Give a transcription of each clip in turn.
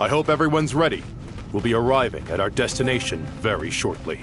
I hope everyone's ready. We'll be arriving at our destination very shortly.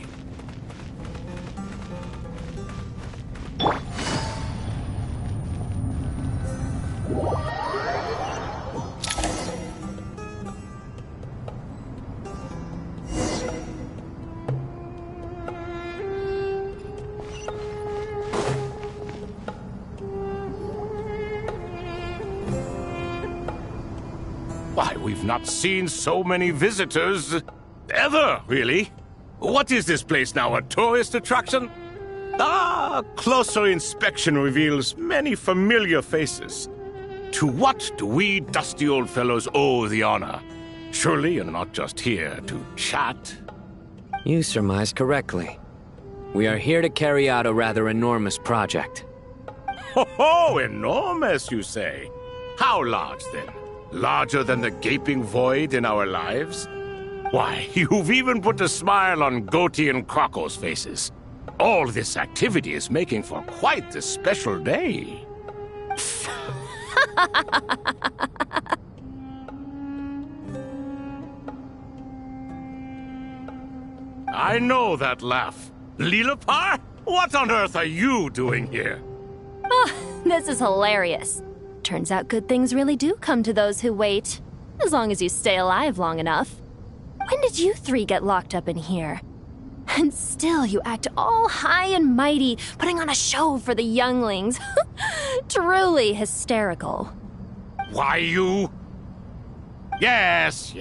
Why, we've not seen so many visitors ever, really. What is this place now, a tourist attraction? Ah, closer inspection reveals many familiar faces. To what do we dusty old fellows owe the honor? Surely you're not just here to chat. You surmised correctly. We are here to carry out a rather enormous project. Ho, enormous, you say? How large, then? Larger than the gaping void in our lives? Why, you've even put a smile on Goatee and Crocco's faces. All this activity is making for quite the special day. I know that laugh. Lilipar? What on earth are you doing here? Oh, this is hilarious. Turns out good things really do come to those who wait. As long as you stay alive long enough. When did you three get locked up in here? And still you act all high and mighty, putting on a show for the younglings. Truly hysterical. Why, you... Yes,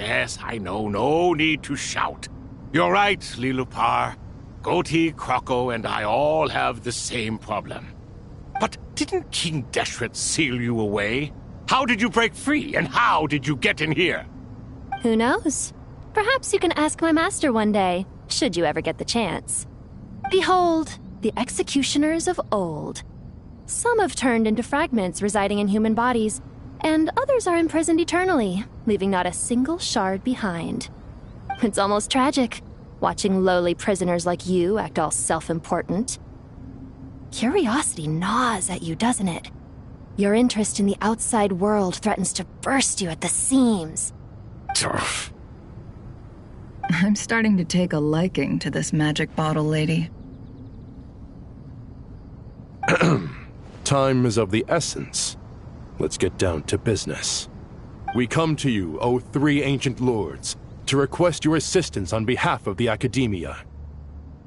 I know. No need to shout. You're right, Lilipar. Goatee, Crocco, and I all have the same problem. But didn't King Deshret seal you away? How did you break free, and how did you get in here? Who knows? Perhaps you can ask my master one day, should you ever get the chance. Behold, the executioners of old. Some have turned into fragments residing in human bodies, and others are imprisoned eternally, leaving not a single shard behind. It's almost tragic, watching lowly prisoners like you act all self-important. Curiosity gnaws at you, doesn't it? Your interest in the outside world threatens to burst you at the seams. I'm starting to take a liking to this magic bottle lady. Time is of the essence. Let's get down to business. We come to you, O three ancient lords, to request your assistance on behalf of the Academia.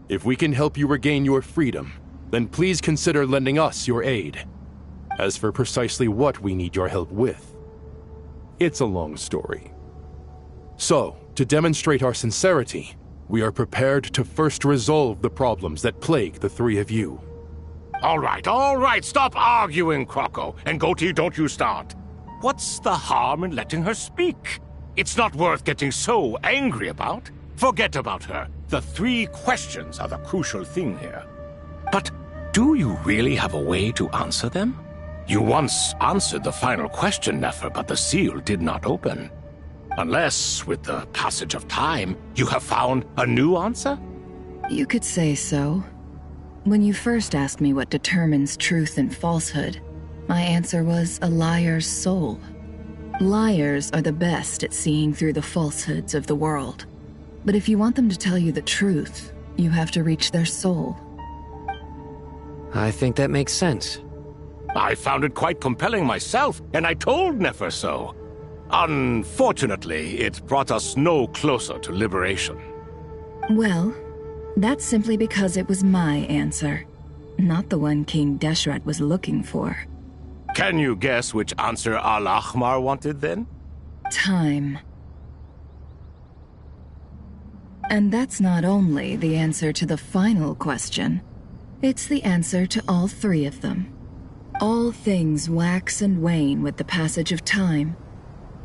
If we can help you regain your freedom, then please consider lending us your aid. As for precisely what we need your help with, it's a long story. So, to demonstrate our sincerity, we are prepared to first resolve the problems that plague the three of you. All right, stop arguing, Crocco. And Goatee, don't you start. What's the harm in letting her speak? It's not worth getting so angry about. Forget about her. The three questions are the crucial thing here. But do you really have a way to answer them? You once answered the final question, Nefer, but the seal did not open. Unless, with the passage of time, you have found a new answer? You could say so. When you first asked me what determines truth and falsehood, my answer was a liar's soul. Liars are the best at seeing through the falsehoods of the world. But if you want them to tell you the truth, you have to reach their soul. I think that makes sense. I found it quite compelling myself, and I told Nefer so. Unfortunately, it brought us no closer to liberation. Well, that's simply because it was my answer, not the one King Deshret was looking for. Can you guess which answer Al-Ahmar wanted then? Time. And that's not only the answer to the final question, it's the answer to all three of them. All things wax and wane with the passage of time.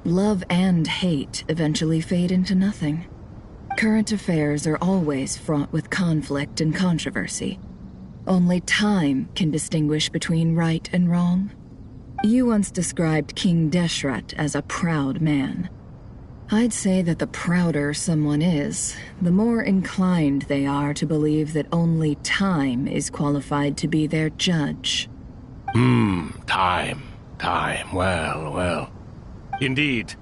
Love and hate eventually fade into nothing. Current affairs are always fraught with conflict and controversy. Only time can distinguish between right and wrong. You once described King Deshret as a proud man. I'd say that the prouder someone is, the more inclined they are to believe that only time is qualified to be their judge. Time. Well. Indeed.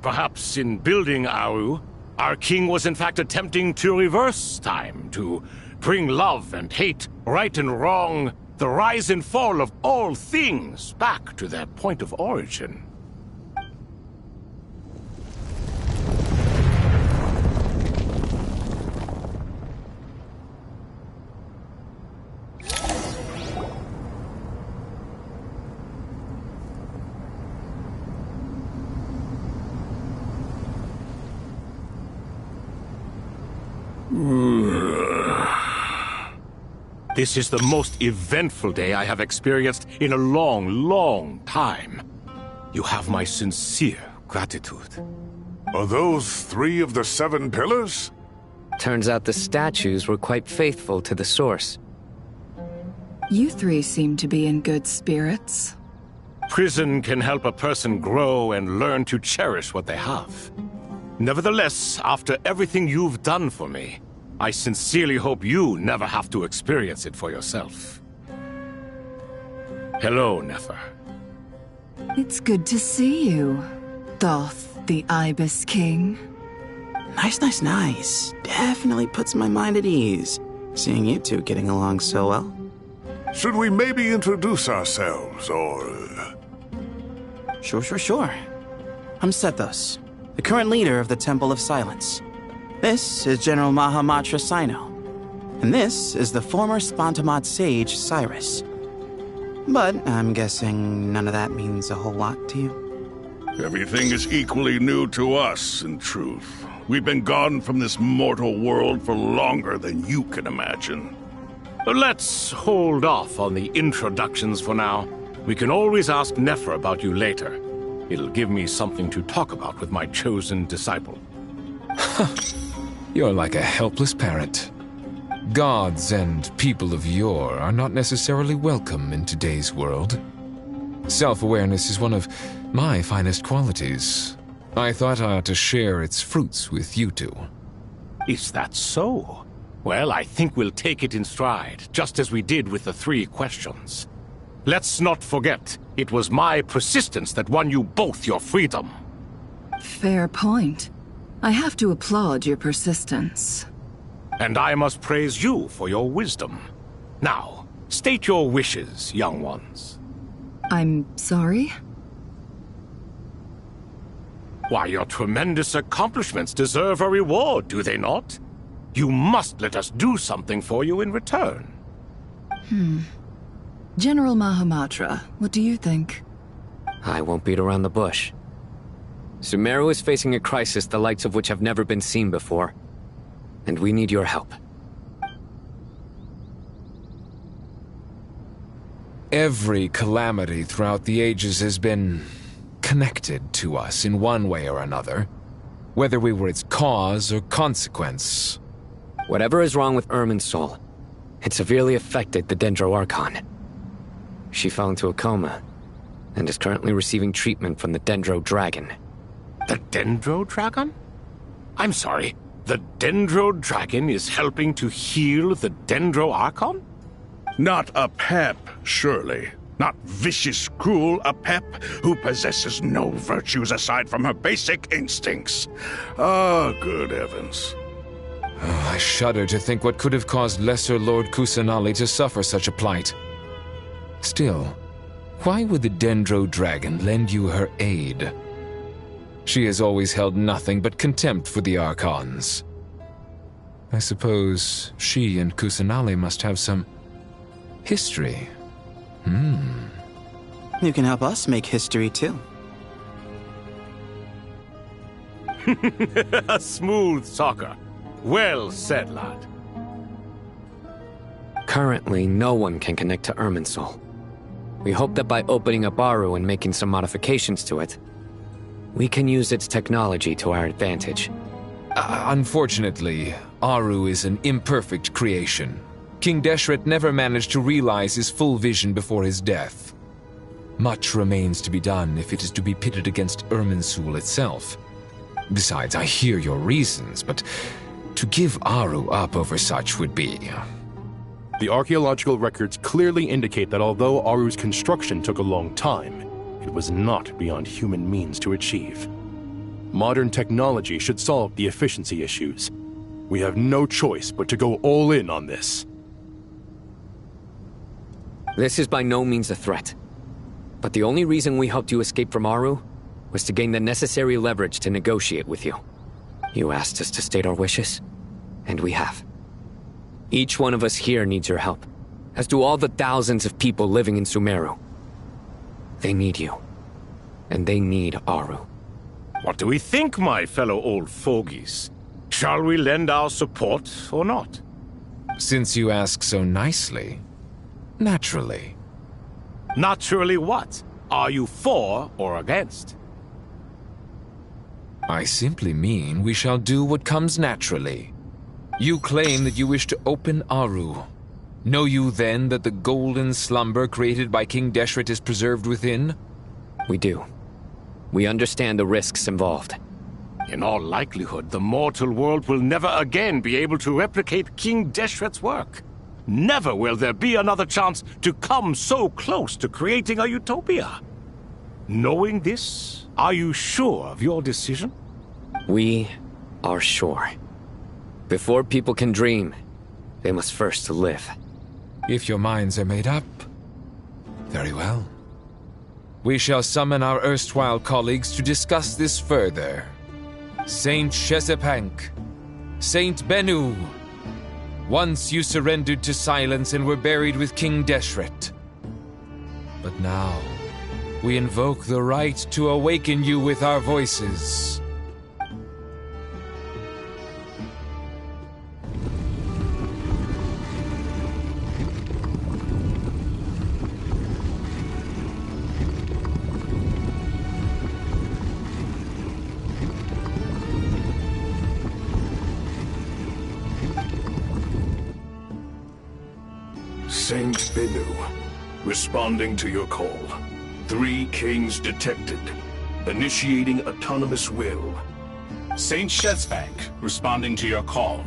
Perhaps in building Aru, our king was in fact attempting to reverse time, to bring love and hate, right and wrong, the rise and fall of all things back to their point of origin. This is the most eventful day I have experienced in a long, long time. You have my sincere gratitude. Are those 3 of the 7 pillars? Turns out the statues were quite faithful to the source. You 3 seem to be in good spirits. Prison can help a person grow and learn to cherish what they have. Nevertheless, after everything you've done for me, I sincerely hope you never have to experience it for yourself. Hello, Nefer. It's good to see you, Thoth, the Ibis King. Nice. Definitely puts my mind at ease, seeing you two getting along so well. Should we maybe introduce ourselves, or... Sure. I'm Sethos, the current leader of the Temple of Silence. This is General Mahamatra Sino, and this is the former Spontamod sage, Cyrus. But I'm guessing none of that means a whole lot to you. Everything is equally new to us, in truth. We've been gone from this mortal world for longer than you can imagine. Let's hold off on the introductions for now. We can always ask Nefer about you later. It'll give me something to talk about with my chosen disciple. You're like a helpless parent. Gods and people of yore are not necessarily welcome in today's world. Self-awareness is one of my finest qualities. I thought I ought to share its fruits with you two. Is that so? Well, I think we'll take it in stride, just as we did with the 3 questions. Let's not forget, it was my persistence that won you both your freedom. Fair point. I have to applaud your persistence. And I must praise you for your wisdom. Now, state your wishes, young ones. I'm sorry? Why, your tremendous accomplishments deserve a reward, do they not? You must let us do something for you in return. General Mahamatra, what do you think? I won't beat around the bush. Sumeru is facing a crisis the likes of which have never been seen before. And we need your help. Every calamity throughout the ages has been connected to us in one way or another, whether we were its cause or consequence. Whatever is wrong with Irminsul, it severely affected the Dendro Archon. She fell into a coma, and is currently receiving treatment from the Dendro Dragon. The Dendro Dragon? I'm sorry, the Dendro Dragon is helping to heal the Dendro Archon? Not a pep, surely. Not vicious, cruel a pep who possesses no virtues aside from her basic instincts. Ah, good heavens. Oh, I shudder to think what could have caused Lesser Lord Kusanali to suffer such a plight. Still, why would the Dendro Dragon lend you her aid? She has always held nothing but contempt for the Archons. I suppose she and Kusanali must have some history. You can help us make history, too. A smooth talker. Well said, lad. Currently, no one can connect to Irminsul. We hope that by opening up Aru and making some modifications to it, we can use its technology to our advantage. Unfortunately, Aru is an imperfect creation. King Deshret never managed to realize his full vision before his death. Much remains to be done if it is to be pitted against Irminsul itself. Besides, I hear your reasons, but to give Aru up over such would be... The archaeological records clearly indicate that although Aru's construction took a long time, it was not beyond human means to achieve. Modern technology should solve the efficiency issues. We have no choice but to go all in on this. This is by no means a threat. But the only reason we helped you escape from Aru was to gain the necessary leverage to negotiate with you. You asked us to state our wishes, and we have. Each one of us here needs your help, as do all the thousands of people living in Sumeru. They need you, and they need Aru. What do we think, my fellow old fogies? Shall we lend our support or not? Since you ask so nicely, naturally. Naturally what? Are you for or against? I simply mean we shall do what comes naturally. You claim that you wish to open Aru. Know you then that the golden slumber created by King Deshret is preserved within? We do. We understand the risks involved. In all likelihood, the mortal world will never again be able to replicate King Deshret's work. Never will there be another chance to come so close to creating a utopia. Knowing this, are you sure of your decision? We are sure. Before people can dream, they must first live. If your minds are made up, very well. We shall summon our erstwhile colleagues to discuss this further. Saint Shezepank, Saint Bennu, once you surrendered to silence and were buried with King Deshret. But now, we invoke the right to awaken you with our voices. Saint Bennu, responding to your call. 3 kings detected. Initiating autonomous will. Saint Shezbank, responding to your call.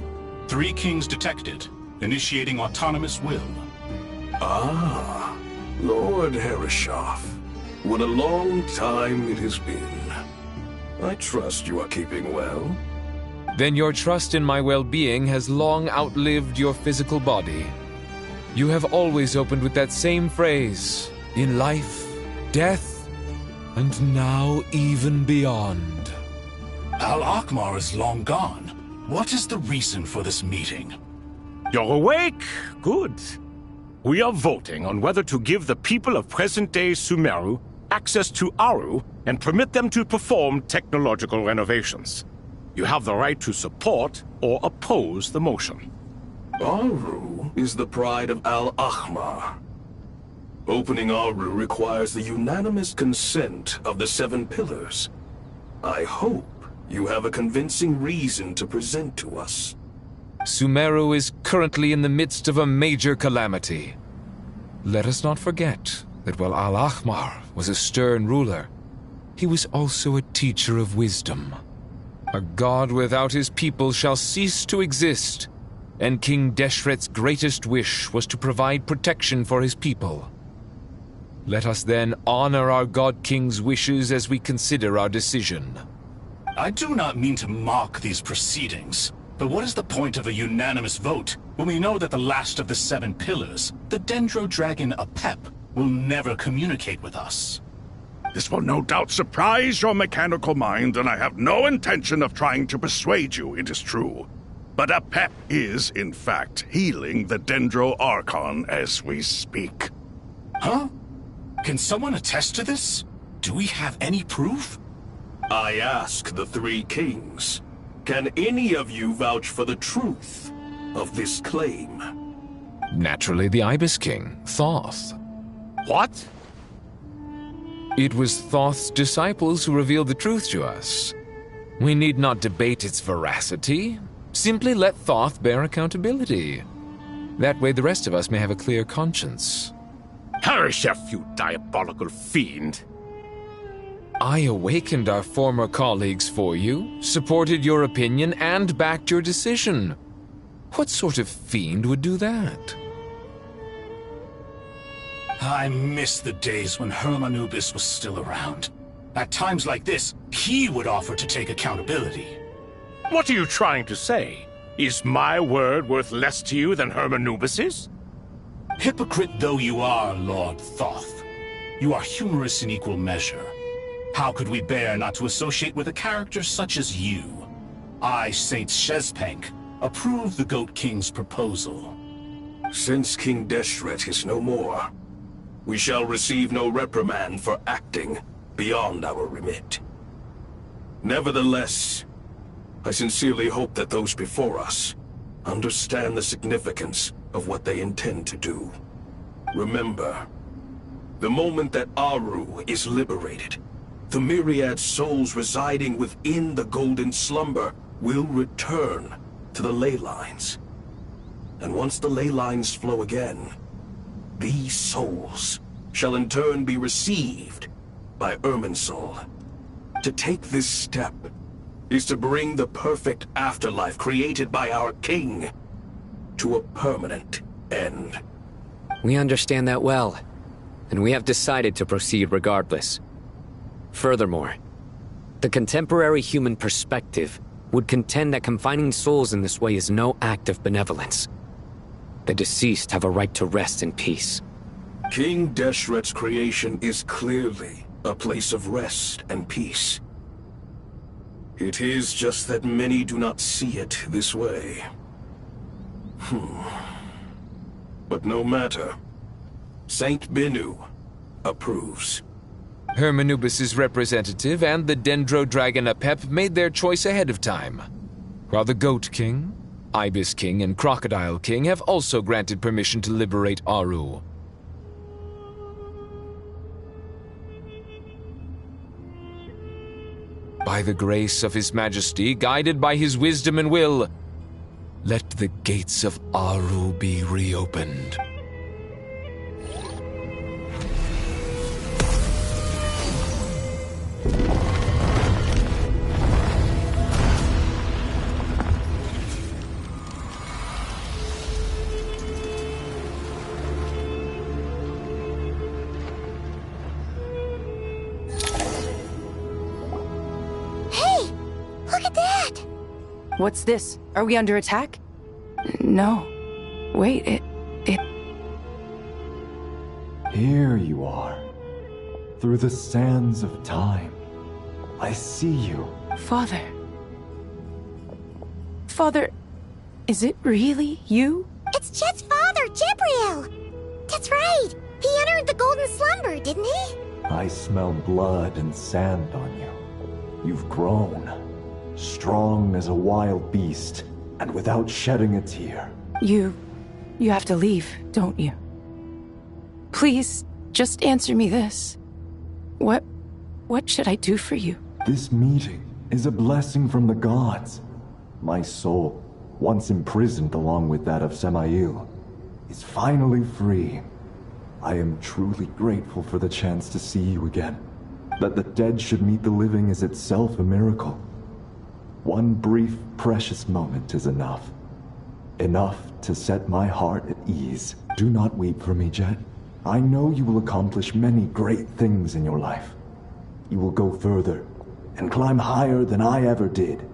3 kings detected. Initiating autonomous will. Ah, Lord Herreshoff. What a long time it has been. I trust you are keeping well. Then your trust in my well-being has long outlived your physical body. You have always opened with that same phrase, in life, death, and now even beyond. Al-Akmar is long gone. What is the reason for this meeting? You're awake? Good. We are voting on whether to give the people of present-day Sumeru access to Aru and permit them to perform technological renovations. You have the right to support or oppose the motion. Aru is the pride of Al-Ahmar. Opening Aru requires the unanimous consent of the 7 pillars. I hope you have a convincing reason to present to us. Sumeru is currently in the midst of a major calamity. Let us not forget that while Al-Ahmar was a stern ruler, he was also a teacher of wisdom. A god without his people shall cease to exist, and King Deshret's greatest wish was to provide protection for his people. Let us then honor our God King's wishes as we consider our decision. I do not mean to mock these proceedings, but what is the point of a unanimous vote when we know that the last of the 7 pillars, the Dendro Dragon Apep, will never communicate with us? This will no doubt surprise your mechanical mind, and I have no intention of trying to persuade you it is true. But Apep is, in fact, healing the Dendro Archon as we speak. Huh? Can someone attest to this? Do we have any proof? I ask the 3 kings, can any of you vouch for the truth of this claim? Naturally, the Ibis King, Thoth. What? It was Thoth's disciples who revealed the truth to us. We need not debate its veracity. Simply let Thoth bear accountability. That way the rest of us may have a clear conscience. Herreshoff, you diabolical fiend! I awakened our former colleagues for you, supported your opinion, and backed your decision. What sort of fiend would do that? I miss the days when Hermanubis was still around. At times like this, he would offer to take accountability. What are you trying to say? Is my word worth less to you than Hermanubis's? Hypocrite though you are, Lord Thoth, you are humorous in equal measure. How could we bear not to associate with a character such as you? I, Saint Shezpank, approve the Goat King's proposal. Since King Deshret is no more, we shall receive no reprimand for acting beyond our remit. Nevertheless, I sincerely hope that those before us understand the significance of what they intend to do. Remember, the moment that Aru is liberated, the myriad souls residing within the Golden Slumber will return to the ley lines. And once the ley lines flow again, these souls shall in turn be received by Irminsul. To take this step is to bring the perfect afterlife created by our king to a permanent end. We understand that well, and we have decided to proceed regardless. Furthermore, the contemporary human perspective would contend that confining souls in this way is no act of benevolence. The deceased have a right to rest in peace. King Deshret's creation is clearly a place of rest and peace. It is just that many do not see it this way. But no matter. Saint Binu approves. Hermanubis' representative and the Dendro Dragon Apep made their choice ahead of time, while the Goat King, Ibis King, and Crocodile King have also granted permission to liberate Aru. By the grace of His Majesty, guided by his wisdom and will, let the gates of Aru be reopened. What's this? Are we under attack? No. Wait, it... Here you are. Through the sands of time. I see you. Father. Father, is it really you? It's Jet's father, Jibriel! That's right! He entered the Golden Slumber, didn't he? I smell blood and sand on you. You've grown. Strong as a wild beast, and without shedding a tear. You have to leave, don't you? Please, just answer me this. What should I do for you? This meeting is a blessing from the gods. My soul, once imprisoned along with that of Semail, is finally free. I am truly grateful for the chance to see you again. That the dead should meet the living is itself a miracle. One brief, precious moment is enough. Enough to set my heart at ease. Do not weep for me, Jet. I know you will accomplish many great things in your life. You will go further and climb higher than I ever did.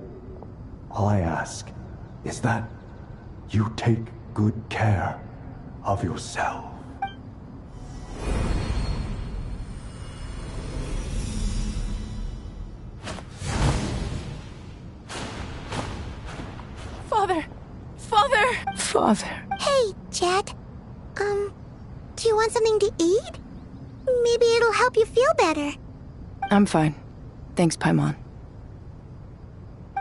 All I ask is that you take good care of yourself. Father. Hey, Jet. Do you want something to eat? Maybe it'll help you feel better. I'm fine. Thanks, Paimon.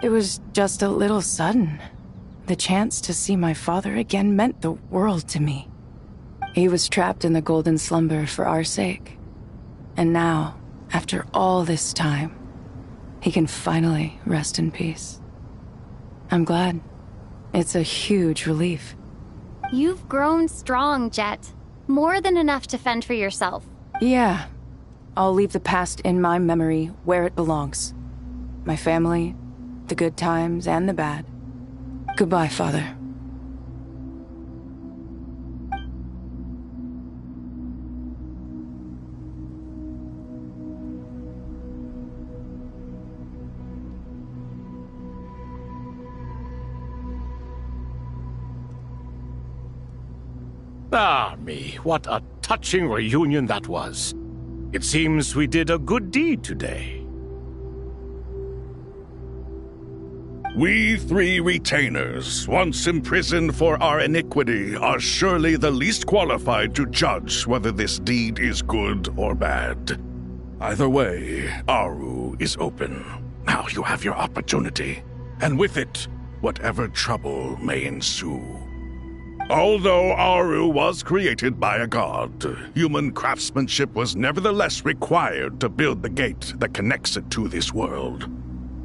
It was just a little sudden. The chance to see my father again meant the world to me. He was trapped in the Golden Slumber for our sake. And now, after all this time, he can finally rest in peace. I'm glad. It's a huge relief. You've grown strong, Jet. More than enough to fend for yourself. Yeah. I'll leave the past in my memory where it belongs. My family, the good times and the bad. Goodbye, Father. Ah, me, what a touching reunion that was. It seems we did a good deed today. We three retainers, once imprisoned for our iniquity, are surely the least qualified to judge whether this deed is good or bad. Either way, Aru is open. Now you have your opportunity, and with it, whatever trouble may ensue. Although Aru was created by a god, human craftsmanship was nevertheless required to build the gate that connects it to this world.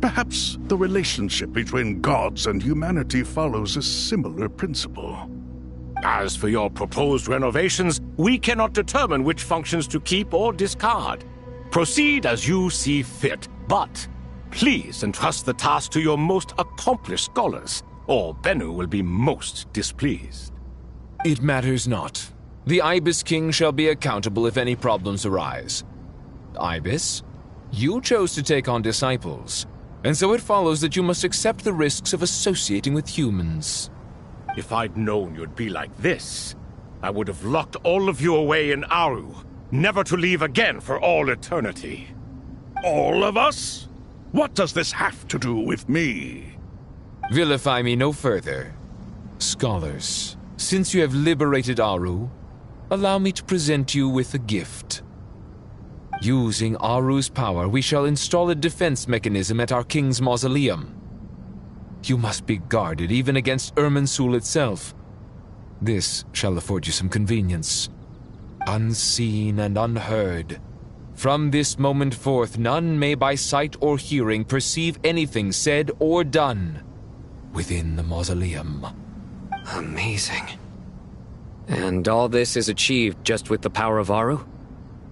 Perhaps the relationship between gods and humanity follows a similar principle. As for your proposed renovations, we cannot determine which functions to keep or discard. Proceed as you see fit, but please entrust the task to your most accomplished scholars, or Bennu will be most displeased. It matters not. The Ibis King shall be accountable if any problems arise. Ibis, you chose to take on disciples, and so it follows that you must accept the risks of associating with humans. If I'd known you'd be like this, I would have locked all of you away in Aru, never to leave again for all eternity. All of us? What does this have to do with me? Vilify me no further. Scholars, since you have liberated Aru, allow me to present you with a gift. Using Aru's power, we shall install a defense mechanism at our king's mausoleum. You must be guarded even against Irminsul itself. This shall afford you some convenience. Unseen and unheard. From this moment forth, none may by sight or hearing perceive anything said or done within the mausoleum. Amazing. And all this is achieved just with the power of Aru?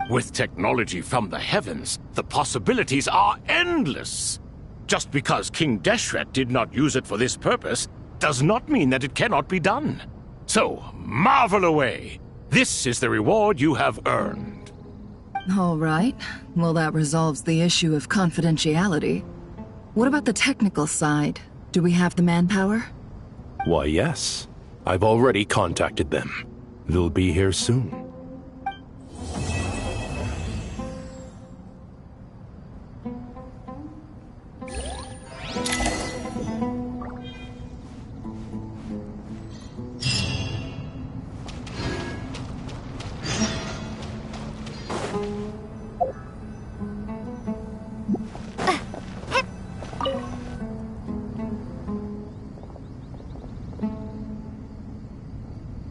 With technology from the heavens, the possibilities are endless. Just because King Deshret did not use it for this purpose does not mean that it cannot be done. So, marvel away. This is the reward you have earned. All right. Well, that resolves the issue of confidentiality. What about the technical side? Do we have the manpower? Why, yes. I've already contacted them. They'll be here soon.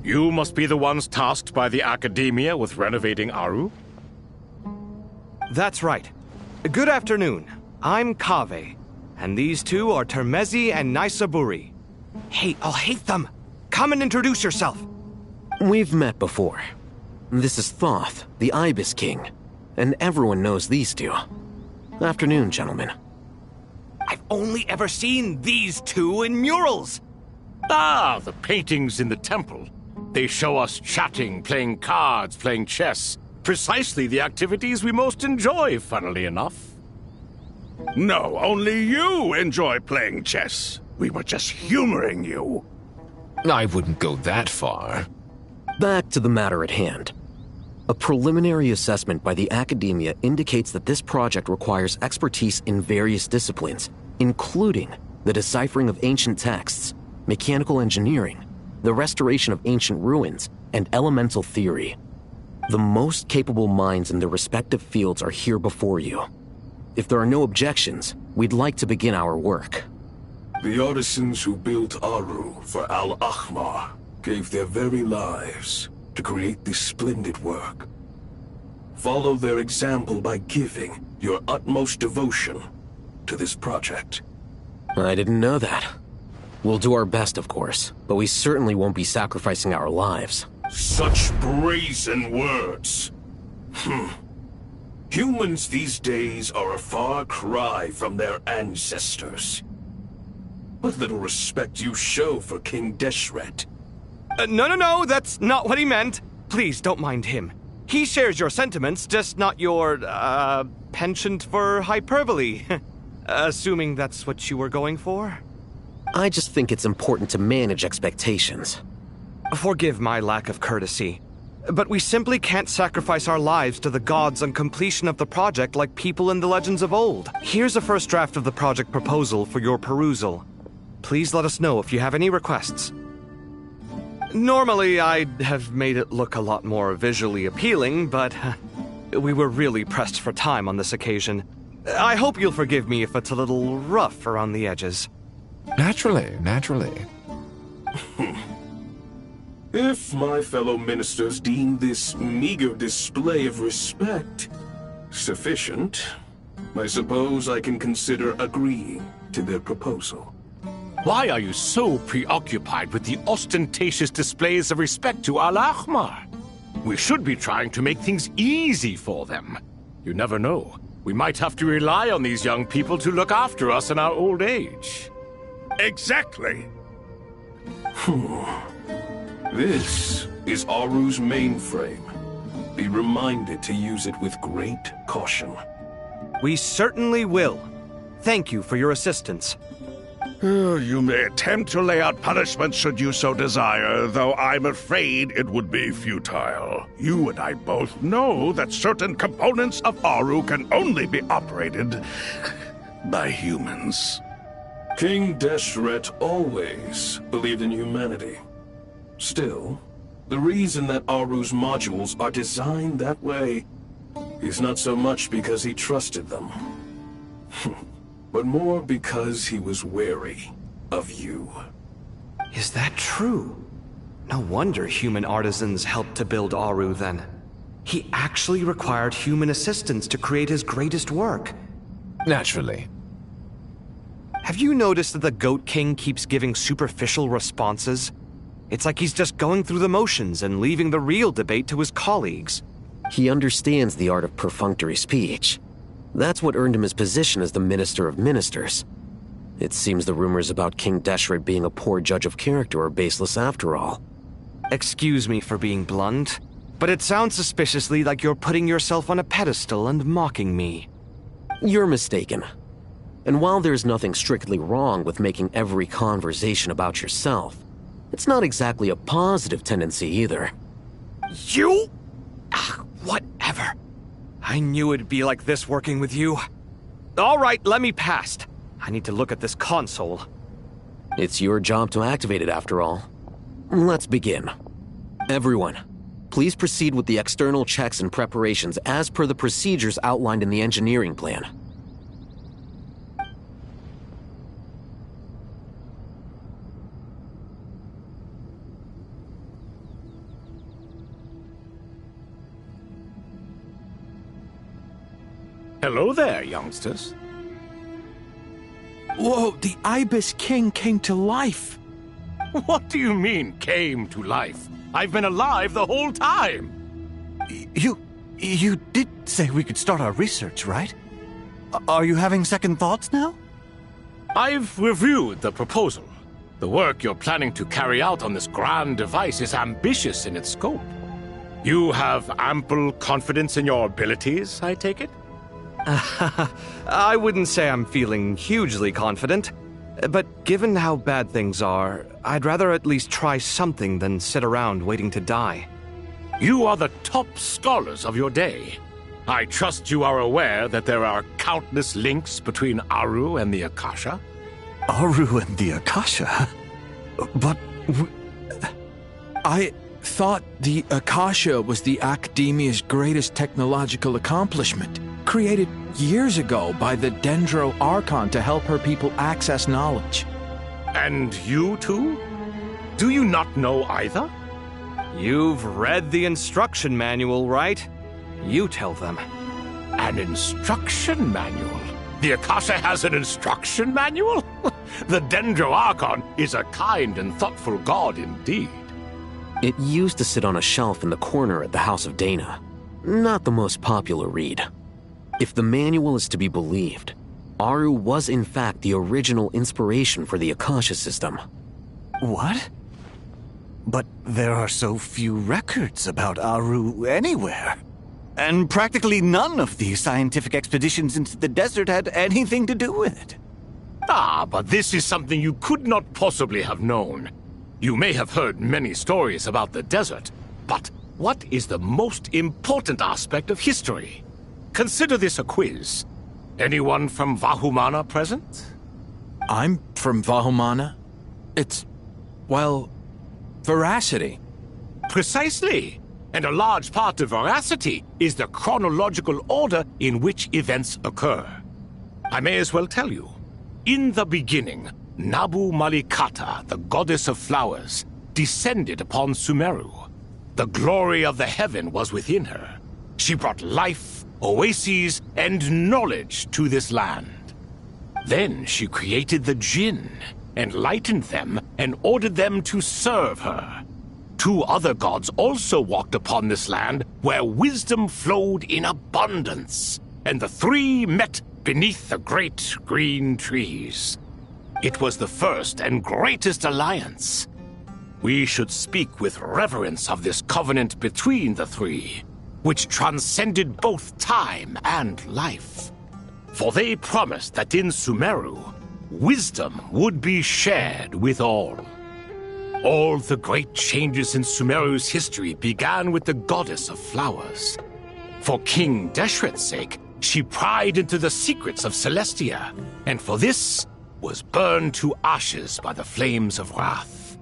You must be the ones tasked by the Academia with renovating Aru? That's right. Good afternoon. I'm Kaveh, and these two are Termezi and Naisaburi. Hey, I'll hate them! Come and introduce yourself! We've met before. This is Thoth, the Ibis King, and everyone knows these two. Afternoon, gentlemen. I've only ever seen these two in murals! Ah, the paintings in the temple. They show us chatting, playing cards, playing chess. Precisely the activities we most enjoy, funnily enough. No, only you enjoy playing chess. We were just humoring you. I wouldn't go that far. Back to the matter at hand. A preliminary assessment by the Academia indicates that this project requires expertise in various disciplines, including the deciphering of ancient texts, mechanical engineering, the restoration of ancient ruins, and elemental theory. The most capable minds in their respective fields are here before you. If there are no objections, we'd like to begin our work. The artisans who built Aru for Al-Ahmar gave their very lives to create this splendid work. Follow their example by giving your utmost devotion to this project. I didn't know that. We'll do our best, of course, but we certainly won't be sacrificing our lives. Such brazen words. Humans these days are a far cry from their ancestors. What little respect you show for King Deshret. No, that's not what he meant. Please, don't mind him. He shares your sentiments, just not your, penchant for hyperbole. Assuming that's what you were going for? I just think it's important to manage expectations. Forgive my lack of courtesy, but we simply can't sacrifice our lives to the gods on completion of the project like people in the legends of old. Here's a first draft of the project proposal for your perusal. Please let us know if you have any requests. Normally, I'd have made it look a lot more visually appealing, but we were really pressed for time on this occasion. I hope you'll forgive me if it's a little rough around the edges. Naturally, naturally. If my fellow ministers deem this meager display of respect sufficient, I suppose I can consider agreeing to their proposal. Why are you so preoccupied with the ostentatious displays of respect to Al-Ahmar? We should be trying to make things easy for them. You never know. We might have to rely on these young people to look after us in our old age. Exactly. This is Aru's mainframe. Be reminded to use it with great caution. We certainly will. Thank you for your assistance. You may attempt to lay out punishment should you so desire, though I'm afraid it would be futile. You and I both know that certain components of Aru can only be operated by humans. King Deshret always believed in humanity. Still, the reason that Aru's modules are designed that way is not so much because he trusted them, but more because he was wary of you. Is that true? No wonder human artisans helped to build Aru then. He actually required human assistance to create his greatest work. Naturally. Have you noticed that the Goat King keeps giving superficial responses? It's like he's just going through the motions and leaving the real debate to his colleagues. He understands the art of perfunctory speech. That's what earned him his position as the Minister of Ministers. It seems the rumors about King Deshret being a poor judge of character are baseless after all. Excuse me for being blunt, but it sounds suspiciously like you're putting yourself on a pedestal and mocking me. You're mistaken. And while there's nothing strictly wrong with making every conversation about yourself, it's not exactly a positive tendency either. You? Whatever. I knew it'd be like this working with you. All right, let me past. I need to look at this console. It's your job to activate it after all. Let's begin. Everyone, please proceed with the external checks and preparations as per the procedures outlined in the engineering plan. Hello there, youngsters. Whoa, the Ibis King came to life. What do you mean, came to life? I've been alive the whole time. You did say we could start our research, right? Are you having second thoughts now? I've reviewed the proposal. The work you're planning to carry out on this grand device is ambitious in its scope. You have ample confidence in your abilities, I take it? I wouldn't say I'm feeling hugely confident, but given how bad things are, I'd rather at least try something than sit around waiting to die. You are the top scholars of your day. I trust you are aware that there are countless links between Aru and the Akasha? Aru and the Akasha? But I thought the Akasha was the Academia's greatest technological accomplishment, created years ago by the Dendro Archon to help her people access knowledge. And you too? Do you not know either? You've read the instruction manual, right? You tell them. An instruction manual? The Akasha has an instruction manual? The Dendro Archon is a kind and thoughtful god indeed. It used to sit on a shelf in the corner at the House of Dana. Not the most popular read. If the manual is to be believed, Aru was in fact the original inspiration for the Akasha system. What? But there are so few records about Aru anywhere. And practically none of these scientific expeditions into the desert had anything to do with it. Ah, but this is something you could not possibly have known. You may have heard many stories about the desert, but what is the most important aspect of history? Consider this a quiz. Anyone from Vahumana present? I'm from Vahumana. It's, well, veracity. Precisely. And a large part of veracity is the chronological order in which events occur. I may as well tell you. In the beginning, Nabu Malikata, the goddess of flowers, descended upon Sumeru. The glory of the heaven was within her. She brought life, oases, and knowledge to this land. Then she created the Jinn, enlightened them, and ordered them to serve her. 2 other gods also walked upon this land where wisdom flowed in abundance, and the 3 met beneath the great green trees. It was the first and greatest alliance. We should speak with reverence of this covenant between the 3, which transcended both time and life. For they promised that in Sumeru, wisdom would be shared with all. All the great changes in Sumeru's history began with the goddess of flowers. For King Deshret's sake, she pried into the secrets of Celestia, and for this was burned to ashes by the flames of wrath.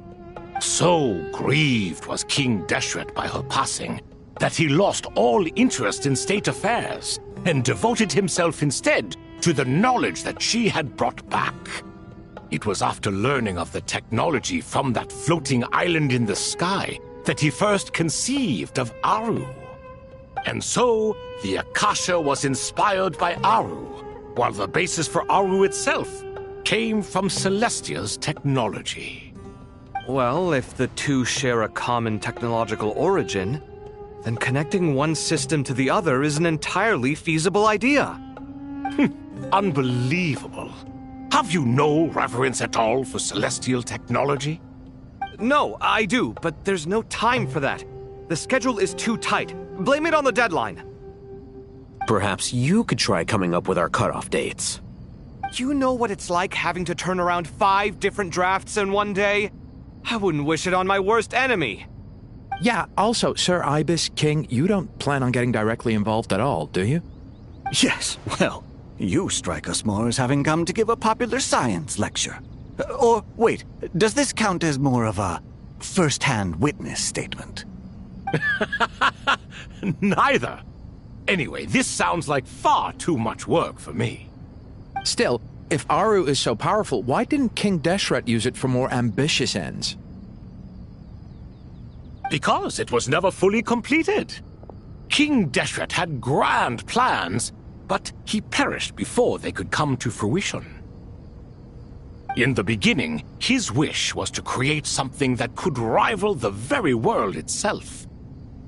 So grieved was King Deshret by her passing that he lost all interest in state affairs and devoted himself instead to the knowledge that she had brought back. It was after learning of the technology from that floating island in the sky that he first conceived of Aru. And so, the Akasha was inspired by Aru, while the basis for Aru itself came from Celestia's technology. Well, if the 2 share a common technological origin, then connecting one system to the other is an entirely feasible idea. Unbelievable. Have you no reverence at all for celestial technology? No, I do, but there's no time for that. The schedule is too tight. Blame it on the deadline. Perhaps you could try coming up with our cutoff dates. You know what it's like having to turn around 5 different drafts in one day? I wouldn't wish it on my worst enemy. Yeah, also, Sir Ibis, King, you don't plan on getting directly involved at all, do you? Yes, well, you strike us more as having come to give a popular science lecture. Or, wait, does this count as more of a first-hand witness statement? Neither. Anyway, this sounds like far too much work for me. Still, if Aru is so powerful, why didn't King Deshret use it for more ambitious ends? Because it was never fully completed. King Deshret had grand plans, but he perished before they could come to fruition. In the beginning, his wish was to create something that could rival the very world itself.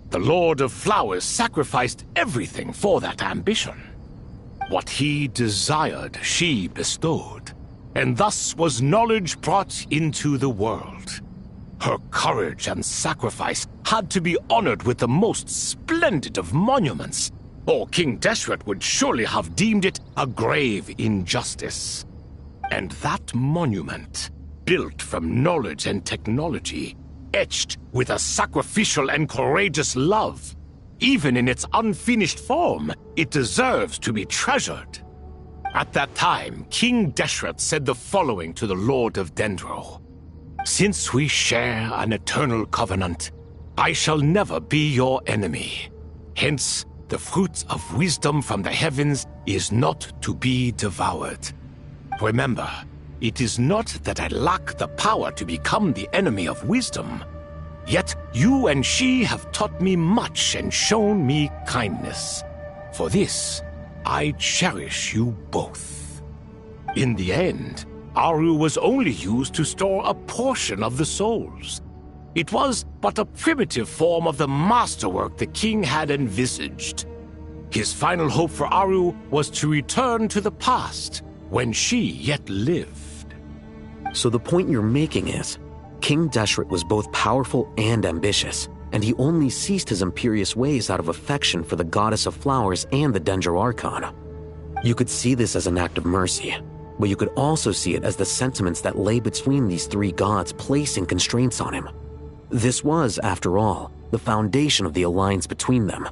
The Lord of Flowers sacrificed everything for that ambition. What he desired, she bestowed, and thus was knowledge brought into the world. Her courage and sacrifice had to be honored with the most splendid of monuments, or King Deshret would surely have deemed it a grave injustice. And that monument, built from knowledge and technology, etched with a sacrificial and courageous love, even in its unfinished form, it deserves to be treasured. At that time, King Deshret said the following to the Lord of Dendro. Since we share an eternal covenant, I shall never be your enemy. Hence, the fruit of wisdom from the heavens is not to be devoured. Remember, it is not that I lack the power to become the enemy of wisdom. Yet you and she have taught me much and shown me kindness. For this, I cherish you both. In the end, Aru was only used to store a portion of the souls. It was but a primitive form of the masterwork the king had envisaged. His final hope for Aru was to return to the past, when she yet lived. So the point you're making is, King Deshret was both powerful and ambitious, and he only ceased his imperious ways out of affection for the goddess of flowers and the Dendro Arcana. You could see this as an act of mercy, but you could also see it as the sentiments that lay between these three gods placing constraints on him. This was, after all, the foundation of the alliance between them.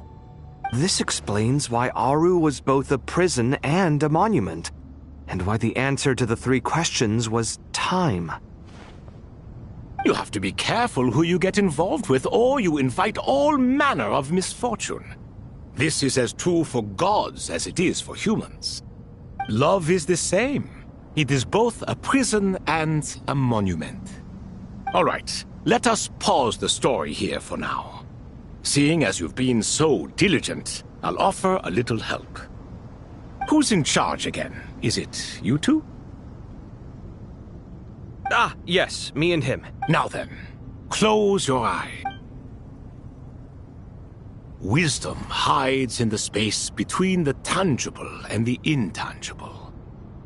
This explains why Aru was both a prison and a monument, and why the answer to the three questions was time. You have to be careful who you get involved with, or you invite all manner of misfortune. This is as true for gods as it is for humans. Love is the same. It is both a prison and a monument. All right, let us pause the story here for now. Seeing as you've been so diligent, I'll offer a little help. Who's in charge again? Is it you two? Ah, yes, me and him. Now then, close your eye. Wisdom hides in the space between the tangible and the intangible.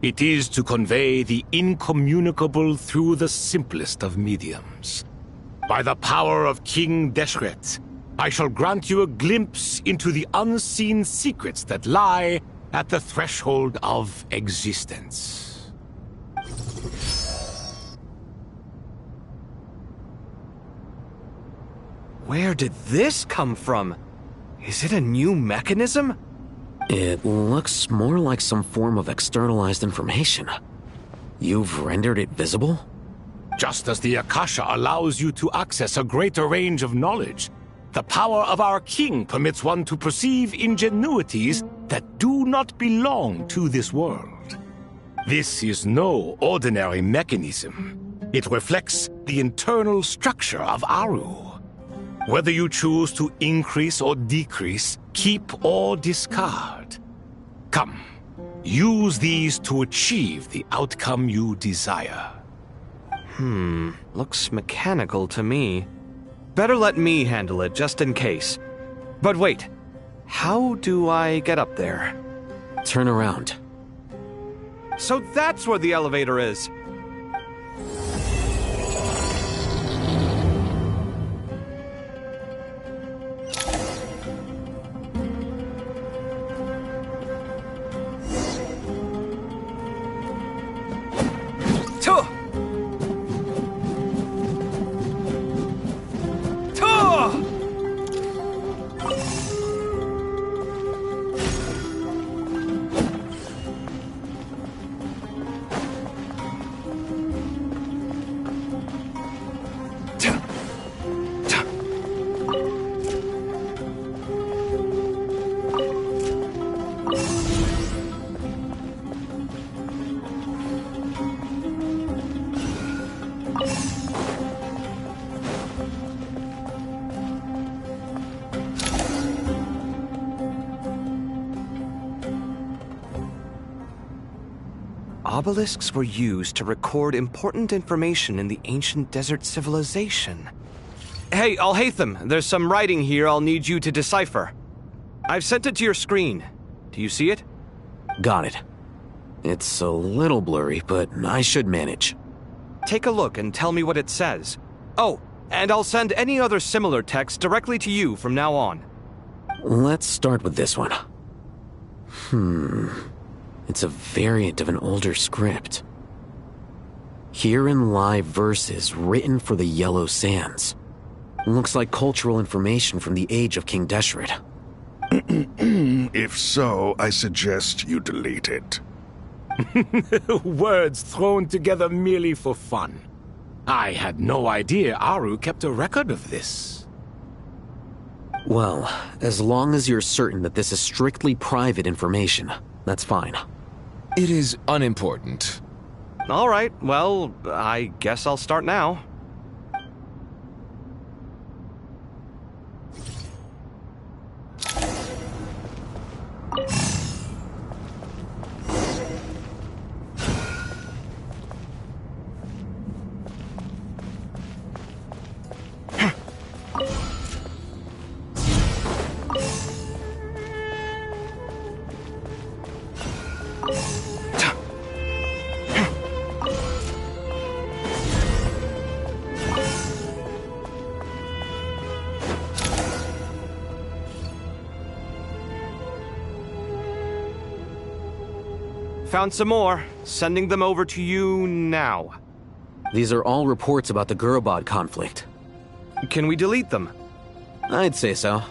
It is to convey the incommunicable through the simplest of mediums. By the power of King Deshret, I shall grant you a glimpse into the unseen secrets that lie at the threshold of existence. Where did this come from? Is it a new mechanism? It looks more like some form of externalized information. You've rendered it visible? Just as the Akasha allows you to access a greater range of knowledge, the power of our king permits one to perceive ingenuities that do not belong to this world. This is no ordinary mechanism. It reflects the internal structure of Aru. Whether you choose to increase or decrease, keep or discard. Come, use these to achieve the outcome you desire. Looks mechanical to me. Better let me handle it, just in case. But wait, how do I get up there? Turn around. So that's where the elevator is. Obelisks were used to record important information in the ancient desert civilization. Hey, Alhaitham, there's some writing here I'll need you to decipher. I've sent it to your screen. Do you see it? Got it. It's a little blurry, but I should manage. Take a look and tell me what it says. Oh, and I'll send any other similar text directly to you from now on. Let's start with this one. It's a variant of an older script. Herein lie verses written for the Yellow Sands. Looks like cultural information from the age of King Deshret. If so, I suggest you delete it. Words thrown together merely for fun. I had no idea Aru kept a record of this. Well, as long as you're certain that this is strictly private information, that's fine. It is unimportant. All right, well, I guess I'll start now. found some more. Sending them over to you now. These are all reports about the Gurubad conflict. Can we delete them? I'd say so.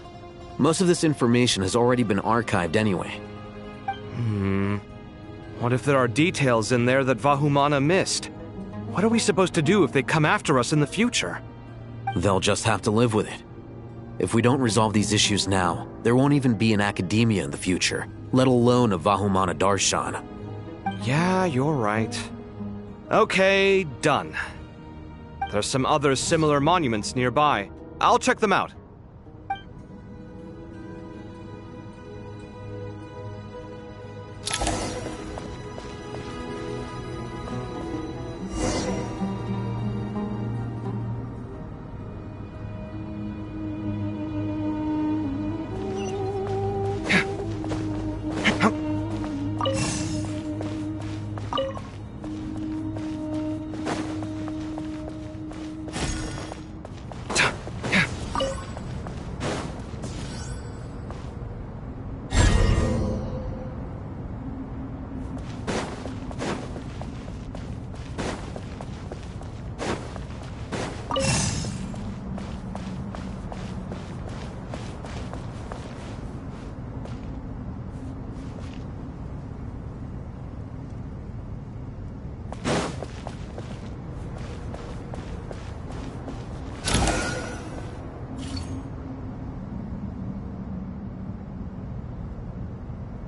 Most of this information has already been archived anyway. What if there are details in there that Vahumana missed? What are we supposed to do if they come after us in the future? They'll just have to live with it. If we don't resolve these issues now, there won't even be an academia in the future, let alone a Vahumana Darshan. Yeah, you're right. Okay, done. There's some other similar monuments nearby. I'll check them out.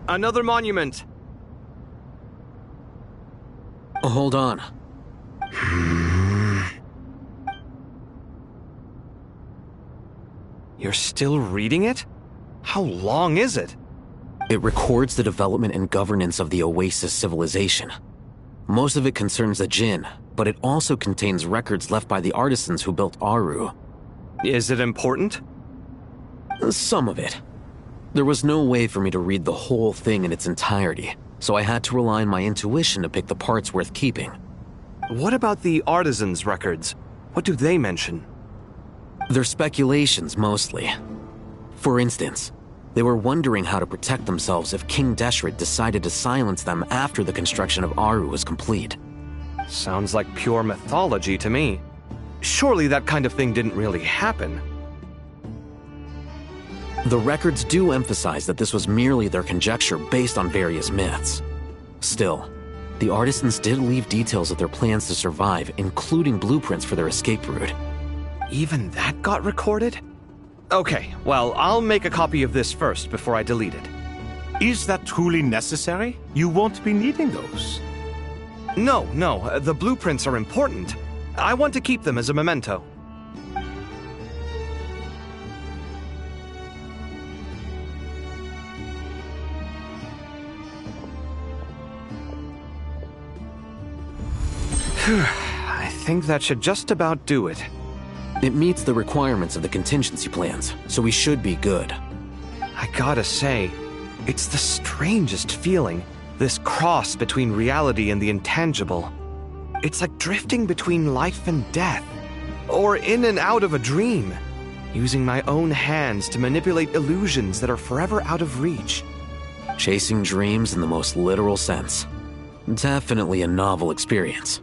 Another monument. Hold on. You're still reading it? How long is it? It records the development and governance of the Oasis civilization. Most of it concerns the Jinn, but it also contains records left by the artisans who built Aru. Is it important? Some of it. There was no way for me to read the whole thing in its entirety, so I had to rely on my intuition to pick the parts worth keeping. What about the artisans' records? What do they mention? They're speculations, mostly. For instance, they were wondering how to protect themselves if King Deshret decided to silence them after the construction of Aru was complete. Sounds like pure mythology to me. Surely that kind of thing didn't really happen. The records do emphasize that this was merely their conjecture based on various myths. Still, the artisans did leave details of their plans to survive, including blueprints for their escape route. Even that got recorded? Okay, well, I'll make a copy of this first before I delete it. Is that truly necessary? You won't be needing those. No, the blueprints are important. I want to keep them as a memento. I think that should just about do it. It meets the requirements of the contingency plans, so we should be good. I gotta say, it's the strangest feeling, this cross between reality and the intangible. It's like drifting between life and death, or in and out of a dream, using my own hands to manipulate illusions that are forever out of reach. Chasing dreams in the most literal sense. Definitely a novel experience.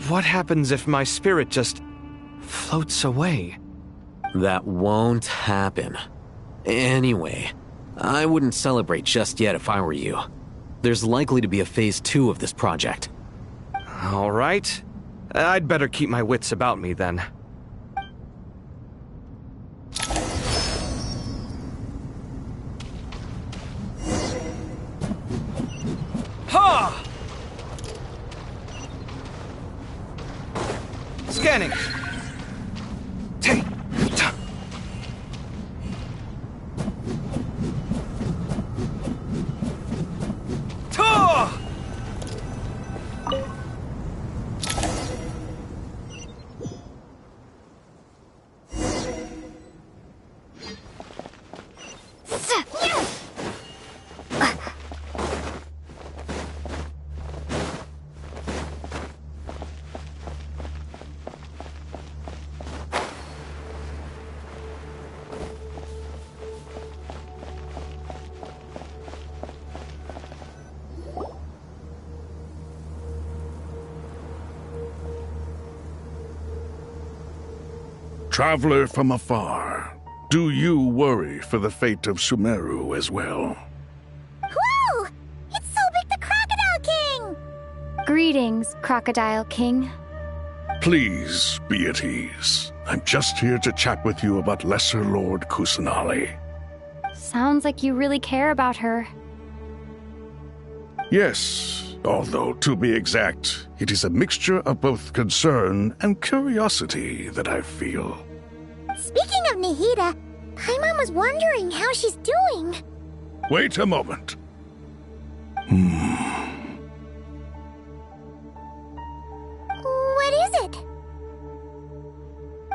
What happens if my spirit just floats away? That won't happen. Anyway, I wouldn't celebrate just yet if I were you. There's likely to be a phase 2 of this project. All right. I'd better keep my wits about me then. Ha! Scanning. Traveler from afar, do you worry for the fate of Sumeru as well? Whoa! It's Sobek the Crocodile King! Greetings, Crocodile King. Please be at ease. I'm just here to chat with you about Lesser Lord Kusanali. Sounds like you really care about her. Yes, although to be exact, it is a mixture of both concern and curiosity that I feel. Speaking of Nahida, Paimon was wondering how she's doing. Wait a moment. What is it?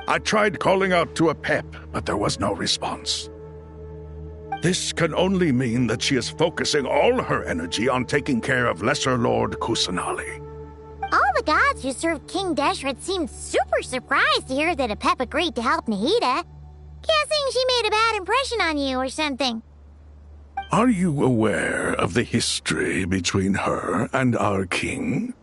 I tried calling out to a pep, but there was no response. This can only mean that she is focusing all her energy on taking care of Lesser Lord Kusanali. All the gods who served King Deshret seemed super surprised to hear that a pep agreed to help Nahida. Guessing she made a bad impression on you or something. Are you aware of the history between her and our king?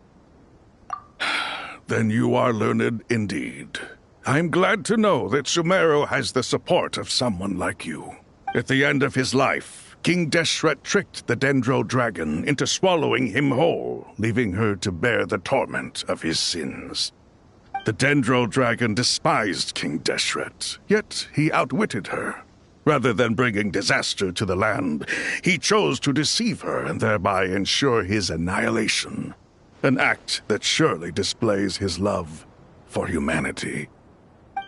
Then you are learned indeed. I'm glad to know that Sumeru has the support of someone like you. At the end of his life, King Deshret tricked the Dendro Dragon into swallowing him whole, leaving her to bear the torment of his sins. The Dendro Dragon despised King Deshret, yet he outwitted her. Rather than bringing disaster to the land, he chose to deceive her and thereby ensure his annihilation. An act that surely displays his love for humanity.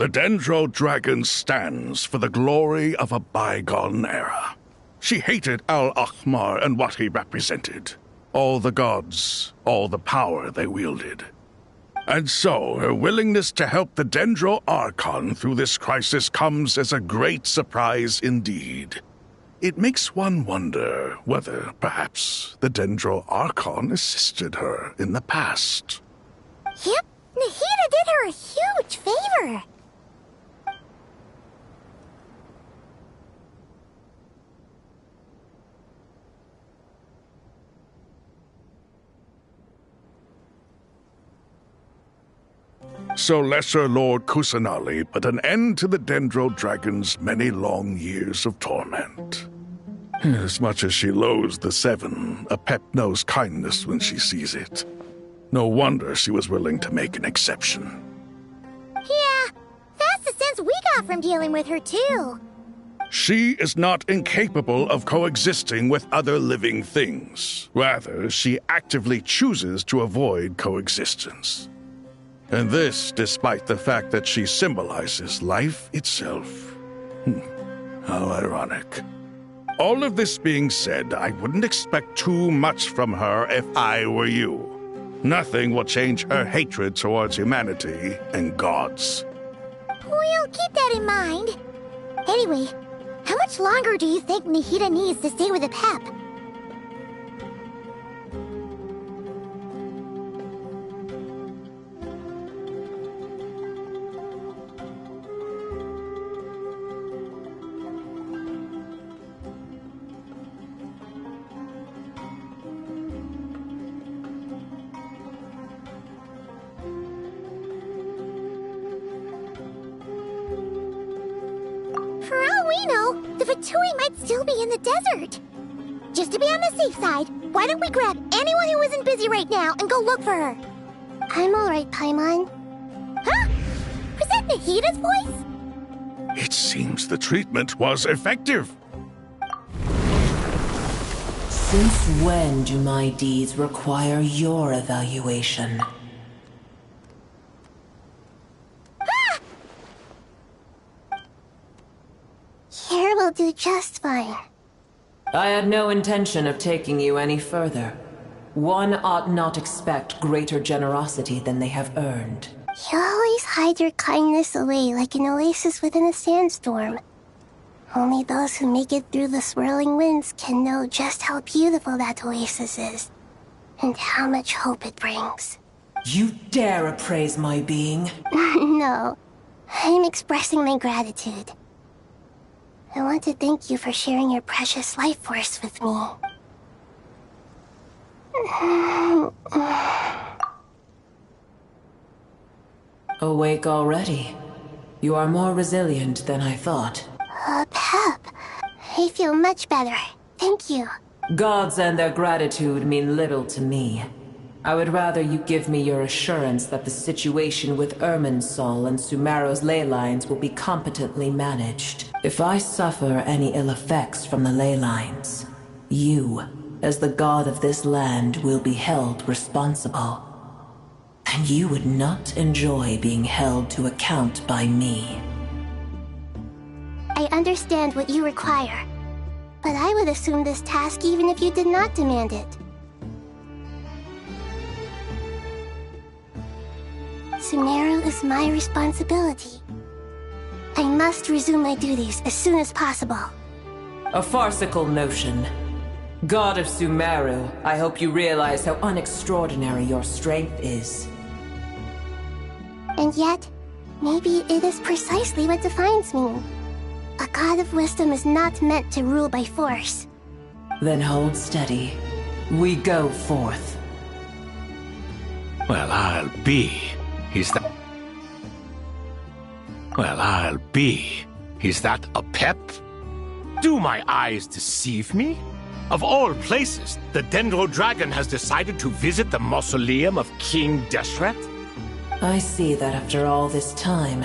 The Dendro Dragon stands for the glory of a bygone era. She hated Al-Ahmar and what he represented. All the gods, all the power they wielded. And so, her willingness to help the Dendro Archon through this crisis comes as a great surprise indeed. It makes one wonder whether, perhaps, the Dendro Archon assisted her in the past. Yep, Nahida did her a huge favor. So Lesser Lord Kusanali put an end to the Dendro Dragon's many long years of torment. As much as she loathes the Seven, a pep knows kindness when she sees it. No wonder she was willing to make an exception. Yeah, that's the sense we got from dealing with her too. She is not incapable of coexisting with other living things. Rather, she actively chooses to avoid coexistence. And this despite the fact that she symbolizes life itself. How ironic. All of this being said, I wouldn't expect too much from her if I were you. Nothing will change her hatred towards humanity and gods. We'll keep that in mind. Anyway, how much longer do you think Nahida needs to stay with the pep? For all we know, the Fatui might still be in the desert. Just to be on the safe side, why don't we grab anyone who isn't busy right now and go look for her? I'm alright, Paimon. Huh? Was that Nahida's voice? It seems the treatment was effective. Since when do my deeds require your evaluation? Here will do just fine. I had no intention of taking you any further. One ought not expect greater generosity than they have earned. You always hide your kindness away like an oasis within a sandstorm. Only those who make it through the swirling winds can know just how beautiful that oasis is, and how much hope it brings. You dare appraise my being? No, I'm expressing my gratitude. I want to thank you for sharing your precious life force with me. Awake already? You are more resilient than I thought. Pep. I feel much better. Thank you. Gods and their gratitude mean little to me. I would rather you give me your assurance that the situation with Irminsul and Sumeru's ley lines will be competently managed. If I suffer any ill effects from the ley lines, you, as the god of this land, will be held responsible. And you would not enjoy being held to account by me. I understand what you require, but I would assume this task even if you did not demand it. Sumeru is my responsibility. I must resume my duties as soon as possible. A farcical notion. God of Sumeru, I hope you realize how unextraordinary your strength is. And yet, maybe it is precisely what defines me. A god of wisdom is not meant to rule by force. Then hold steady. We go forth. Well, I'll be. Is that... Well, I'll be. Is that a pep? Do my eyes deceive me? Of all places, the Dendro Dragon has decided to visit the mausoleum of King Deshret? I see that after all this time,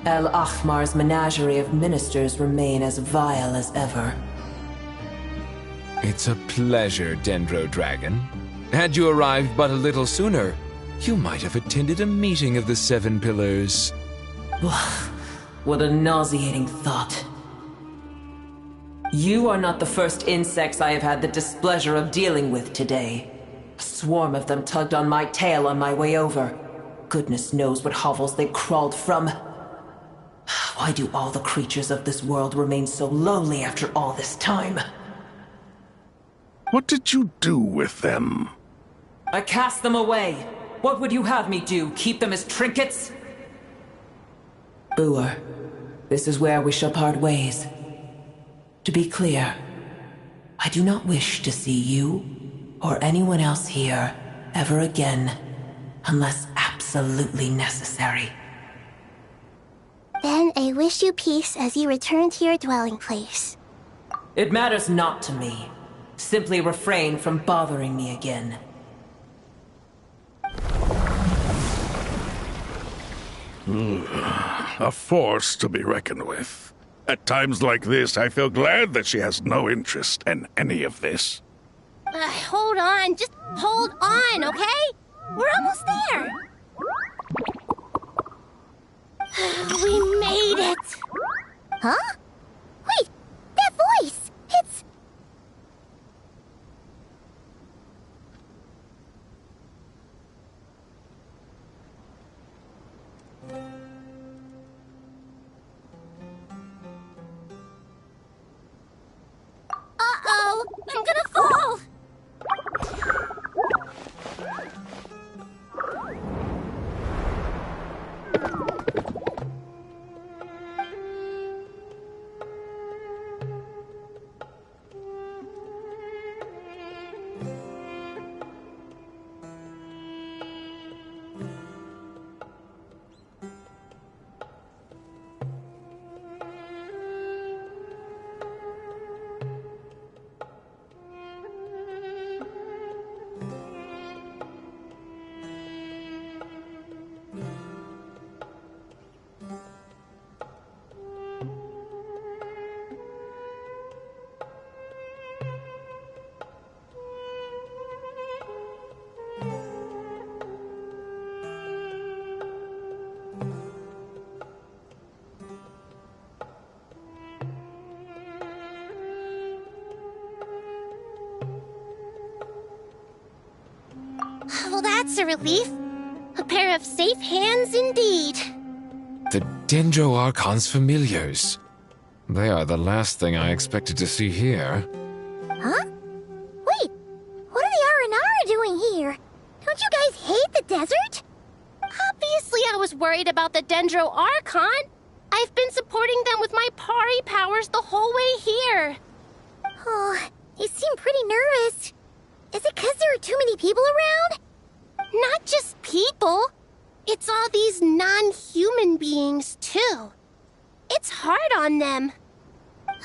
El Ahmar's menagerie of ministers remain as vile as ever. It's a pleasure, Dendro Dragon. Had you arrived but a little sooner, you might have attended a meeting of the Seven Pillars. What a nauseating thought. You are not the first insects I have had the displeasure of dealing with today. A swarm of them tugged on my tail on my way over. Goodness knows what hovels they crawled from. Why do all the creatures of this world remain so lowly after all this time? What did you do with them? I cast them away. What would you have me do? Keep them as trinkets? Boer, this is where we shall part ways. To be clear, I do not wish to see you or anyone else here ever again, unless absolutely necessary. Then I wish you peace as you return to your dwelling place. It matters not to me. Simply refrain from bothering me again. A force to be reckoned with. At times like this, I feel glad that she has no interest in any of this. Hold on, just hold on, okay? We're almost there. We made it. Huh? Wait, that voice, it's... Uh-oh, I'm gonna fall. Well, that's a relief. A pair of safe hands indeed. The Dendro Archon's familiars. They are the last thing I expected to see here. Huh? Wait, what are the Aranara doing here? Don't you guys hate the desert? Obviously I was worried about the Dendro Archon. I've been supporting them with my Pari powers the whole way here. Oh, you seem pretty nervous. Is it because there are too many people around? Not just people. It's all these non-human beings, too. It's hard on them.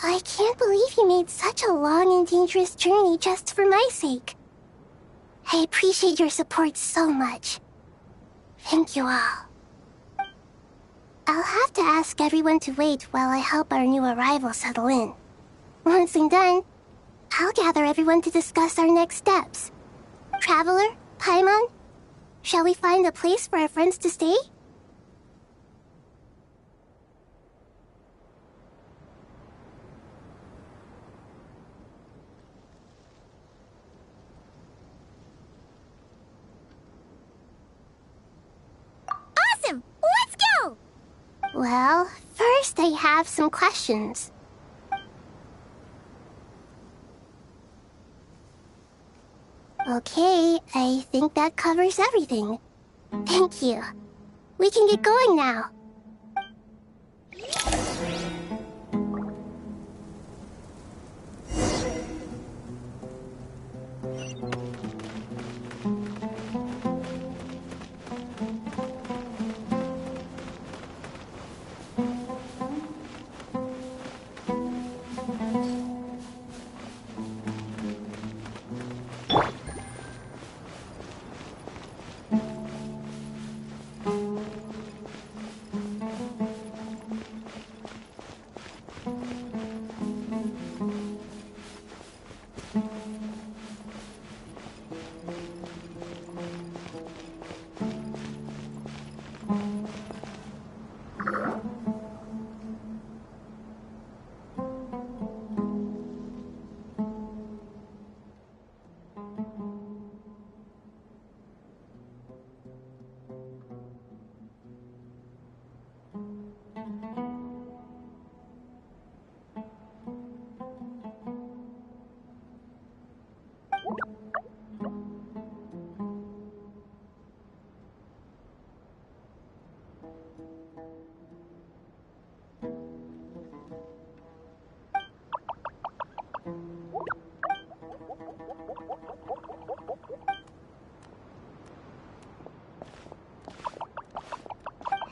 I can't believe you made such a long and dangerous journey just for my sake. I appreciate your support so much. Thank you all. I'll have to ask everyone to wait while I help our new arrival settle in. Once I'm done, I'll gather everyone to discuss our next steps. Traveler, Paimon, shall we find a place for our friends to stay? Awesome! Let's go! Well, first I have some questions. Okay, I think that covers everything. Thank you. We can get going now.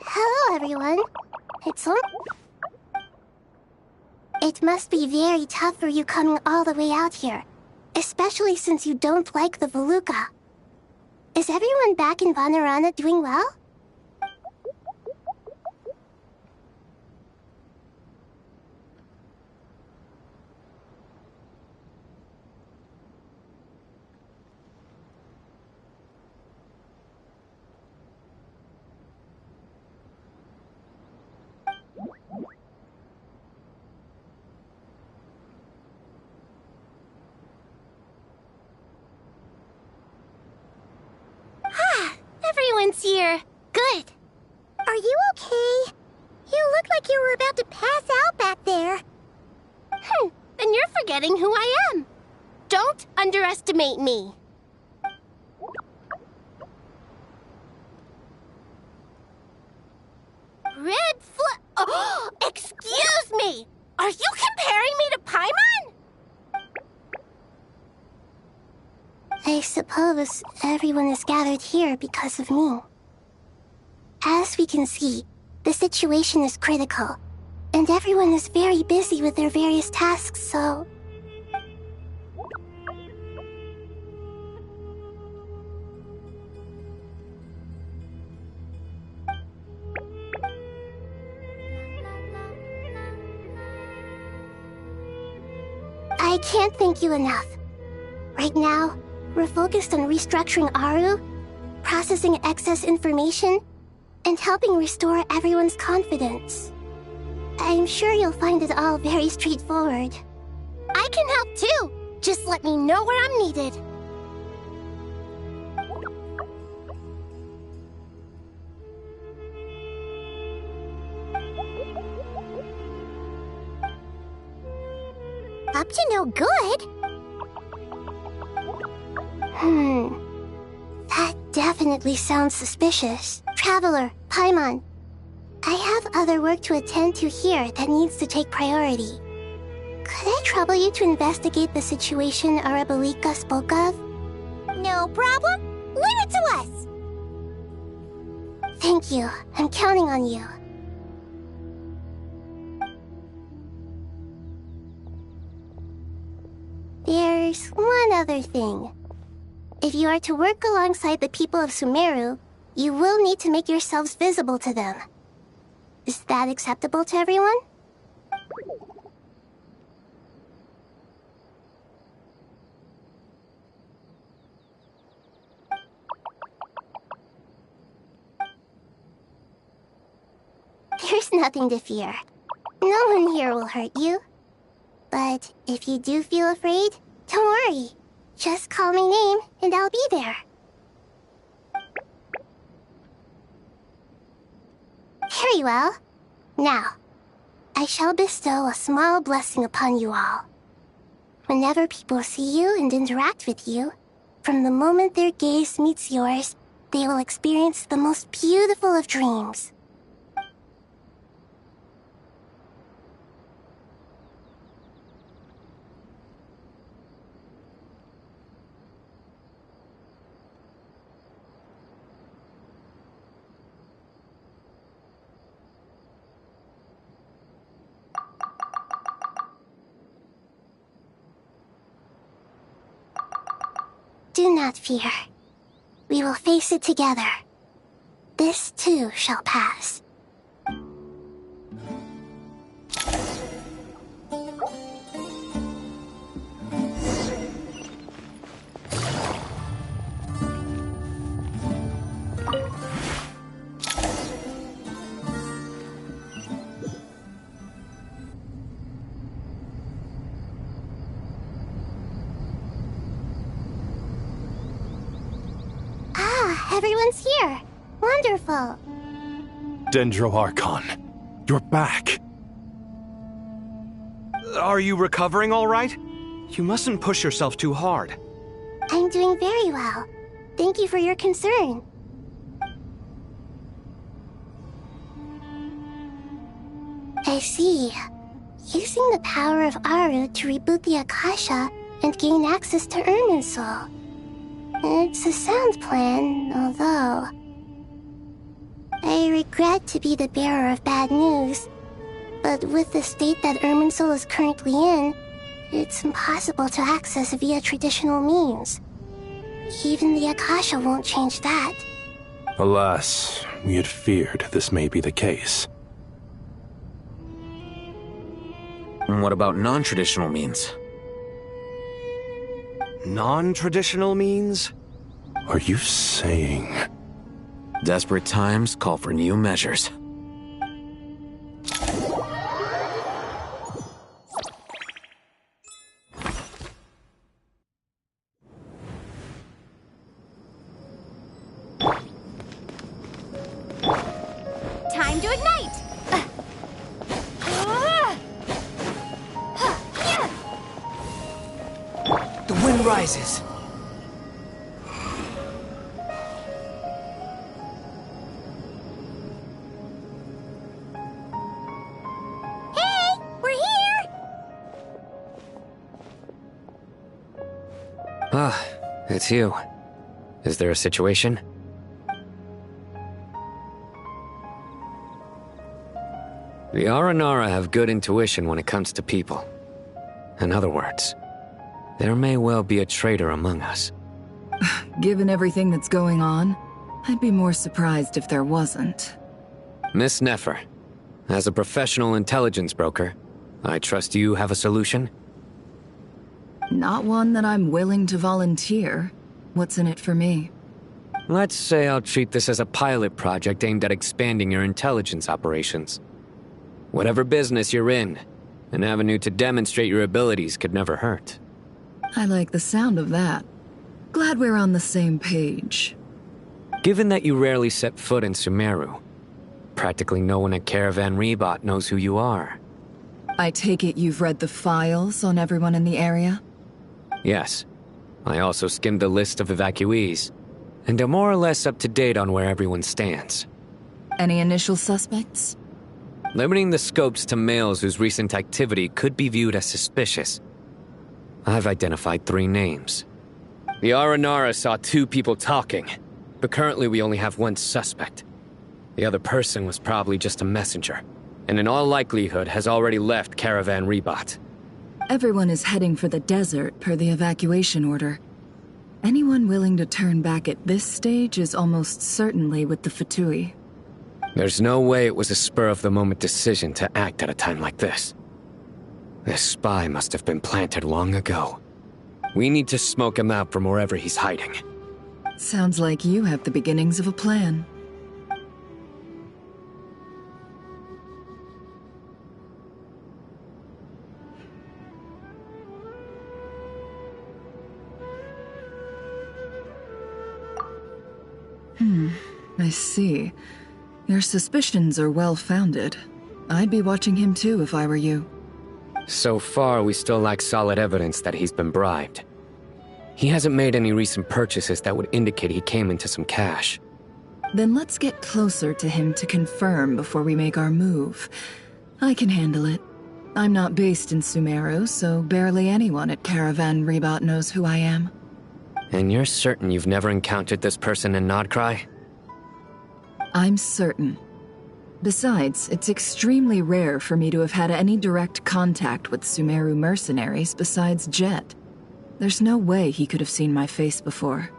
Hello, everyone. It must be very tough for you coming all the way out here, especially since you don't like the Voluka. Is everyone back in Vanarana doing well? Everyone's here. Good. Are you okay? You look like you were about to pass out back there. Then you're forgetting who I am. Don't underestimate me. Oh, excuse me! Are you comparing me to Paimon? I suppose everyone is gathered here because of me. As we can see, the situation is critical, and everyone is very busy with their various tasks, so... I can't thank you enough. Right now, we're focused on restructuring Aru, processing excess information, and helping restore everyone's confidence. I'm sure you'll find it all very straightforward. I can help too! Just let me know where I'm needed. Up to no good? That definitely sounds suspicious. Traveler, Paimon, I have other work to attend to here that needs to take priority. Could I trouble you to investigate the situation Arabalika spoke of? No problem. Leave it to us! Thank you. I'm counting on you. there's one other thing. If you are to work alongside the people of Sumeru, you will need to make yourselves visible to them. Is that acceptable to everyone? There's nothing to fear. No one here will hurt you. But if you do feel afraid, don't worry. Just call my name and I'll be there. Very well. Now, I shall bestow a small blessing upon you all. Whenever people see you and interact with you, from the moment their gaze meets yours, they will experience the most beautiful of dreams. Do not fear. We will face it together. This too shall pass. Everyone's here. Wonderful. Dendro Archon, you're back. Are you recovering all right? You mustn't push yourself too hard. I'm doing very well. Thank you for your concern. I see. Using the power of Aru to reboot the Akasha and gain access to Irminsul. It's a sound plan, although... I regret to be the bearer of bad news, but with the state that Irminsul is currently in, it's impossible to access via traditional means. Even the Akasha won't change that. Alas, we had feared this may be the case. And what about non-traditional means? Non-traditional means? Are you saying... Desperate times call for new measures. Time to ignite! The wind rises. Hey, we're here! Ah, it's you. Is there a situation? The Aranara have good intuition when it comes to people. In other words, there may well be a traitor among us. Given everything that's going on, I'd be more surprised if there wasn't. Miss Nefer, as a professional intelligence broker, I trust you have a solution? Not one that I'm willing to volunteer. What's in it for me? Let's say I'll treat this as a pilot project aimed at expanding your intelligence operations. Whatever business you're in, an avenue to demonstrate your abilities could never hurt. I like the sound of that. Glad we're on the same page. Given that you rarely set foot in Sumeru, practically no one at Caravan Rebot knows who you are. I take it you've read the files on everyone in the area? Yes. I also skimmed the list of evacuees, and am more or less up to date on where everyone stands. Any initial suspects? Limiting the scopes to males whose recent activity could be viewed as suspicious. I've identified 3 names. The Aranara saw 2 people talking, but currently we only have 1 suspect. The other person was probably just a messenger, and in all likelihood has already left Caravan Rebot. Everyone is heading for the desert per the evacuation order. Anyone willing to turn back at this stage is almost certainly with the Fatui. There's no way it was a spur-of-the-moment decision to act at a time like this. This spy must have been planted long ago. We need to smoke him out from wherever he's hiding. Sounds like you have the beginnings of a plan. I see. Your suspicions are well-founded. I'd be watching him too if I were you. So far, we still lack solid evidence that he's been bribed. He hasn't made any recent purchases that would indicate he came into some cash. Then let's get closer to him to confirm before we make our move. I can handle it. I'm not based in Sumeru, so barely anyone at Caravan Rebot knows who I am. And you're certain you've never encountered this person in Nodcry? I'm certain. Besides, it's extremely rare for me to have had any direct contact with Sumeru mercenaries besides Jet. There's no way he could have seen my face before.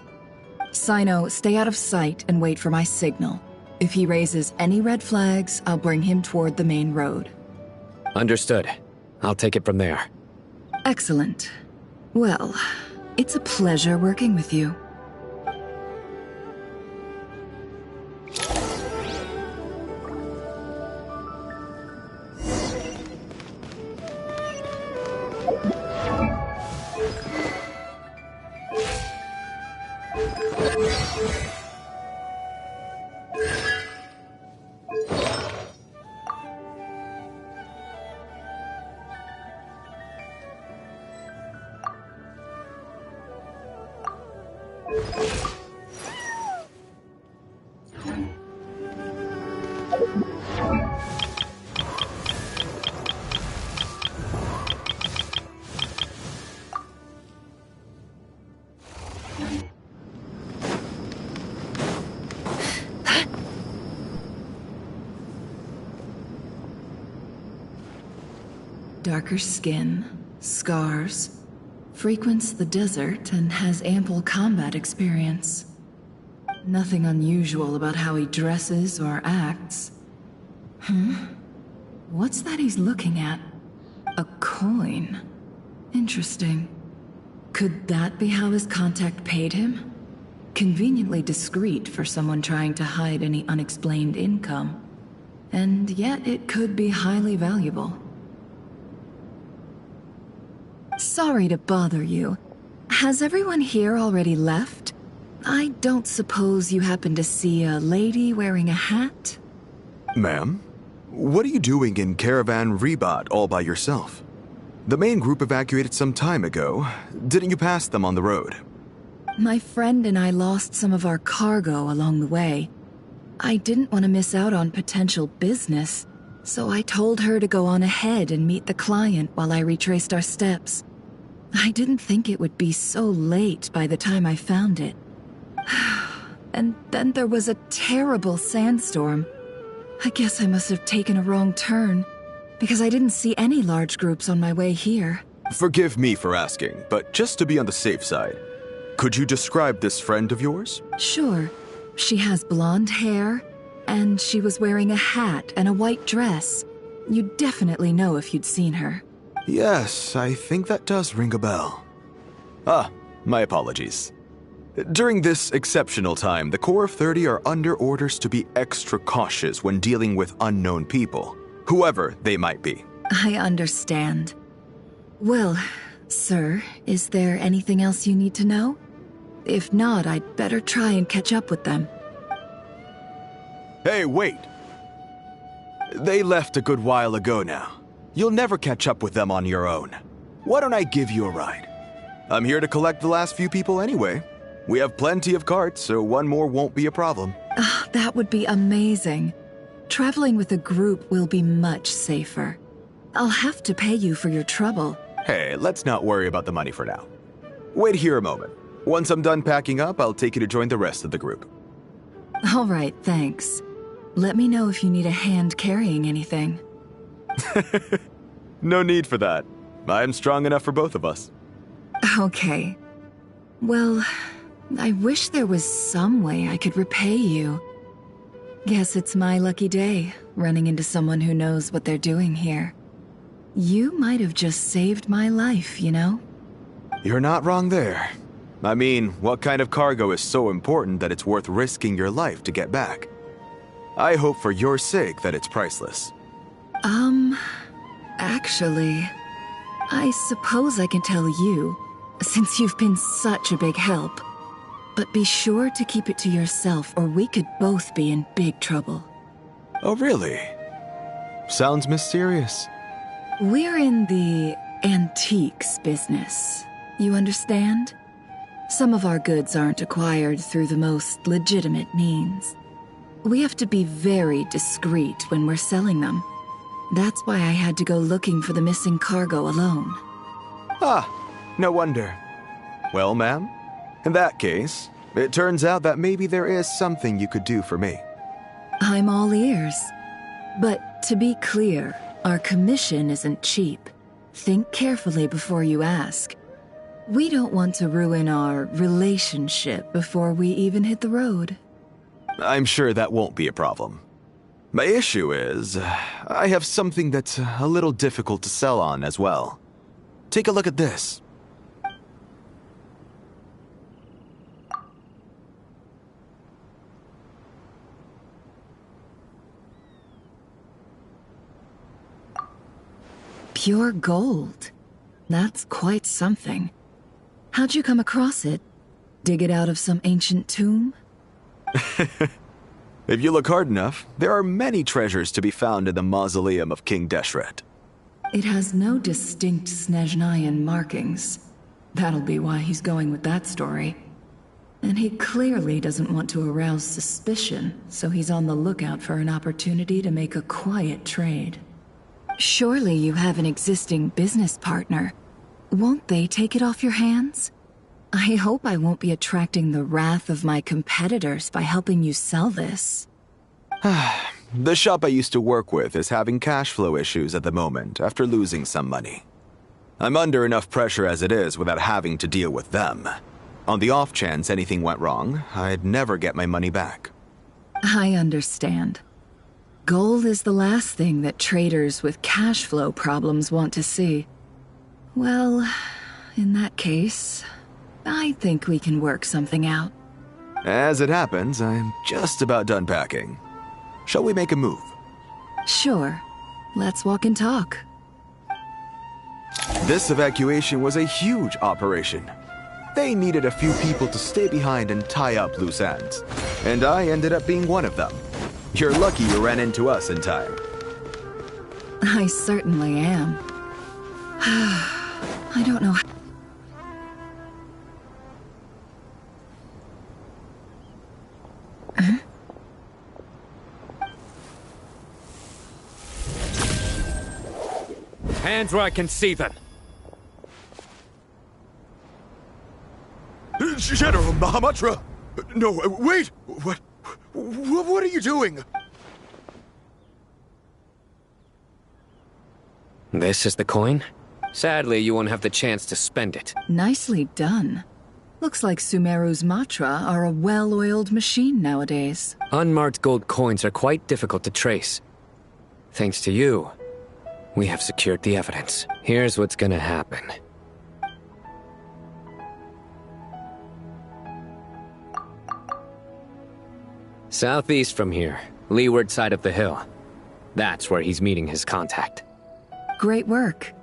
Sino, stay out of sight and wait for my signal. If he raises any red flags, I'll bring him toward the main road. Understood. I'll take it from there. Excellent. Well, it's a pleasure working with you. Darker skin, scars, frequents the desert and has ample combat experience. Nothing unusual about how he dresses or acts. What's that he's looking at? A coin. Interesting. Could that be how his contact paid him? Conveniently discreet for someone trying to hide any unexplained income. And yet it could be highly valuable. Sorry to bother you. Has everyone here already left? I don't suppose you happen to see a lady wearing a hat? Ma'am, what are you doing in Caravan Rebot all by yourself? The main group evacuated some time ago. Didn't you pass them on the road? My friend and I lost some of our cargo along the way. I didn't want to miss out on potential business, so I told her to go on ahead and meet the client while I retraced our steps. I didn't think it would be so late by the time I found it. And then there was a terrible sandstorm. I guess I must have taken a wrong turn, because I didn't see any large groups on my way here. Forgive me for asking, but just to be on the safe side, could you describe this friend of yours? Sure. She has blonde hair, and she was wearing a hat and a white dress. You'd definitely know if you'd seen her. Yes, I think that does ring a bell. Ah, my apologies. During this exceptional time, the Core of 30 are under orders to be extra cautious when dealing with unknown people, whoever they might be. I understand. Well, sir, is there anything else you need to know? If not, I'd better try and catch up with them. Hey, wait! They left a good while ago now. You'll never catch up with them on your own. Why don't I give you a ride? I'm here to collect the last few people anyway. We have plenty of carts, so one more won't be a problem. That would be amazing. Traveling with a group will be much safer. I'll have to pay you for your trouble. Hey, let's not worry about the money for now. Wait here a moment. Once I'm done packing up, I'll take you to join the rest of the group. All right, thanks. Let me know if you need a hand carrying anything. No need for that. I'm strong enough for both of us. Okay. Well, I wish there was some way I could repay you. Guess it's my lucky day, running into someone who knows what they're doing here. You might have just saved my life, you know? You're not wrong there. I mean, what kind of cargo is so important that it's worth risking your life to get back? I hope for your sake that it's priceless. Actually, I suppose I can tell you, since you've been such a big help. But be sure to keep it to yourself, or we could both be in big trouble. Oh, really? Sounds mysterious. We're in the antiques business. You understand? Some of our goods aren't acquired through the most legitimate means. We have to be very discreet when we're selling them. That's why I had to go looking for the missing cargo alone. Ah, no wonder. Well, ma'am, in that case, it turns out that maybe there is something you could do for me. I'm all ears. But to be clear, our commission isn't cheap. Think carefully before you ask. We don't want to ruin our relationship before we even hit the road. I'm sure that won't be a problem. My issue is, I have something that's a little difficult to sell on as well. Take a look at this. Pure gold. That's quite something. How'd you come across it? Dig it out of some ancient tomb? If you look hard enough, there are many treasures to be found in the mausoleum of King Deshret. It has no distinct Snezhnayan markings. That'll be why he's going with that story. And he clearly doesn't want to arouse suspicion, so he's on the lookout for an opportunity to make a quiet trade. Surely you have an existing business partner. Won't they take it off your hands? I hope I won't be attracting the wrath of my competitors by helping you sell this. The shop I used to work with is having cash flow issues at the moment after losing some money. I'm under enough pressure as it is without having to deal with them. On the off chance anything went wrong, I'd never get my money back. I understand. Gold is the last thing that traders with cash flow problems want to see. Well, in that case, I think we can work something out. As it happens, I'm just about done packing. Shall we make a move? Sure. Let's walk and talk. This evacuation was a huge operation. They needed a few people to stay behind and tie up loose ends. And I ended up being one of them. You're lucky you ran into us in time. I certainly am. I don't know. Huh? Hands where I can see them. General Mahamatra! No, wait! What are you doing? This is the coin? Sadly, you won't have the chance to spend it. Nicely done. Looks like Sumeru's Matra are a well-oiled machine nowadays. Unmarked gold coins are quite difficult to trace. Thanks to you, we have secured the evidence. Here's what's gonna happen. Southeast from here, leeward side of the hill. That's where he's meeting his contact. Great work.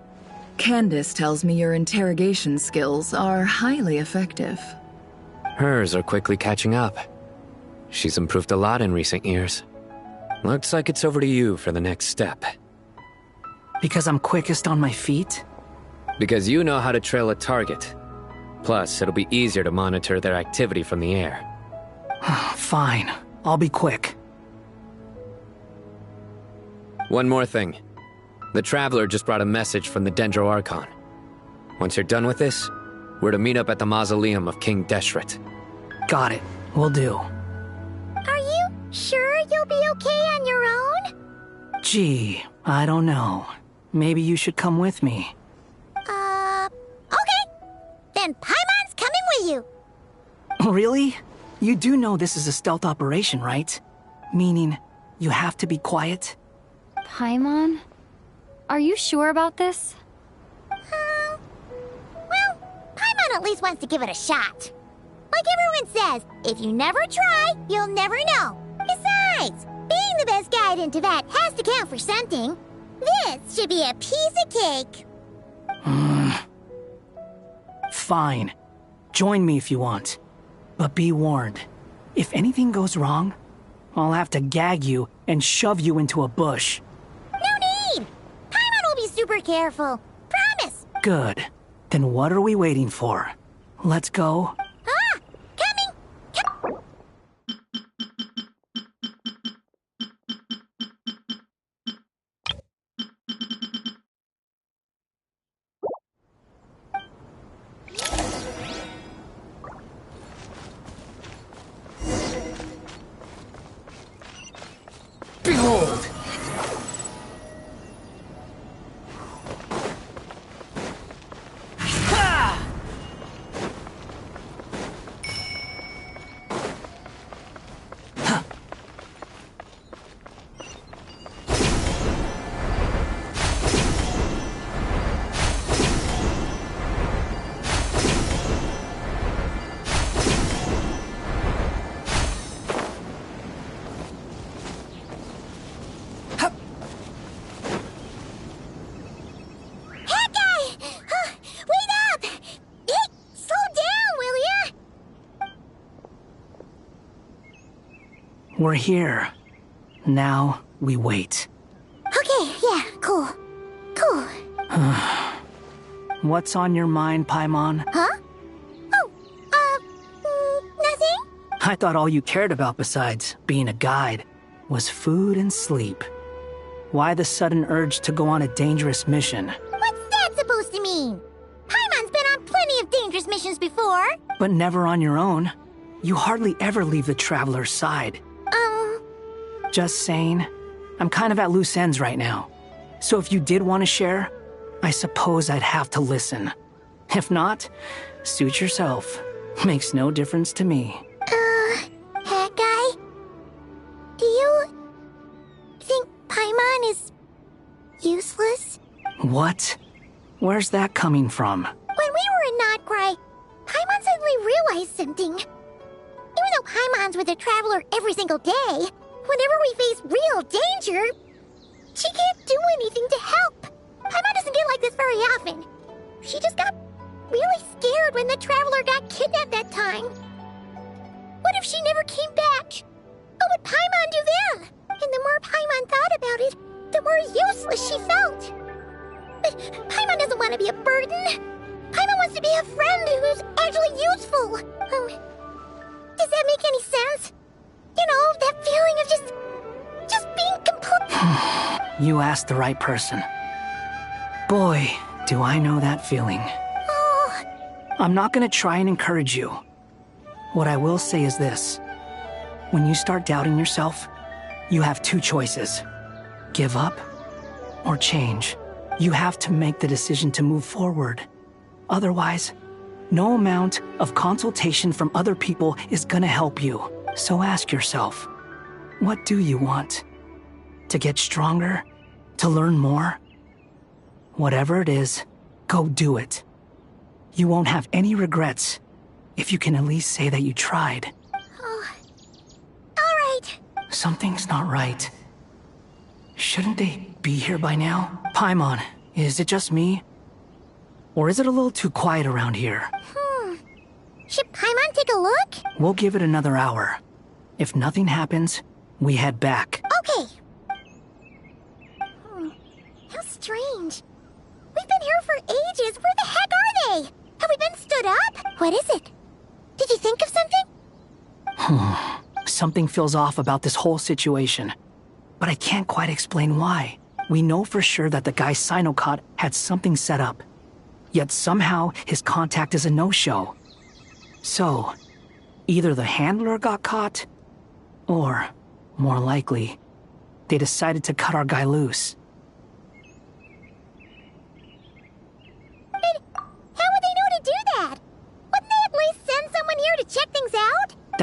Candace tells me your interrogation skills are highly effective. Hers are quickly catching up. She's improved a lot in recent years. Looks like it's over to you for the next step. Because I'm quickest on my feet? Because you know how to trail a target. Plus, it'll be easier to monitor their activity from the air. Fine. I'll be quick. One more thing. The Traveler just brought a message from the Dendro Archon. Once you're done with this, we're to meet up at the mausoleum of King Deshret. Got it. Will do. Are you sure you'll be okay on your own? Gee, I don't know. Maybe you should come with me. then Paimon's coming with you. Really? You do know this is a stealth operation, right? Meaning, you have to be quiet? Paimon? Are you sure about this? Well, Paimon at least wants to give it a shot. Like everyone says, if you never try, you'll never know. Besides, being the best guide into that has to count for something. This should be a piece of cake. Fine. Join me if you want. But be warned, if anything goes wrong, I'll have to gag you and shove you into a bush. No need! Paimon will be super careful. Promise! Good. Then what are we waiting for? Let's go. Behold! We're here. Now, we wait. Okay, yeah, cool. Cool. What's on your mind, Paimon? Huh? Nothing? I thought all you cared about besides being a guide was food and sleep. Why the sudden urge to go on a dangerous mission? What's that supposed to mean? Paimon's been on plenty of dangerous missions before. But never on your own. You hardly ever leave the traveler's side. Just saying, I'm kind of at loose ends right now. So if you did want to share, I suppose I'd have to listen. If not, suit yourself. Makes no difference to me. Hat guy? Do you think Paimon is useless? What? Where's that coming from? When we were in Notcry, Paimon suddenly realized something. Even though Paimon's with a traveler every single day, whenever we face real danger, she can't do anything to help. Paimon doesn't get like this very often. She just got really scared when the traveler got kidnapped that time. What if she never came back? What would Paimon do then? And the more Paimon thought about it, the more useless she felt. But Paimon doesn't want to be a burden. Paimon wants to be a friend who's actually useful. Does that make any sense? You know, that feeling of just being complete. You asked the right person. Boy, do I know that feeling. Oh. I'm not gonna try and encourage you. What I will say is this. When you start doubting yourself, you have two choices. Give up or change. You have to make the decision to move forward. Otherwise, no amount of consultation from other people is gonna help you. So ask yourself, what do you want? To get stronger? To learn more? Whatever it is, go do it. You won't have any regrets if you can at least say that you tried. Oh. All right. Something's not right. Shouldn't they be here by now? Paimon, is it just me? Or is it a little too quiet around here? Should Paimon take a look? We'll give it another hour. If nothing happens, we head back. Okay. How strange. We've been here for ages. Where the heck are they? Have we been stood up? What is it? Did you think of something? Something feels off about this whole situation. But I can't quite explain why. We know for sure that the guy Sinocot had something set up. Yet somehow his contact is a no-show. So, either the handler got caught, or, more likely, they decided to cut our guy loose. But how would they know to do that?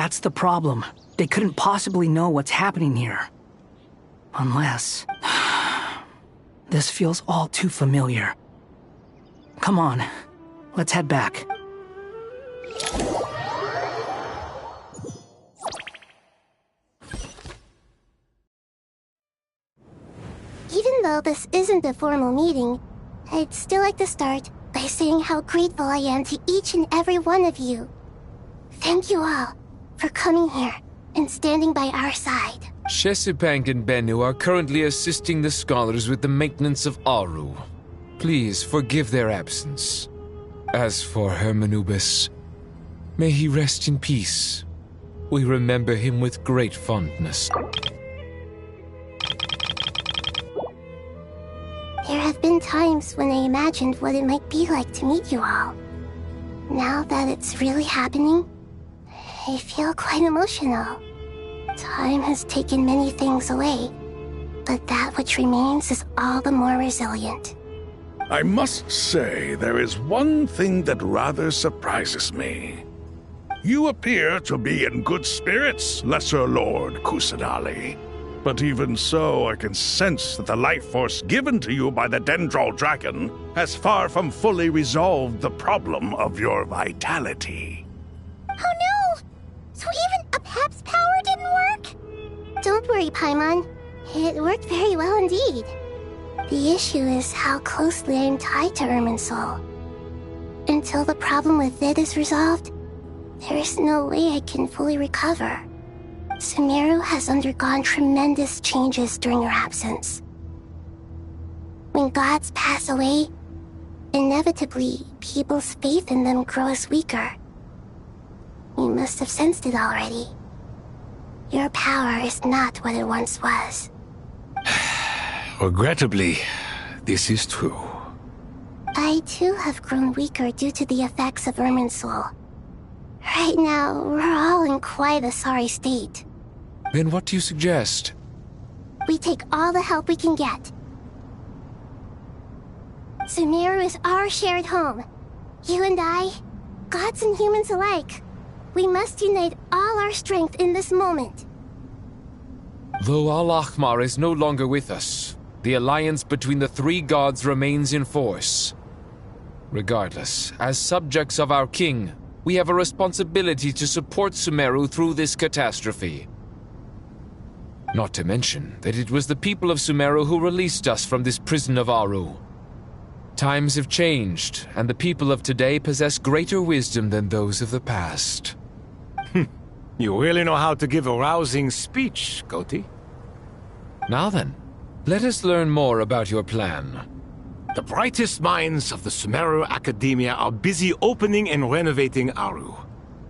That's the problem. They couldn't possibly know what's happening here. Unless... This feels all too familiar. Come on, let's head back. Even though this isn't a formal meeting, I'd still like to start by saying how grateful I am to each and every one of you. Thank you all for coming here and standing by our side. Shesipank and Bennu are currently assisting the scholars with the maintenance of Aru. Please forgive their absence. As for Hermanubis, may he rest in peace. We remember him with great fondness. There have been times when I imagined what it might be like to meet you all. Now that it's really happening, I feel quite emotional. Time has taken many things away, but that which remains is all the more resilient. I must say, there is one thing that rather surprises me. You appear to be in good spirits, Lesser Lord Kusanali. But even so, I can sense that the life force given to you by the Dendral Dragon has far from fully resolved the problem of your vitality. Oh no! So even a Pep's power didn't work? Don't worry, Paimon. It worked very well indeed. The issue is how closely I'm tied to Irminsul. Until the problem with it is resolved, there is no way I can fully recover. Sumeru has undergone tremendous changes during your absence. When gods pass away, inevitably, people's faith in them grows weaker. You must have sensed it already. Your power is not what it once was. Regrettably, this is true. I too have grown weaker due to the effects of Irminsul. Right now, we're all in quite a sorry state. Then what do you suggest? We take all the help we can get. Sumeru is our shared home. You and I, gods and humans alike. We must unite all our strength in this moment. Though Al-Ahmar is no longer with us, the alliance between the three gods remains in force. Regardless, as subjects of our king, we have a responsibility to support Sumeru through this catastrophe. Not to mention that it was the people of Sumeru who released us from this prison of Aru. Times have changed, and the people of today possess greater wisdom than those of the past. You really know how to give a rousing speech, Goti. Now then, let us learn more about your plan. The brightest minds of the Sumeru Academia are busy opening and renovating Aru.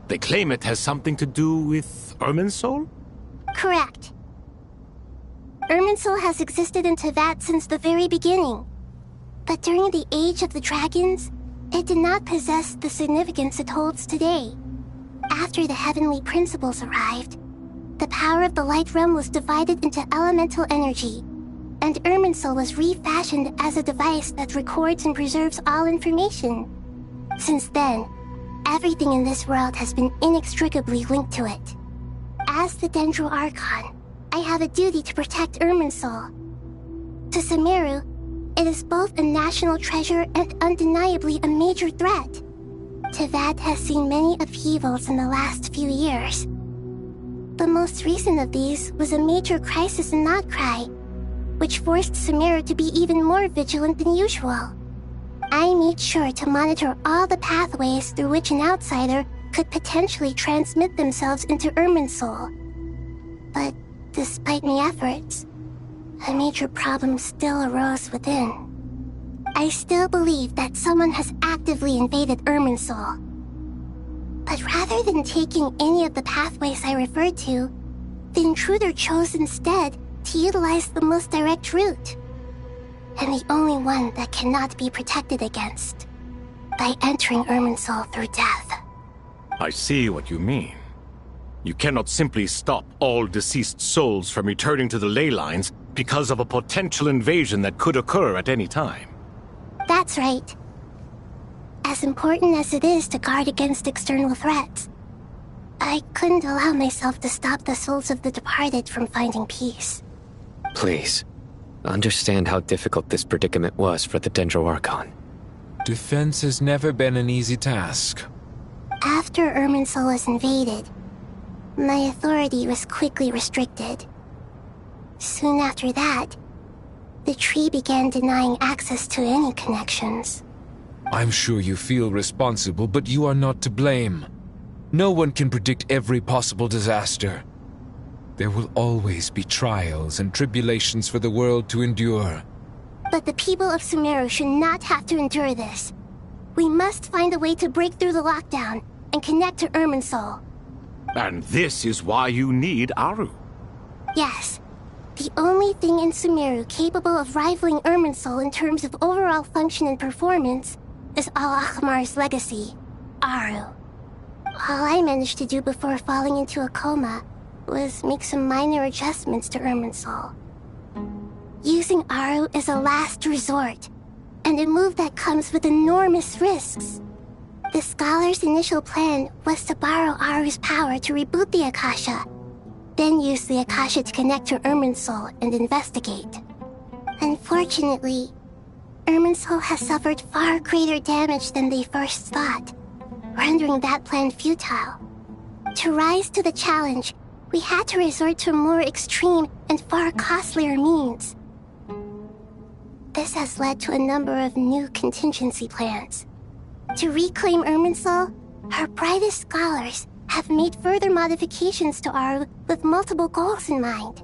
They claim it has something to do with Irminsul? Correct. Irminsul has existed in Teyvat since the very beginning. But during the Age of the Dragons, it did not possess the significance it holds today. After the heavenly principles arrived, the power of the Light Realm was divided into elemental energy, and Irminsul was refashioned as a device that records and preserves all information. Since then, everything in this world has been inextricably linked to it. As the Dendro Archon, I have a duty to protect Irminsul. To Sumeru, it is both a national treasure and undeniably a major threat. Teyvat has seen many upheavals in the last few years. The most recent of these was a major crisis in Notcry, which forced Sumeru to be even more vigilant than usual. I made sure to monitor all the pathways through which an outsider could potentially transmit themselves into Irminsul. But despite my efforts, a major problem still arose within. I still believe that someone has actively invaded Irminsul. But rather than taking any of the pathways I referred to, the intruder chose instead to utilize the most direct route, and the only one that cannot be protected against, by entering Irminsul through death. I see what you mean. You cannot simply stop all deceased souls from returning to the ley lines because of a potential invasion that could occur at any time. That's right. As important as it is to guard against external threats, I couldn't allow myself to stop the souls of the departed from finding peace. Please, understand how difficult this predicament was for the Dendro Archon. Defense has never been an easy task. After Irminsul was invaded, my authority was quickly restricted. Soon after that, the tree began denying access to any connections. I'm sure you feel responsible, but you are not to blame. No one can predict every possible disaster. There will always be trials and tribulations for the world to endure. But the people of Sumeru should not have to endure this. We must find a way to break through the lockdown and connect to Irminsul. And this is why you need Aru. Yes. The only thing in Sumeru capable of rivaling Irminsul in terms of overall function and performance is Al-Akhmar's legacy, Aru. All I managed to do before falling into a coma was make some minor adjustments to Irminsul. Using Aru is a last resort, and a move that comes with enormous risks. The Scholar's initial plan was to borrow Aru's power to reboot the Akasha, then use the Akasha to connect to Irminsul and investigate. Unfortunately, Irminsul has suffered far greater damage than they first thought, rendering that plan futile. To rise to the challenge, we had to resort to more extreme and far costlier means. This has led to a number of new contingency plans. To reclaim Irminsul, our brightest scholars have made further modifications to Aru with multiple goals in mind.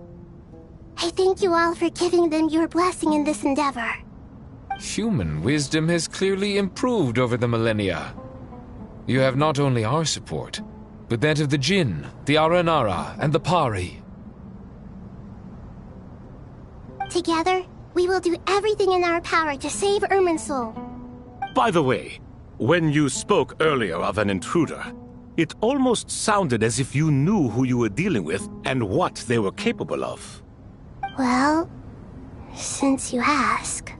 I thank you all for giving them your blessing in this endeavor. Human wisdom has clearly improved over the millennia. You have not only our support, but that of the Jinn, the Aranara, and the Pari. Together, we will do everything in our power to save Irminsul. By the way, when you spoke earlier of an intruder, it almost sounded as if you knew who you were dealing with and what they were capable of. Well, since you ask...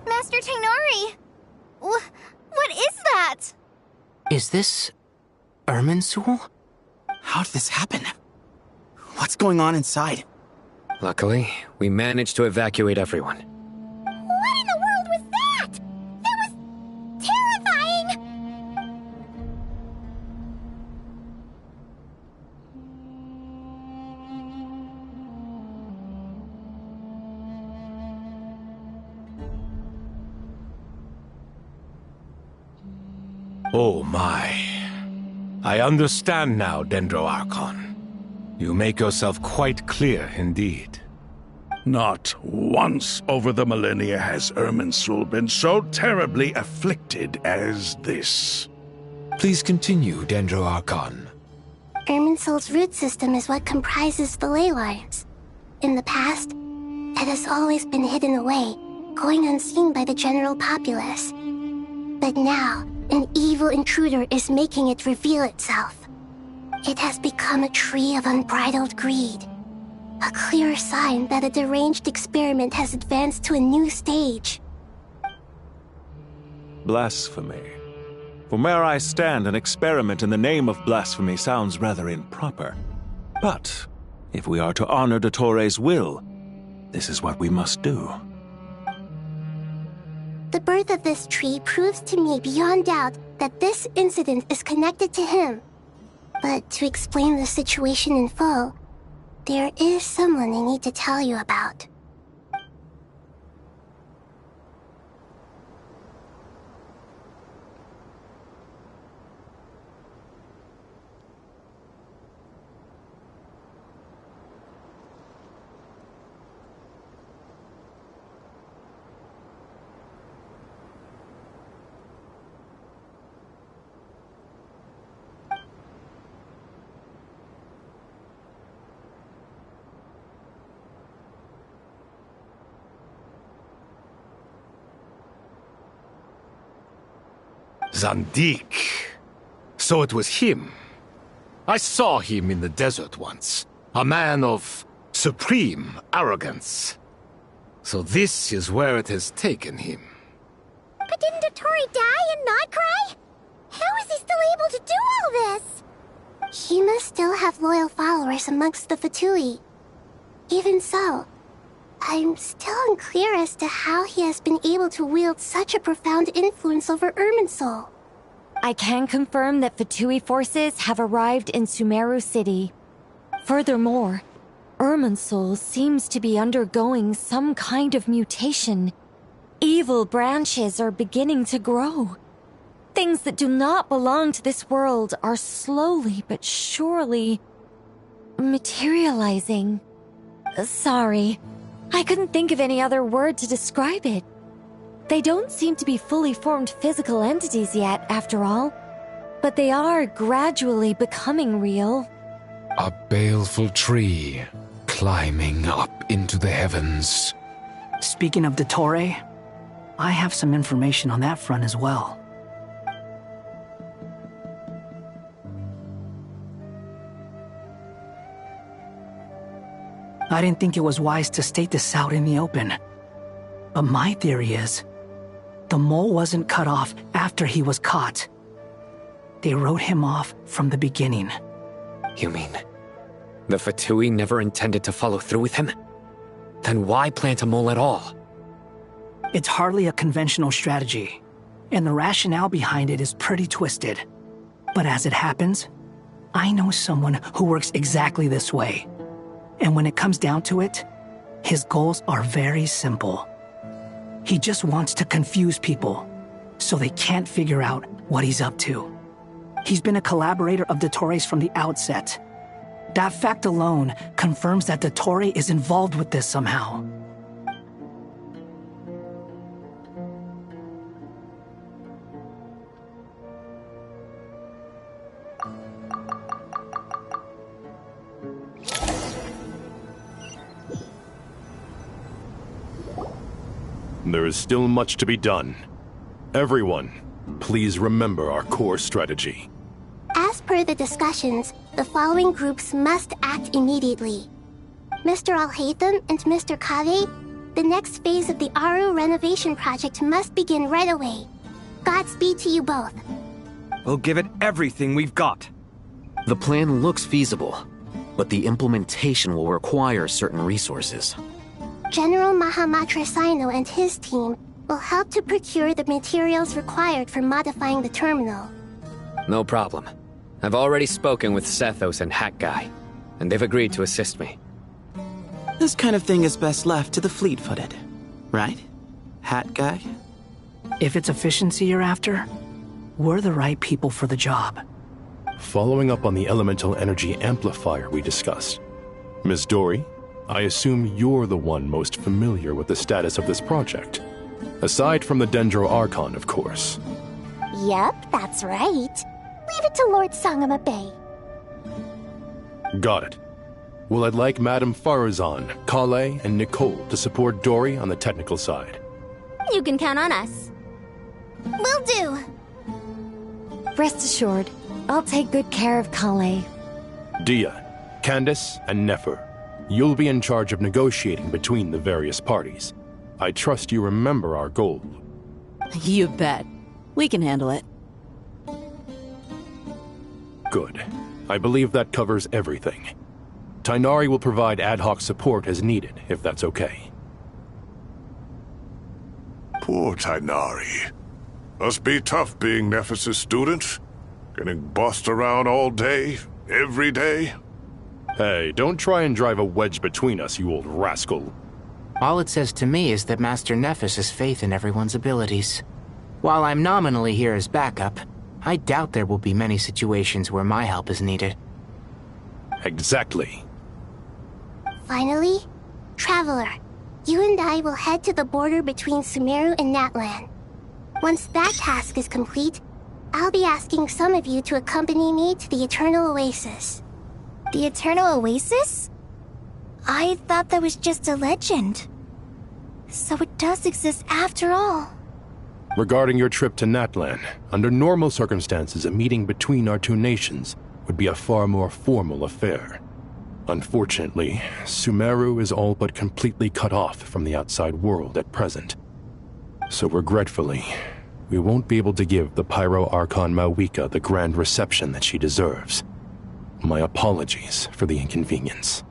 Master Tainari! What is that? Is this... Irminsul? How did this happen? What's going on inside? Luckily, we managed to evacuate everyone. What in the world was that? That was... terrifying! Oh my. I understand now, Dendro Archon. You make yourself quite clear indeed. Not once over the millennia has Irminsul been so terribly afflicted as this. Please continue, Dendro Archon. Irminsul's root system is what comprises the ley lines. In the past, it has always been hidden away, going unseen by the general populace. But now, an evil intruder is making it reveal itself. It has become a tree of unbridled greed. A clear sign that a deranged experiment has advanced to a new stage. Blasphemy. From where I stand, an experiment in the name of blasphemy sounds rather improper. But, if we are to honor Dottores' will, this is what we must do. The birth of this tree proves to me beyond doubt that this incident is connected to him. But to explain the situation in full, there is someone I need to tell you about. Zandik. So it was him. I saw him in the desert once. A man of supreme arrogance. So this is where it has taken him. But didn't Dottore die and not cry? How is he still able to do all this? He must still have loyal followers amongst the Fatui. Even so, I'm still unclear as to how he has been able to wield such a profound influence over Irminsul. I can confirm that Fatui forces have arrived in Sumeru City. Furthermore, Irminsul seems to be undergoing some kind of mutation. Evil branches are beginning to grow. Things that do not belong to this world are slowly but surely materializing. Sorry, I couldn't think of any other word to describe it. They don't seem to be fully formed physical entities yet, after all, but they are gradually becoming real. A baleful tree climbing up into the heavens. Speaking of Dottore, I have some information on that front as well. I didn't think it was wise to state this out in the open. But my theory is, the mole wasn't cut off after he was caught. They wrote him off from the beginning. You mean, the Fatui never intended to follow through with him? Then why plant a mole at all? It's hardly a conventional strategy, and the rationale behind it is pretty twisted. But as it happens, I know someone who works exactly this way. And when it comes down to it, his goals are very simple. He just wants to confuse people, so they can't figure out what he's up to. He's been a collaborator of Dottore's from the outset. That fact alone confirms that Dottore is involved with this somehow. There is still much to be done. Everyone, please remember our core strategy. As per the discussions, the following groups must act immediately. Mr. Alhaitham and Mr. Kave, the next phase of the Aru renovation project must begin right away. Godspeed to you both. We'll give it everything we've got. The plan looks feasible, but the implementation will require certain resources. General Mahamatra Sino and his team will help to procure the materials required for modifying the terminal. No problem. I've already spoken with Sethos and Hat Guy, and they've agreed to assist me. This kind of thing is best left to the fleet-footed, right, Hat Guy? If it's efficiency you're after, we're the right people for the job. Following up on the elemental energy amplifier we discussed, Ms. Dory, I assume you're the one most familiar with the status of this project. Aside from the Dendro Archon, of course. Yep, that's right. Leave it to Lord Sangama Bay. Got it. Well, I'd like Madame Farazan, Kale, and Nicole to support Dory on the technical side. You can count on us. Will do. Rest assured, I'll take good care of Kale. Dia, Candace, and Nefer, you'll be in charge of negotiating between the various parties. I trust you remember our goal. You bet. We can handle it. Good. I believe that covers everything. Tainari will provide ad hoc support as needed, if that's okay. Poor Tainari. Must be tough being Nephis' student. Getting bossed around all day, every day. Hey, don't try and drive a wedge between us, you old rascal. All it says to me is that Master Nephis has faith in everyone's abilities. While I'm nominally here as backup, I doubt there will be many situations where my help is needed. Exactly. Finally, Traveler, you and I will head to the border between Sumeru and Natlan. Once that task is complete, I'll be asking some of you to accompany me to the Eternal Oasis. The Eternal Oasis? I thought that was just a legend. So it does exist after all. Regarding your trip to Natlan, under normal circumstances, a meeting between our two nations would be a far more formal affair. Unfortunately, Sumeru is all but completely cut off from the outside world at present. So regretfully, we won't be able to give the Pyro Archon Mawika the grand reception that she deserves. My apologies for the inconvenience.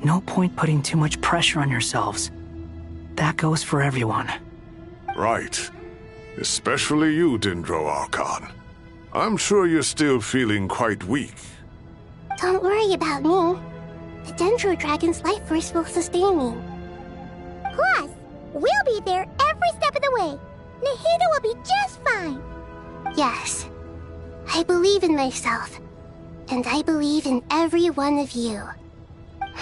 No point putting too much pressure on yourselves. That goes for everyone. Right. Especially you, Dendro Archon. I'm sure you're still feeling quite weak. Don't worry about me. The Dendro Dragon's life force will sustain me. Plus, we'll be there every step of the way. Nahida will be just fine. Yes, I believe in myself. And I believe in every one of you.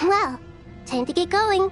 Well, time to get going.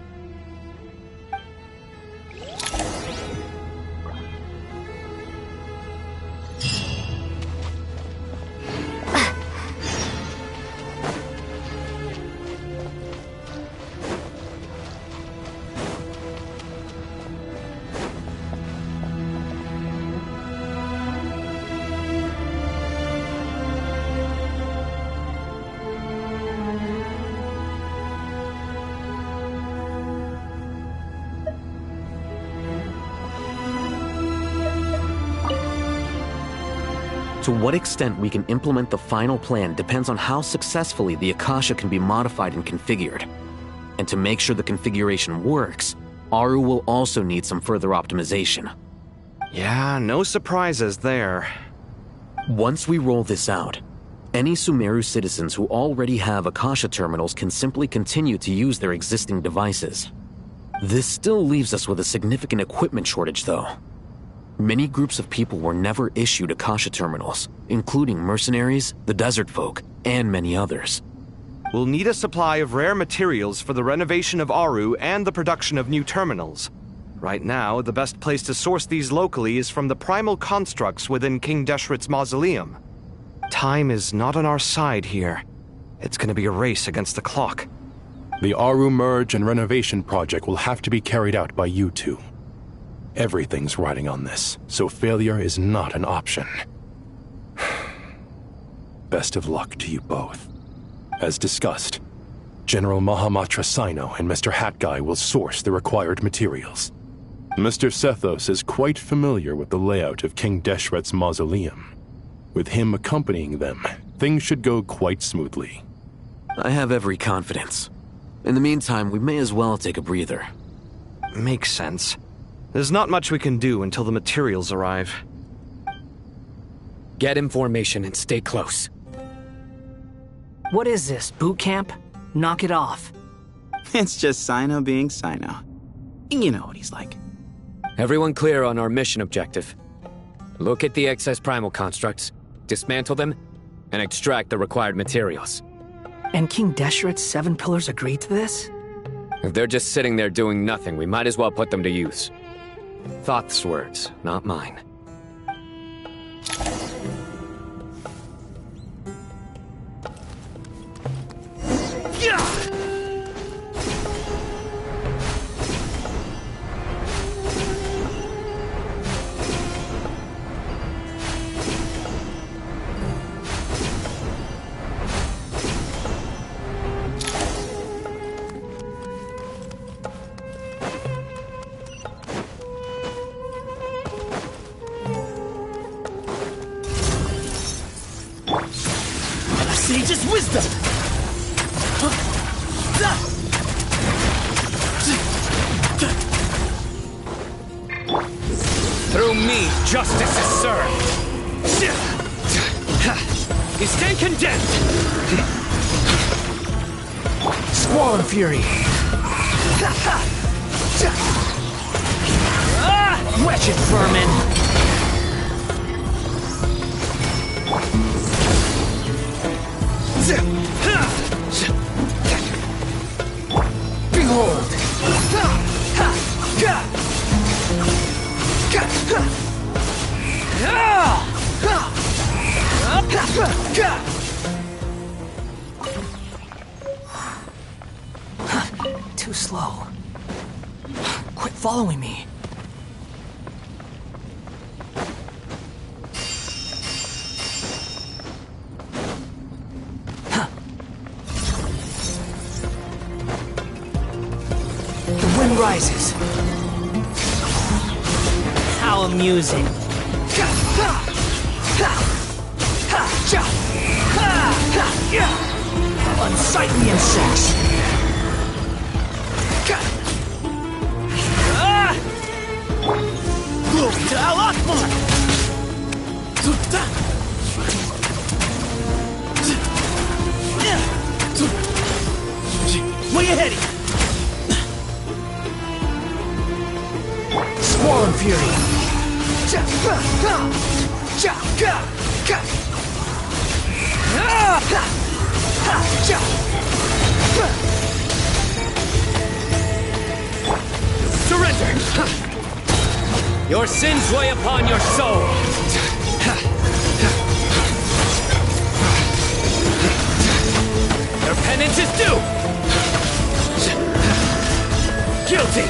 To what extent we can implement the final plan depends on how successfully the Akasha can be modified and configured. And to make sure the configuration works, Aru will also need some further optimization. Yeah, no surprises there. Once we roll this out, any Sumeru citizens who already have Akasha terminals can simply continue to use their existing devices. This still leaves us with a significant equipment shortage, though. Many groups of people were never issued Akasha terminals, including mercenaries, the desert folk, and many others. We'll need a supply of rare materials for the renovation of Aru and the production of new terminals. Right now, the best place to source these locally is from the primal constructs within King Deshret's mausoleum. Time is not on our side here. It's gonna be a race against the clock. The Aru merge and renovation project will have to be carried out by you two. Everything's riding on this, so failure is not an option. Best of luck to you both. As discussed, General Mahamatra Sino and Mr. Hat Guy will source the required materials. Mr. Sethos is quite familiar with the layout of King Deshret's mausoleum. With him accompanying them, things should go quite smoothly. I have every confidence. In the meantime, we may as well take a breather. Makes sense. There's not much we can do until the materials arrive. Get in formation and stay close. What is this, boot camp? Knock it off. It's just Sino being Sino. You know what he's like. Everyone clear on our mission objective. Look at the excess primal constructs, dismantle them, and extract the required materials. And King Deshret's 7 pillars agreed to this? If they're just sitting there doing nothing, we might as well put them to use. Thoth's words, not mine. Sage's wisdom! Through me, justice is served! You stand condemned! Squall Fury! Wretched vermin! Behold! Too slow. Quit following me. The wind rises. How amusing. Unsightly insects. Glory to Al Akbar! Where you heading? Squall Fury! Surrender! Your sins weigh upon your soul! Your penance is due! Guilty!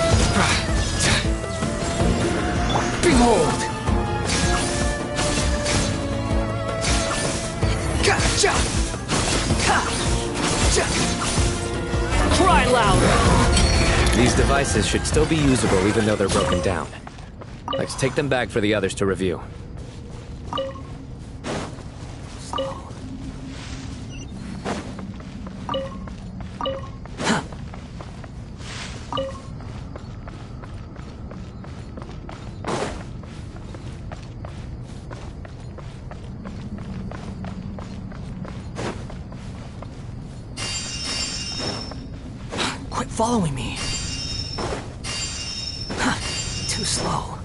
Behold! Cry louder! These devices should still be usable even though they're broken down. Let's take them back for the others to review. Quit following me. Too slow.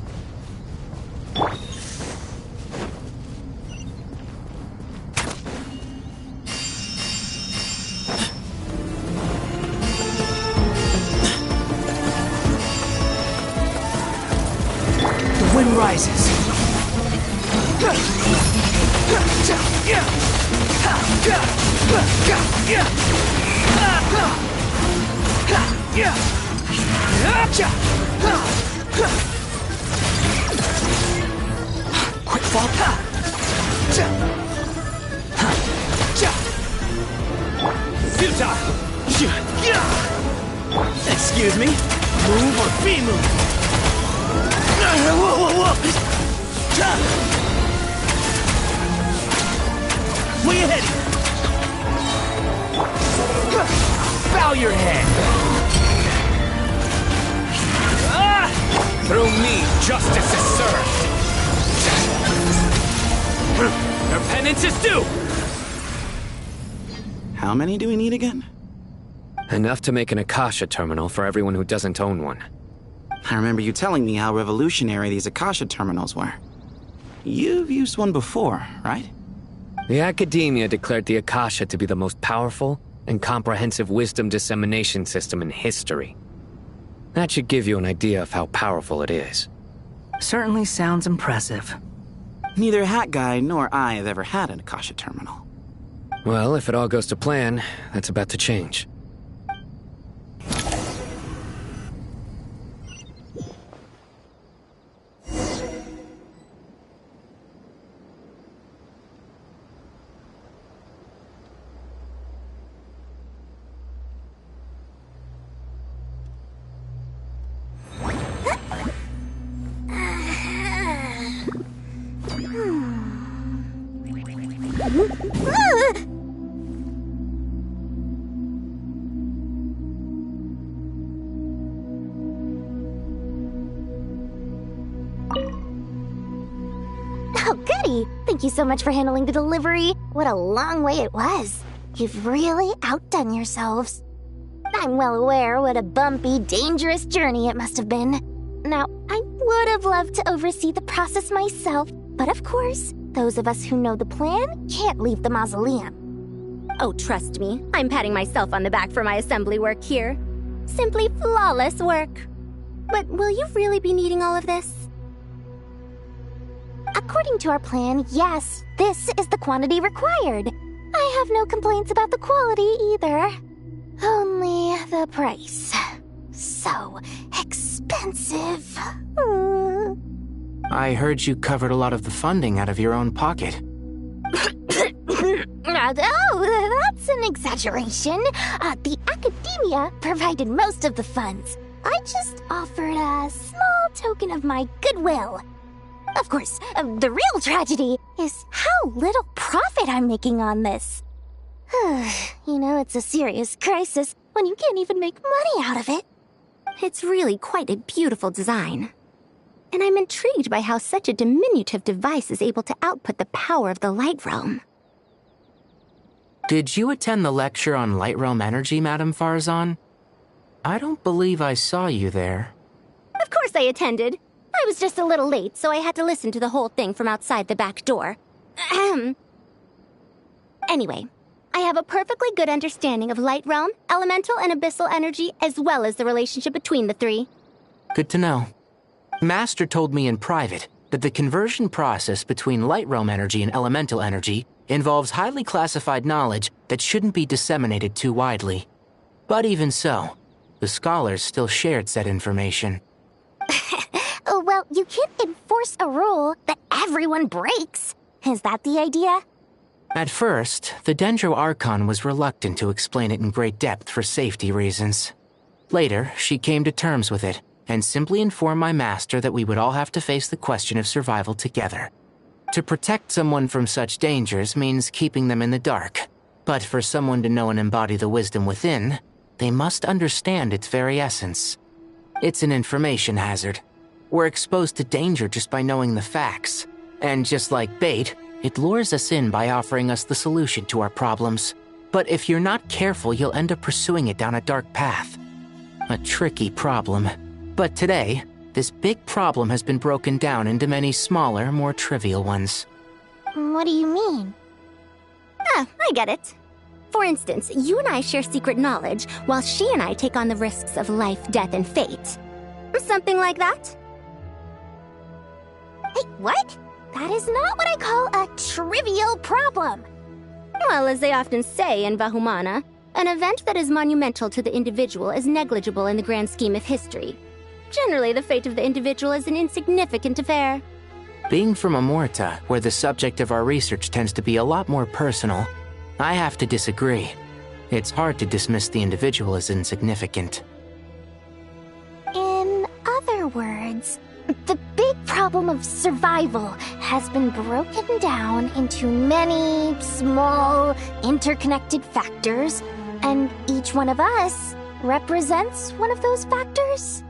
The wind rises. Quit falling. Futile! Excuse me? Move or be moved! Where you heading? Bow your head! Through me, justice is served! Your penance is due! How many do we need again? Enough to make an Akasha terminal for everyone who doesn't own one. I remember you telling me how revolutionary these Akasha terminals were. You've used one before, right? The Academia declared the Akasha to be the most powerful and comprehensive wisdom dissemination system in history. That should give you an idea of how powerful it is. Certainly sounds impressive. Neither Hat Guy nor I have ever had an Akasha terminal. Well, if it all goes to plan, that's about to change. Oh, goody! Thank you so much for handling the delivery. What a long way it was. You've really outdone yourselves. I'm well aware what a bumpy, dangerous journey it must have been. Now, I would have loved to oversee the process myself, but of course, those of us who know the plan can't leave the mausoleum. Oh, trust me, I'm patting myself on the back for my assembly work here. Simply flawless work. But will you really be needing all of this? According to our plan, yes, this is the quantity required. I have no complaints about the quality either. Only the price. so expensive. I heard you covered a lot of the funding out of your own pocket. Oh, that's an exaggeration. The academia provided most of the funds. I just offered a small token of my goodwill. Of course, the real tragedy is how little profit I'm making on this. You know, it's a serious crisis when you can't even make money out of it. It's really quite a beautiful design. And I'm intrigued by how such a diminutive device is able to output the power of the Light Realm. Did you attend the lecture on Light Realm energy, Madame Farzan? I don't believe I saw you there. Of course I attended. I was just a little late, so I had to listen to the whole thing from outside the back door. Anyway, I have a perfectly good understanding of Light Realm, elemental and abyssal energy, as well as the relationship between the three. Good to know. Master told me in private that the conversion process between Light Realm energy and elemental energy involves highly classified knowledge that shouldn't be disseminated too widely. But even so, the scholars still shared said information. Well, you can't enforce a rule that everyone breaks. Is that the idea? At first, the Dendro Archon was reluctant to explain it in great depth for safety reasons. Later, she came to terms with it, and simply informed my master that we would all have to face the question of survival together. To protect someone from such dangers means keeping them in the dark. But for someone to know and embody the wisdom within, they must understand its very essence. It's an information hazard. We're exposed to danger just by knowing the facts. And just like bait, it lures us in by offering us the solution to our problems. But if you're not careful, you'll end up pursuing it down a dark path. A tricky problem. But today, this big problem has been broken down into many smaller, more trivial ones. What do you mean? I get it. For instance, you and I share secret knowledge, while she and I take on the risks of life, death, and fate. Something like that? Hey, what? That is not what I call a trivial problem. Well, as they often say in Vahumana, an event that is monumental to the individual is negligible in the grand scheme of history. Generally, the fate of the individual is an insignificant affair. Being from Amorta, where the subject of our research tends to be a lot more personal, I have to disagree. It's hard to dismiss the individual as insignificant. In other words, the big problem of survival has been broken down into many small, interconnected factors, and each one of us represents one of those factors.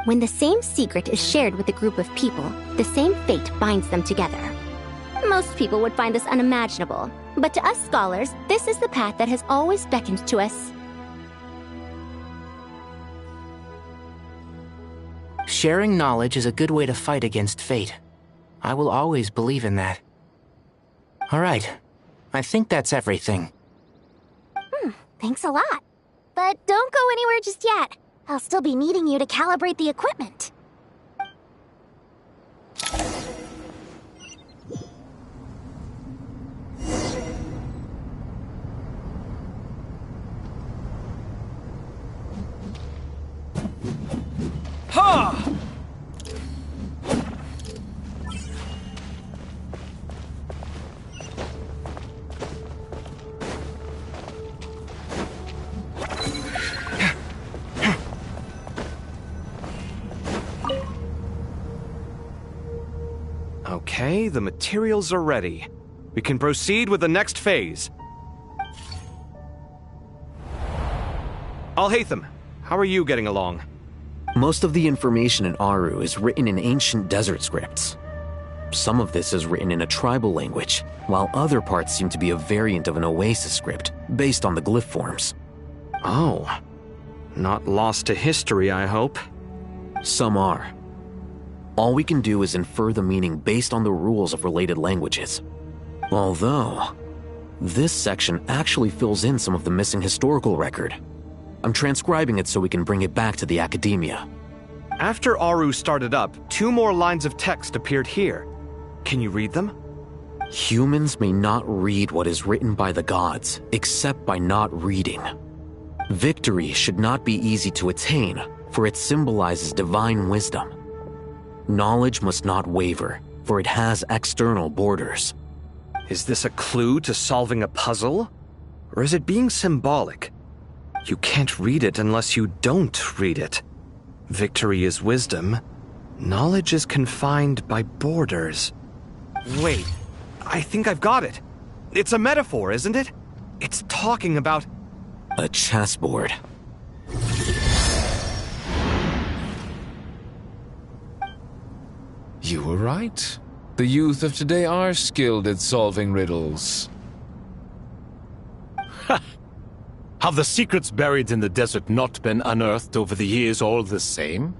When the same secret is shared with a group of people, the same fate binds them together. Most people would find this unimaginable, but to us scholars, this is the path that has always beckoned to us. Sharing knowledge is a good way to fight against fate. I will always believe in that. All right, I think that's everything. Thanks a lot. But don't go anywhere just yet. I'll still be needing you to calibrate the equipment. Ha! Okay, the materials are ready. We can proceed with the next phase. Al-Haytham, how are you getting along? Most of the information in Aru is written in ancient desert scripts. Some of this is written in a tribal language, while other parts seem to be a variant of an Oasis script, based on the glyph forms. Oh. Not lost to history, I hope. Some are. All we can do is infer the meaning based on the rules of related languages. Although, this section actually fills in some of the missing historical record. I'm transcribing it so we can bring it back to the academia. After Aru started up, 2 more lines of text appeared here. Can you read them? Humans may not read what is written by the gods, except by not reading. Victory should not be easy to attain, for it symbolizes divine wisdom. Knowledge must not waver, for it has external borders. Is this a clue to solving a puzzle? Or is it being symbolic? You can't read it unless you don't read it. Victory is wisdom. Knowledge is confined by borders. Wait, I think I've got it. It's a metaphor, isn't it? It's talking about... a chessboard. You were right. The youth of today are skilled at solving riddles. Have the secrets buried in the desert not been unearthed over the years all the same?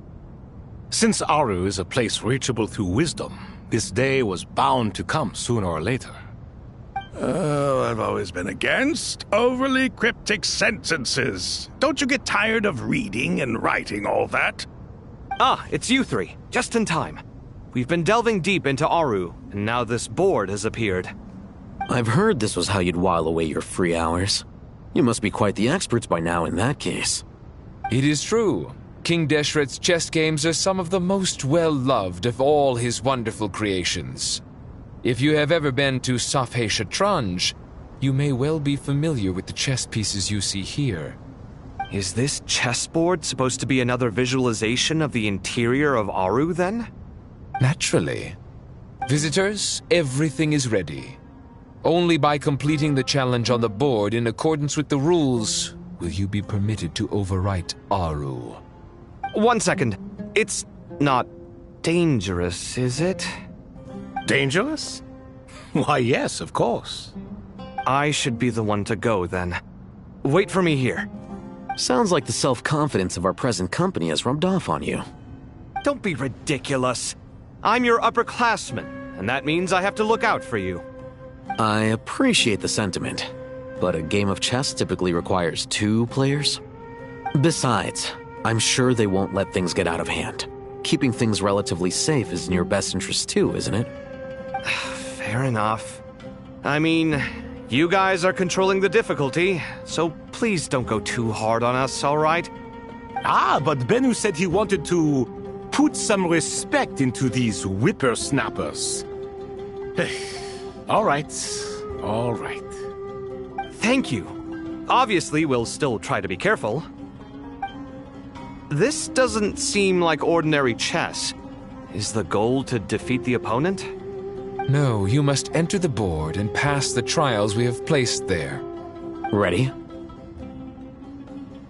Since Aru is a place reachable through wisdom, this day was bound to come sooner or later. I've always been against overly cryptic sentences. Don't you get tired of reading and writing all that? Ah, it's you three. Just in time. We've been delving deep into Aru, and now this board has appeared. I've heard this was how you'd while away your free hours. You must be quite the experts by now in that case. It is true. King Deshret's chess games are some of the most well-loved of all his wonderful creations. If you have ever been to Safhe Shatranj, you may well be familiar with the chess pieces you see here. Is this chessboard supposed to be another visualization of the interior of Aru, then? Naturally. Visitors, everything is ready. Only by completing the challenge on the board in accordance with the rules will you be permitted to overwrite Aru. 1 second. It's not dangerous, is it? Dangerous? Why, yes, of course. I should be the one to go, then. Wait for me here. Sounds like the self-confidence of our present company has rubbed off on you. Don't be ridiculous. I'm your upperclassman, and that means I have to look out for you. I appreciate the sentiment, but a game of chess typically requires 2 players. Besides, I'm sure they won't let things get out of hand. Keeping things relatively safe is in your best interest too, isn't it? Fair enough. I mean, you guys are controlling the difficulty, so please don't go too hard on us, all right? Ah, but Bennu said he wanted to put some respect into these whippersnappers. All right. Thank you. Obviously, we'll still try to be careful. This doesn't seem like ordinary chess. Is the goal to defeat the opponent? No, you must enter the board and pass the trials we have placed there. Ready?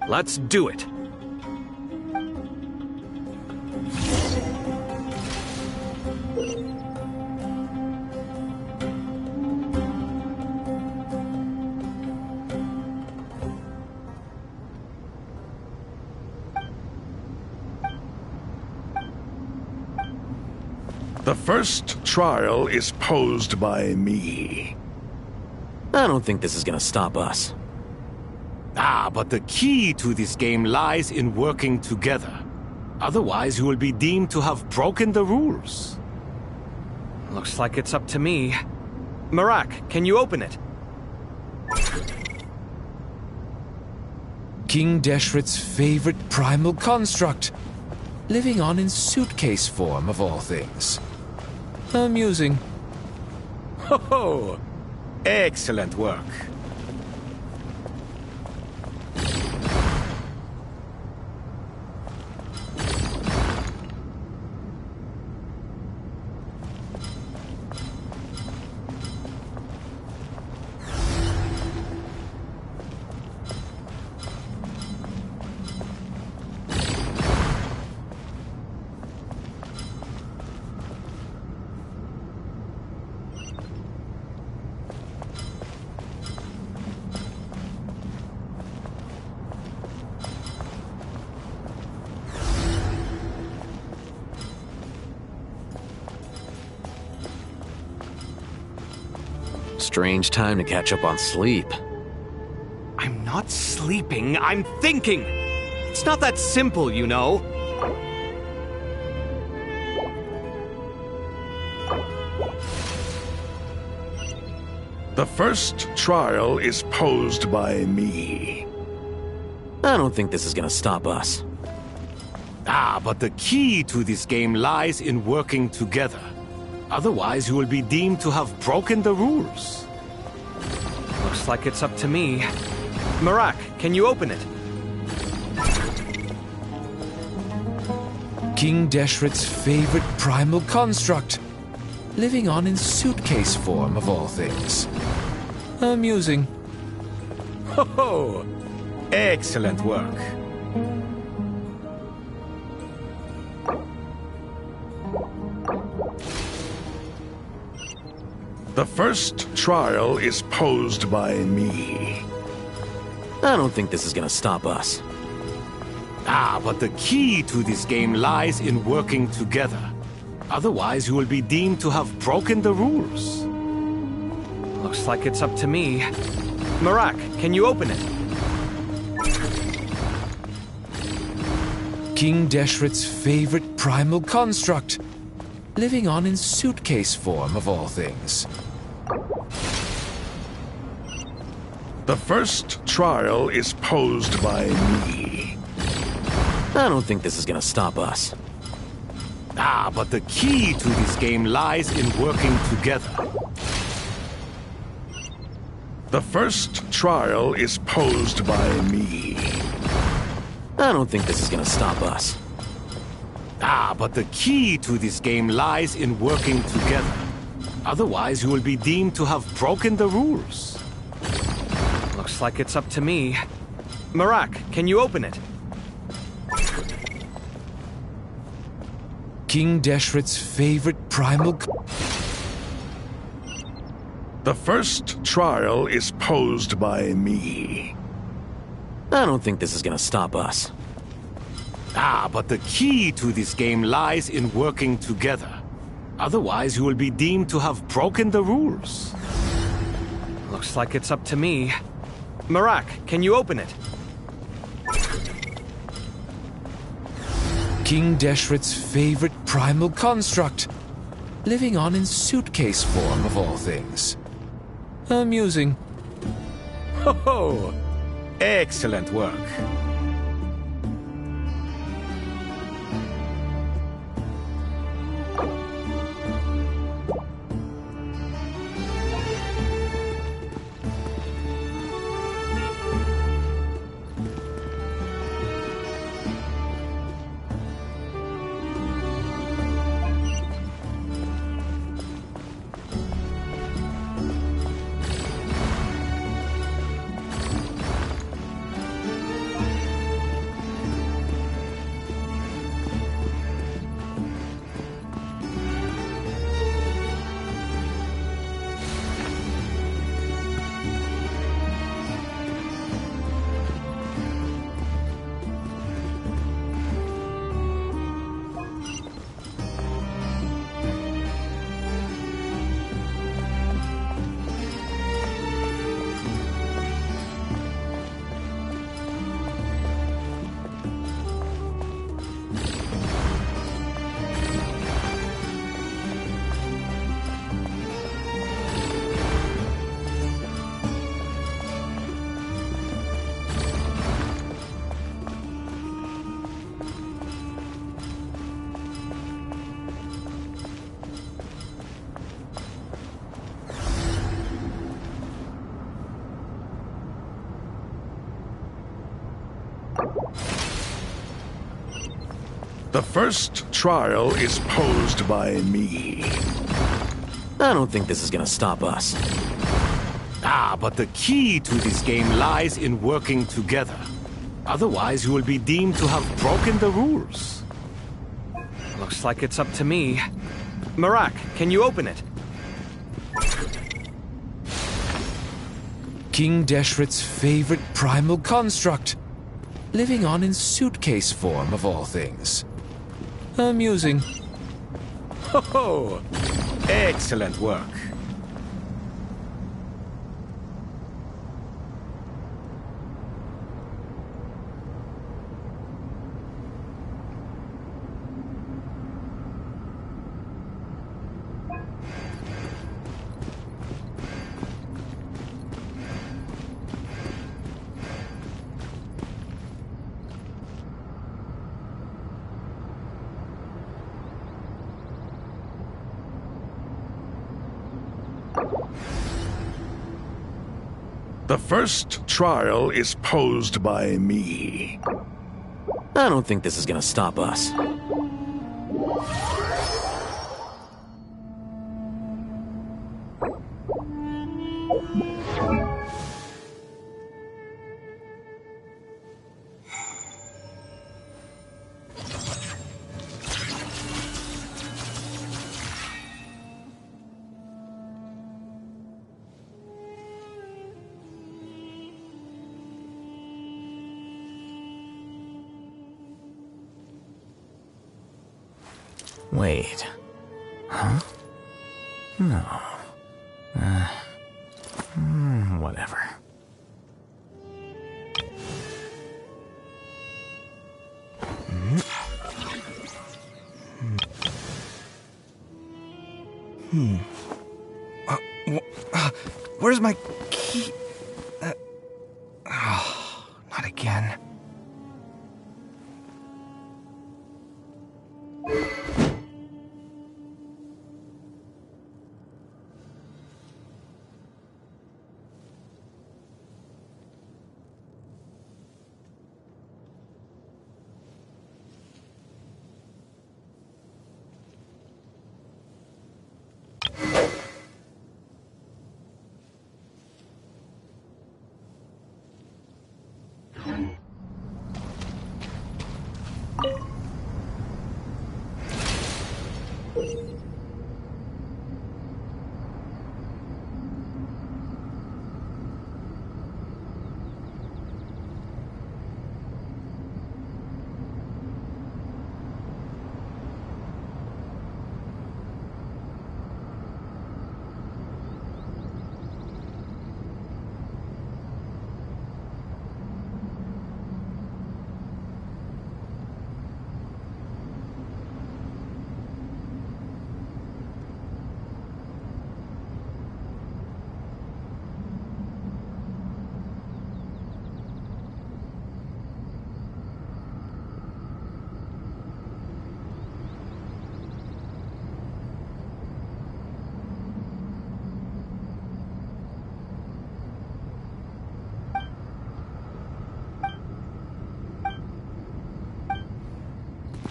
Let's do it. The first trial is posed by me. I don't think this is gonna stop us. Ah, but the key to this game lies in working together. Otherwise, you will be deemed to have broken the rules. Looks like it's up to me. Marak, can you open it? King Deshret's favorite primal construct. Living on in suitcase form, of all things. Amusing. Ho-ho! Excellent work. Strange time to catch up on sleep. I'm not sleeping, I'm thinking! It's not that simple, you know. The first trial is posed by me. I don't think this is gonna stop us. But the key to this game lies in working together. Otherwise, you will be deemed to have broken the rules. Looks like it's up to me. Marak, can you open it? King Deshret's favorite primal construct, living on in suitcase form of all things. Amusing. Ho ho! Excellent work. The first trial is posed by me. I don't think this is gonna stop us. But the key to this game lies in working together. Otherwise, you will be deemed to have broken the rules. Looks like it's up to me. Marak, can you open it? King Deshret's favorite primal construct, living on in suitcase form of all things. The first trial is posed by me. I don't think this is gonna stop us. But the key to this game lies in working together. The first trial is posed by me. I don't think this is gonna stop us. But the key to this game lies in working together. Otherwise, you will be deemed to have broken the rules. Looks like it's up to me. Marak, can you open it? King Deshret's favorite primal... The first trial is posed by me. I don't think this is gonna stop us. But the key to this game lies in working together. Otherwise, you will be deemed to have broken the rules. Looks like it's up to me. Marak, can you open it? King Deshret's favorite primal construct, living on in suitcase form of all things. Amusing. Ho ho! Excellent work. The first trial is posed by me. I don't think this is gonna stop us. But the key to this game lies in working together. Otherwise, you will be deemed to have broken the rules. Looks like it's up to me. Marak, can you open it? King Deshret's favorite primal construct, living on in suitcase form of all things. Amusing. Ho ho! Excellent work. The first trial is posed by me. I don't think this is gonna stop us. Wait. Huh? No. Whatever. Where's my key? Not again.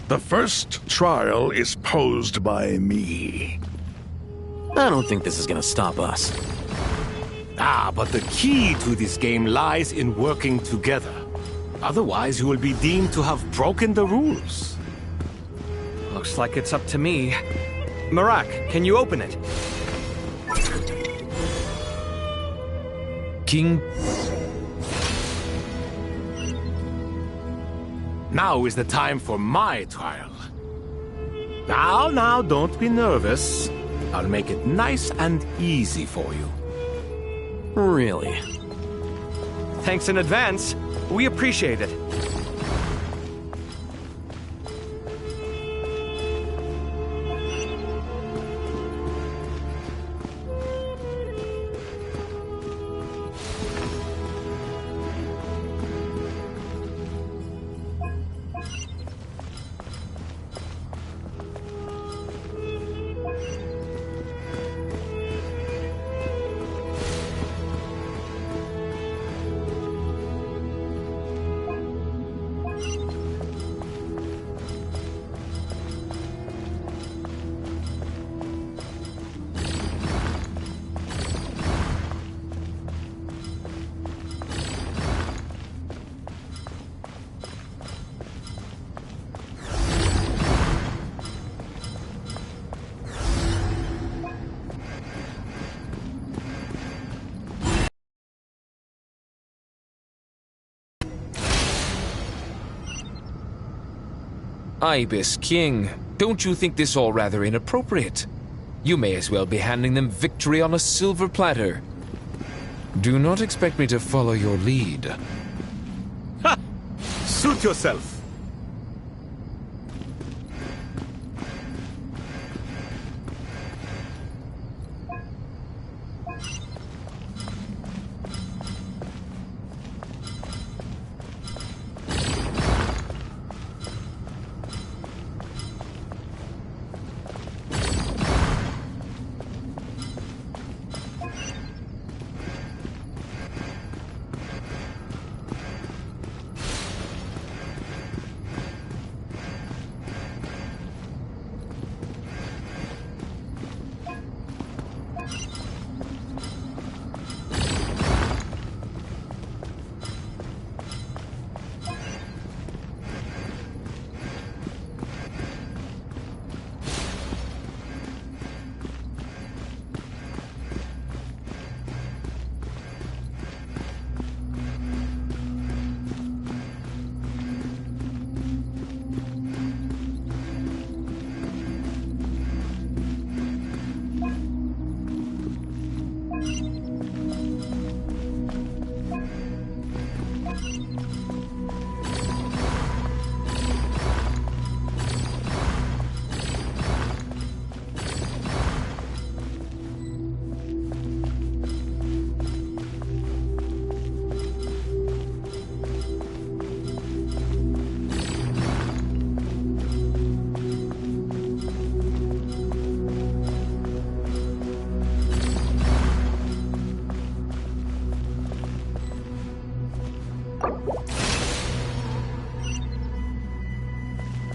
The first trial is posed by me. I don't think this is gonna stop us. But the key to this game lies in working together. Otherwise, you will be deemed to have broken the rules. Looks like it's up to me. Marak, can you open it? King... Now is the time for my trial. Now, don't be nervous. I'll make it nice and easy for you. Really? Thanks in advance. We appreciate it. Ibis King, don't you think this all rather inappropriate? You may as well be handing them victory on a silver platter. Do not expect me to follow your lead. Ha! Suit yourself.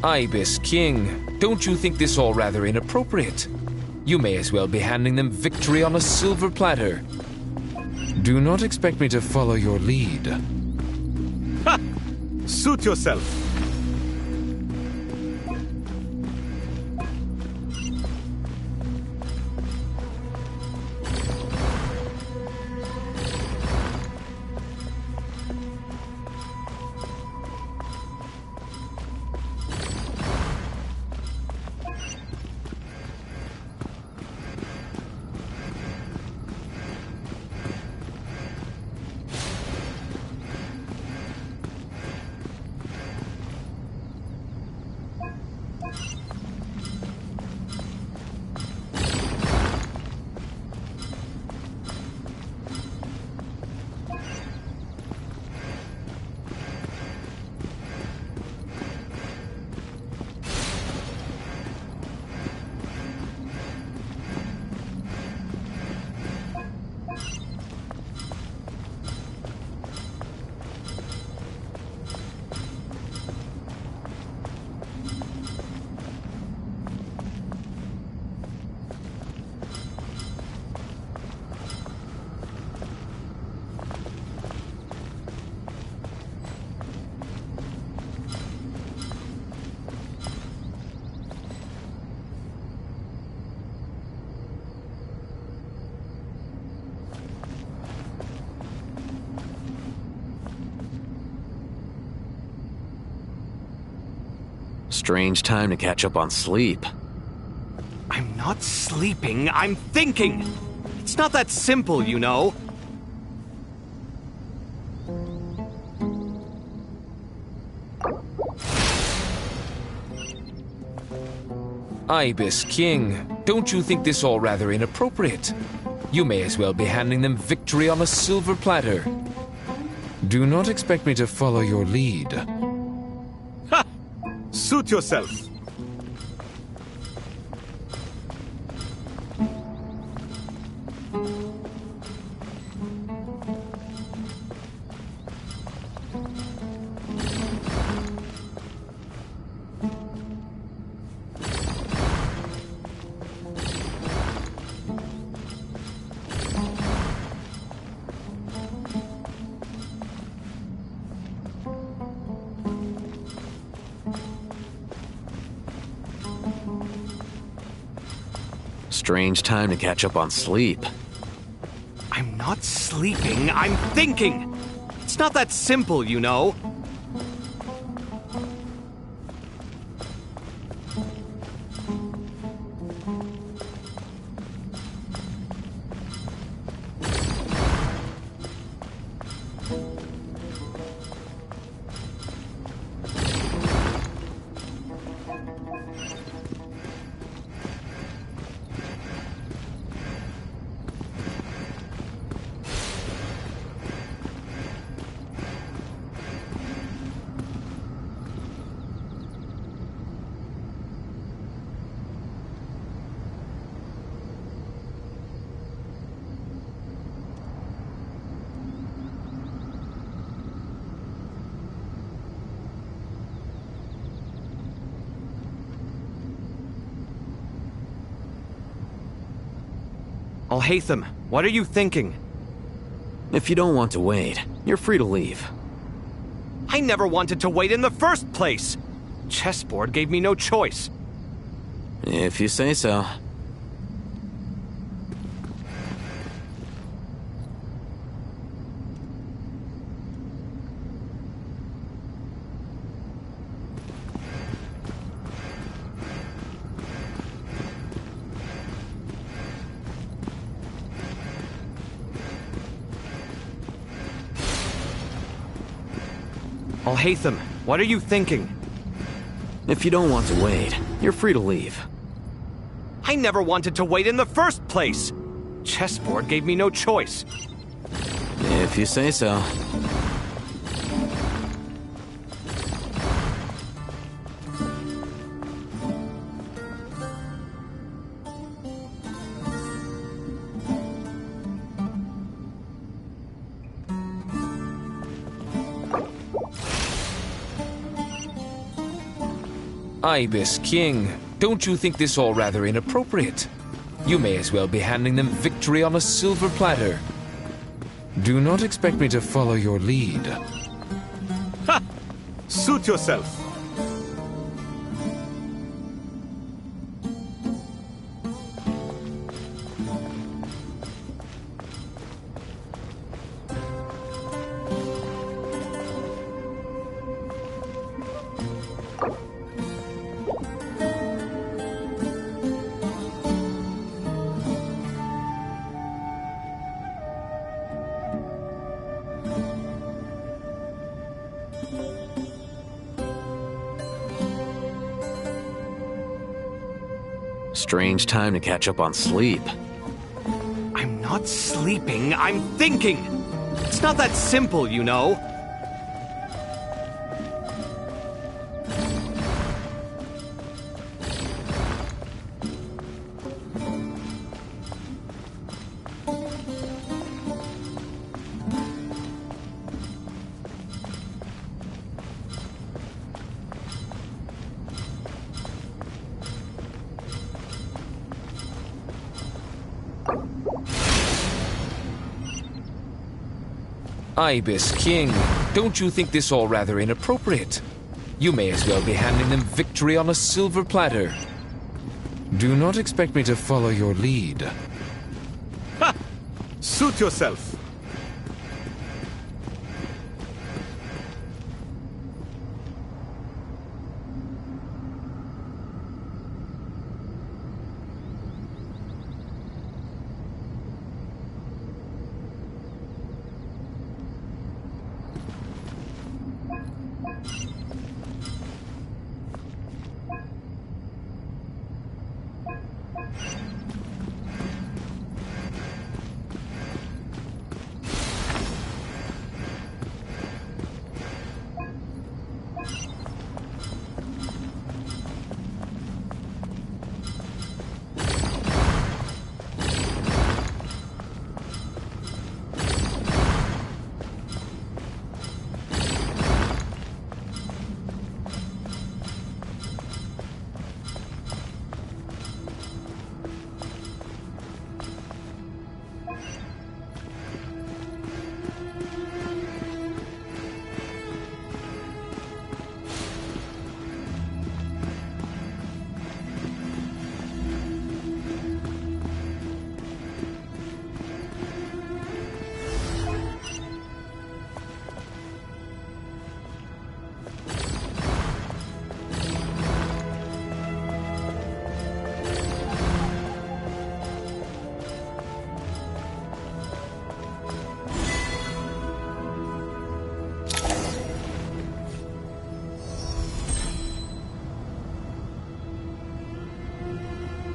Ibis King, don't you think this all rather inappropriate? You may as well be handing them victory on a silver platter. Do not expect me to follow your lead. Ha! Suit yourself. Strange time to catch up on sleep. I'm not sleeping, I'm thinking! It's not that simple, you know. Ibis King, don't you think this all rather inappropriate? You may as well be handing them victory on a silver platter. Do not expect me to follow your lead. Ha! Suit yourself. Strange time to catch up on sleep. I'm not sleeping, I'm thinking! It's not that simple, you know. Alhaitham, what are you thinking? If you don't want to wait, you're free to leave. I never wanted to wait in the first place! Chessboard gave me no choice. If you say so. Alhaitham, what are you thinking? If you don't want to wait, you're free to leave. I never wanted to wait in the first place! Chessboard gave me no choice. If you say so. Ibis King, don't you think this all rather inappropriate? You may as well be handing them victory on a silver platter. Do not expect me to follow your lead. Ha! Suit yourself. Strange time to catch up on sleep. I'm not sleeping, I'm thinking! It's not that simple, you know. Ibis King, don't you think this all rather inappropriate? You may as well be handing them victory on a silver platter. Do not expect me to follow your lead. Ha! Suit yourself.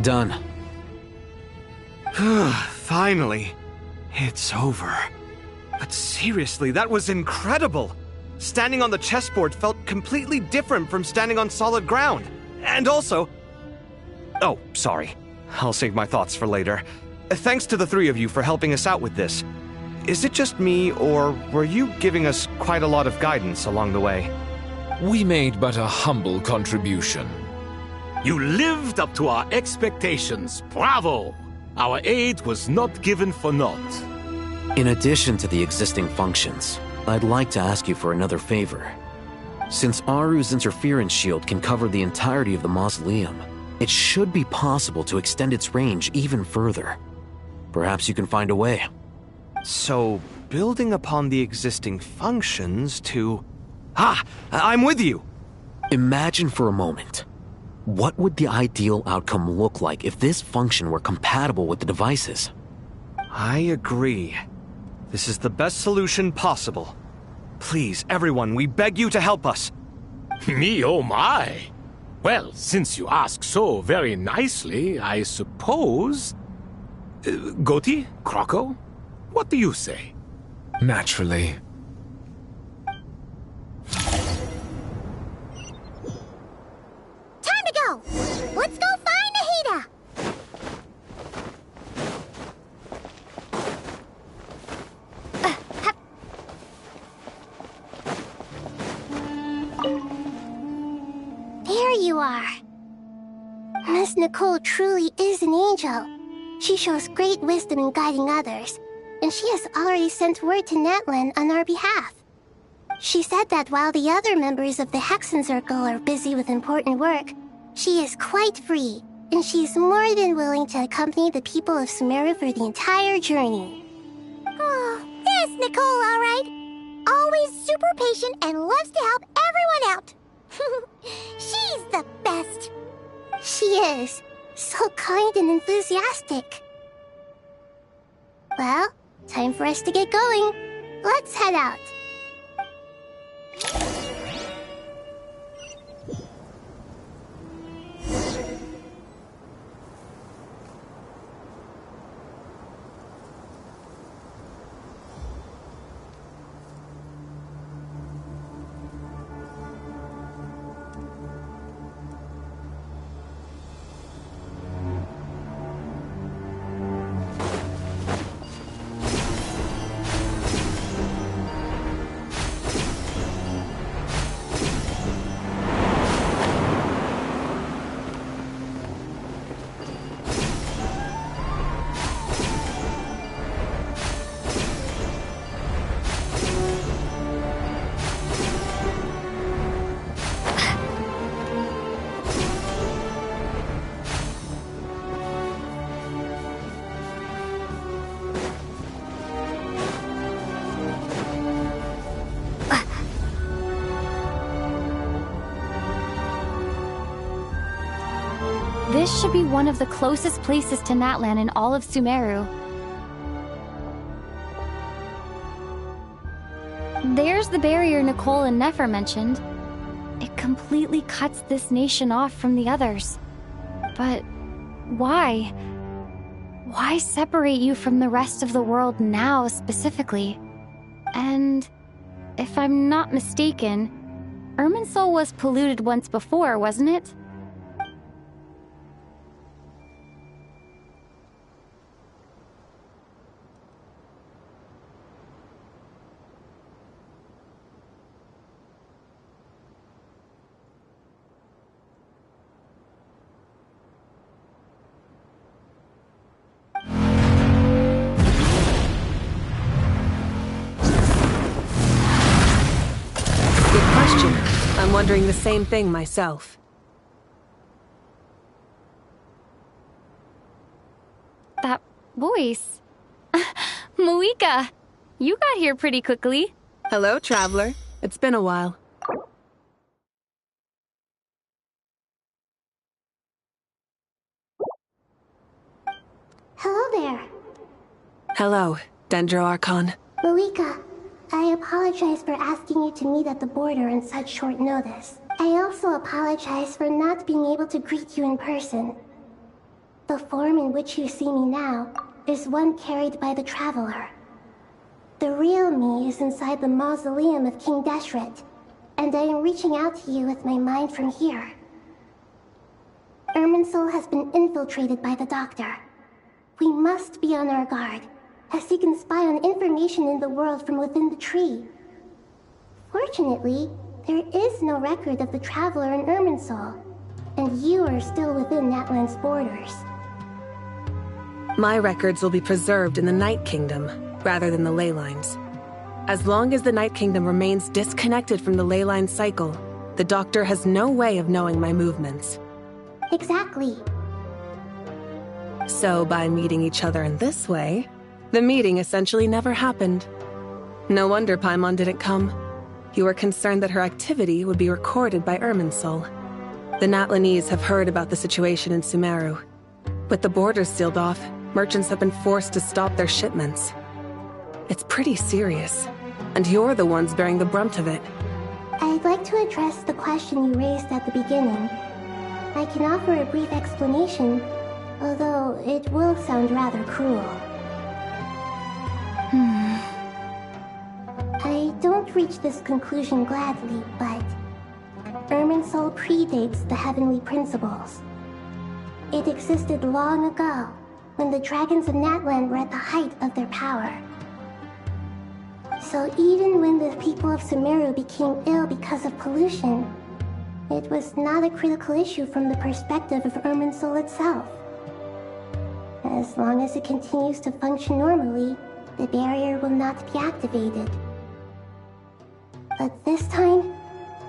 Done. Finally. It's over. But seriously, that was incredible! Standing on the chessboard felt completely different from standing on solid ground. And also... Oh, sorry. I'll save my thoughts for later. Thanks to the three of you for helping us out with this. Is it just me, or were you giving us quite a lot of guidance along the way? We made but a humble contribution. You lived up to our expectations. Bravo! Our aid was not given for naught. In addition to the existing functions, I'd like to ask you for another favor. Since Aru's interference shield can cover the entirety of the mausoleum, it should be possible to extend its range even further. Perhaps you can find a way. So, building upon the existing functions to... Ah! I'm with you! Imagine for a moment. What would the ideal outcome look like if this function were compatible with the devices? I agree. This is the best solution possible. Please, everyone, we beg you to help us. Me, oh my! Well, since you ask so very nicely, I suppose... Goti? Croco? What do you say? Naturally. Time to go! Let's go find Nahida! There you you are. Miss Nicole truly is an angel. She shows great wisdom in guiding others, and she has already sent word to Natlan on our behalf. She said that while the other members of the Hexen Circle are busy with important work, she is quite free, and she's more than willing to accompany the people of Sumeru for the entire journey. Oh, there's Nicole, all right. Always super patient and loves to help everyone out. She's the best. She is. So kind and enthusiastic. Well, time for us to get going. Let's head out. This should be one of the closest places to Natlan in all of Sumeru. There's the barrier Nicole and Nefer mentioned. It completely cuts this nation off from the others. But why? Why separate you from the rest of the world now, specifically? And if I'm not mistaken, Irminsul was polluted once before, wasn't it? I'm wondering the same thing myself. That voice. Moika! You got here pretty quickly. Hello, traveler. It's been a while. Hello there. Hello, Dendro Archon. Moika, I apologize for asking you to meet at the border on such short notice. I also apologize for not being able to greet you in person. The form in which you see me now is one carried by the Traveler. The real me is inside the mausoleum of King Deshret, and I am reaching out to you with my mind from here. Irminsul has been infiltrated by the Doctor. We must be on our guard, as he can spy on information in the world from within the tree. Fortunately, there is no record of the Traveler in Irminsul, and you are still within Natlan's borders. My records will be preserved in the Night Kingdom, rather than the ley lines. As long as the Night Kingdom remains disconnected from the ley line cycle, the Doctor has no way of knowing my movements. Exactly. So by meeting each other in this way, the meeting essentially never happened. No wonder Paimon didn't come. You were concerned that her activity would be recorded by Irminsul. The Natlanese have heard about the situation in Sumeru. With the borders sealed off, merchants have been forced to stop their shipments. It's pretty serious, and you're the ones bearing the brunt of it. I'd like to address the question you raised at the beginning. I can offer a brief explanation, although it will sound rather cruel. I don't reach this conclusion gladly, but Irminsul predates the heavenly principles. It existed long ago, when the dragons of Natlan were at the height of their power. So even when the people of Sumeru became ill because of pollution, It was not a critical issue from the perspective of Irminsul itself. As long as it continues to function normally, the barrier will not be activated. But this time,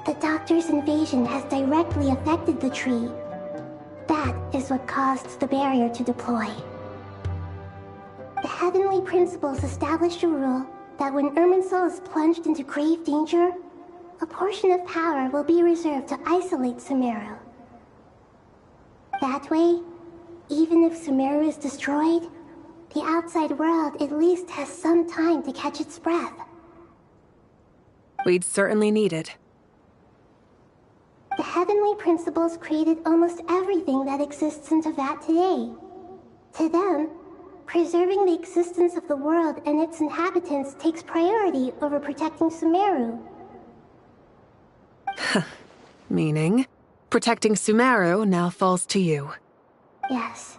the Doctor's invasion has directly affected the tree. That is what caused the barrier to deploy. The Heavenly Principles established a rule that when Irminsul is plunged into grave danger, a portion of power will be reserved to isolate Sumeru. That way, even if Sumeru is destroyed, the outside world at least has some time to catch its breath. We'd certainly need it. The Heavenly Principles created almost everything that exists in Teyvat today. To them, preserving the existence of the world and its inhabitants takes priority over protecting Sumeru. Meaning, protecting Sumeru now falls to you. Yes.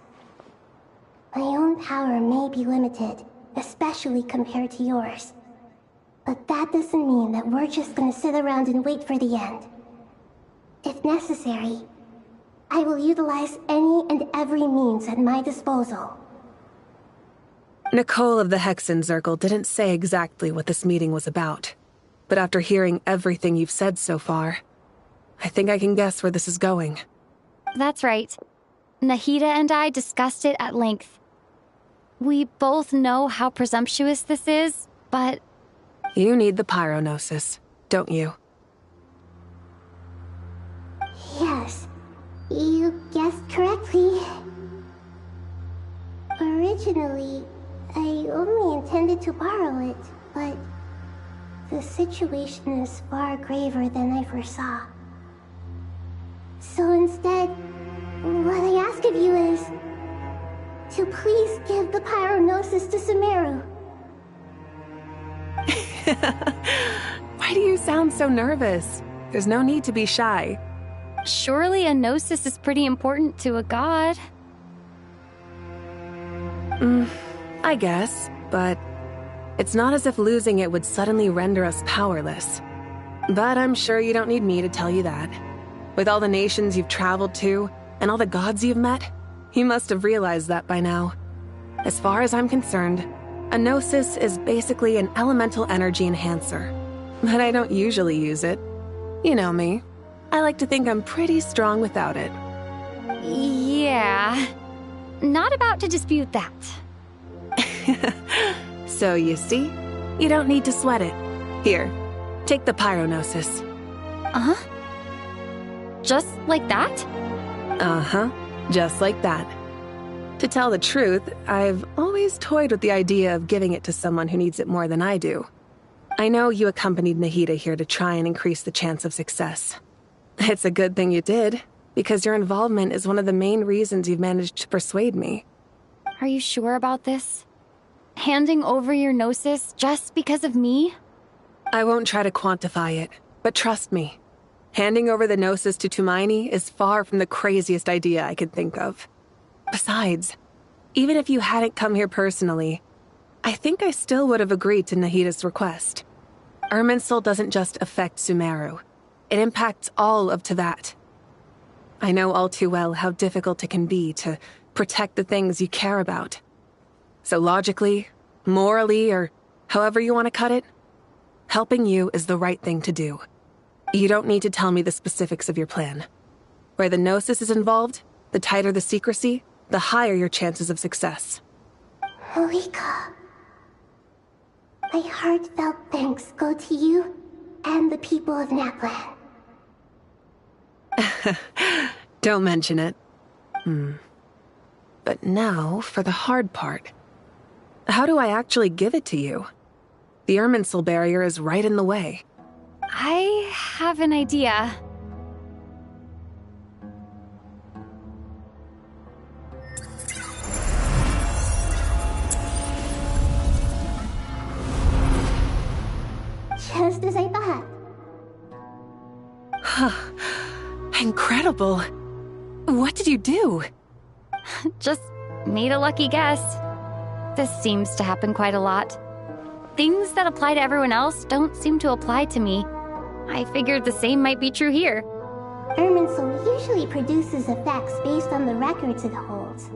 My own power may be limited, especially compared to yours. But that doesn't mean that we're just gonna sit around and wait for the end. If necessary, I will utilize any and every means at my disposal. Nicole of the Hexen Circle didn't say exactly what this meeting was about. But after hearing everything you've said so far, I think I can guess where this is going. That's right. Nahida and I discussed it at length. We both know how presumptuous this is, but... You need the Pyronosis, don't you? Yes, you guessed correctly. Originally, I only intended to borrow it, but the situation is far graver than I foresaw. So instead, what I ask of you is to please give the Pyronosis to Sumeru. Why do you sound so nervous? There's no need to be shy. Surely a gnosis is pretty important to a god. I guess, but it's not as if losing it would suddenly render us powerless. But I'm sure you don't need me to tell you that. With all the nations you've traveled to, and all the gods you've met, you must have realized that by now. As far as I'm concerned, a gnosis is basically an elemental energy enhancer. But I don't usually use it. You know me. I like to think I'm pretty strong without it. Yeah. Not about to dispute that. So you see, you don't need to sweat it. Here, take the Pyronosis. Uh-huh? Just like that? Uh-huh, just like that. To tell the truth, I've always toyed with the idea of giving it to someone who needs it more than I do. I know you accompanied Nahida here to try and increase the chance of success. It's a good thing you did, because your involvement is one of the main reasons you've managed to persuade me. Are you sure about this? Handing over your gnosis just because of me? I won't try to quantify it, but trust me. Handing over the gnosis to Tumaini is far from the craziest idea I could think of. Besides, even if you hadn't come here personally, I think I still would have agreed to Nahida's request. Irminsul doesn't just affect Sumeru. It impacts all of Teyvat. I know all too well how difficult it can be to protect the things you care about. So logically, morally, or however you want to cut it, helping you is the right thing to do. You don't need to tell me the specifics of your plan. Where the gnosis is involved, the tighter the secrecy, the higher your chances of success. Malika, my heartfelt thanks go to you and the people of Naplan. Don't mention it. But now for the hard part. How do I actually give it to you? The Irminsul barrier is right in the way. I have an idea. Just as I thought. Incredible. What did you do? Just made a lucky guess. This seems to happen quite a lot. Things that apply to everyone else don't seem to apply to me. I figured the same might be true here. Irminsul usually produces effects based on the records it holds.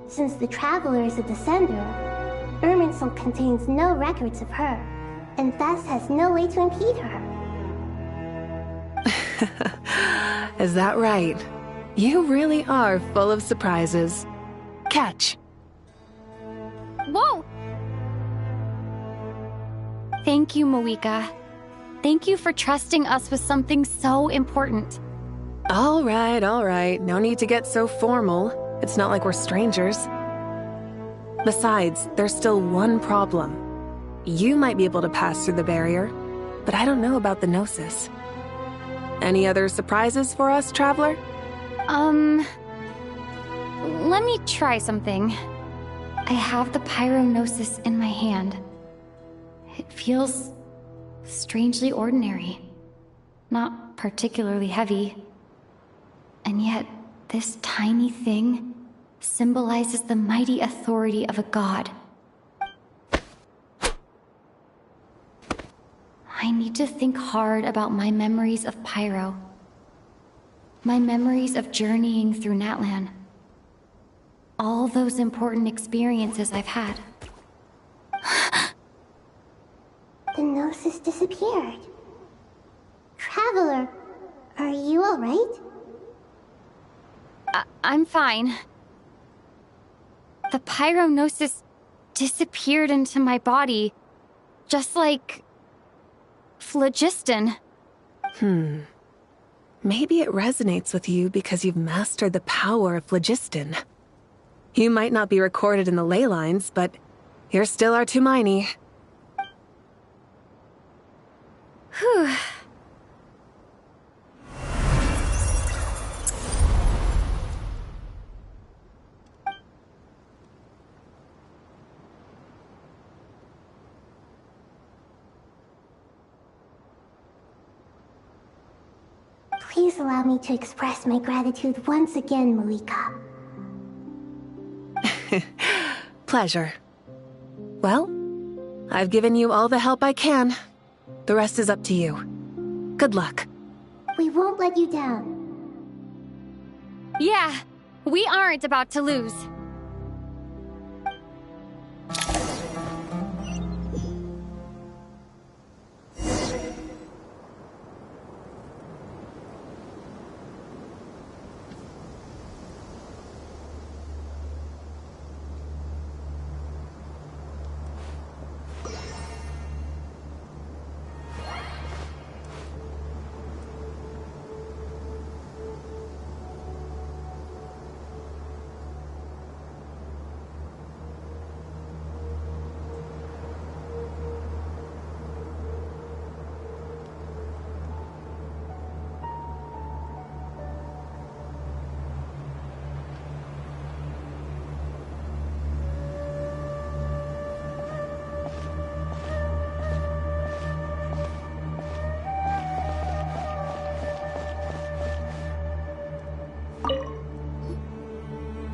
Since the Traveler is a descender, Irminsul contains no records of her, and thus has no way to impede her. Is that right? You really are full of surprises. Catch. Whoa! Thank you, Moika. Thank you for trusting us with something so important. All right. No need to get so formal. It's not like we're strangers. Besides, there's still one problem. You might be able to pass through the barrier, but I don't know about the Gnosis. Any other surprises for us, Traveler? Let me try something. I have the Pyrognosis in my hand. It feels strangely ordinary. Not particularly heavy. And yet, this tiny thing symbolizes the mighty authority of a god. I need to think hard about my memories of Pyro. My memories of journeying through Natlan. All those important experiences I've had. The Gnosis disappeared. Traveler, are you alright? I'm fine. The Pyrognosis disappeared into my body, just like phlogiston. Maybe it resonates with you because you've mastered the power of phlogiston. You might not be recorded in the ley lines, but you're still our Tumaini. Whew. Please allow me to express my gratitude once again, Moika. Pleasure. Well, I've given you all the help I can. The rest is up to you. Good luck. We won't let you down. Yeah, we aren't about to lose.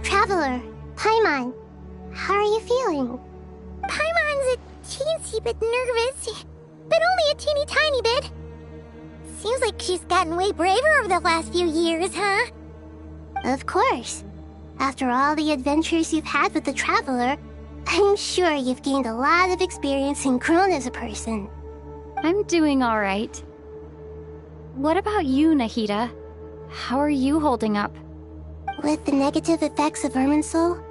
Traveler, Paimon, how are you feeling? Paimon's a teensy bit nervous, but only a teeny tiny bit. Seems like she's gotten way braver over the last few years, huh? Of course. After all the adventures you've had with the Traveler, I'm sure you've gained a lot of experience and grown as a person. I'm doing all right. What about you, Nahida? How are you holding up? With the negative effects of Irminsul,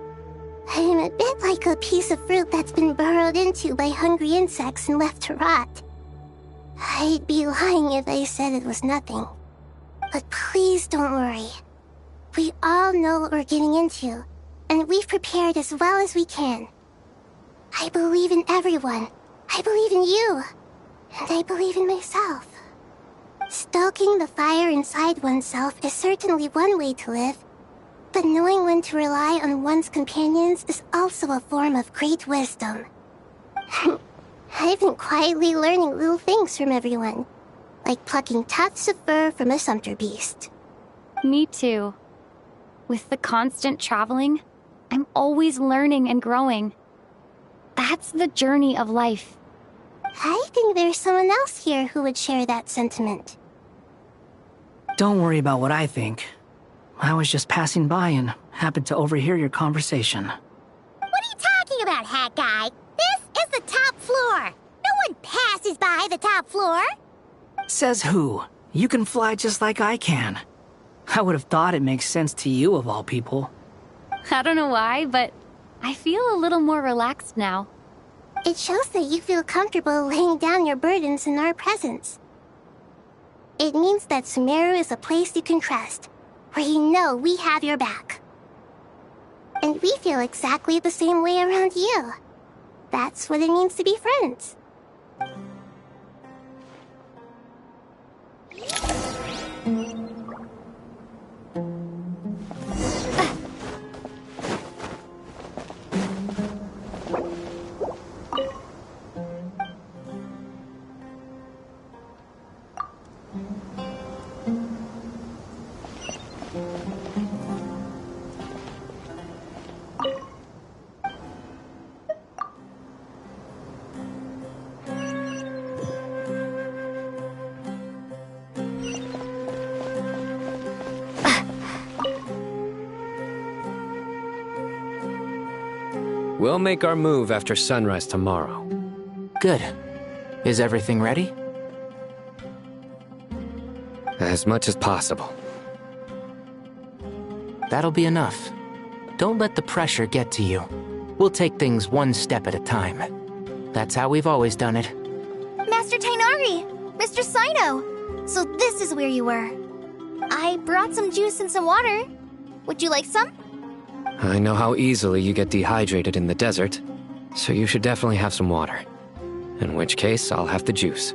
I'm a bit like a piece of fruit that's been burrowed into by hungry insects and left to rot. I'd be lying if I said it was nothing. But please don't worry. We all know what we're getting into, and we've prepared as well as we can. I believe in everyone. I believe in you. And I believe in myself. Stoking the fire inside oneself is certainly one way to live. But knowing when to rely on one's companions is also a form of great wisdom. I've been quietly learning little things from everyone, like plucking tufts of fur from a sumpter beast. Me too. With the constant traveling, I'm always learning and growing. That's the journey of life. I think there's someone else here who would share that sentiment. Don't worry about what I think. I was just passing by and happened to overhear your conversation. What are you talking about, hat guy? This is the top floor. No one passes by the top floor. Says who? You can fly just like I can. I would have thought it makes sense to you of all people. I don't know why, but I feel a little more relaxed now. It shows that you feel comfortable laying down your burdens in our presence. It means that Sumeru is a place you can trust, where you know we have your back. And we feel exactly the same way around you. That's what it means to be friends. We'll make our move after sunrise tomorrow. Good. Is everything ready? As much as possible. That'll be enough. Don't let the pressure get to you. We'll take things one step at a time. That's how we've always done it. Master Tainari! Mr. Sino! So this is where you were. I brought some juice and some water. Would you like some? I know how easily you get dehydrated in the desert, so you should definitely have some water. In which case, I'll have the juice.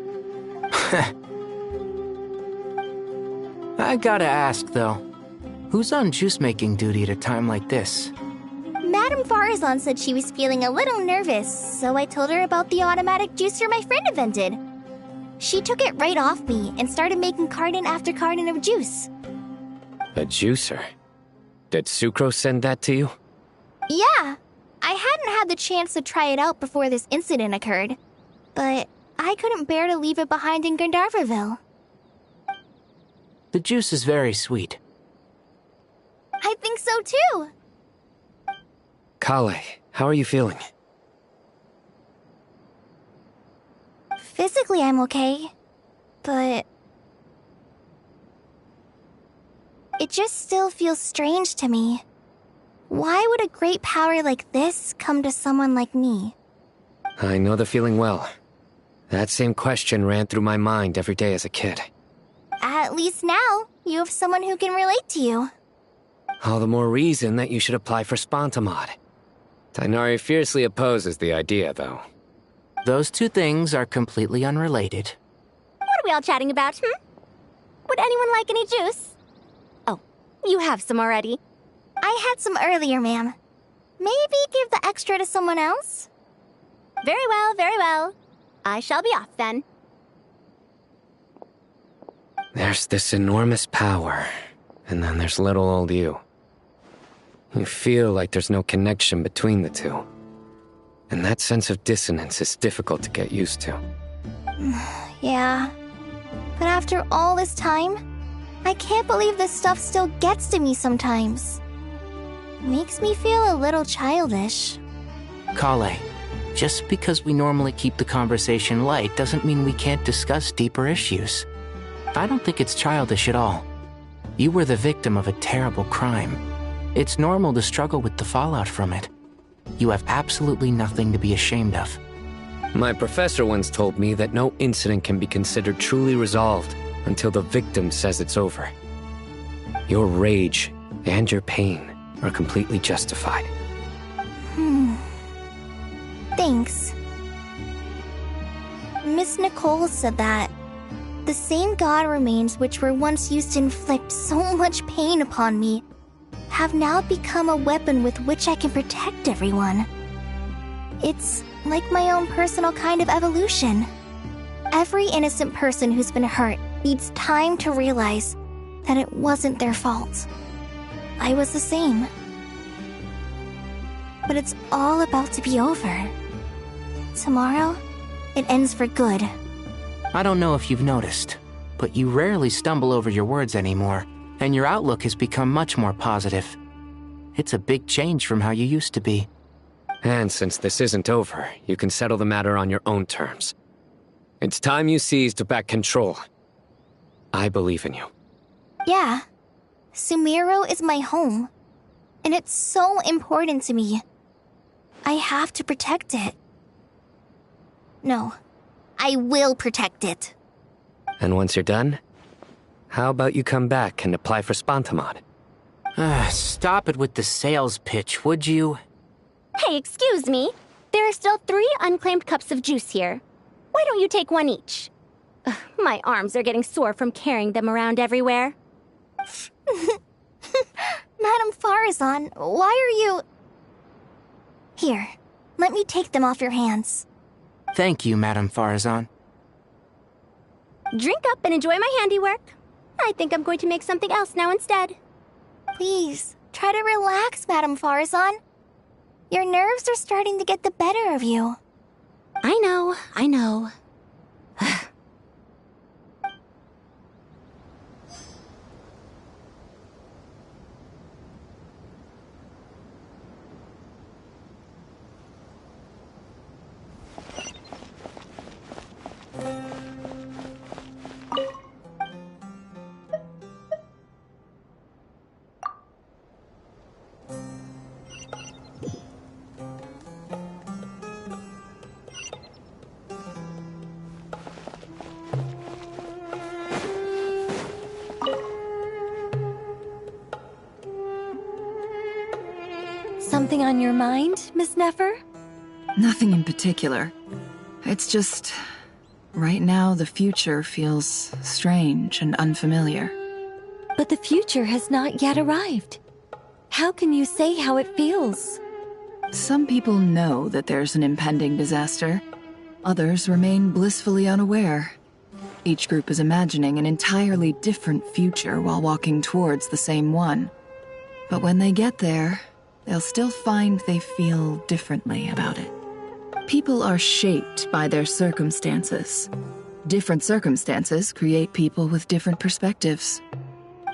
I gotta ask, though. Who's on juice-making duty at a time like this? Madame Farazan said she was feeling a little nervous, so I told her about the automatic juicer my friend invented. She took it right off me and started making carton after carton of juice. A juicer? Did Sucrose send that to you? Yeah. I hadn't had the chance to try it out before this incident occurred, but I couldn't bear to leave it behind in Gandharvaville. The juice is very sweet. I think so too. Kale, how are you feeling? Physically, I'm okay, but it just still feels strange to me. Why would a great power like this come to someone like me? I know the feeling well. That same question ran through my mind every day as a kid. At least now, you have someone who can relate to you. All the more reason that you should apply for Spontamod. Tainari fiercely opposes the idea, though. Those two things are completely unrelated. What are we all chatting about, Would anyone like any juice? Oh, you have some already. I had some earlier, ma'am. Maybe give the extra to someone else? Very well, very well. I shall be off then. There's this enormous power, and then there's little old you. You feel like there's no connection between the two. And that sense of dissonance is difficult to get used to. Yeah. But after all this time, I can't believe this stuff still gets to me sometimes. Makes me feel a little childish. Kale, just because we normally keep the conversation light doesn't mean we can't discuss deeper issues. I don't think it's childish at all. You were the victim of a terrible crime. It's normal to struggle with the fallout from it. You have absolutely nothing to be ashamed of. My professor once told me that no incident can be considered truly resolved until the victim says it's over. Your rage and your pain are completely justified. Thanks. Miss Nicole said that the same god remains which were once used to inflict so much pain upon me have now become a weapon with which I can protect everyone. It's like my own personal kind of evolution. Every innocent person who's been hurt needs time to realize that it wasn't their fault. I was the same. But it's all about to be over. Tomorrow, it ends for good. I don't know if you've noticed, but you rarely stumble over your words anymore, and your outlook has become much more positive. It's a big change from how you used to be. And since this isn't over, you can settle the matter on your own terms. It's time you seized back control. I believe in you. Yeah. Sumeru is my home. And it's so important to me. I have to protect it. No. I will protect it. And once you're done, how about you come back and apply for Spantamod? Stop it with the sales pitch, would you? Hey, excuse me. There are still 3 unclaimed cups of juice here. Why don't you take one each? Ugh, my arms are getting sore from carrying them around everywhere. Madame Farazan, why are you... Here, let me take them off your hands. Thank you, Madame Farazan. Drink up and enjoy my handiwork. I think I'm going to make something else now instead. Please, try to relax, Madame Farazan. Your nerves are starting to get the better of you. I know. Something on your mind, Miss Nefer? Nothing in particular. It's just... right now, the future feels strange and unfamiliar. But the future has not yet arrived. How can you say how it feels? Some people know that there's an impending disaster. Others remain blissfully unaware. Each group is imagining an entirely different future while walking towards the same one. But when they get there, they'll still find they feel differently about it. People are shaped by their circumstances. Different circumstances create people with different perspectives.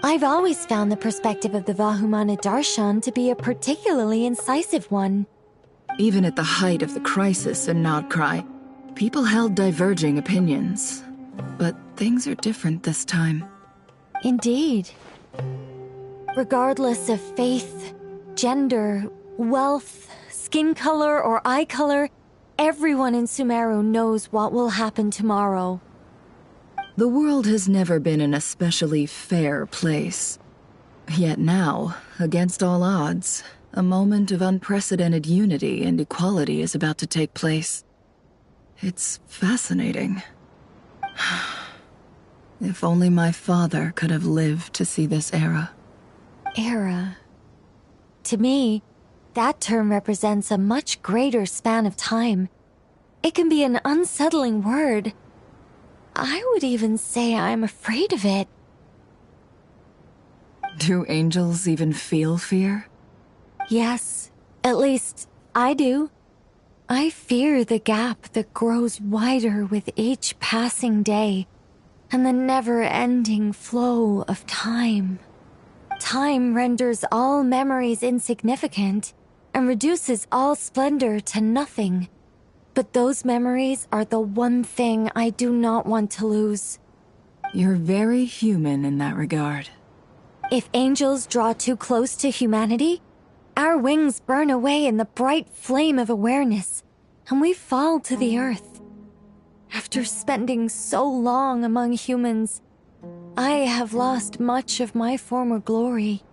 I've always found the perspective of the Vahumana Darshan to be a particularly incisive one. Even at the height of the crisis in Nodcry, people held diverging opinions. But things are different this time. Indeed. Regardless of faith, gender, wealth, skin color, or eye color, everyone in Sumeru knows what will happen tomorrow. The world has never been an especially fair place. Yet now, against all odds, a moment of unprecedented unity and equality is about to take place. It's fascinating. If only my father could have lived to see this era. Era. To me, that term represents a much greater span of time. It can be an unsettling word. I would even say I'm afraid of it. Do angels even feel fear? Yes, at least I do. I fear the gap that grows wider with each passing day, and the never-ending flow of time. Time renders all memories insignificant, and reduces all splendor to nothing. But those memories are the one thing I do not want to lose. You're very human in that regard. If angels draw too close to humanity, our wings burn away in the bright flame of awareness, and we fall to the earth. After spending so long among humans, I have lost much of my former glory.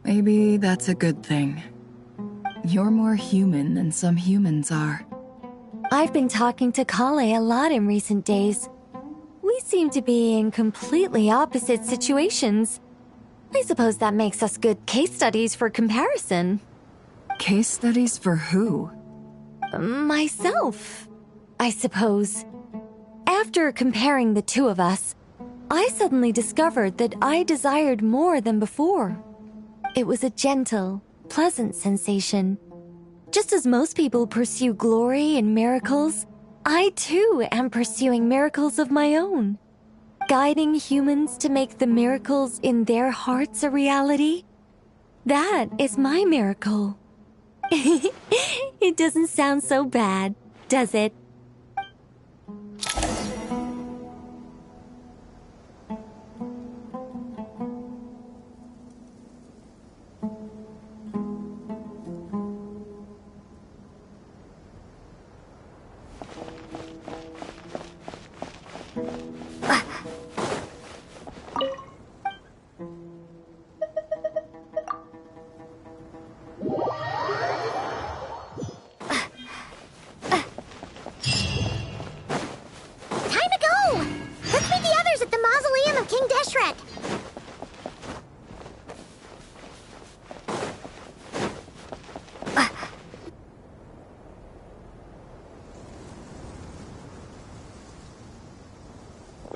Maybe that's a good thing. You're more human than some humans are. I've been talking to Kale a lot in recent days. We seem to be in completely opposite situations. I suppose that makes us good case studies for comparison. Case studies for who? Myself, I suppose. After comparing the two of us, I suddenly discovered that I desired more than before. It was a gentle, pleasant sensation. Just as most people pursue glory and miracles, I too am pursuing miracles of my own. Guiding humans to make the miracles in their hearts a reality. That is my miracle. It doesn't sound so bad, does it?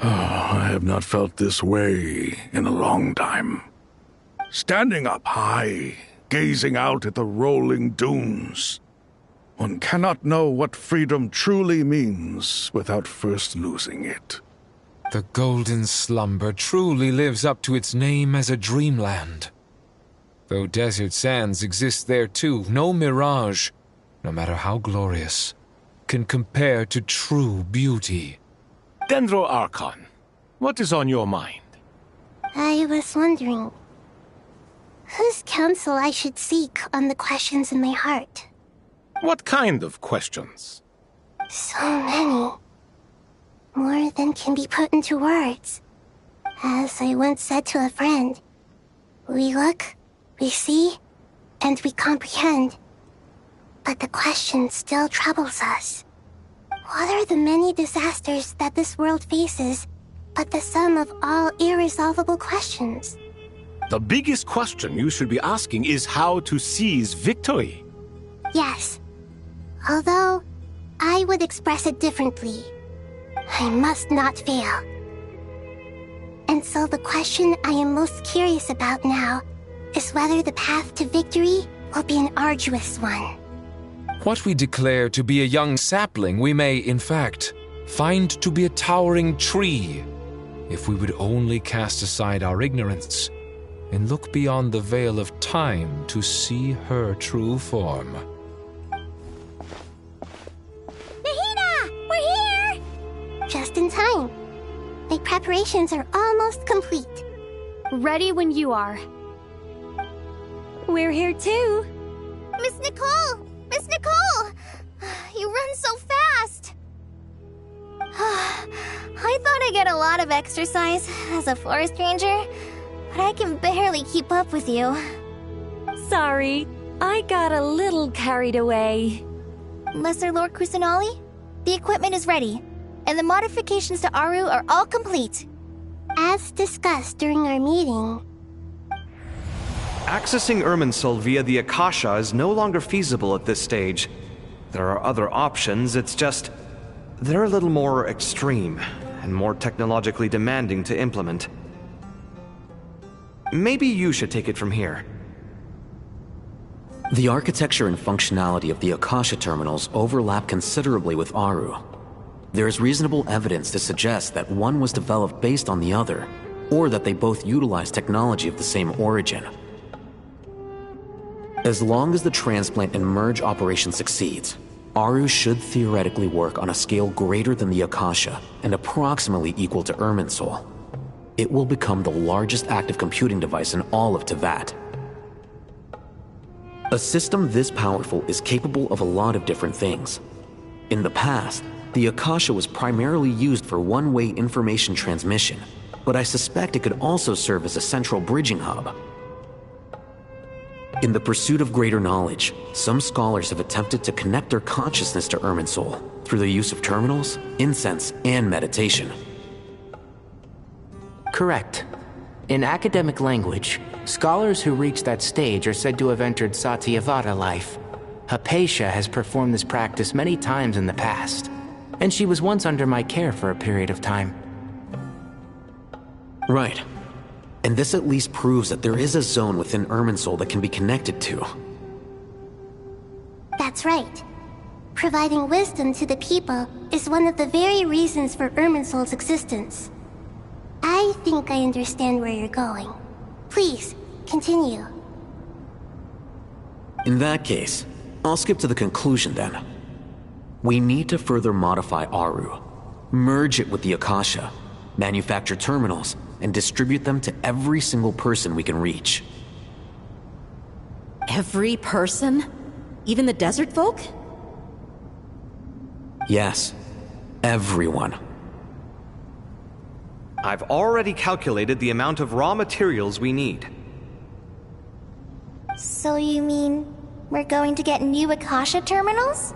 I have not felt this way in a long time. Standing up high, gazing out at the rolling dunes. One cannot know what freedom truly means without first losing it. The golden slumber truly lives up to its name as a dreamland. Though desert sands exist there too, no mirage, no matter how glorious, can compare to true beauty. Dendro Archon, what is on your mind? I was wondering whose counsel I should seek on the questions in my heart. What kind of questions? So many. More than can be put into words. As I once said to a friend, we look, we see, and we comprehend. But the question still troubles us. What are the many disasters that this world faces but the sum of all irresolvable questions? The biggest question you should be asking is how to seize victory. Yes. Although, I would express it differently. I must not fail. And so the question I am most curious about now is whether the path to victory will be an arduous one. What we declare to be a young sapling, we may, in fact, find to be a towering tree, if we would only cast aside our ignorance and look beyond the veil of time to see her true form. Nahida! We're here! Just in time. My preparations are almost complete. Ready when you are. We're here too. Miss Nicole! Miss Nicole! You run so fast! I thought I'd get a lot of exercise as a forest ranger, but I can barely keep up with you. Sorry, I got a little carried away. Lesser Lord Kusanali, the equipment is ready, and the modifications to Aru are all complete. As discussed during our meeting, Accessing Irminsul via the Akasha is no longer feasible at this stage. There are other options, it's just... they're a little more extreme, and more technologically demanding to implement. Maybe you should take it from here. The architecture and functionality of the Akasha terminals overlap considerably with Aru. There is reasonable evidence to suggest that one was developed based on the other, or that they both utilize technology of the same origin. As long as the transplant and merge operation succeeds, Aru should theoretically work on a scale greater than the Akasha and approximately equal to Irminsul. It will become the largest active computing device in all of Teyvat. A system this powerful is capable of a lot of different things. In the past, the Akasha was primarily used for one-way information transmission, but I suspect it could also serve as a central bridging hub. In the pursuit of greater knowledge, some scholars have attempted to connect their consciousness to Irminsul through the use of terminals, incense, and meditation. Correct. In academic language, scholars who reach that stage are said to have entered Satyavada life. Hypatia has performed this practice many times in the past, and she was once under my care for a period of time. Right. And this at least proves that there is a zone within Irminsul that can be connected to. that's right. Providing wisdom to the people is one of the very reasons for Irminsul's existence. I think I understand where you're going. Please, continue. In that case, I'll skip to the conclusion then. We need to further modify Aru, merge it with the Akasha, manufacture terminals, and distribute them to every single person we can reach. Every person? Even the desert folk? Yes, everyone. I've already calculated the amount of raw materials we need. So you mean we're going to get new Akasha terminals?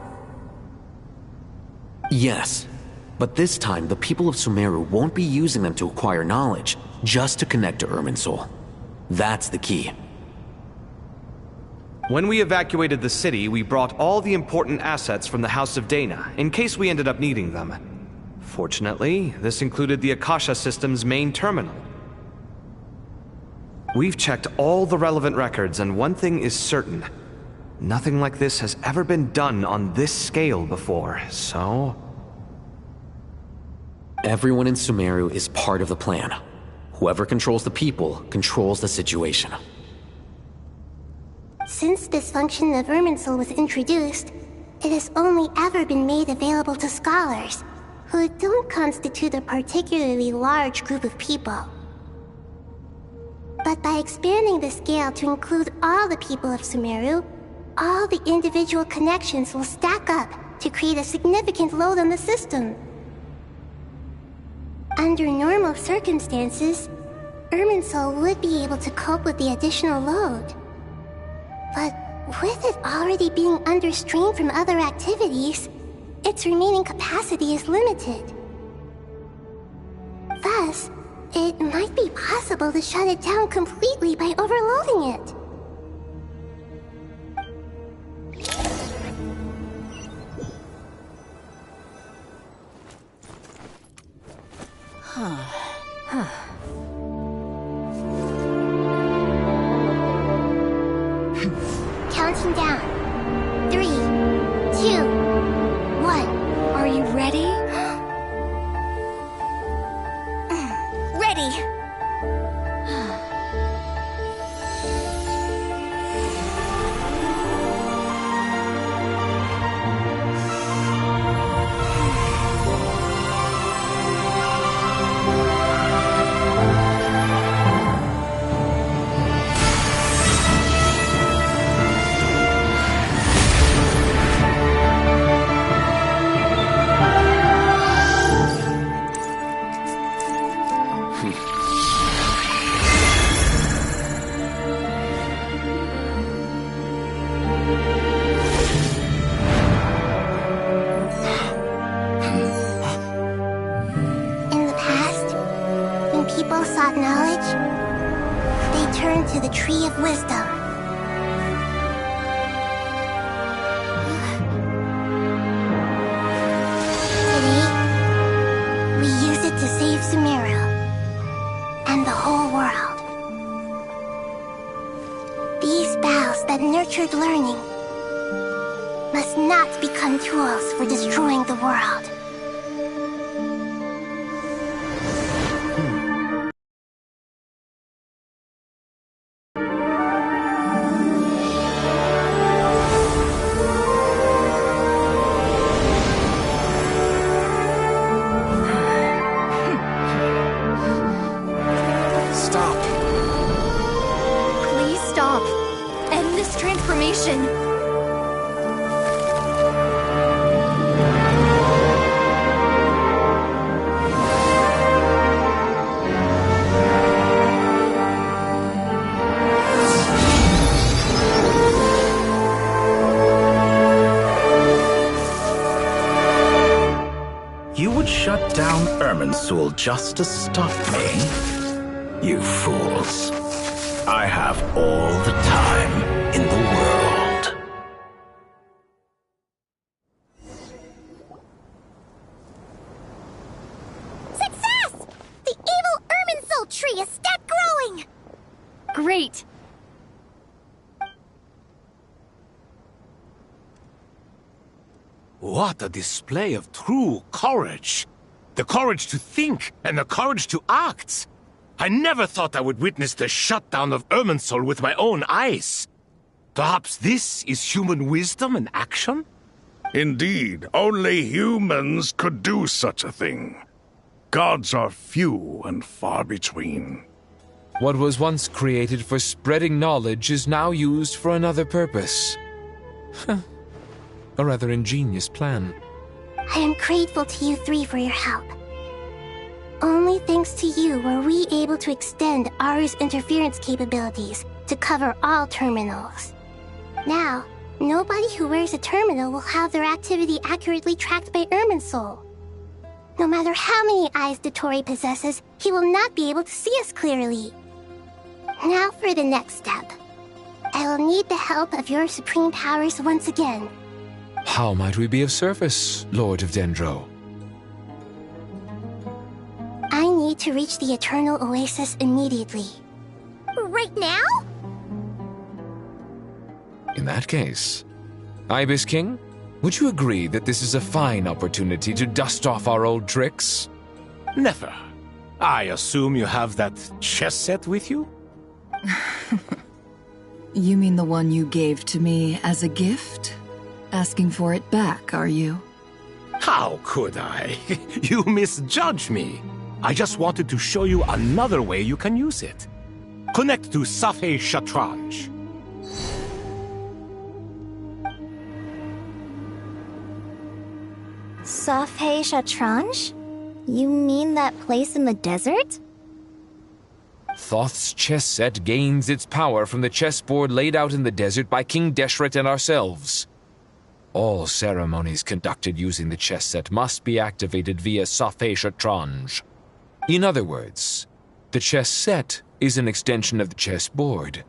Yes, but this time the people of Sumeru won't be using them to acquire knowledge, just to connect to Irminsul. That's the key. When we evacuated the city, we brought all the important assets from the House of Dana, in case we ended up needing them. Fortunately, this included the Akasha system's main terminal. We've checked all the relevant records, and one thing is certain. Nothing like this has ever been done on this scale before, so... Everyone in Sumeru is part of the plan. Whoever controls the people controls the situation. Since this function of Irminsul was introduced, it has only ever been made available to scholars, who don't constitute a particularly large group of people. But by expanding the scale to include all the people of Sumeru, all the individual connections will stack up to create a significant load on the system. Under normal circumstances, Irminsul would be able to cope with the additional load. But with it already being under strain from other activities, its remaining capacity is limited. Thus, it might be possible to shut it down completely by overloading it. Counting down. 3, 2, 1. Are you ready? Ready! People sought knowledge, they turned to the Tree of Wisdom. Today, we use it to save Sumeru and the whole world. These boughs that nurtured learning must not become tools for destroying the world. Shut down Irminsul just to stop me? You fools. I have all the time in the world. Success! The evil Irminsul tree is still growing! Great! What a display of true courage. The courage to think and the courage to act. I never thought I would witness the shutdown of Irminsul with my own eyes. Perhaps this is human wisdom in action? Indeed, only humans could do such a thing. Gods are few and far between. What was once created for spreading knowledge is now used for another purpose. A rather ingenious plan. I am grateful to you three for your help. Only thanks to you were we able to extend Aru's interference capabilities to cover all terminals. Now, nobody who wears a terminal will have their activity accurately tracked by Irminsul. No matter how many eyes Dottore possesses, he will not be able to see us clearly. Now for the next step. I will need the help of your supreme powers once again. How might we be of service, Lord of Dendro? I need to reach the Eternal Oasis immediately. Right now? In that case, Ibis King, would you agree that this is a fine opportunity to dust off our old tricks? Never. I assume you have that chess set with you? You mean the one you gave to me as a gift? Asking for it back, are you? How could I? You misjudge me. I just wanted to show you another way you can use it. Connect to Safei Shatranj. Safei Shatranj? You mean that place in the desert? Thoth's chess set gains its power from the chessboard laid out in the desert by King Deshret and ourselves. All ceremonies conducted using the chess set must be activated via Safei Shatranj. In other words, the chess set is an extension of the chessboard.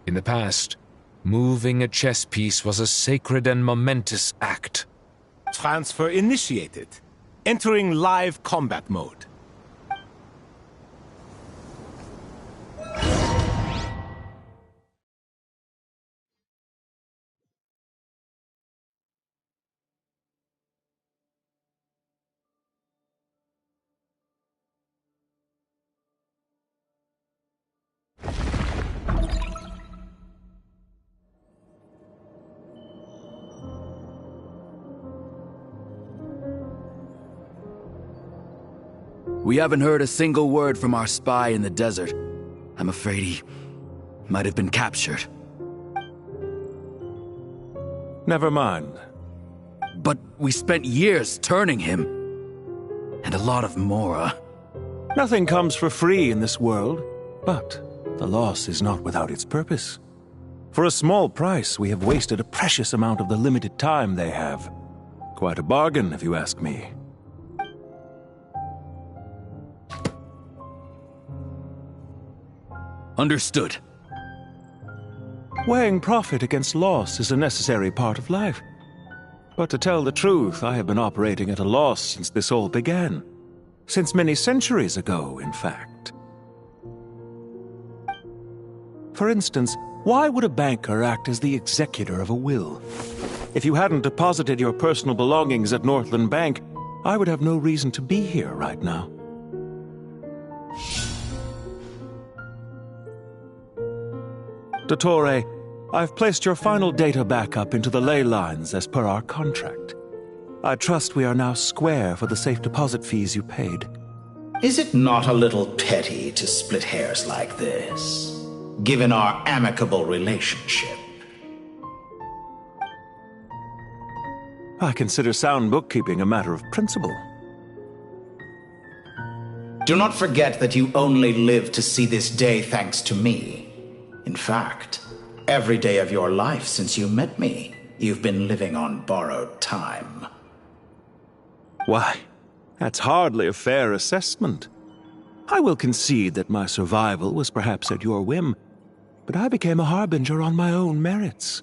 In the past, moving a chess piece was a sacred and momentous act. Transfer initiated. Entering live combat mode. We haven't heard a single word from our spy in the desert. I'm afraid he might have been captured. Never mind. But we spent years turning him. And a lot of Mora. Nothing comes for free in this world, but the loss is not without its purpose. For a small price, we have wasted a precious amount of the limited time they have. Quite a bargain, if you ask me. Understood. Weighing profit against loss is a necessary part of life. But to tell the truth, I have been operating at a loss since this all began. Since many centuries ago, in fact. For instance, why would a banker act as the executor of a will? If you hadn't deposited your personal belongings at Northland Bank, I would have no reason to be here right now. Dottore, I've placed your final data backup into the ley lines as per our contract. I trust we are now square for the safe deposit fees you paid. Is it not a little petty to split hairs like this, given our amicable relationship? I consider sound bookkeeping a matter of principle. Do not forget that you only live to see this day thanks to me. In fact, every day of your life since you met me, you've been living on borrowed time. Why, that's hardly a fair assessment. I will concede that my survival was perhaps at your whim, but I became a harbinger on my own merits.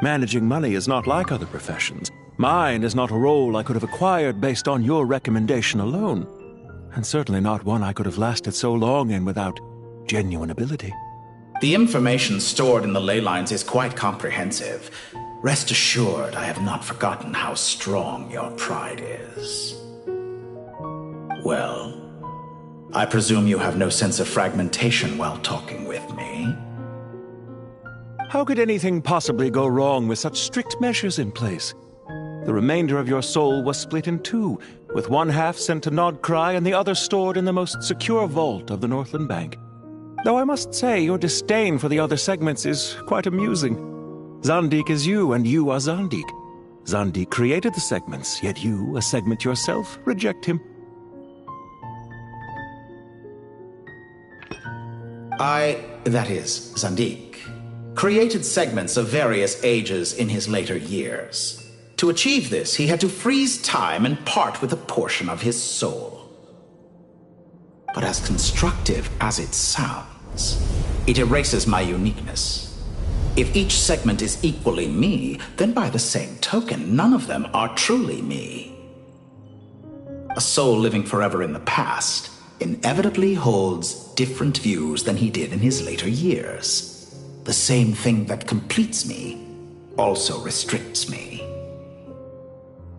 Managing money is not like other professions. Mine is not a role I could have acquired based on your recommendation alone, and certainly not one I could have lasted so long in without genuine ability. The information stored in the ley lines is quite comprehensive. Rest assured, I have not forgotten how strong your pride is. Well, I presume you have no sense of fragmentation while talking with me. How could anything possibly go wrong with such strict measures in place? The remainder of your soul was split in two, with one half sent to Nodcry and the other stored in the most secure vault of the Northland Bank. Though I must say, your disdain for the other segments is quite amusing. Zandik is you, and you are Zandik. Zandik created the segments, yet you, a segment yourself, reject him. That is, Zandik, created segments of various ages in his later years. To achieve this, he had to freeze time and part with a portion of his soul. But as constructive as it sounds, it erases my uniqueness. If each segment is equally me, then by the same token, none of them are truly me. A soul living forever in the past inevitably holds different views than he did in his later years. The same thing that completes me also restricts me.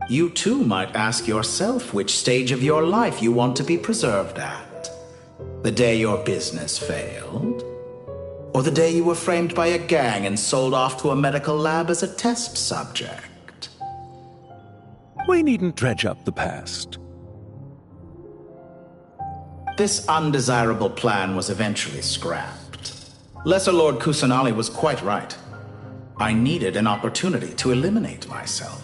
You too might ask yourself which stage of your life you want to be preserved at. The day your business failed? Or the day you were framed by a gang and sold off to a medical lab as a test subject? We needn't dredge up the past. This undesirable plan was eventually scrapped. Lesser Lord Kusanali was quite right. I needed an opportunity to eliminate myself.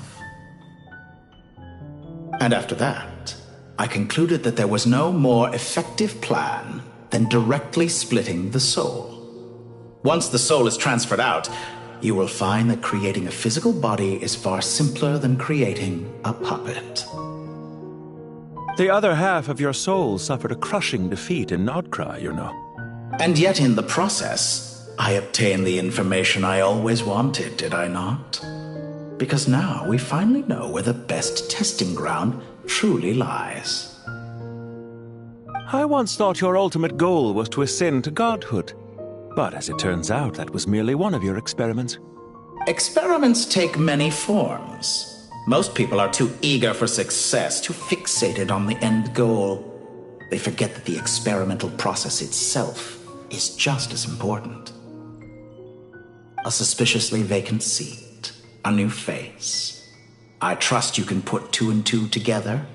And after that, I concluded that there was no more effective plan than directly splitting the soul. Once the soul is transferred out, you will find that creating a physical body is far simpler than creating a puppet. The other half of your soul suffered a crushing defeat in Nodcry, you know. And yet in the process, I obtained the information I always wanted, did I not? Because now we finally know where the best testing ground truly lies. I once thought your ultimate goal was to ascend to godhood. But as it turns out, that was merely one of your experiments. Experiments take many forms. Most people are too eager for success, too fixated on the end goal. They forget that the experimental process itself is just as important. A suspiciously vacant seat, a new face. I trust you can put two and two together.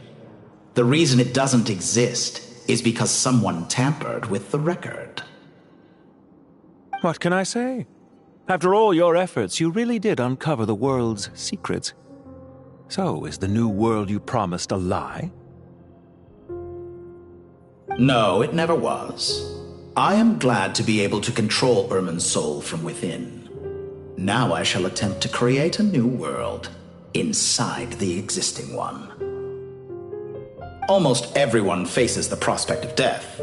The reason it doesn't exist is because someone tampered with the record. What can I say? After all your efforts, you really did uncover the world's secrets. So, is the new world you promised a lie? No, it never was. I am glad to be able to control Irmin's soul from within. Now I shall attempt to create a new world inside the existing one. Almost everyone faces the prospect of death,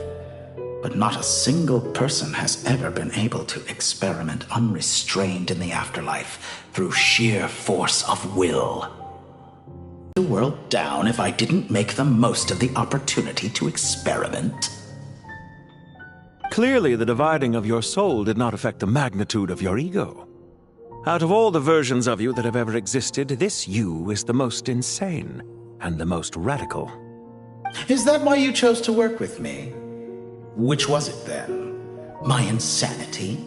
but not a single person has ever been able to experiment unrestrained in the afterlife through sheer force of will. The world down if I didn't make the most of the opportunity to experiment. Clearly, the dividing of your soul did not affect the magnitude of your ego. Out of all the versions of you that have ever existed, this you is the most insane and the most radical. Is that why you chose to work with me? Which was it then? My insanity?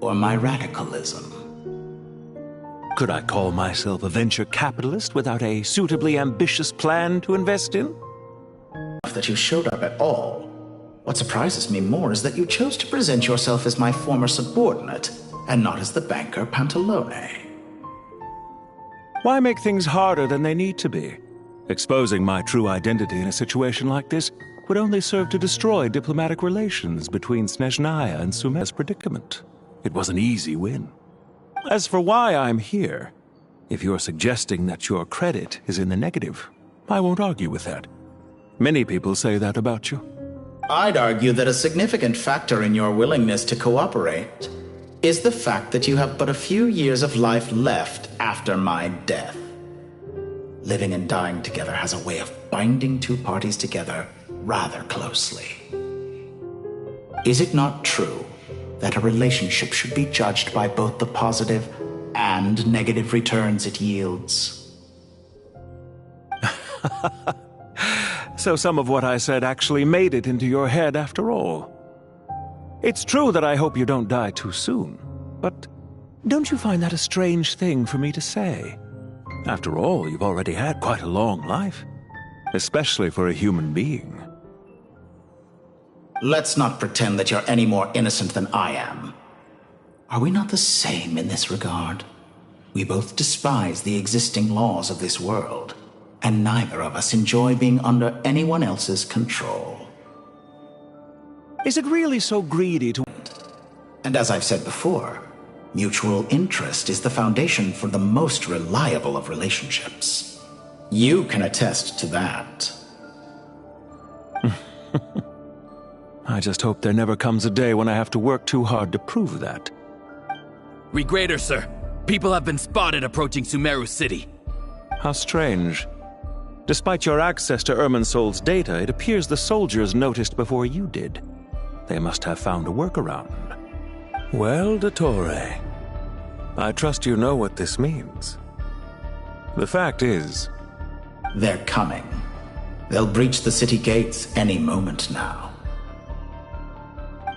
Or my radicalism? Could I call myself a venture capitalist without a suitably ambitious plan to invest in? That you showed up at all. What surprises me more is that you chose to present yourself as my former subordinate, and not as the banker Pantalone. Why make things harder than they need to be? Exposing my true identity in a situation like this would only serve to destroy diplomatic relations between Snezhnaya and Sumeru's predicament. It was an easy win. As for why I'm here, if you're suggesting that your credit is in the negative, I won't argue with that. Many people say that about you. I'd argue that a significant factor in your willingness to cooperate is the fact that you have but a few years of life left after my death. Living and dying together has a way of binding two parties together rather closely. Is it not true that a relationship should be judged by both the positive and negative returns it yields? So some of what I said actually made it into your head after all. It's true that I hope you don't die too soon, but don't you find that a strange thing for me to say? After all, you've already had quite a long life, especially for a human being. Let's not pretend that you're any more innocent than I am. Are we not the same in this regard? We both despise the existing laws of this world, and neither of us enjoy being under anyone else's control. Is it really so greedy to... And as I've said before, mutual interest is the foundation for the most reliable of relationships. You can attest to that. I just hope there never comes a day when I have to work too hard to prove that. Regrader, sir. People have been spotted approaching Sumeru City. How strange. Despite your access to Irminsol's data, it appears the soldiers noticed before you did. They must have found a workaround. Well, Dottore, I trust you know what this means. The fact is... They're coming. They'll breach the city gates any moment now.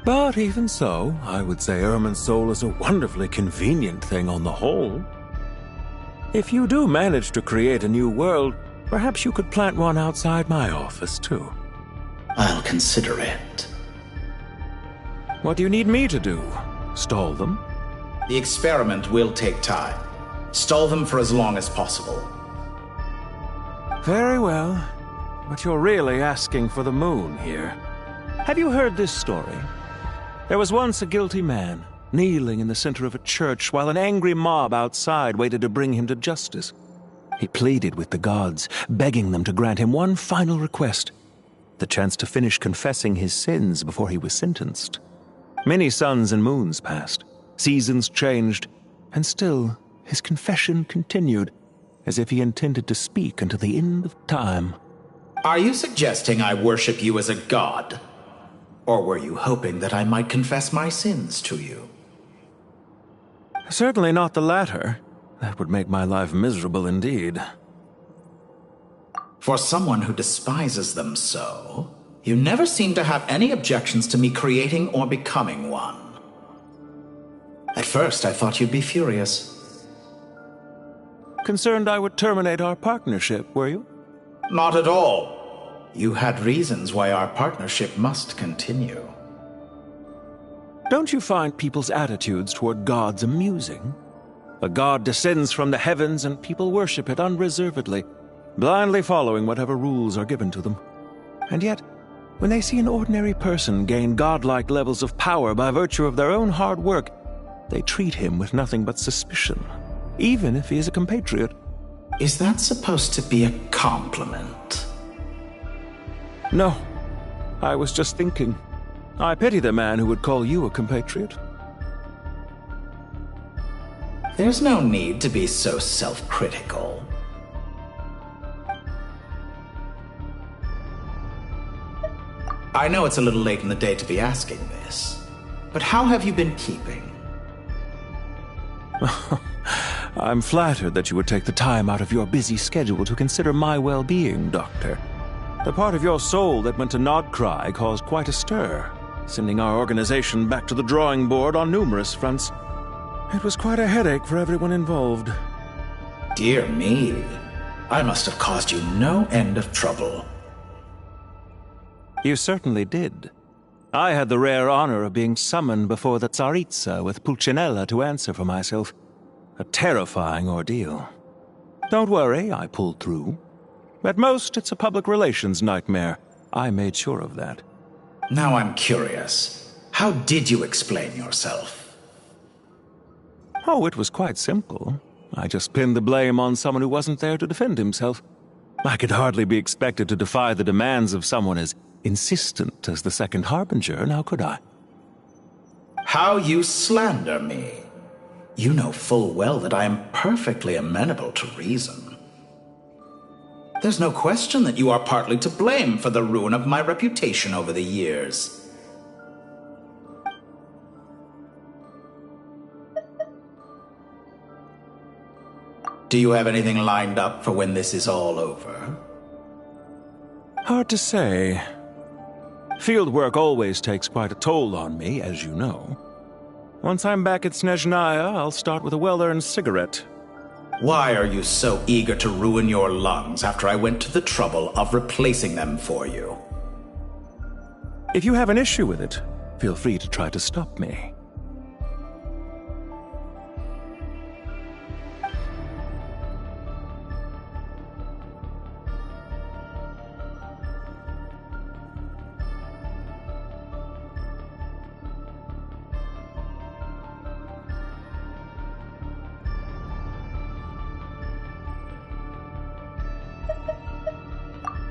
But even so, I would say Irminsol is a wonderfully convenient thing on the whole. If you do manage to create a new world, perhaps you could plant one outside my office, too. I'll consider it. What do you need me to do? Stall them? The experiment will take time. Stall them for as long as possible. Very well. But you're really asking for the moon here. Have you heard this story? There was once a guilty man, kneeling in the center of a church while an angry mob outside waited to bring him to justice. He pleaded with the gods, begging them to grant him one final request, the chance to finish confessing his sins before he was sentenced. Many suns and moons passed, seasons changed, and still his confession continued, as if he intended to speak until the end of time. Are you suggesting I worship you as a god? Or were you hoping that I might confess my sins to you? Certainly not the latter. That would make my life miserable indeed. For someone who despises them so, you never seem to have any objections to me creating or becoming one. At first, I thought you'd be furious. Concerned I would terminate our partnership, were you? Not at all. You had reasons why our partnership must continue. Don't you find people's attitudes toward gods amusing? A god descends from the heavens and people worship it unreservedly, blindly following whatever rules are given to them. And yet, when they see an ordinary person gain godlike levels of power by virtue of their own hard work, they treat him with nothing but suspicion, even if he is a compatriot. Is that supposed to be a compliment? No. I was just thinking. I pity the man who would call you a compatriot. There's no need to be so self-critical. I know it's a little late in the day to be asking this, but how have you been keeping? I'm flattered that you would take the time out of your busy schedule to consider my well-being, Doctor. The part of your soul that went to Nodcry caused quite a stir, sending our organization back to the drawing board on numerous fronts. It was quite a headache for everyone involved. Dear me, I must have caused you no end of trouble. You certainly did. I had the rare honor of being summoned before the Tsaritsa with Pulcinella to answer for myself. A terrifying ordeal. Don't worry, I pulled through. At most, it's a public relations nightmare. I made sure of that. Now I'm curious. How did you explain yourself? Oh, it was quite simple. I just pinned the blame on someone who wasn't there to defend himself. I could hardly be expected to defy the demands of someone as insistent as the Second Harbinger, now could I? How you slander me. You know full well that I am perfectly amenable to reason. There's no question that you are partly to blame for the ruin of my reputation over the years. Do you have anything lined up for when this is all over? Hard to say. Field work always takes quite a toll on me, as you know. Once I'm back at Snezhnaya, I'll start with a well-earned cigarette. Why are you so eager to ruin your lungs after I went to the trouble of replacing them for you? If you have an issue with it, feel free to try to stop me.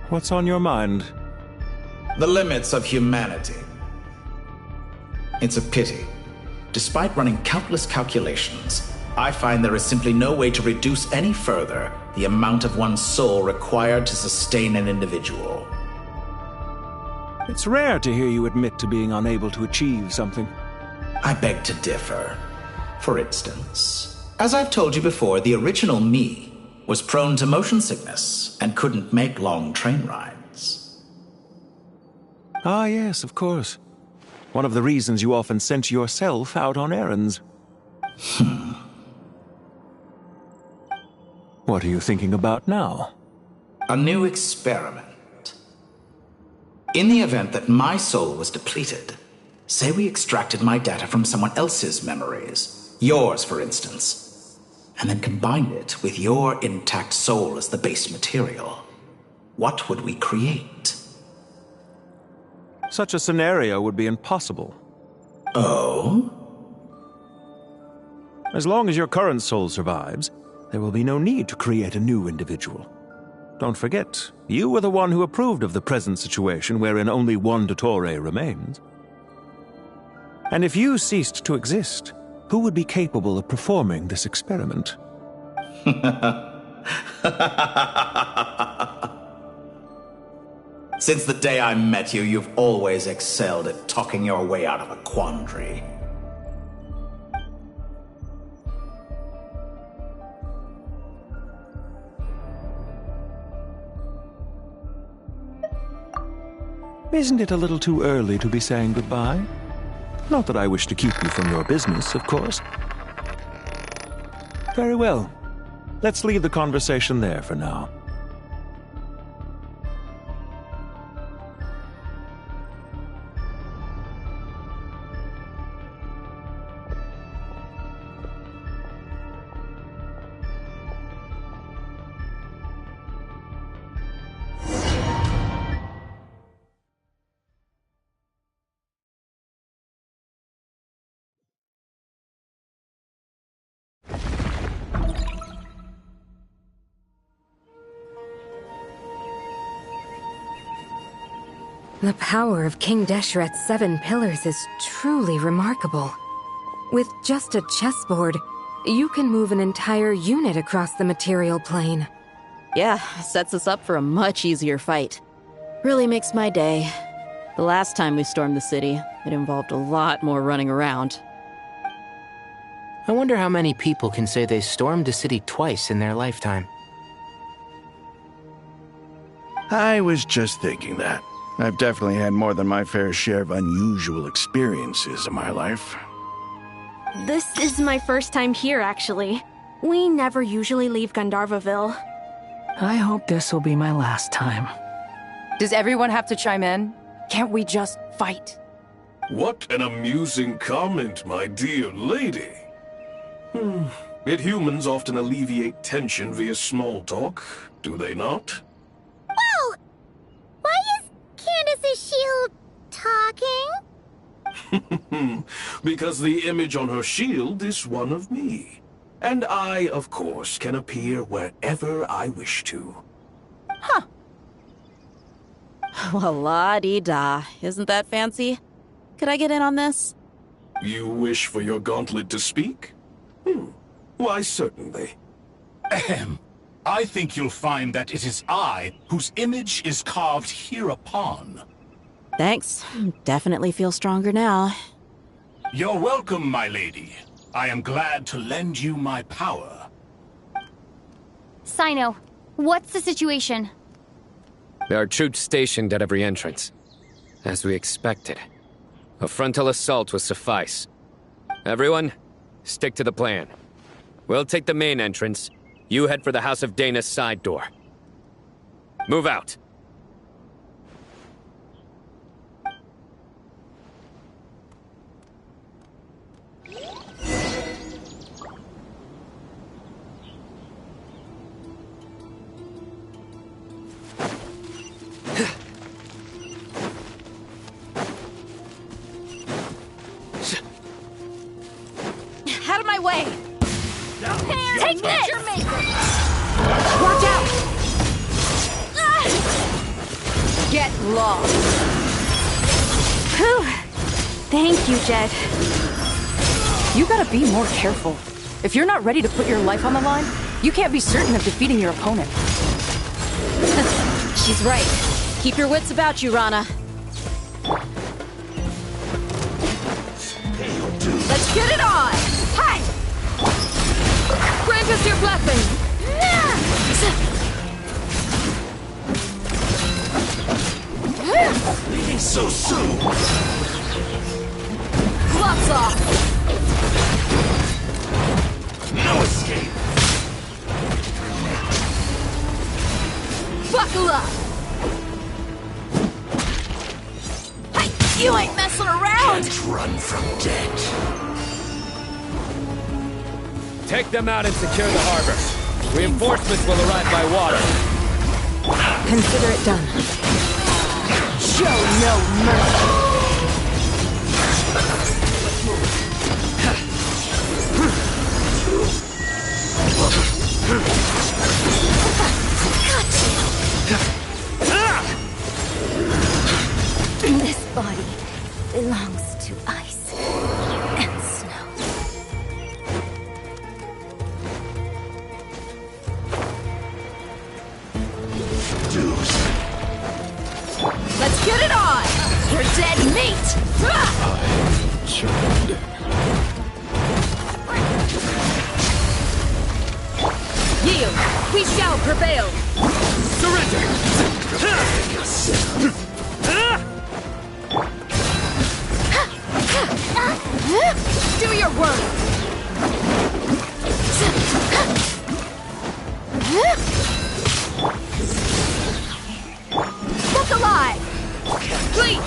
What's on your mind? The limits of humanity. It's a pity. Despite running countless calculations, I find there is simply no way to reduce any further the amount of one's soul required to sustain an individual. It's rare to hear you admit to being unable to achieve something. I beg to differ. For instance, as I've told you before, the original me was prone to motion sickness and couldn't make long train rides. Ah, yes, of course. One of the reasons you often sent yourself out on errands. What are you thinking about now? A new experiment. In the event that my soul was depleted, say we extracted my data from someone else's memories, yours for instance, and then combined it with your intact soul as the base material, what would we create? Such a scenario would be impossible. Oh? As long as your current soul survives, there will be no need to create a new individual. Don't forget, you were the one who approved of the present situation wherein only one Dottore remains. And if you ceased to exist, who would be capable of performing this experiment? Since the day I met you, you've always excelled at talking your way out of a quandary. Isn't it a little too early to be saying goodbye? Not that I wish to keep you from your business, of course. Very well. Let's leave the conversation there for now. The power of King Deshret's 7 pillars is truly remarkable. With just a chessboard, you can move an entire unit across the material plane. Yeah, sets us up for a much easier fight. Really makes my day. The last time we stormed the city, it involved a lot more running around. I wonder how many people can say they stormed a city twice in their lifetime. I was just thinking that. I've definitely had more than my fair share of unusual experiences in my life. This is my first time here, actually. We never usually leave Gandharvaville. I hope this will be my last time. Does everyone have to chime in? Can't we just fight? What an amusing comment, my dear lady. Yet humans often alleviate tension via small talk, do they not? Whoa! Why is Candace's shield talking? Because the image on her shield is one of me. And I, of course, can appear wherever I wish to. Huh. Well, la-dee-da. Isn't that fancy? Could I get in on this? You wish for your gauntlet to speak? Why, certainly. Ahem. I think you'll find that it is I whose image is carved hereupon. Thanks. Definitely feel stronger now. You're welcome, my lady. I am glad to lend you my power. Sino, what's the situation? There are troops stationed at every entrance. As we expected. A frontal assault will suffice. Everyone, stick to the plan. We'll take the main entrance. You head for the House of Dana's side door. Move out. Out of my way! Take this! Watch out! Get lost! Whew. Thank you, Jed. You gotta be more careful. If you're not ready to put your life on the line, you can't be certain of defeating your opponent. She's right. Keep your wits about you, Rana. Let's get it on! Hi! Grant us your blessing! Leaving so soon! Gloves off! No escape! Buckle up! You ain't messing around! Can't run from death. Take them out and secure the harbor. Reinforcements will arrive by water. Consider it done. Show no mercy! This body belongs to ice and snow. Let's get it on! You're dead meat! Yield! We shall prevail! Surrender! Do your work! Look alive! Please!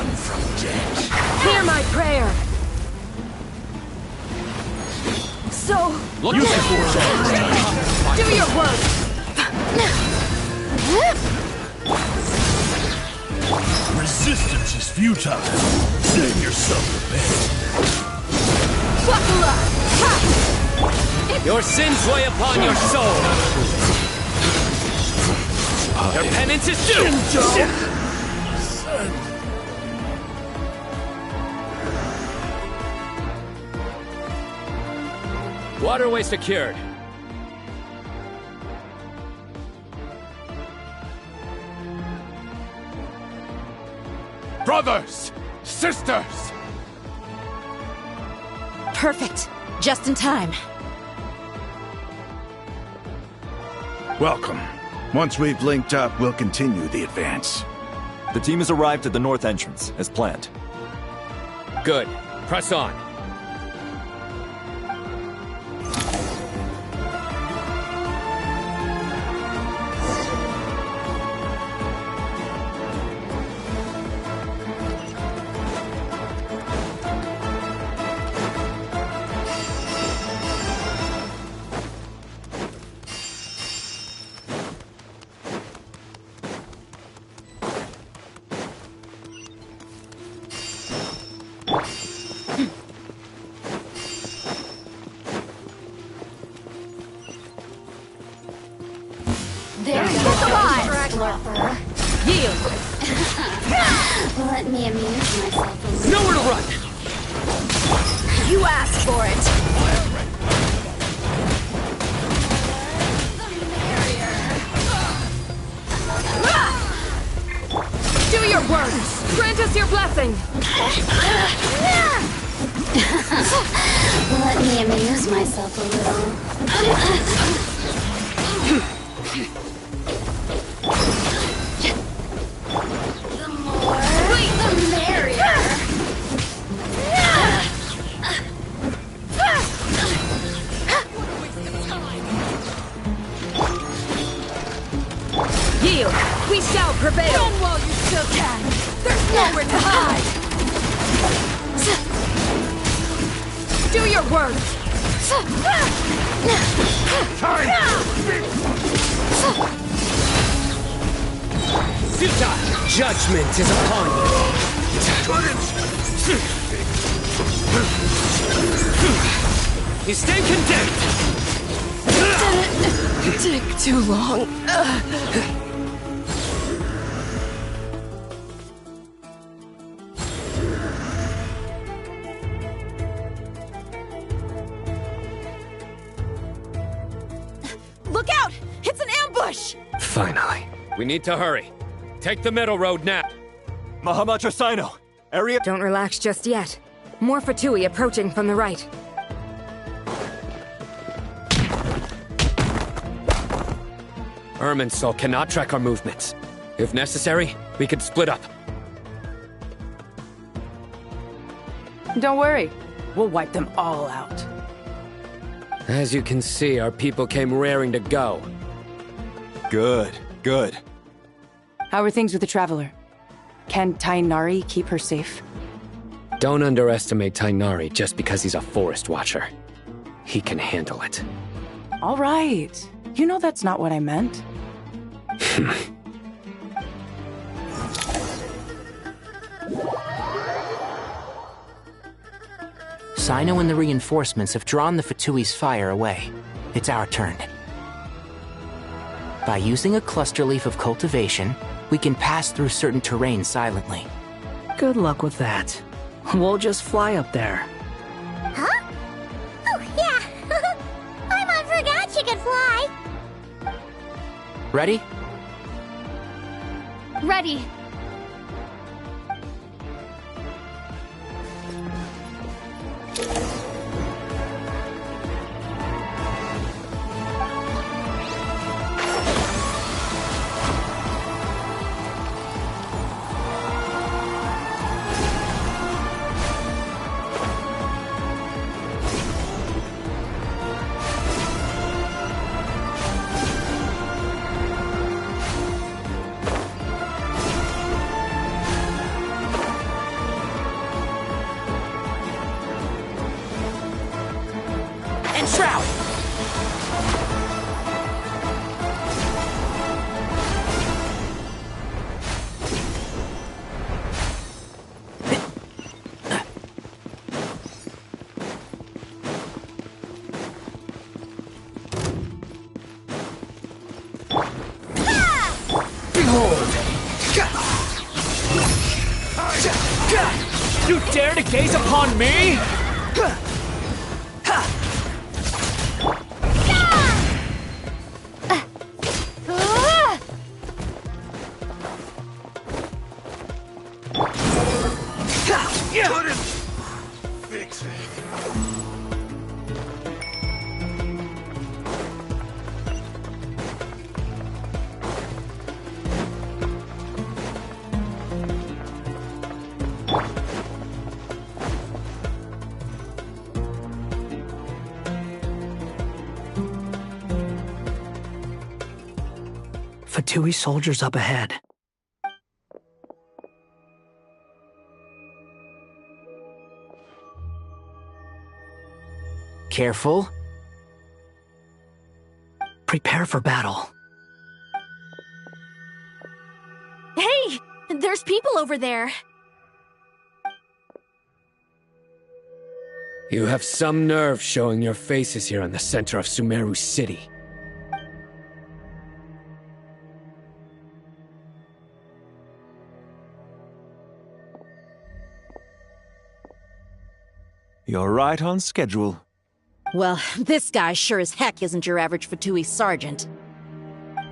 Hear my prayer! So... Look at Do your work! Resistance is futile. Save yourself the pain. Buckle up! Ha! Your sins weigh upon your soul. Your penance is due! Waterway secured. Brothers! Sisters! Perfect. Just in time. Welcome. Once we've linked up, we'll continue the advance. The team has arrived at the north entrance, as planned. Good. Press on. Yield! Let me amuse myself a little. Nowhere to run! You asked for it! Do your worst! Grant us your blessing! Let me amuse myself a little. The more, the merrier. Yield! We shall prevail! Run while you still can! There's nowhere to hide! Do your worst! Suta, judgment is upon you. You stand condemned! Didn't take too long. Look out! It's an ambush! Finally. We need to hurry. Take the middle road now. Mahamacha Sino, area... Don't relax just yet. More Fatui approaching from the right. Irminsul cannot track our movements. If necessary, we could split up. Don't worry. We'll wipe them all out. As you can see, our people came raring to go. Good, good. How are things with the Traveler? Can Tainari keep her safe? Don't underestimate Tainari just because he's a forest watcher. He can handle it. All right. You know that's not what I meant. Sino and the reinforcements have drawn the Fatui's fire away. It's our turn. By using a cluster leaf of cultivation, we can pass through certain terrain silently. Good luck with that. We'll just fly up there. Huh? Oh, yeah! Paimon forgot she could fly! Ready? Ready. Shroud! Behold! You dare to gaze upon me? Fatui soldiers up ahead. Careful. Prepare for battle. Hey! There's people over there. You have some nerve showing your faces here in the center of Sumeru City. You're right on schedule. Well, this guy sure as heck isn't your average Fatui sergeant.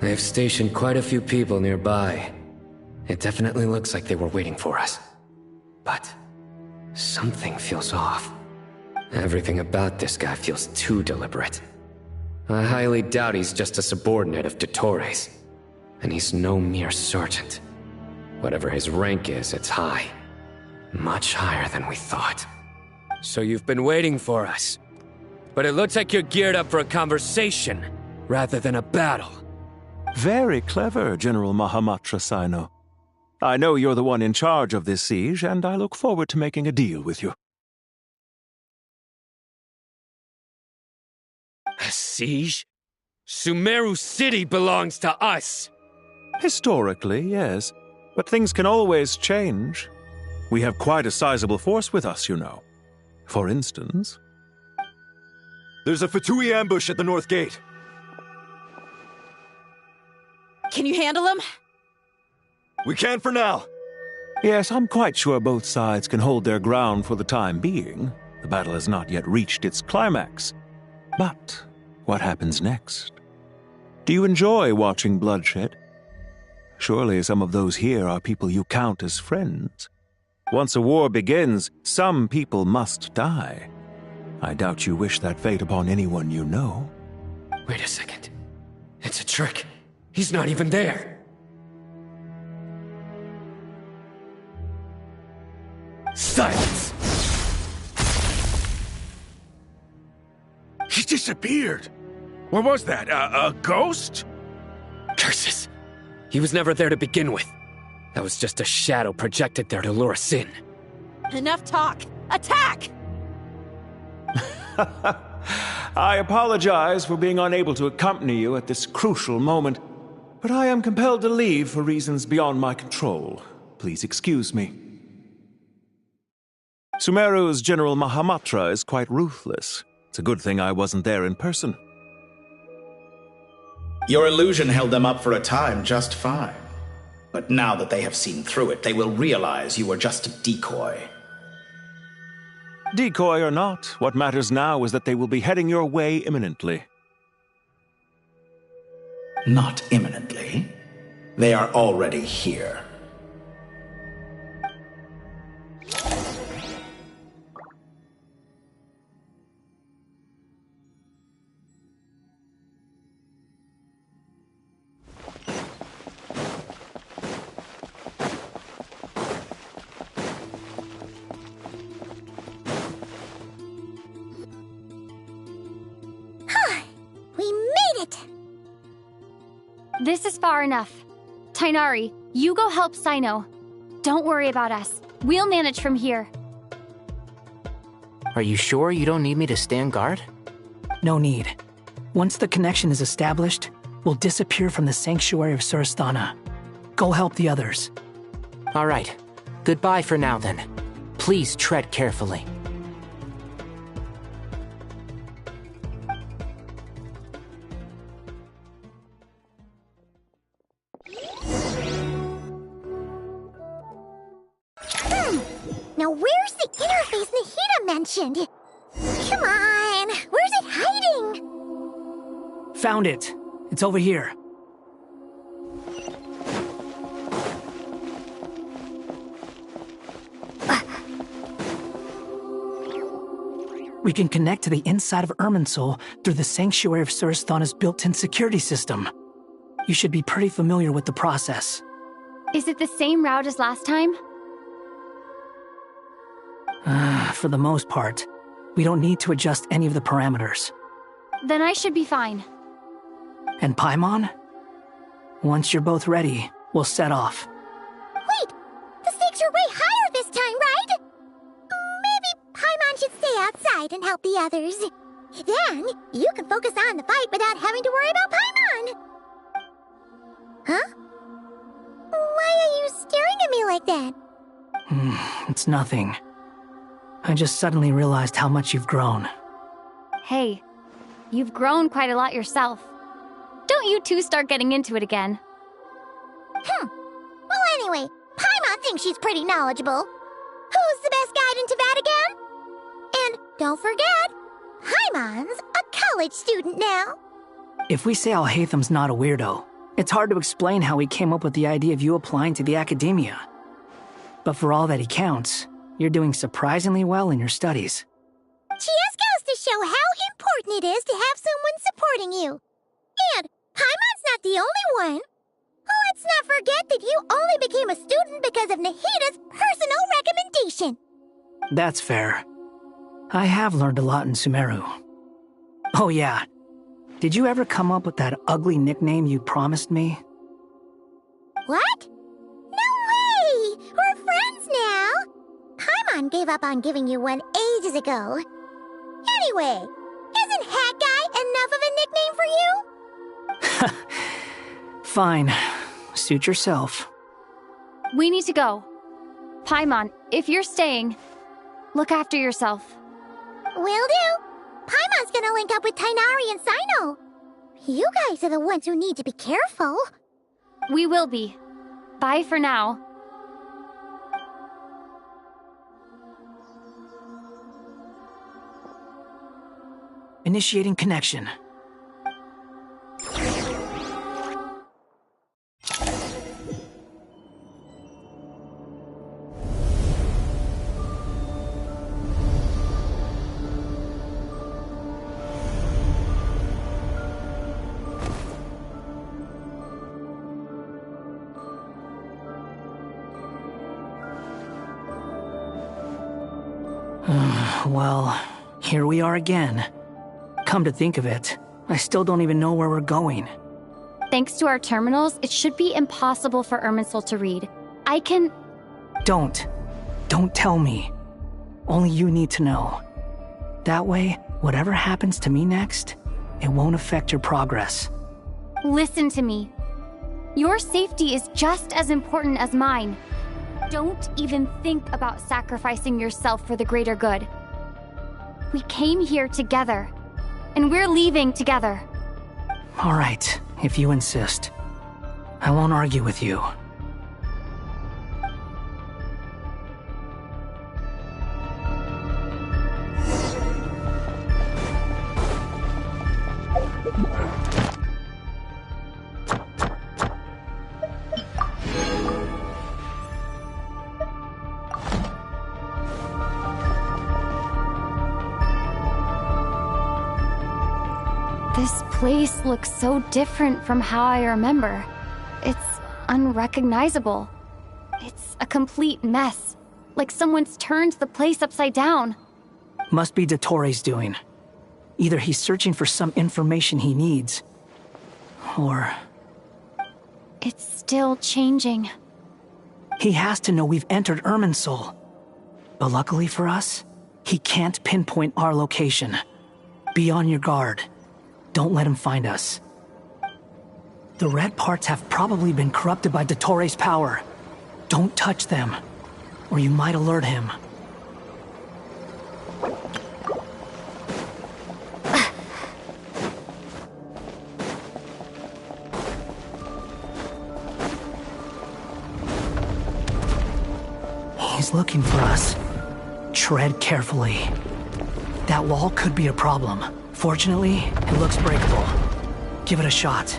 They've stationed quite a few people nearby. It definitely looks like they were waiting for us. But something feels off. Everything about this guy feels too deliberate. I highly doubt he's just a subordinate of Dottores. And he's no mere sergeant. Whatever his rank is, it's high. Much higher than we thought. So you've been waiting for us. But it looks like you're geared up for a conversation, rather than a battle. Very clever, General Mahamatra Sino. I know you're the one in charge of this siege, and I look forward to making a deal with you. A siege? Sumeru City belongs to us! Historically, yes. But things can always change. We have quite a sizable force with us, you know. For instance... There's a Fatui ambush at the north gate. Can you handle him? We can for now. Yes, I'm quite sure both sides can hold their ground for the time being. The battle has not yet reached its climax. But what happens next? Do you enjoy watching bloodshed? Surely some of those here are people you count as friends. Once a war begins, some people must die. I doubt you wish that fate upon anyone you know. Wait a second. It's a trick. He's not even there. Silence! He disappeared. What was that? A ghost? Curses! He was never there to begin with. That was just a shadow projected there to lure us in. Enough talk! Attack! I apologize for being unable to accompany you at this crucial moment, but I am compelled to leave for reasons beyond my control. Please excuse me. Sumeru's General Mahamatra is quite ruthless. It's a good thing I wasn't there in person. Your illusion held them up for a time just fine. But now that they have seen through it, they will realize you were just a decoy. Decoy or not, what matters now is that they will be heading your way imminently. Not imminently. They are already here. This is far enough. Tainari, you go help Sino. Don't worry about us. We'll manage from here. Are you sure you don't need me to stand guard? No need. Once the connection is established, we'll disappear from the sanctuary of Surasthana. Go help the others. All right. Goodbye for now, then. Please tread carefully. Now where's the interface Nahida mentioned? Come on, where's it hiding? Found it. It's over here. We can connect to the inside of Irminsul through the Sanctuary of Surasthana's built-in security system. You should be pretty familiar with the process. Is it the same route as last time? For the most part. We don't need to adjust any of the parameters. Then I should be fine. And Paimon? Once you're both ready, we'll set off. Wait! The stakes are way higher this time, right? Maybe Paimon should stay outside and help the others. Then, you can focus on the fight without having to worry about Paimon. Huh? Why are you staring at me like that? It's nothing. I just suddenly realized how much you've grown. Hey, you've grown quite a lot yourself. Don't you two start getting into it again. Well, anyway, Paimon thinks she's pretty knowledgeable. Who's the best guide in Teyvat again? And Don't forget, Paimon's a college student now. If we say Alhatham's not a weirdo, it's hard to explain how he came up with the idea of you applying to the academia. But for all that he counts, you're doing surprisingly well in your studies. Just goes to show how important it is to have someone supporting you. And Paimon's not the only one. Let's not forget that you only became a student because of Nahida's personal recommendation. That's fair. I have learned a lot in Sumeru. Oh yeah. Did you ever come up with that ugly nickname you promised me? What? No way! We're friends now! Paimon gave up on giving you one ages ago. Anyway, isn't Hat Guy enough of a nickname for you? Fine. Suit yourself. We need to go. Paimon, if you're staying, look after yourself. Will do. Paimon's gonna link up with Tainari and Sino. You guys are the ones who need to be careful. We will be. Bye for now. Initiating connection. Well, here we are again. Come to think of it, I still don't even know where we're going. Thanks to our terminals, it should be impossible for Irminsul to read. I can... Don't tell me. Only you need to know. That way, whatever happens to me next, it won't affect your progress. Listen to me. Your safety is just as important as mine. Don't even think about sacrificing yourself for the greater good. We came here together, and we're leaving together. All right, if you insist. I won't argue with you. This place looks so different from how I remember. It's unrecognizable. It's a complete mess. Like someone's turned the place upside down. Must be Dottoro's doing. Either he's searching for some information he needs, or... It's still changing. He has to know we've entered Irminsul. But luckily for us, he can't pinpoint our location. Be on your guard. Don't let him find us. The red parts have probably been corrupted by Dottoro's power. Don't touch them, or you might alert him. He's looking for us. Tread carefully. That wall could be a problem. Fortunately, it looks breakable. Give it a shot.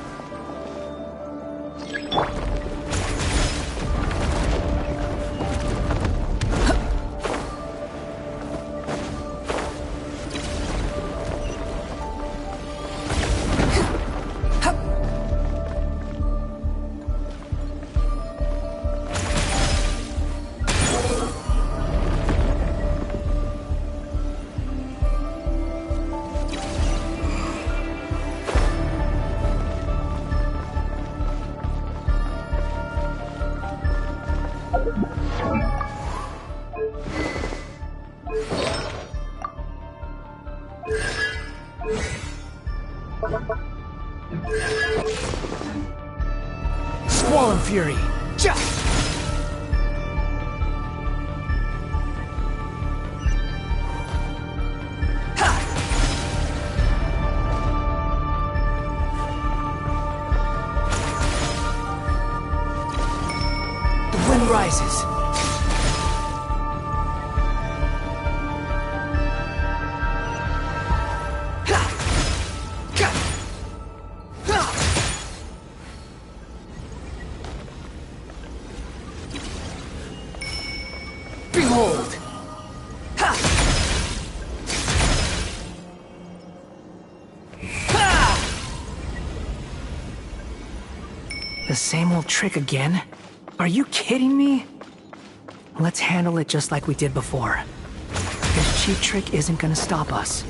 Squall and Fury! Ja! The wind rises. The same old trick again? Are you kidding me? Let's handle it just like we did before. This cheap trick isn't gonna stop us.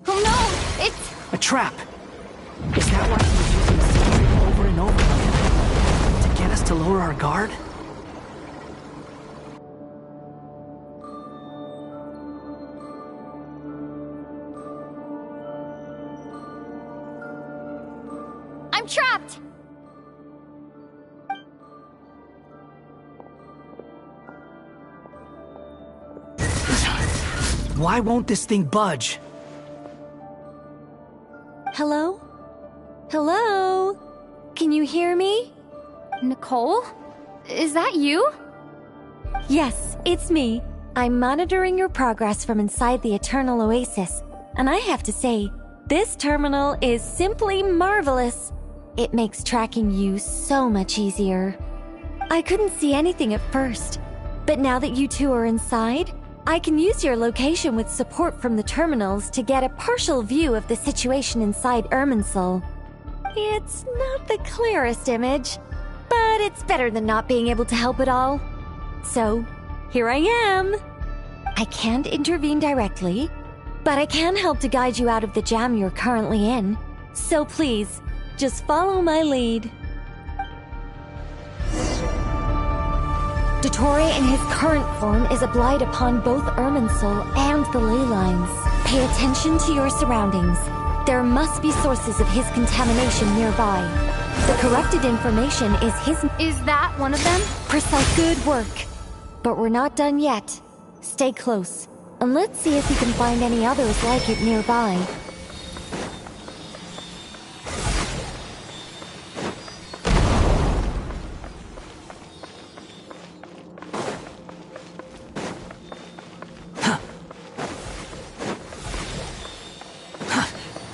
Oh no! It's... A trap! Is that why he was using the same trick over and over again? To get us to lower our guard? I'm trapped! Why won't this thing budge? Hello? Hello? Can you hear me? Nicole? Is that you? Yes, it's me. I'm monitoring your progress from inside the Eternal Oasis, and I have to say, this terminal is simply marvelous. It makes tracking you so much easier. I couldn't see anything at first, but now that you two are inside, I can use your location with support from the terminals to get a partial view of the situation inside Irminsul. It's not the clearest image, but it's better than not being able to help at all. So, here I am. I can't intervene directly, but I can help to guide you out of the jam you're currently in. So please, just follow my lead. Dottore in his current form is a blight upon both Irminsul and the ley lines. Pay attention to your surroundings. There must be sources of his contamination nearby. The corrupted information is his... Is that one of them? Precise. Good work. But we're not done yet. Stay close, and let's see if we can find any others like it nearby.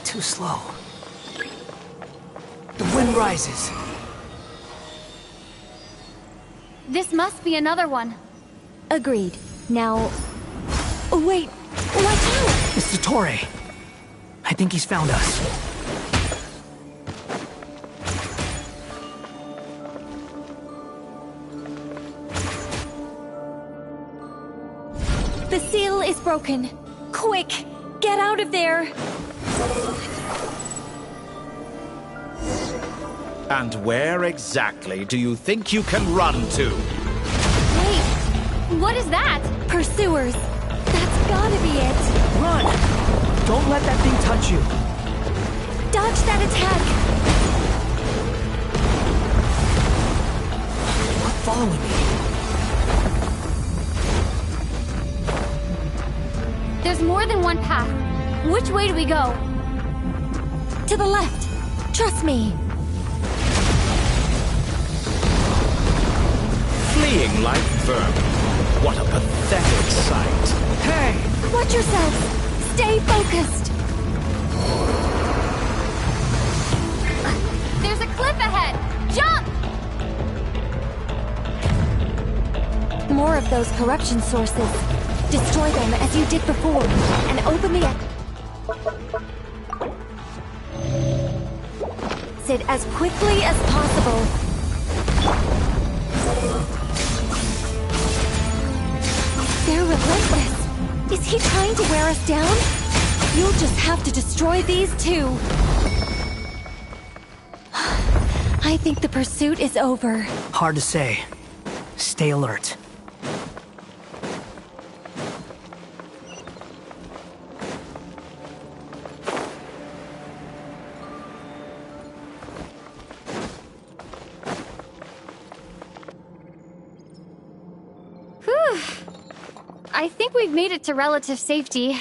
Too slow. The wind rises. This must be another one. Agreed. Now... Wait! Watch out! It's Dottore. I think he's found us. The seal is broken. Quick! Get out of there! And where exactly do you think you can run to? Wait, what is that? Pursuers. That's gotta be it. Run! Don't let that thing touch you. Dodge that attack! Stop following me. There's more than one path. Which way do we go? To the left. Trust me. Fleeing like vermin. What a pathetic sight. Hey! Watch yourself. Stay focused. There's a cliff ahead. Jump! More of those corruption sources. Destroy them as you did before, and open the exit as quickly as possible. They're relentless. Is he trying to wear us down? You'll just have to destroy these too. I think the pursuit is over. Hard to say. Stay alert. I think we've made it to relative safety.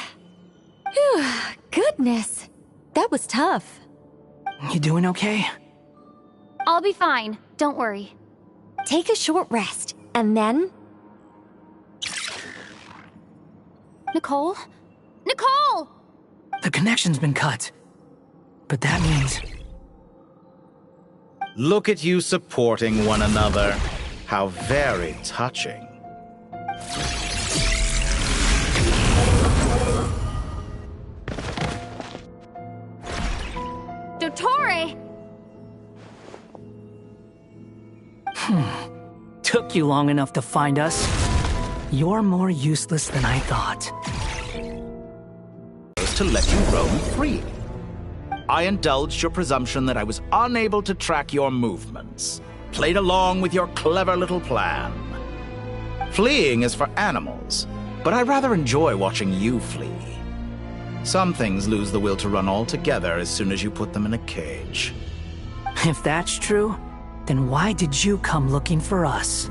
Phew, goodness. That was tough. You doing okay? I'll be fine. Don't worry. Take a short rest, and then... Nicole? Nicole! The connection's been cut. But that means... Look at you supporting one another. How very touching. Dottore! Took you long enough to find us. You're more useless than I thought. To let you roam free. I indulged your presumption that I was unable to track your movements. Played along with your clever little plan. Fleeing is for animals, but I rather enjoy watching you flee. Some things lose the will to run altogether as soon as you put them in a cage. If that's true, then why did you come looking for us?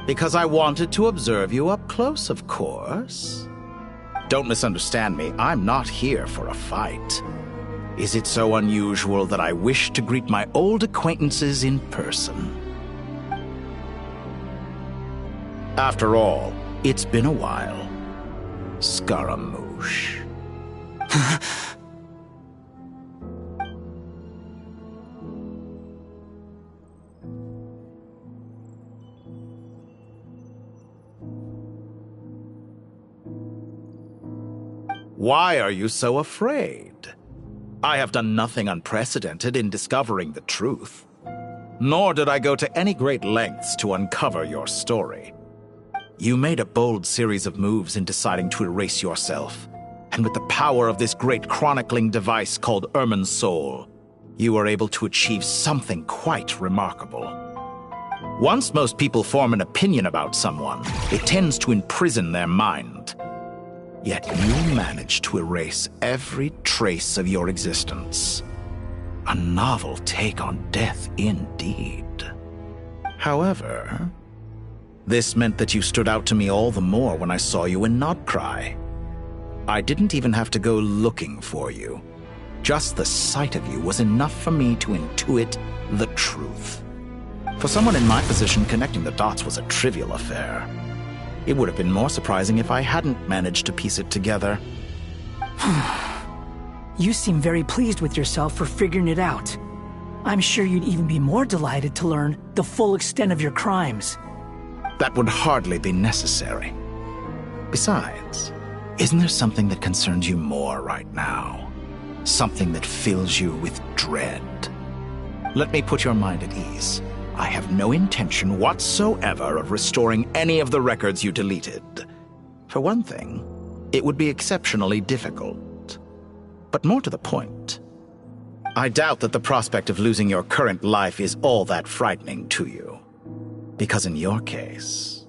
Because I wanted to observe you up close, of course. Don't misunderstand me, I'm not here for a fight. Is it so unusual that I wish to greet my old acquaintances in person? After all, it's been a while. Scaramouche. Why are you so afraid? I have done nothing unprecedented in discovering the truth. Nor did I go to any great lengths to uncover your story. You made a bold series of moves in deciding to erase yourself. And with the power of this great chronicling device called Irmin's Soul, you were able to achieve something quite remarkable. Once most people form an opinion about someone, it tends to imprison their mind. Yet you managed to erase every trace of your existence. A novel take on death indeed. However, this meant that you stood out to me all the more when I saw you in Nodcry. I didn't even have to go looking for you. Just the sight of you was enough for me to intuit the truth. For someone in my position, connecting the dots was a trivial affair. It would have been more surprising if I hadn't managed to piece it together. You seem very pleased with yourself for figuring it out. I'm sure you'd even be more delighted to learn the full extent of your crimes. That would hardly be necessary. Besides, isn't there something that concerns you more right now? Something that fills you with dread? Let me put your mind at ease. I have no intention whatsoever of restoring any of the records you deleted. For one thing, it would be exceptionally difficult. But more to the point, I doubt that the prospect of losing your current life is all that frightening to you. Because in your case,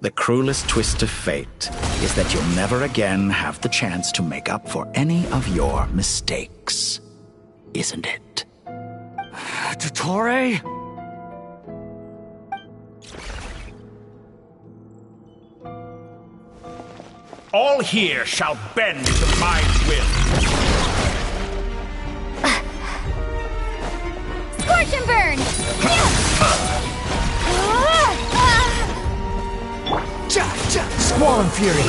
the cruelest twist of fate is that you'll never again have the chance to make up for any of your mistakes. Isn't it? Dottore? All here shall bend to my will. Scorch and burn! Squall and Fury!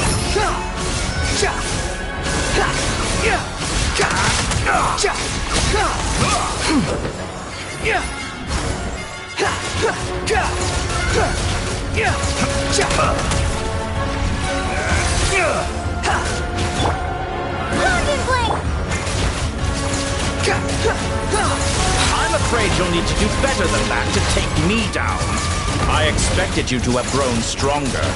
I'm afraid you'll need to do better than that to take me down. I expected you to have grown stronger.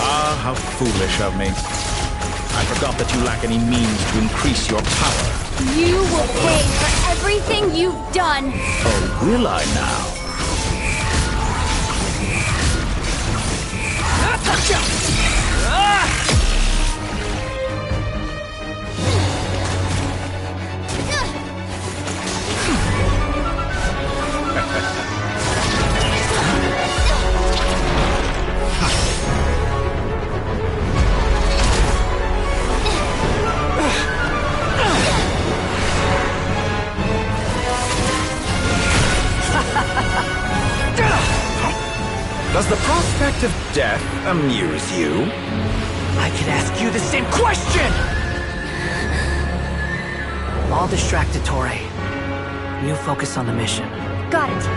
Ah, how foolish of me. I forgot that you lack any means to increase your power. You will pay for everything you've done. Oh, will I now? Does the prospect of death amuse you? I could ask you the same question! I'll distract Dottore. You focus on the mission. Got it.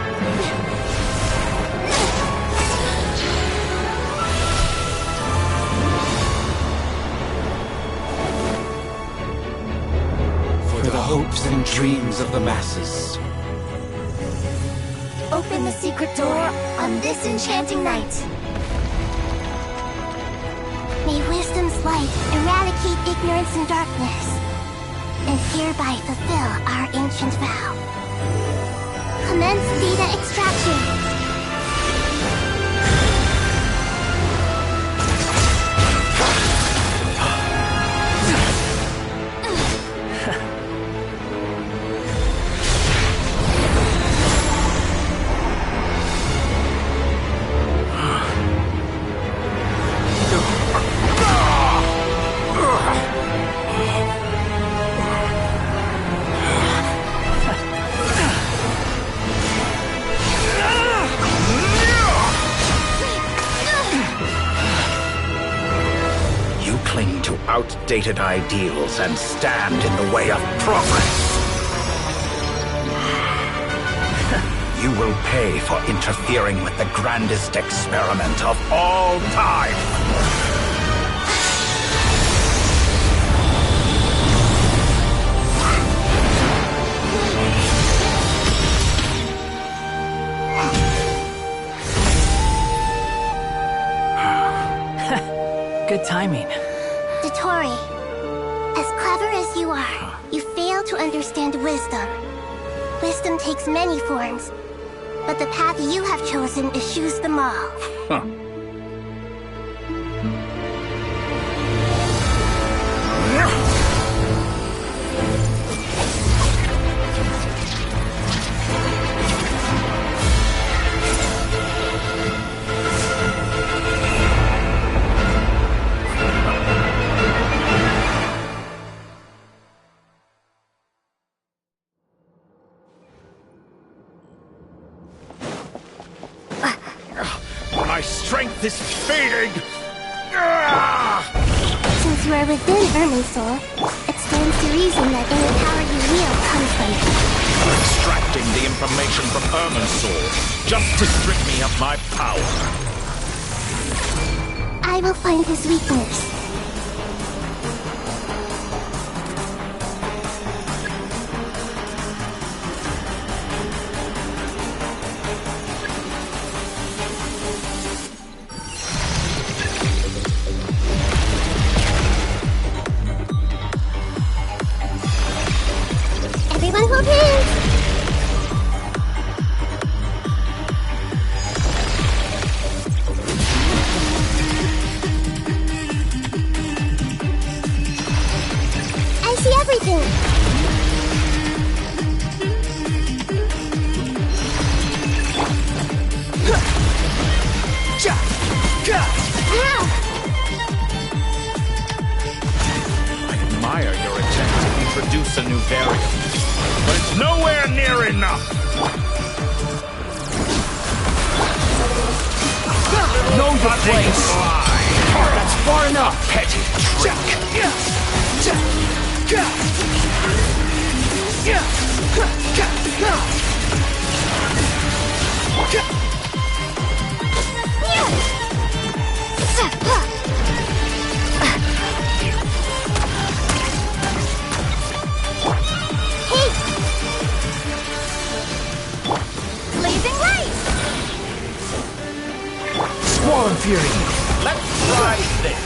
for the hopes and dreams of the masses. Open the secret door on this enchanting night. May wisdom's light eradicate ignorance and darkness, and hereby fulfill our ancient vow. Commence data extraction. Outdated ideals and stand in the way of progress. You will pay for interfering with the grandest experiment of all time. Good timing. Dottore, as clever as you are, you fail to understand wisdom. Wisdom takes many forms, but the path you have chosen eschews them all. Huh. My strength is fading! Since you are within Irminsul, it stands to reason that any power you wield comes from it. You're extracting the information from Irminsul just to strip me of my power. I will find his weakness. Everyone hold hands! I see everything! Ow! I admire your attempt to introduce a new variant, but it's nowhere near enough! Know your place! That's far enough! Petty trick! Blazing light! Squall Fury! Let's try this!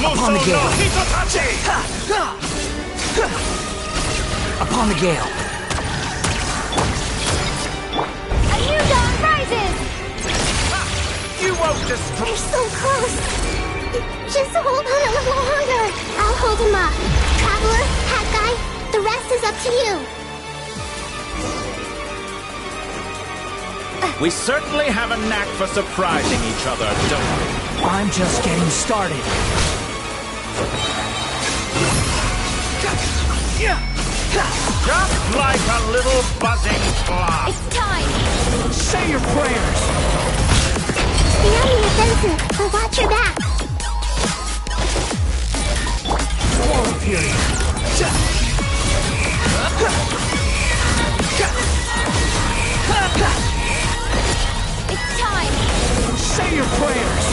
Upon the gale! Upon the gale! A new dawn rises! You won't destroy... They're so close! Just hold on a little longer! I'll hold him up. Traveler, Hat Guy, the rest is up to you. We certainly have a knack for surprising each other, don't we? I'm just getting started. Just like a little buzzing fly. It's time! Say your prayers! Stay on the offensive, but watch your back. Squall Fury! It's time! Say your prayers!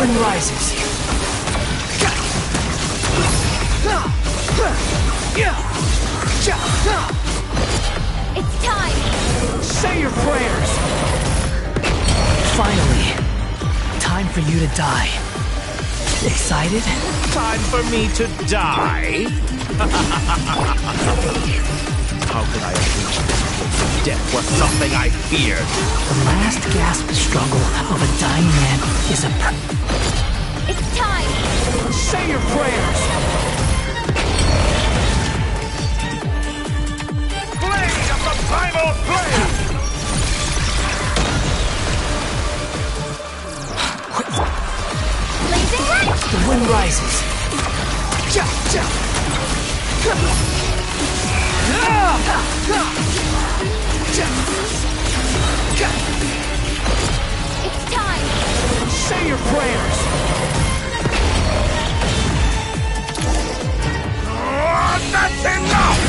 wind rises. It's time! Say your prayers! Finally, time for you to die. Excited? Time for me to die? How could I have reached this place if death was something I feared? The last gasp struggle of a dying man is a It's time! Say your prayers! Blade of the primal flame! Blazing light! The wind rises. It's time! Say your prayers! That's enough!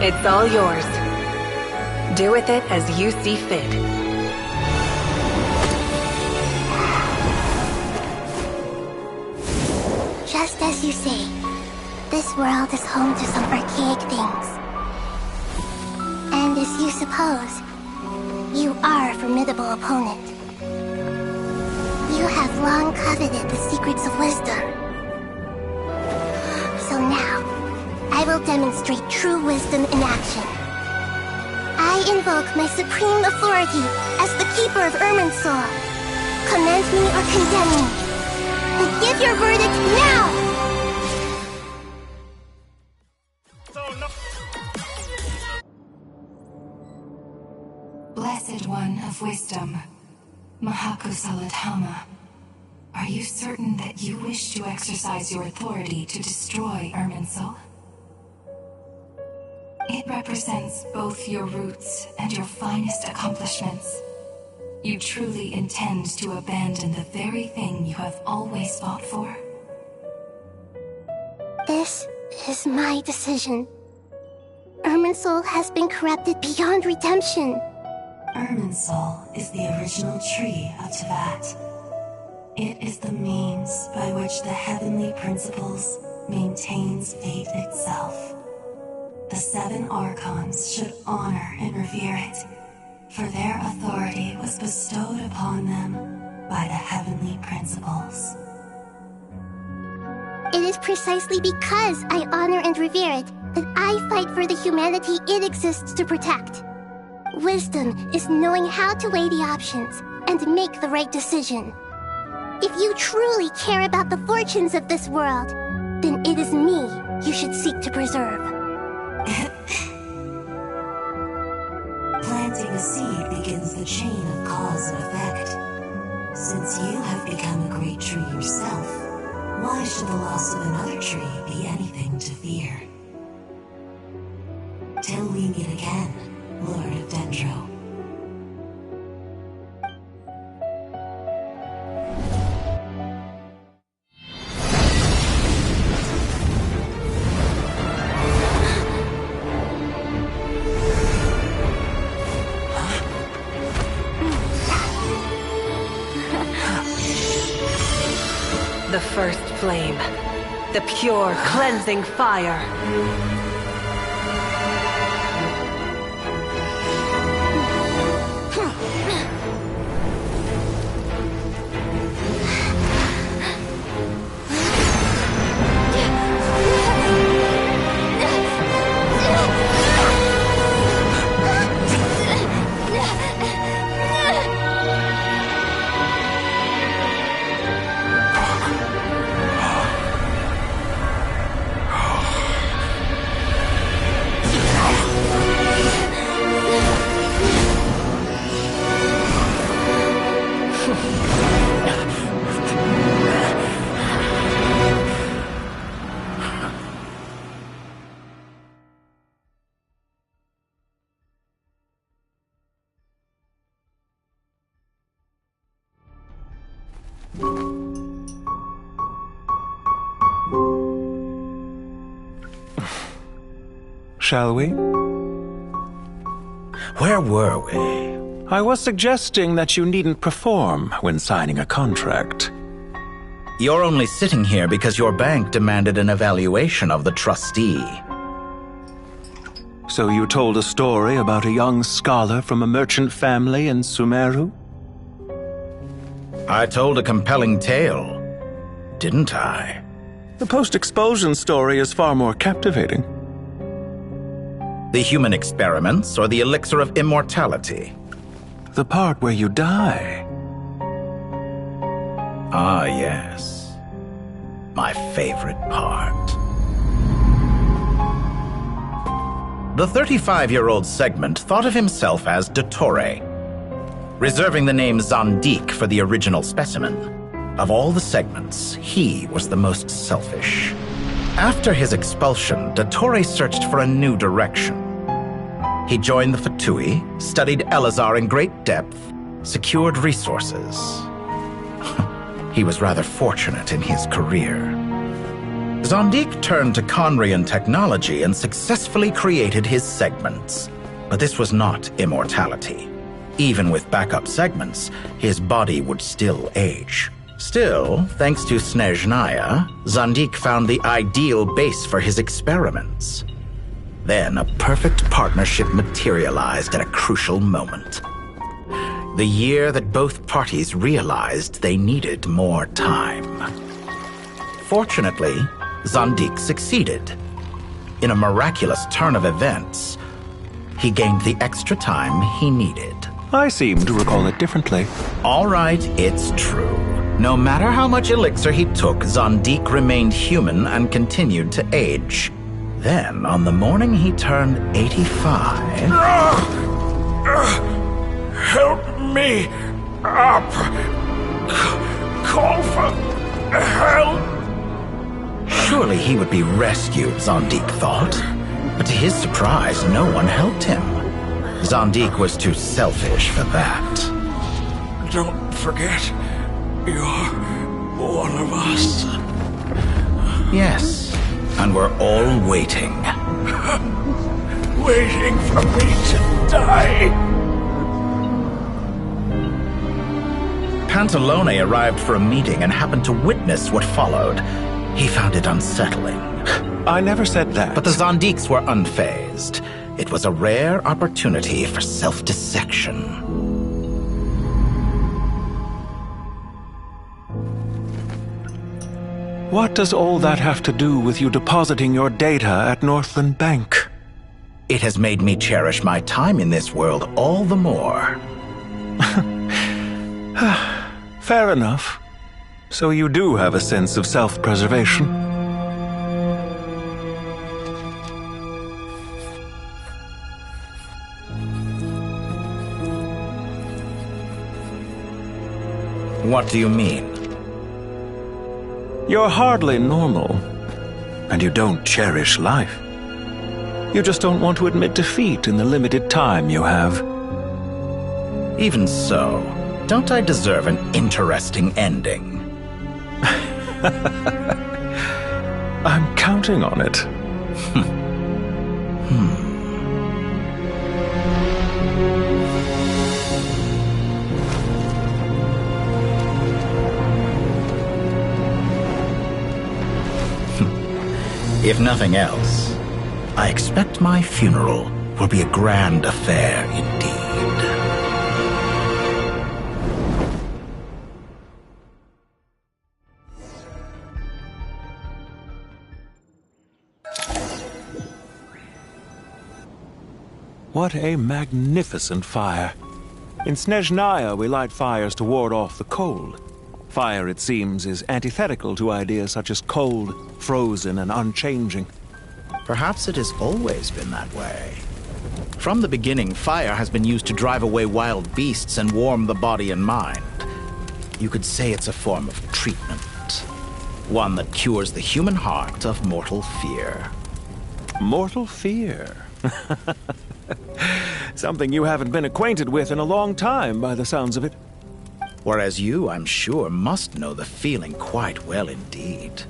It's all yours. Do with it as you see fit. Just as you say, this world is home to some archaic things. And as you suppose, you are a formidable opponent. You have long coveted the secrets of wisdom. So now, I will demonstrate true wisdom in action. I invoke my supreme authority as the keeper of Irminsul. Commend me or condemn me. But give your verdict now! Blessed One of Wisdom, Mahakusaladhama, are you certain that you wish to exercise your authority to destroy Irminsul? It represents both your roots and your finest accomplishments. You truly intend to abandon the very thing you have always fought for? This is my decision. Irminsul has been corrupted beyond redemption. Irminsul is the original tree of Tevat. It is the means by which the heavenly principles maintains fate itself. The 7 Archons should honor and revere it, for their authority was bestowed upon them by the heavenly principles. It is precisely because I honor and revere it that I fight for the humanity it exists to protect. Wisdom is knowing how to weigh the options and make the right decision. If you truly care about the fortunes of this world, then it is me you should seek to preserve. Planting a seed begins the chain of cause and effect. Since you have become a great tree yourself, why should the loss of another tree be anything to fear? Till we meet again, Lord of Dendro. The first flame. The pure, cleansing fire. shall we? Where were we? I was suggesting that you needn't perform when signing a contract. You're only sitting here because your bank demanded an evaluation of the trustee. So you told a story about a young scholar from a merchant family in Sumeru? I told a compelling tale, didn't I? The post-expulsion story is far more captivating. The human experiments or the elixir of immortality? The part where you die. Ah, yes. My favorite part. The 35-year-old Segment thought of himself as Dottore, reserving the name Zandik for the original specimen. Of all the Segments, he was the most selfish. After his expulsion, Dottore searched for a new direction. He joined the Fatui, studied Elazar in great depth, secured resources. He was rather fortunate in his career. Zandik turned to Conrian technology and successfully created his segments. But this was not immortality. Even with backup segments, his body would still age. Still, thanks to Snezhnaya, Zandik found the ideal base for his experiments. Then a perfect partnership materialized at a crucial moment. The year that both parties realized they needed more time. Fortunately, Zandik succeeded. In a miraculous turn of events, he gained the extra time he needed. I seem to recall it differently. All right, it's true. No matter how much elixir he took, Zandik remained human and continued to age. Then, on the morning he turned 85... Help me up! Call for help! Surely he would be rescued, Zandik thought. But to his surprise, no one helped him. Zandik was too selfish for that. Don't forget, you're one of us. Yes, and we're all waiting. Waiting for me to die. Pantalone arrived for a meeting and happened to witness what followed. He found it unsettling. I never said that. But the Zandiks were unfazed. It was a rare opportunity for self-dissection. What does all that have to do with you depositing your data at Northland Bank? It has made me cherish my time in this world all the more. Fair enough. So you do have a sense of self-preservation. What do you mean? You're hardly normal, and you don't cherish life. You just don't want to admit defeat in the limited time you have. Even so, don't I deserve an interesting ending? I'm counting on it. If nothing else, I expect my funeral will be a grand affair indeed. What a magnificent fire. In Snezhnaya, we light fires to ward off the cold. Fire, it seems, is antithetical to ideas such as cold, frozen, and unchanging. Perhaps it has always been that way. From the beginning, fire has been used to drive away wild beasts and warm the body and mind. You could say it's a form of treatment. One that cures the human heart of mortal fear. Mortal fear? Something you haven't been acquainted with in a long time, by the sounds of it. Whereas you, I'm sure, must know the feeling quite well indeed.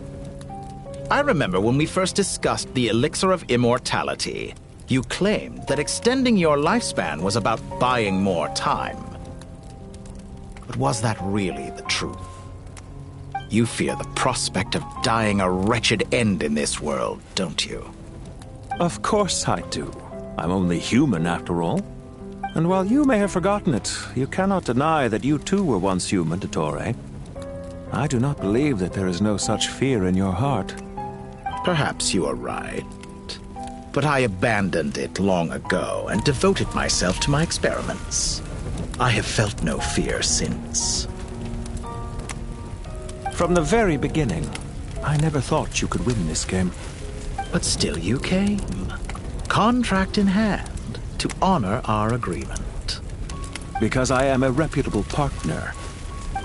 I remember when we first discussed the elixir of immortality. You claimed that extending your lifespan was about buying more time. But was that really the truth? You fear the prospect of dying a wretched end in this world, don't you? Of course I do. I'm only human, after all. And while you may have forgotten it, you cannot deny that you too were once human, Dottore. I do not believe that there is no such fear in your heart. Perhaps you are right. But I abandoned it long ago and devoted myself to my experiments. I have felt no fear since. From the very beginning, I never thought you could win this game. But still you came. Contract in hand, to honor our agreement. Because I am a reputable partner.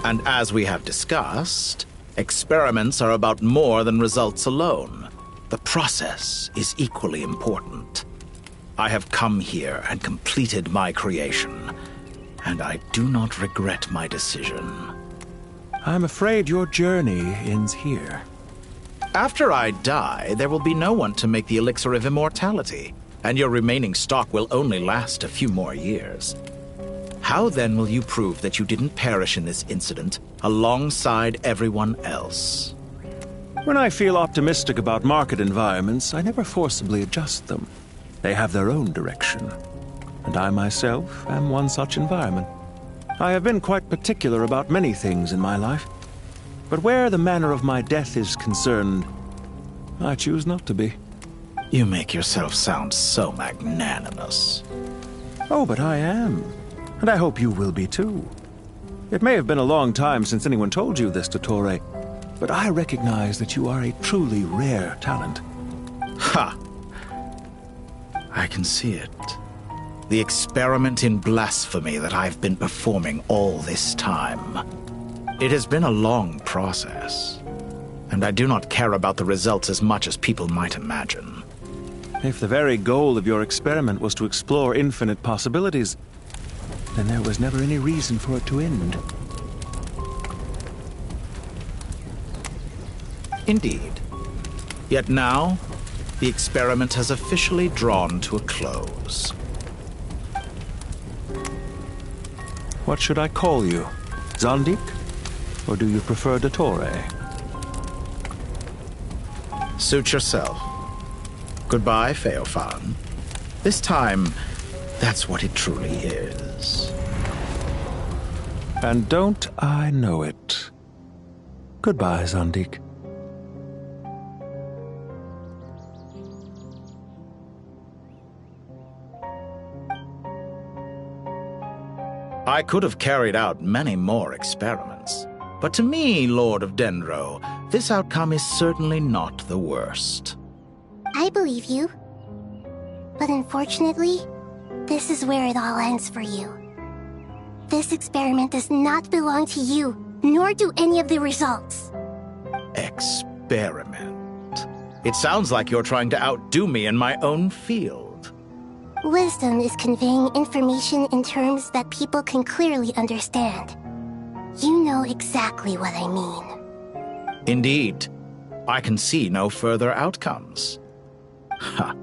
And as we have discussed, experiments are about more than results alone. The process is equally important. I have come here and completed my creation, and I do not regret my decision. I'm afraid your journey ends here. After I die, there will be no one to make the elixir of immortality, and your remaining stock will only last a few more years. How then will you prove that you didn't perish in this incident alongside everyone else? When I feel optimistic about market environments, I never forcibly adjust them. They have their own direction. And I myself am one such environment. I have been quite particular about many things in my life. But where the manner of my death is concerned, I choose not to be. You make yourself sound so magnanimous. Oh, but I am. And I hope you will be too. It may have been a long time since anyone told you this, Dottore, but I recognize that you are a truly rare talent. Ha! I can see it. The experiment in blasphemy that I've been performing all this time. It has been a long process, and I do not care about the results as much as people might imagine. If the very goal of your experiment was to explore infinite possibilities, then there was never any reason for it to end. Indeed. Yet now, the experiment has officially drawn to a close. What should I call you? Zandik? Or do you prefer Dottore? Suit yourself. Goodbye, Feofan. This time, that's what it truly is. And don't I know it? Goodbye, Zandik. I could have carried out many more experiments, but to me, Lord of Dendro, this outcome is certainly not the worst. I believe you. But unfortunately, this is where it all ends for you. This experiment does not belong to you, nor do any of the results. Experiment? It sounds like you're trying to outdo me in my own field. Wisdom is conveying information in terms that people can clearly understand. You know exactly what I mean. Indeed. I can see no further outcomes. Ha.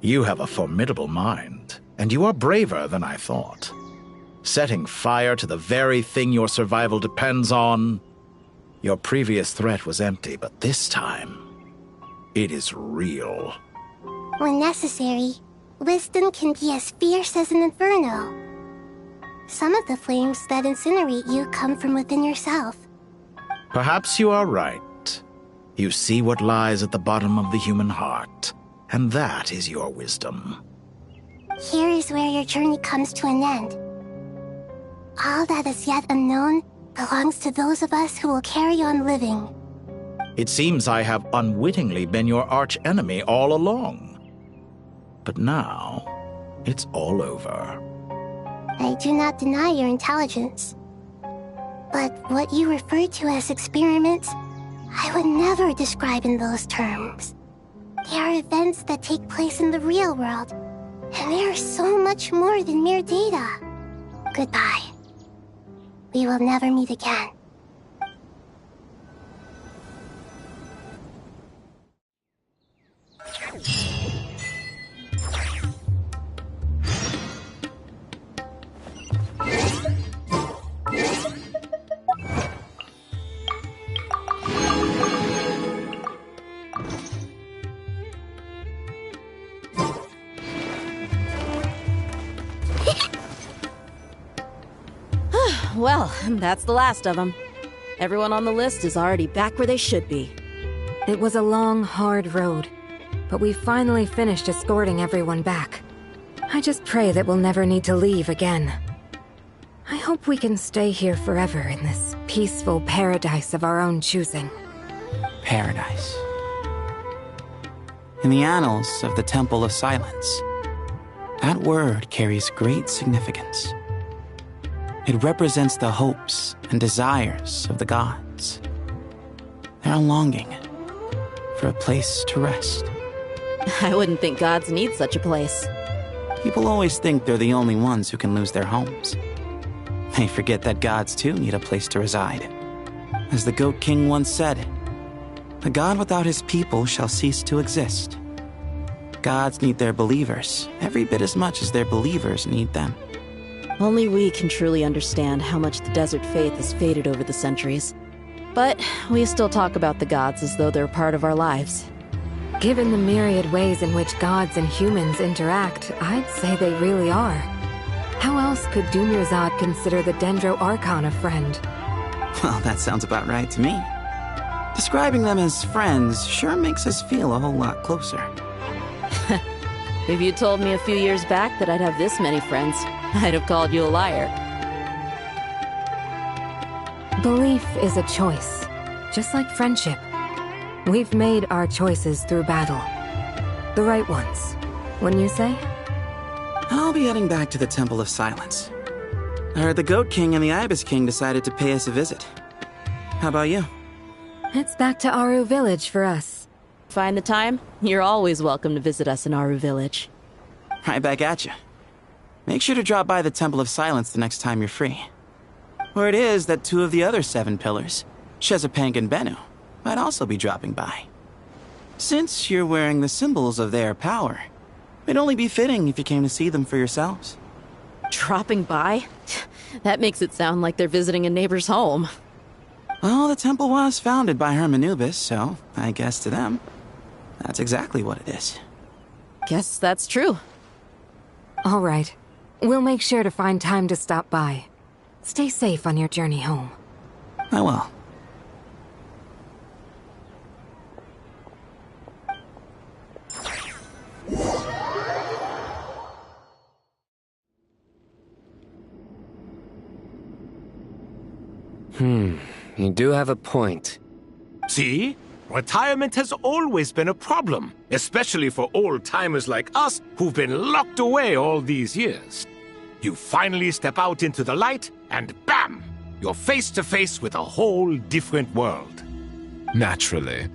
You have a formidable mind, and you are braver than I thought. Setting fire to the very thing your survival depends on. Your previous threat was empty, but this time, it is real. When necessary, wisdom can be as fierce as an inferno. Some of the flames that incinerate you come from within yourself. Perhaps you are right. You see what lies at the bottom of the human heart, and that is your wisdom. Here is where your journey comes to an end. All that is yet unknown belongs to those of us who will carry on living. It seems I have unwittingly been your arch-enemy all along. But now, it's all over. I do not deny your intelligence. But what you refer to as experiments, I would never describe in those terms. They are events that take place in the real world, and they are so much more than mere data. Goodbye. We will never meet again. Well, that's the last of them. Everyone on the list is already back where they should be. It was a long, hard road, but we finally finished escorting everyone back. I just pray that we'll never need to leave again. I hope we can stay here forever in this peaceful paradise of our own choosing. Paradise. In the annals of the Temple of Silence, that word carries great significance. It represents the hopes and desires of the gods. They're longing for a place to rest. I wouldn't think gods need such a place. People always think they're the only ones who can lose their homes. They forget that gods too need a place to reside. As the Goat King once said, "A god without his people shall cease to exist." Gods need their believers every bit as much as their believers need them. Only we can truly understand how much the desert faith has faded over the centuries. But we still talk about the gods as though they're part of our lives. Given the myriad ways in which gods and humans interact, I'd say they really are. How else could Dunyarzad consider the Dendro Archon a friend? Well, that sounds about right to me. Describing them as friends sure makes us feel a whole lot closer. If you told me a few years back that I'd have this many friends, I'd have called you a liar. Belief is a choice, just like friendship. We've made our choices through battle. The right ones, wouldn't you say? I'll be heading back to the Temple of Silence. I heard the Goat King and the Ibis King decided to pay us a visit. How about you? It's back to Aru Village for us. Find the time? You're always welcome to visit us in Aru Village. Right back at you. Make sure to drop by the Temple of Silence the next time you're free. Word is that 2 of the other 7 pillars, Chesapank and Bennu, might also be dropping by. Since you're wearing the symbols of their power, it'd only be fitting if you came to see them for yourselves. Dropping by? That makes it sound like they're visiting a neighbor's home. Well, the temple was founded by Hermanubis, so I guess to them, that's exactly what it is. Guess that's true. All right. We'll make sure to find time to stop by. Stay safe on your journey home. I will. You do have a point. See? Retirement has always been a problem, especially for old-timers like us who've been locked away all these years. You finally step out into the light, and bam! You're face to face with a whole different world. Naturally.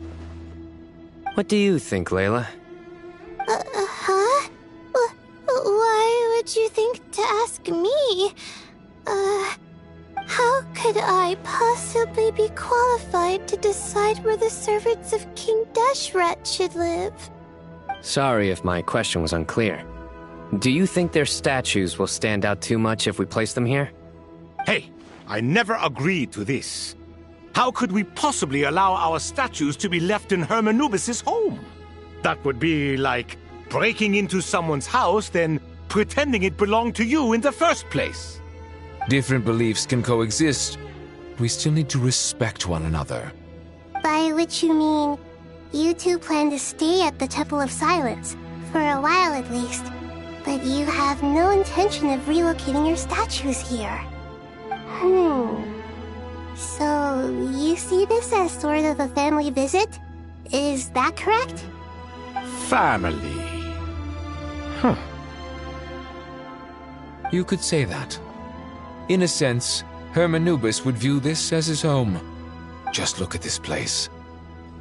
What do you think, Layla? Huh? Why would you think to ask me? How could I possibly be qualified to decide where the servants of King Deshret should live? Sorry if my question was unclear. Do you think their statues will stand out too much if we place them here? Hey, I never agreed to this. How could we possibly allow our statues to be left in Hermanubis' home? That would be like breaking into someone's house, then pretending it belonged to you in the first place. Different beliefs can coexist. We still need to respect one another. By which you mean, you two plan to stay at the Temple of Silence, for a while at least, but you have no intention of relocating your statues here. So, you see this as sort of a family visit? Is that correct? Family. Huh. You could say that. In a sense, Hermanubis would view this as his home. Just look at this place.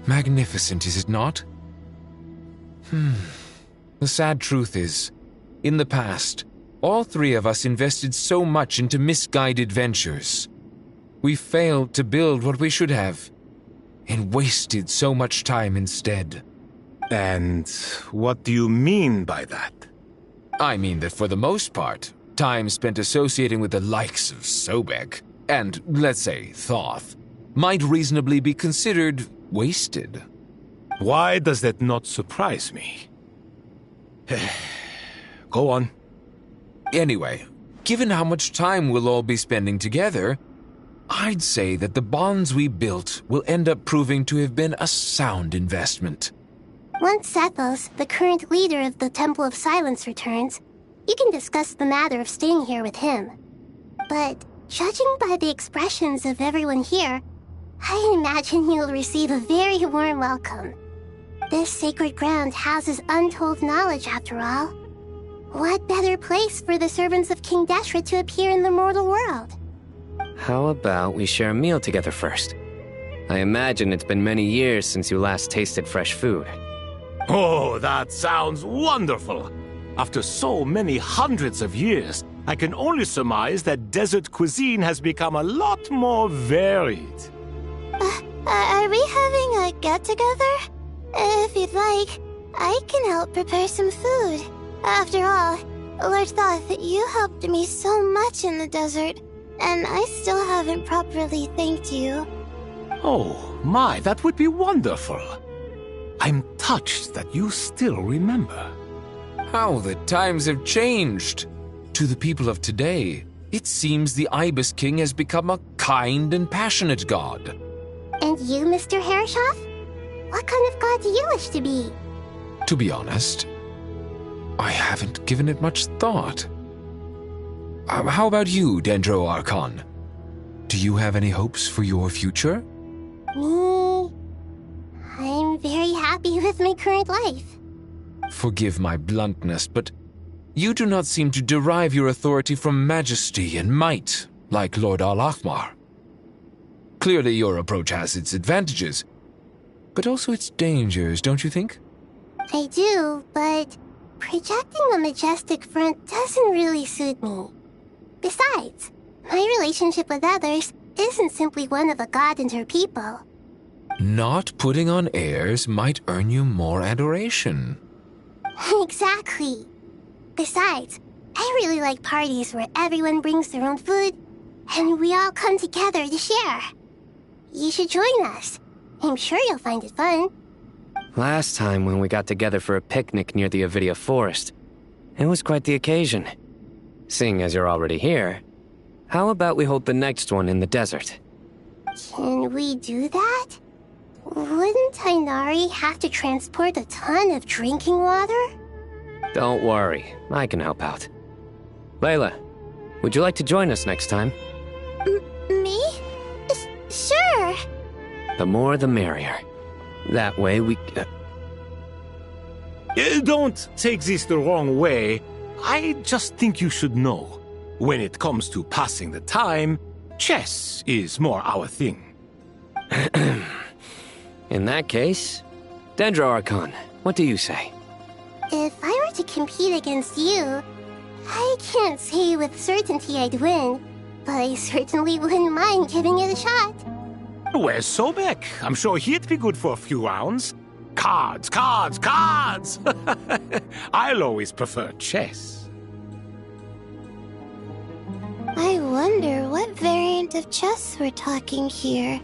Magnificent, is it not? The sad truth is, in the past, all 3 of us invested so much into misguided ventures. We failed to build what we should have, and wasted so much time instead. And what do you mean by that? I mean that for the most part, time spent associating with the likes of Sobek, and, let's say, Thoth, might reasonably be considered wasted. Why does that not surprise me? Go on. Anyway, given how much time we'll all be spending together, I'd say that the bonds we built will end up proving to have been a sound investment. Once Sethos, the current leader of the Temple of Silence, returns, you can discuss the matter of staying here with him. But judging by the expressions of everyone here, I imagine you'll receive a very warm welcome. This sacred ground houses untold knowledge, after all. What better place for the servants of King Deshret to appear in the mortal world? How about we share a meal together first? I imagine it's been many years since you last tasted fresh food. Oh, that sounds wonderful! After so many hundreds of years, I can only surmise that desert cuisine has become a lot more varied. Are we having a get-together? If you'd like, I can help prepare some food. After all, Lord Thoth, you helped me so much in the desert, and I still haven't properly thanked you. Oh, my, that would be wonderful. I'm touched that you still remember. How the times have changed! To the people of today, it seems the Ibis King has become a kind and passionate god. And you, Mr. Herreshoff? What kind of god do you wish to be? To be honest, I haven't given it much thought. How about you, Dendro Archon? Do you have any hopes for your future? Me? I'm very happy with my current life. Forgive my bluntness, but you do not seem to derive your authority from majesty and might, like Lord Al-Akhmar. Clearly your approach has its advantages, but also its dangers, don't you think? I do, but projecting a majestic front doesn't really suit me. Besides, my relationship with others isn't simply one of a god and her people. Not putting on airs might earn you more adoration. Exactly. Besides, I really like parties where everyone brings their own food, and we all come together to share. You should join us. I'm sure you'll find it fun. Last time when we got together for a picnic near the Avidia Forest, it was quite the occasion. Seeing as you're already here, how about we hold the next one in the desert? Can we do that? Wouldn't Tainari have to transport a ton of drinking water? Don't worry, I can help out. Layla, would you like to join us next time? Me? Sure. The more the merrier. That way we... Don't take this the wrong way. I just think you should know. When it comes to passing the time, chess is more our thing. In that case, Dendro Archon, what do you say? If I were to compete against you, I can't say with certainty I'd win, but I certainly wouldn't mind giving it a shot. Where's Sobek? I'm sure he'd be good for a few rounds. Cards, cards, cards! I'll always prefer chess. I wonder what variant of chess we're talking here.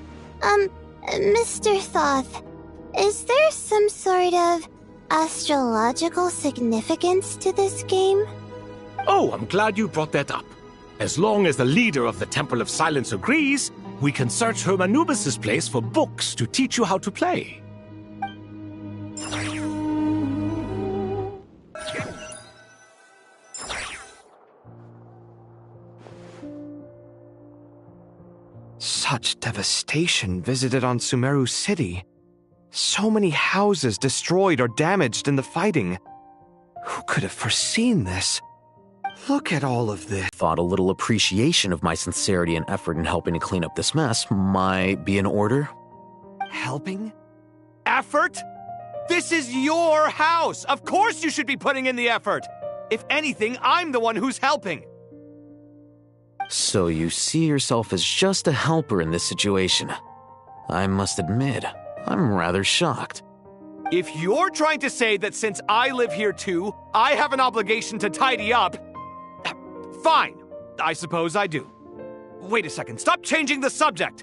Mr. Thoth, is there some sort of astrological significance to this game? Oh, I'm glad you brought that up. As long as the leader of the Temple of Silence agrees, we can search Hermanubis' place for books to teach you how to play. Such devastation visited on Sumeru City. So many houses destroyed or damaged in the fighting. Who could have foreseen this? Look at all of this. Thought a little appreciation of my sincerity and effort in helping to clean up this mess might be in order. Helping? Effort? This is your house! Of course you should be putting in the effort! If anything, I'm the one who's helping! So you see yourself as just a helper in this situation. I must admit, I'm rather shocked. If you're trying to say that since I live here too, I have an obligation to tidy up, fine, I suppose I do. Wait a second, stop changing the subject!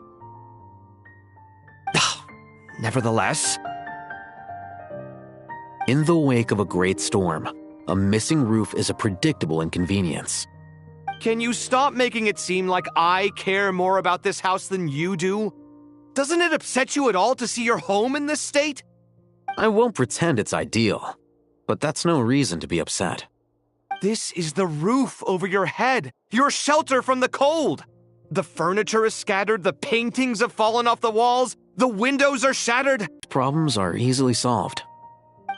Nevertheless... In the wake of a great storm, a missing roof is a predictable inconvenience. Can you stop making it seem like I care more about this house than you do? Doesn't it upset you at all to see your home in this state? I won't pretend it's ideal, but that's no reason to be upset. This is the roof over your head, your shelter from the cold. The furniture is scattered, the paintings have fallen off the walls, the windows are shattered. Problems are easily solved.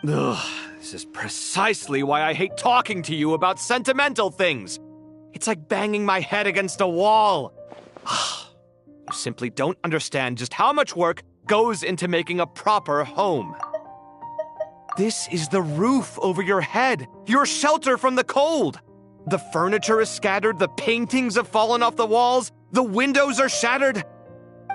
Ugh, this is precisely why I hate talking to you about sentimental things. It's like banging my head against a wall. You simply don't understand just how much work goes into making a proper home. This is the roof over your head, your shelter from the cold. The furniture is scattered, the paintings have fallen off the walls, the windows are shattered.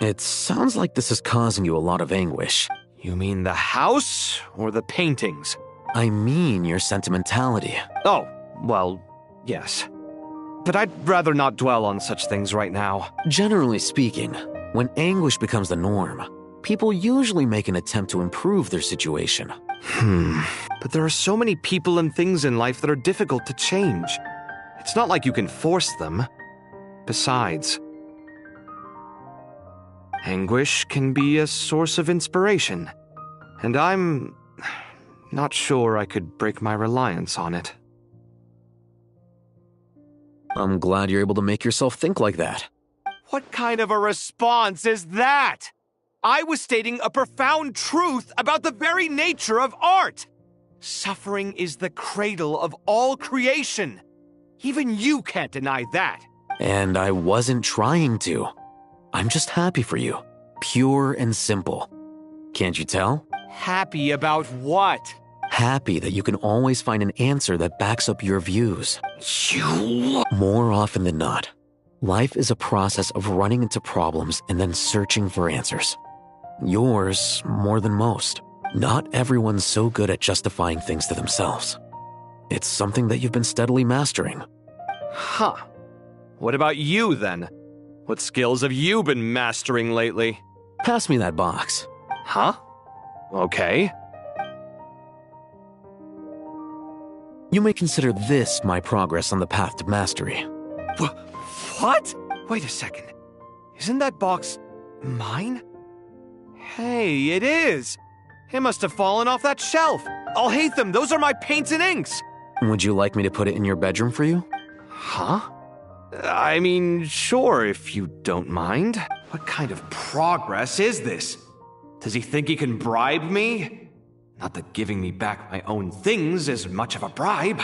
It sounds like this is causing you a lot of anguish. You mean the house or the paintings? I mean your sentimentality. Oh, well, yes. But I'd rather not dwell on such things right now. Generally speaking, when anguish becomes the norm, people usually make an attempt to improve their situation. But there are so many people and things in life that are difficult to change. It's not like you can force them. Besides, anguish can be a source of inspiration, and I'm not sure I could break my reliance on it. I'm glad you're able to make yourself think like that. What kind of a response is that? I was stating a profound truth about the very nature of art. Suffering is the cradle of all creation. Even you can't deny that. And I wasn't trying to. I'm just happy for you. Pure and simple. Can't you tell? Happy about what? Happy that you can always find an answer that backs up your views. You... More often than not, life is a process of running into problems and then searching for answers. Yours more than most. Not everyone's so good at justifying things to themselves. It's something that you've been steadily mastering. Huh. What about you, then? What skills have you been mastering lately? Pass me that box. Huh? Okay. You may consider this my progress on the path to mastery. What? Wait a second. Isn't that box mine? Hey, it is! It must have fallen off that shelf. I'll hate them. Those are my paints and inks. Would you like me to put it in your bedroom for you? Huh? I mean, sure, if you don't mind. What kind of progress is this? Does he think he can bribe me? Not that giving me back my own things is much of a bribe.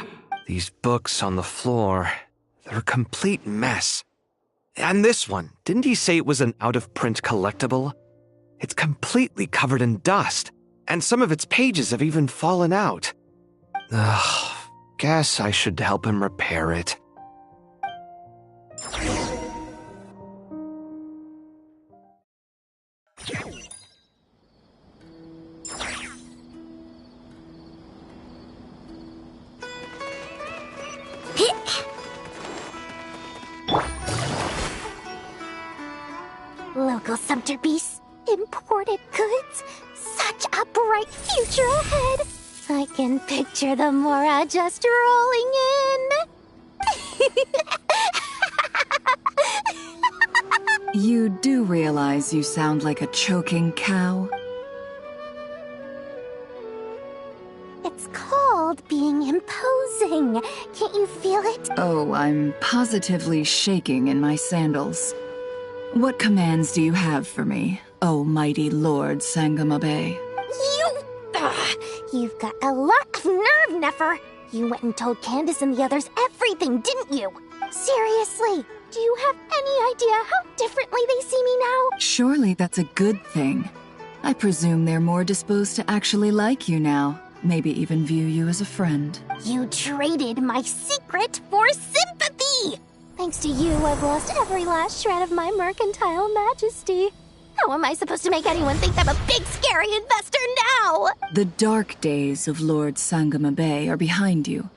These books on the floor, they're a complete mess. And this one, didn't he say it was an out-of-print collectible? It's completely covered in dust, and some of its pages have even fallen out. Ugh, guess I should help him repair it. Local Sumter beasts, imported goods, such a bright future ahead. I can picture the Mora just rolling in. You do realize you sound like a choking cow? It's called being imposing. Can't you feel it? Oh, I'm positively shaking in my sandals. What commands do you have for me, oh mighty Lord Sangamabe? You've got a lot of nerve, Nefer. You went and told Candace and the others everything, didn't you? Seriously, do you have any idea how differently they see me now? Surely that's a good thing. I presume they're more disposed to actually like you now, maybe even view you as a friend. You traded my secret for sympathy! Thanks to you, I've lost every last shred of my mercantile majesty. How am I supposed to make anyone think I'm a big, scary investor now? The dark days of Lord Sangamabe are behind you.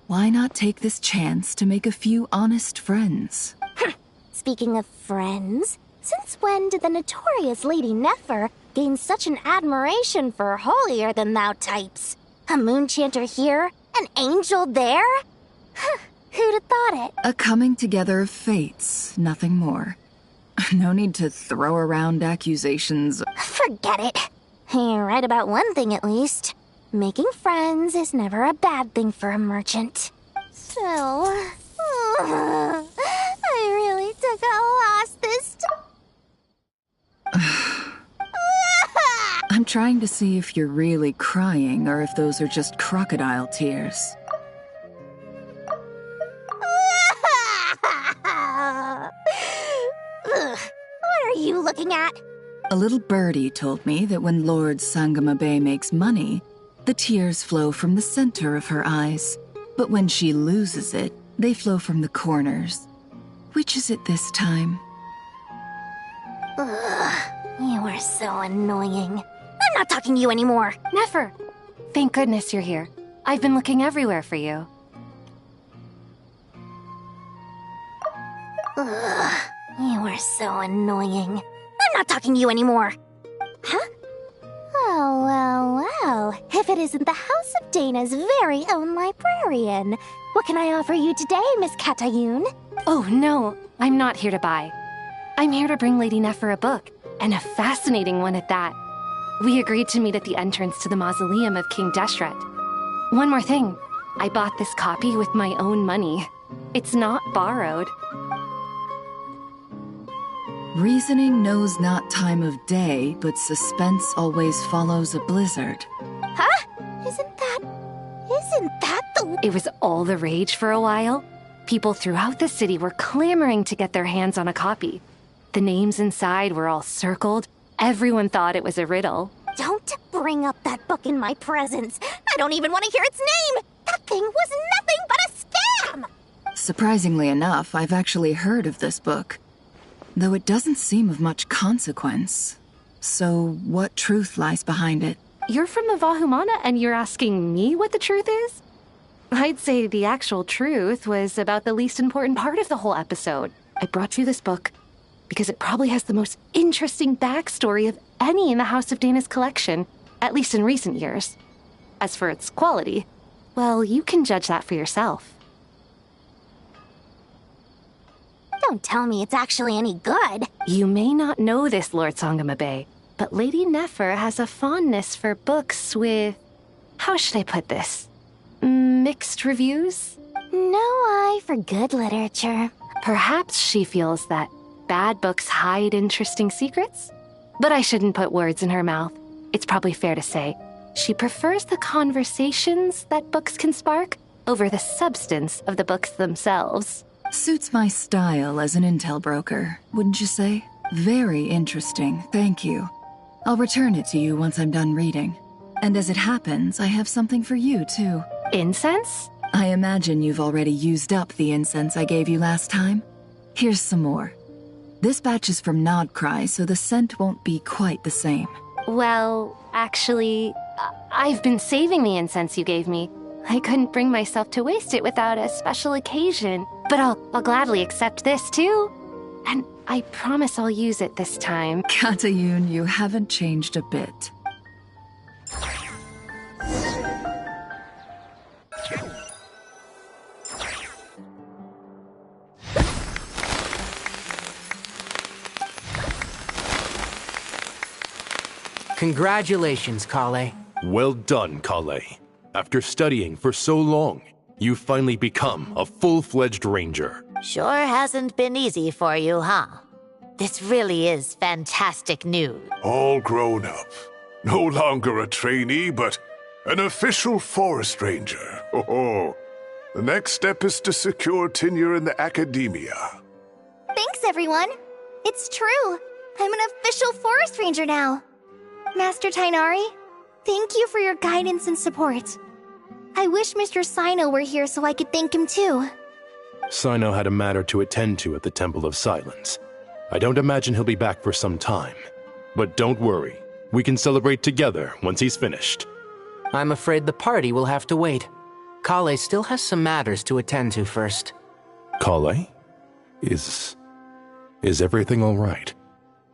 Why not take this chance to make a few honest friends? Speaking of friends, since when did the notorious Lady Nefer gain such an admiration for holier-than-thou types? A moon chanter here? An angel there? Who'd have thought it? A coming together of fates, nothing more. No need to throw around accusations. Forget it. You're right about one thing at least. Making friends is never a bad thing for a merchant. So, I really took a loss this time. I'm trying to see if you're really crying or if those are just crocodile tears. What are you looking at? A little birdie told me that when Lord Sangama Bay makes money, the tears flow from the center of her eyes. But when she loses it, they flow from the corners. Which is it this time? You are so annoying. I'm not talking to you anymore. Nefer! Thank goodness you're here. I've been looking everywhere for you. You are so annoying. I'm not talking to you anymore. Huh? Well. If it isn't the House of Dana's very own librarian. What can I offer you today, Miss Katayun? Oh, no. I'm not here to buy. I'm here to bring Lady Nefer a book, and a fascinating one at that. We agreed to meet at the entrance to the mausoleum of King Deshret. One more thing. I bought this copy with my own money. It's not borrowed. Reasoning knows not time of day, but suspense always follows a blizzard. Huh? Isn't that the... It was all the rage for a while. People throughout the city were clamoring to get their hands on a copy. The names inside were all circled. Everyone thought it was a riddle. Don't bring up that book in my presence. I don't even want to hear its name. That thing was nothing but a scam. Surprisingly enough, I've actually heard of this book. Though it doesn't seem of much consequence. So, what truth lies behind it? You're from the Vahumana and you're asking me what the truth is? I'd say the actual truth was about the least important part of the whole episode. I brought you this book because it probably has the most interesting backstory of any in the House of Dana's collection, at least in recent years. As for its quality, well, you can judge that for yourself. Don't tell me it's actually any good. You may not know this, Lord Sangama Bay, but Lady Nefer has a fondness for books with... how should I put this? Mixed reviews? No eye for good literature. Perhaps she feels that bad books hide interesting secrets? But I shouldn't put words in her mouth. It's probably fair to say she prefers the conversations that books can spark over the substance of the books themselves. Suits my style as an intel broker, wouldn't you say? Very interesting, thank you. I'll return it to you once I'm done reading. And as it happens, I have something for you, too. Incense? I imagine you've already used up the incense I gave you last time. Here's some more. This batch is from Nodcry, so the scent won't be quite the same. Well, actually, I've been saving the incense you gave me. I couldn't bring myself to waste it without a special occasion. But I'll gladly accept this, too. And I promise I'll use it this time. Katayun, you haven't changed a bit. Congratulations, Kale. Well done, Kale. After studying for so long, you've finally become a full-fledged ranger. Sure hasn't been easy for you, huh? This really is fantastic news. All grown up. No longer a trainee, but an official forest ranger. Oh, the next step is to secure tenure in the academia. Thanks, everyone. It's true. I'm an official forest ranger now. Master Tainari, thank you for your guidance and support. I wish Mr. Sino were here so I could thank him too. Sino had a matter to attend to at the Temple of Silence. I don't imagine he'll be back for some time. But don't worry, we can celebrate together once he's finished. I'm afraid the party will have to wait. Kale still has some matters to attend to first. Kale? Is everything all right?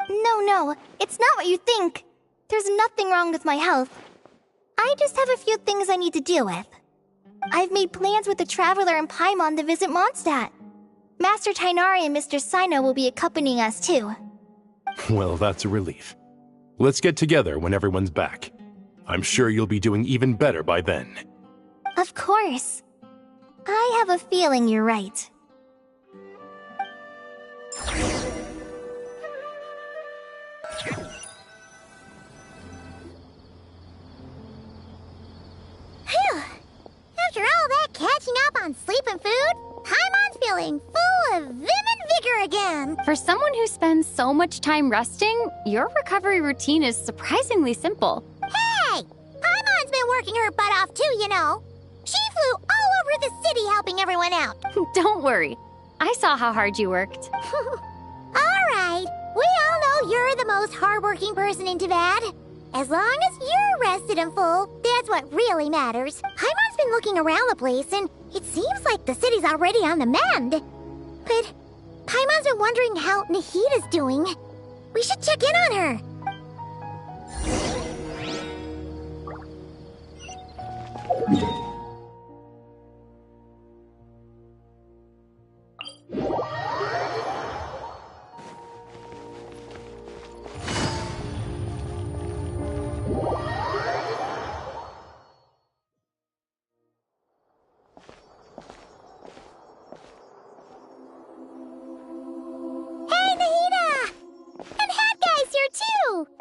No, it's not what you think. There's nothing wrong with my health. I just have a few things I need to deal with. I've made plans with the Traveler and Paimon to visit Mondstadt. Master Tainari and Mr. Sino will be accompanying us too. Well, that's a relief. Let's get together when everyone's back. I'm sure you'll be doing even better by then. Of course. I have a feeling you're right. Phew! After all that catching up on sleep and food, Paimon's feeling full of vim and vigor again. For someone who spends so much time resting, your recovery routine is surprisingly simple. Hey! Paimon's been working her butt off too, you know. She flew all over the city helping everyone out. Don't worry. I saw how hard you worked. Alright, we all know you're the most hardworking person in Teyvat. As long as you're rested and full, that's what really matters. Paimon's been looking around the place, and it seems like the city's already on the mend. But Paimon's been wondering how Nahida's doing. We should check in on her.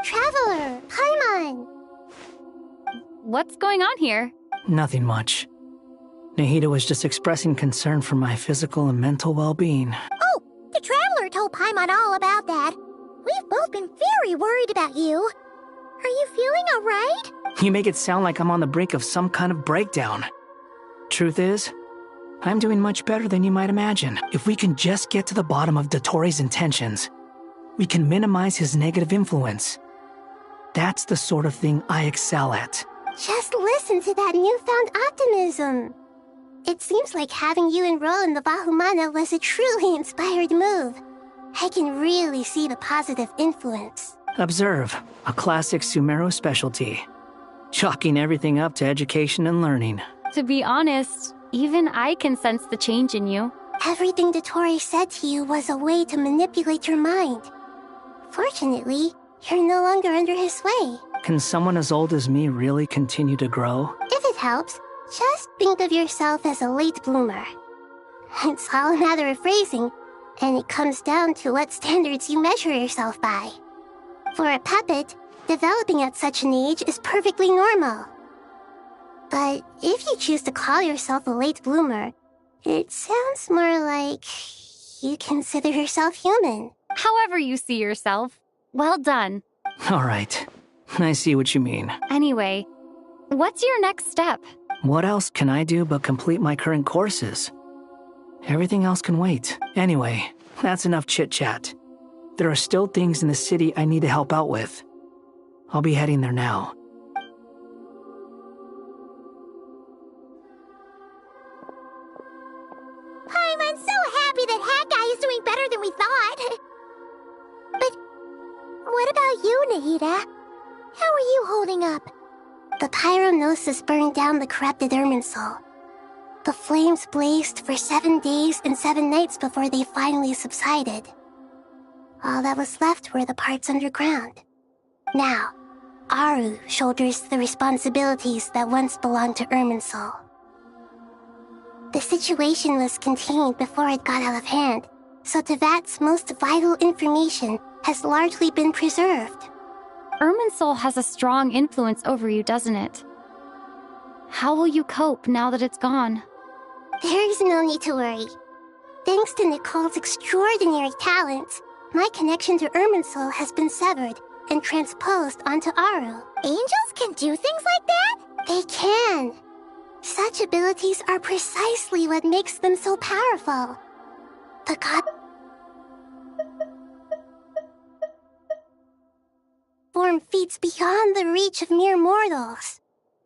Traveler, Paimon! What's going on here? Nothing much. Nahida was just expressing concern for my physical and mental well-being. Oh, the Traveler told Paimon all about that. We've both been very worried about you. Are you feeling alright? You make it sound like I'm on the brink of some kind of breakdown. Truth is, I'm doing much better than you might imagine. If we can just get to the bottom of Dottoro's intentions, we can minimize his negative influence. That's the sort of thing I excel at. Just listen to that newfound optimism. It seems like having you enroll in the Vahumana was a truly inspired move. I can really see the positive influence. Observe, a classic Sumeru specialty. Chalking everything up to education and learning. To be honest, even I can sense the change in you. Everything Dottori said to you was a way to manipulate your mind. Fortunately, you're no longer under his sway. Can someone as old as me really continue to grow? If it helps, just think of yourself as a late bloomer. It's all a matter of phrasing, and it comes down to what standards you measure yourself by. For a puppet, developing at such an age is perfectly normal. But if you choose to call yourself a late bloomer, it sounds more like you consider yourself human. However you see yourself. Well done. All right. I see what you mean. Anyway, what's your next step? What else can I do but complete my current courses? Everything else can wait. Anyway, that's enough chit-chat. There are still things in the city I need to help out with. I'll be heading there now. I'm so happy that Hat Guy is doing better than we thought. But what about you, Nahida? How are you holding up? The pyronosis burned down the corrupted Irminsul. The flames blazed for 7 days and 7 nights before they finally subsided. All that was left were the parts underground. Now, Aru shoulders the responsibilities that once belonged to Irminsul. The situation was contained before it got out of hand, so Teyvat's most vital information has largely been preserved. Irminsul has a strong influence over you, doesn't it? How will you cope now that it's gone? There is no need to worry. Thanks to Nicole's extraordinary talents, my connection to Irminsul has been severed and transposed onto Aru. Angels can do things like that? They can. Such abilities are precisely what makes them so powerful. The god form feats beyond the reach of mere mortals.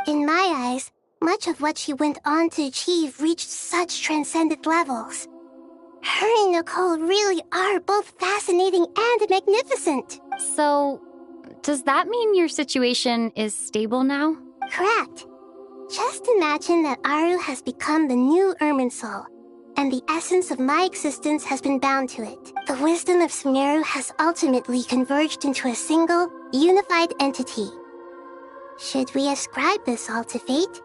In my eyes, much of what she went on to achieve reached such transcendent levels. Her and Nicole really are both fascinating and magnificent. So, does that mean your situation is stable now? Correct. Just imagine that Aru has become the new Irminsul, and the essence of my existence has been bound to it. The wisdom of Sumeru has ultimately converged into a single, unified entity. Should we ascribe this all to fate,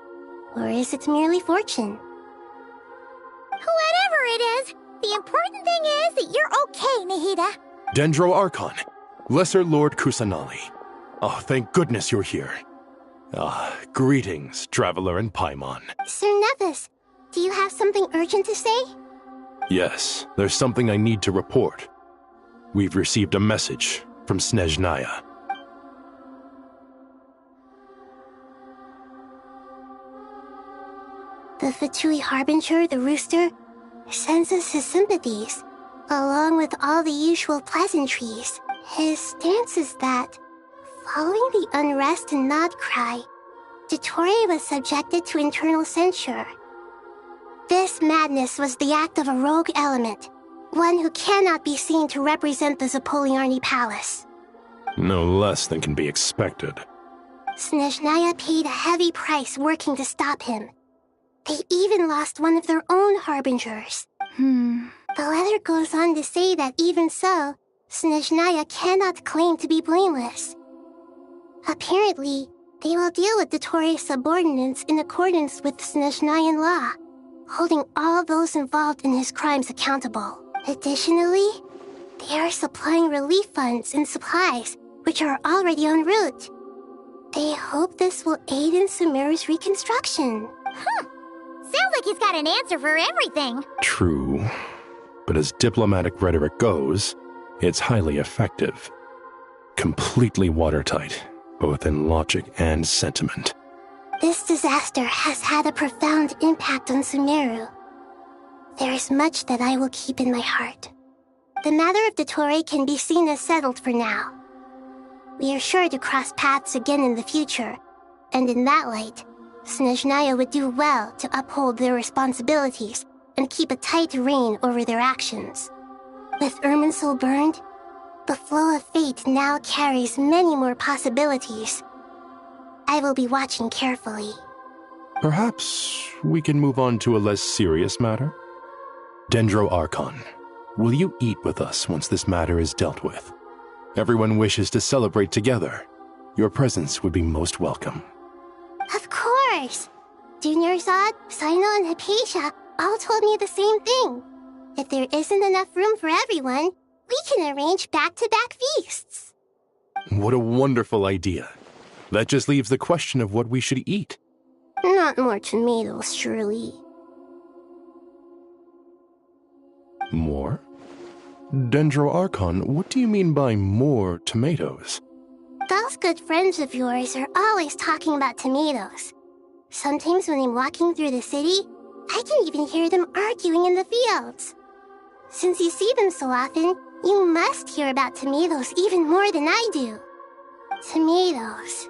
or is it merely fortune? Whatever it is, the important thing is that you're okay, Nahida. Dendro Archon, Lesser Lord Kusanali. Oh, thank goodness you're here. Greetings, Traveler and Paimon. Sir Nevis, do you have something urgent to say? Yes, there's something I need to report. We've received a message from Snezhnaya. The Fatui Harbinger, the Rooster, sends us his sympathies, along with all the usual pleasantries. His stance is that, following the unrest and Nod Cry, Dottore was subjected to internal censure. This madness was the act of a rogue element, one who cannot be seen to represent the Zapoliarni Palace. No less than can be expected. Snezhnaya paid a heavy price working to stop him. They even lost one of their own harbingers. The letter goes on to say that even so, Snezhnaya cannot claim to be blameless. Apparently, they will deal with Dottore's subordinates in accordance with Snezhnayan law, holding all those involved in his crimes accountable. Additionally, they are supplying relief funds and supplies, which are already en route. They hope this will aid in Sumeru's reconstruction. Sounds like he's got an answer for everything. True, but as diplomatic rhetoric goes, it's highly effective. Completely watertight, both in logic and sentiment. This disaster has had a profound impact on Sumeru. There is much that I will keep in my heart. The matter of Dottore can be seen as settled for now. We are sure to cross paths again in the future, and in that light, Snezhnaya would do well to uphold their responsibilities and keep a tight rein over their actions. With Irminsul burned, the flow of fate now carries many more possibilities. I will be watching carefully. Perhaps we can move on to a less serious matter? Dendro Archon, will you eat with us once this matter is dealt with? Everyone wishes to celebrate together. Your presence would be most welcome. Of course! Junior Zod, Sino, and Hypatia all told me the same thing. If there isn't enough room for everyone, we can arrange back-to-back feasts. What a wonderful idea. That just leaves the question of what we should eat. Not more tomatoes, surely. More? Dendro Archon, what do you mean by more tomatoes? Those good friends of yours are always talking about tomatoes. Sometimes when I'm walking through the city, I can even hear them arguing in the fields. Since you see them so often, you must hear about tomatoes even more than I do. Tomatoes.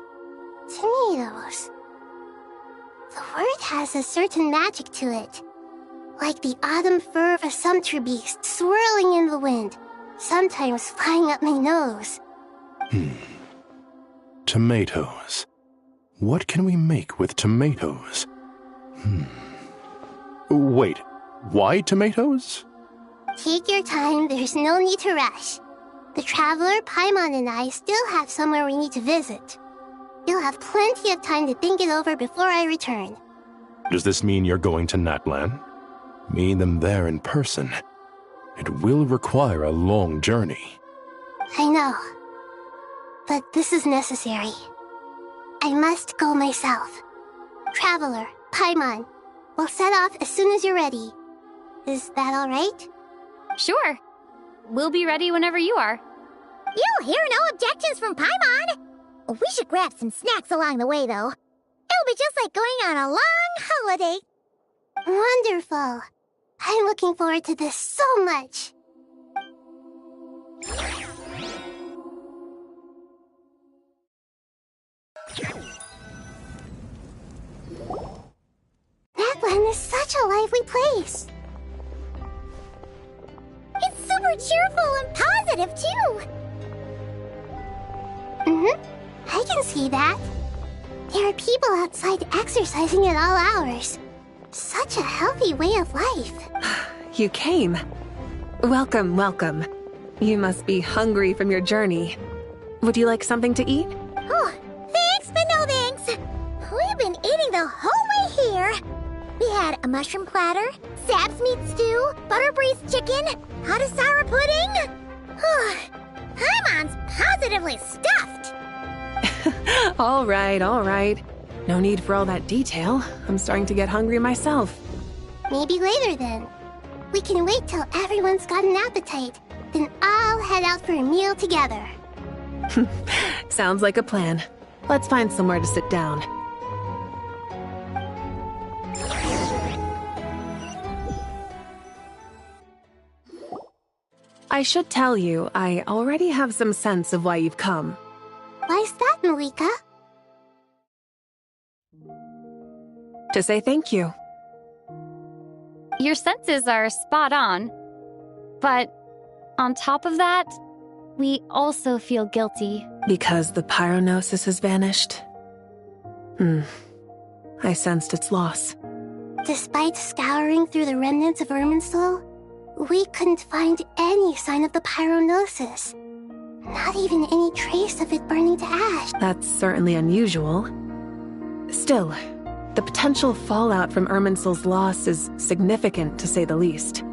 Tomatoes. The word has a certain magic to it. Like the autumn fur of a sumpter beast swirling in the wind, sometimes flying up my nose. Tomatoes. What can we make with tomatoes? Wait, why tomatoes? Take your time, there's no need to rush. The Traveler, Paimon, and I still have somewhere we need to visit. You'll have plenty of time to think it over before I return. Does this mean you're going to Natlan? Meet them there in person. It will require a long journey. I know. But this is necessary. I must go myself. Traveler, Paimon, we'll set off as soon as you're ready. Is that all right? Sure. We'll be ready whenever you are. You'll hear no objections from Paimon. We should grab some snacks along the way, though. It'll be just like going on a long holiday. Wonderful. I'm looking forward to this so much. Natlan is such a lively place. It's super cheerful and positive, too. I can see that. There are people outside exercising at all hours. Such a healthy way of life. You came. Welcome, welcome. You must be hungry from your journey. Would you like something to eat? Oh, thanks, but no thanks. We've been eating the whole way here. We had a mushroom platter, Sab's meat stew, butter braised chicken, hot sour pudding. Paimon's positively stuffed. All right. No need for all that detail. I'm starting to get hungry myself. Maybe later then. We can wait till everyone's got an appetite, then all head out for a meal together. Sounds like a plan. Let's find somewhere to sit down. I should tell you, I already have some sense of why you've come. Why's that, Malika? To say thank you. Your senses are spot on. But on top of that, we also feel guilty. Because the pyronosis has vanished? I sensed its loss. Despite scouring through the remnants of Irminsul, we couldn't find any sign of the pyronosis. Not even any trace of it burning to ash. That's certainly unusual. Still, the potential fallout from Irminsul's loss is significant, to say the least.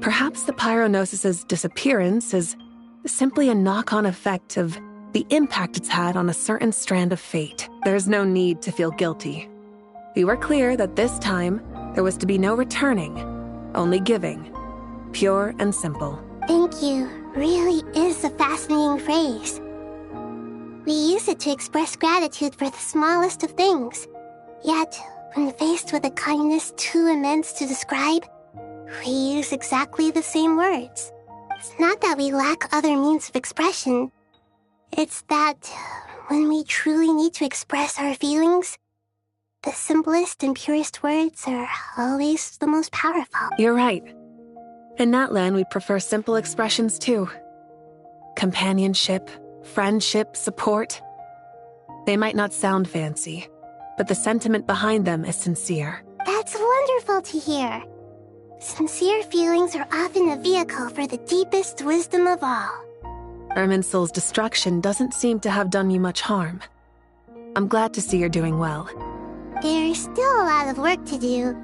Perhaps the pyronosis's disappearance is simply a knock-on effect of the impact it's had on a certain strand of fate. There's no need to feel guilty. We were clear that this time, there was to be no returning, only giving. Pure and simple. Thank you really is a fascinating phrase. We use it to express gratitude for the smallest of things. Yet, when faced with a kindness too immense to describe, we use exactly the same words. It's not that we lack other means of expression. It's that when we truly need to express our feelings, the simplest and purest words are always the most powerful. You're right. In that land, we prefer simple expressions too. Companionship, friendship, support. They might not sound fancy, but the sentiment behind them is sincere. That's wonderful to hear. Sincere feelings are often a vehicle for the deepest wisdom of all. Irminsul's destruction doesn't seem to have done you much harm. I'm glad to see you're doing well. There's still a lot of work to do,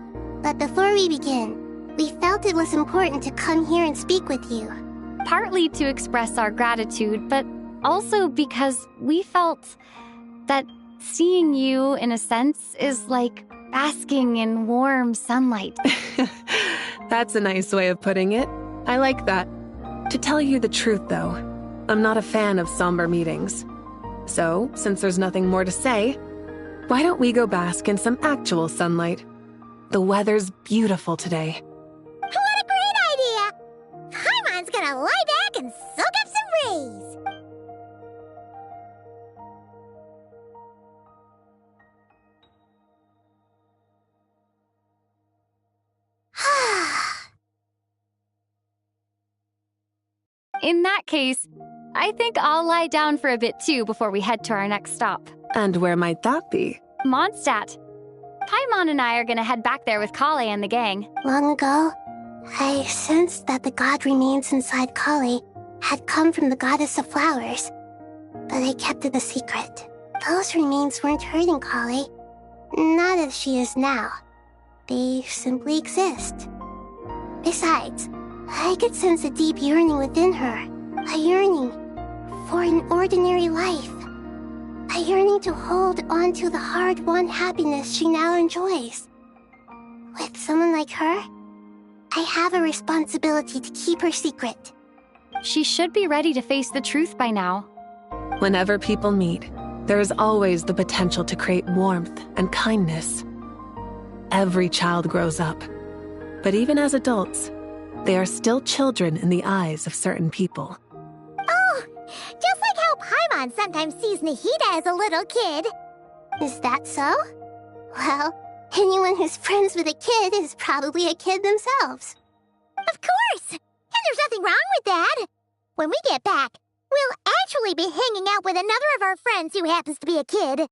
but before we begin, we felt it was important to come here and speak with you. Partly to express our gratitude, but also because we felt that seeing you, in a sense, is like basking in warm sunlight. That's a nice way of putting it. I like that. To tell you the truth, though, I'm not a fan of somber meetings. So, since there's nothing more to say, why don't we go bask in some actual sunlight? The weather's beautiful today. What a great idea! Paimon's gonna lie back and soak up some rays. In that case, I think I'll lie down for a bit too before we head to our next stop. And where might that be? Mondstadt. Paimon and I are gonna head back there with Kale and the gang. Long ago, I sensed that the god remains inside Kale had come from the goddess of flowers, but I kept it a secret. Those remains weren't hurting Kale, not as she is now. They simply exist. Besides, I could sense a deep yearning within her, a yearning for an ordinary life, a yearning to hold on to the hard-won happiness she now enjoys. With someone like her, I have a responsibility to keep her secret. She should be ready to face the truth by now. Whenever people meet, there is always the potential to create warmth and kindness. Every child grows up, but even as adults, they are still children in the eyes of certain people. Oh, just like how Paimon sometimes sees Nahida as a little kid. Is that so? Well, anyone who's friends with a kid is probably a kid themselves. Of course! And there's nothing wrong with that. When we get back, we'll actually be hanging out with another of our friends who happens to be a kid.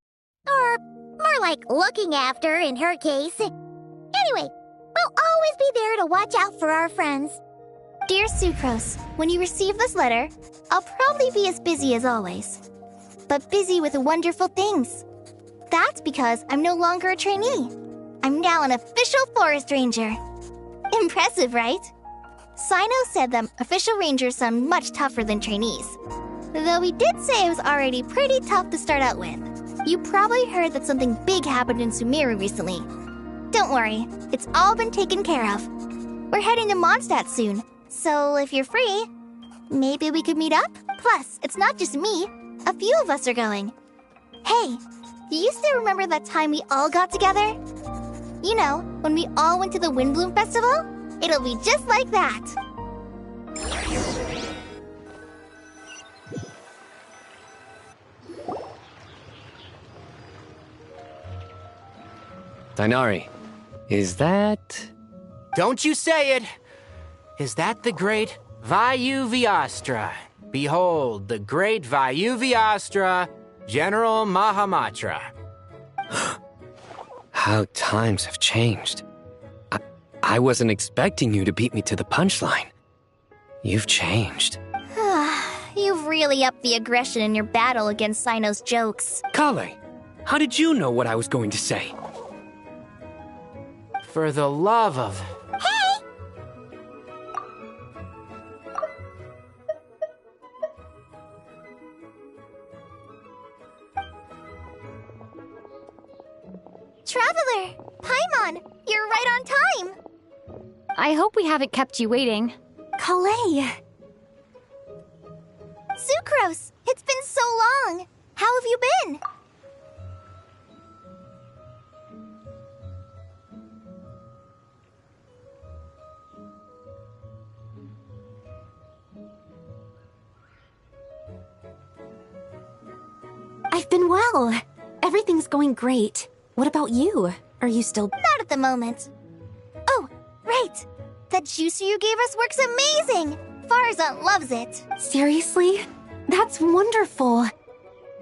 Or more like looking after in her case. Anyway, we'll always be there to watch out for our friends. Dear Sucrose, when you receive this letter, I'll probably be as busy as always. But busy with wonderful things. That's because I'm no longer a trainee. I'm now an official forest ranger. Impressive, right? Sino said that official rangers sound much tougher than trainees. Though he did say it was already pretty tough to start out with. You probably heard that something big happened in Sumeru recently. Don't worry, it's all been taken care of. We're heading to Mondstadt soon, so if you're free, maybe we could meet up? Plus, it's not just me. A few of us are going. Hey, do you still remember that time we all got together? You know, when we all went to the Windbloom Festival? It'll be just like that. Dainari, is that... Don't you say it! Is that the great Vayu-Vyastra? Behold, the great Vayu-Vyastra, General Mahamatra. How times have changed. I wasn't expecting you to beat me to the punchline. You've changed. You've really upped the aggression in your battle against Sino's jokes. Kale, how did you know what I was going to say? For the love of... Hey! Traveler! Paimon! You're right on time! I hope we haven't kept you waiting. Kalei! Sucrose! It's been so long! How have you been? I've been well. Everything's going great. What about you? Are you still... Not at the moment. Oh, right! That juicer you gave us works amazing! Farzan loves it. Seriously? That's wonderful.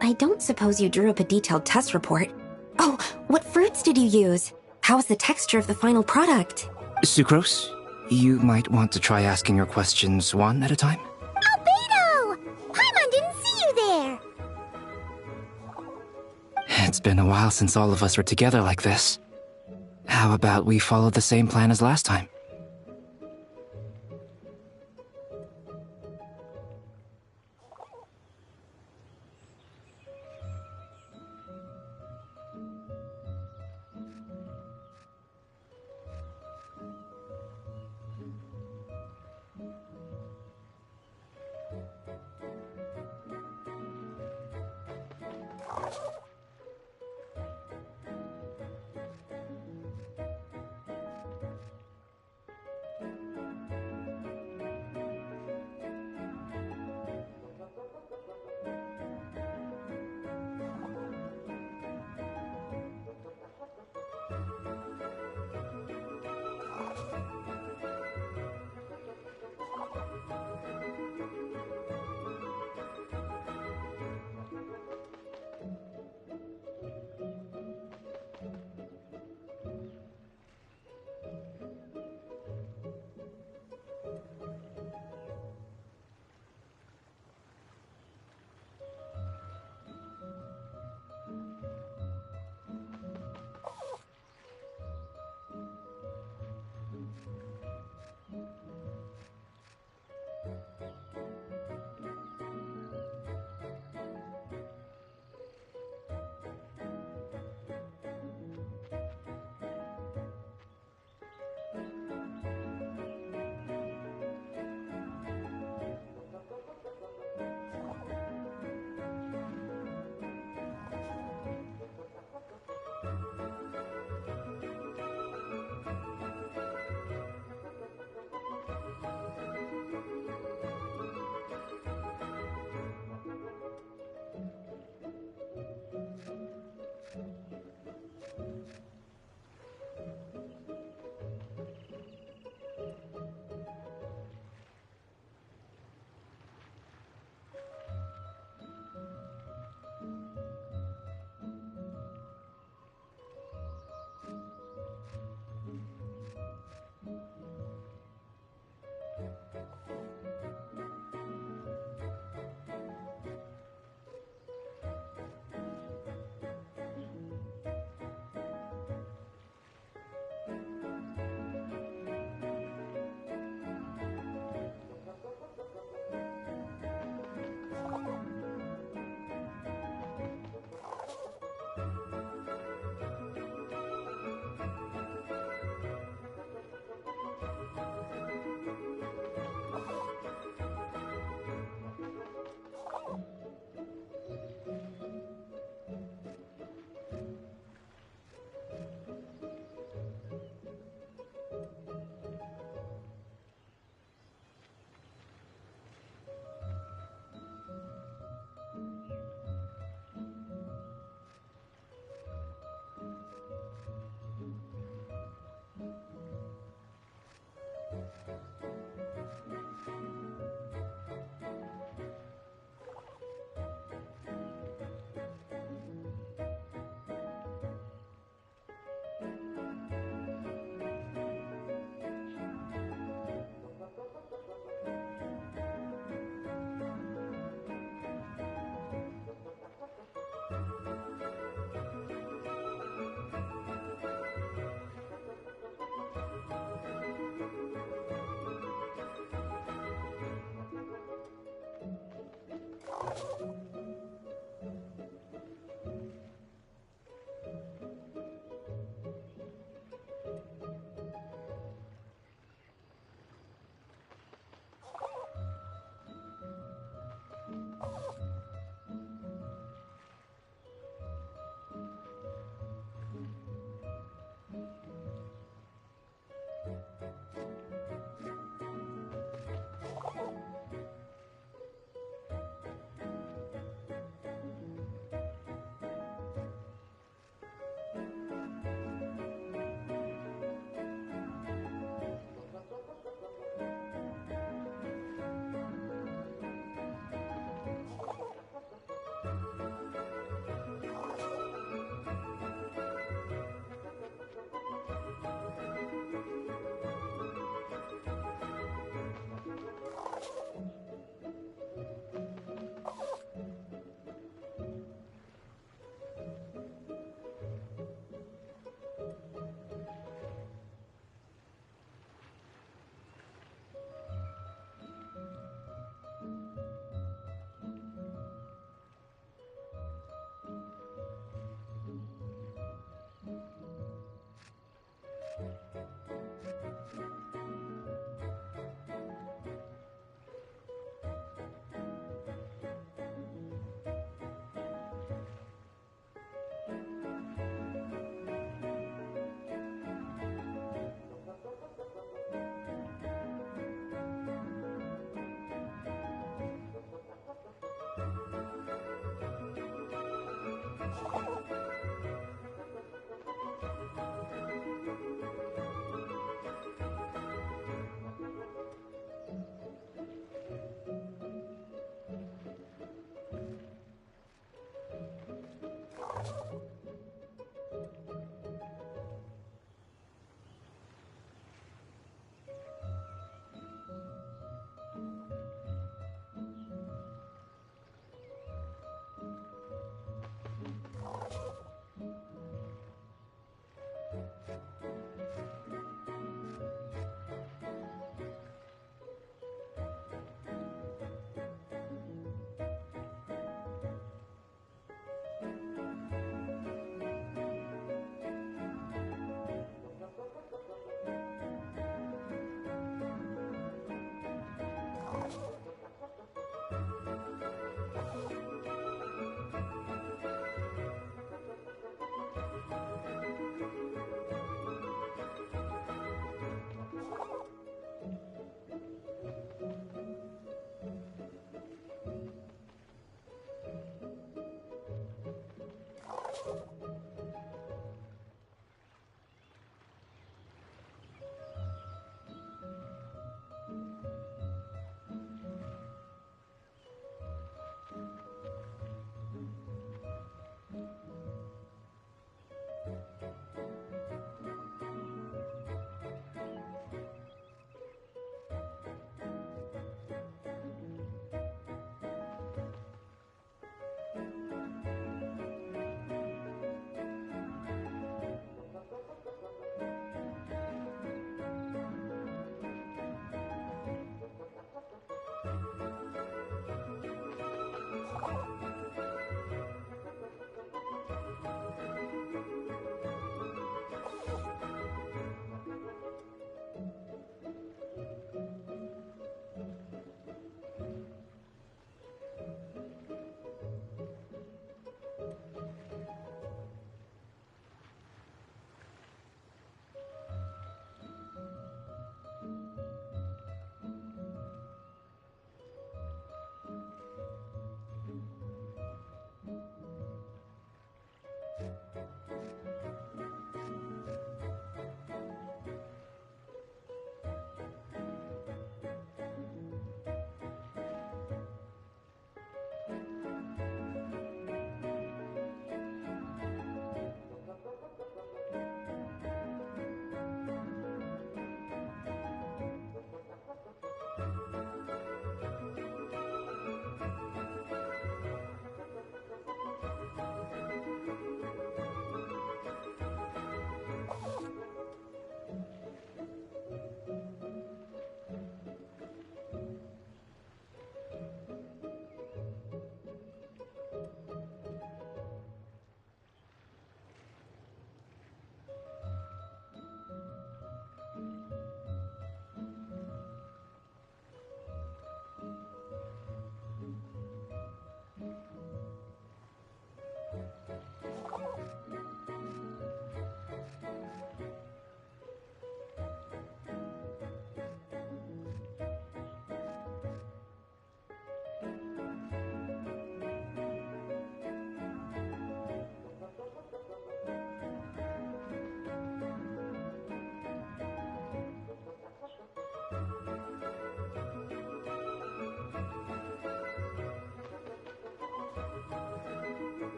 I don't suppose you drew up a detailed test report. Oh, what fruits did you use? How's the texture of the final product? Sucrose, you might want to try asking your questions one at a time. Albedo! Paimon didn't see you there! It's been a while since all of us were together like this. How about we follow the same plan as last time?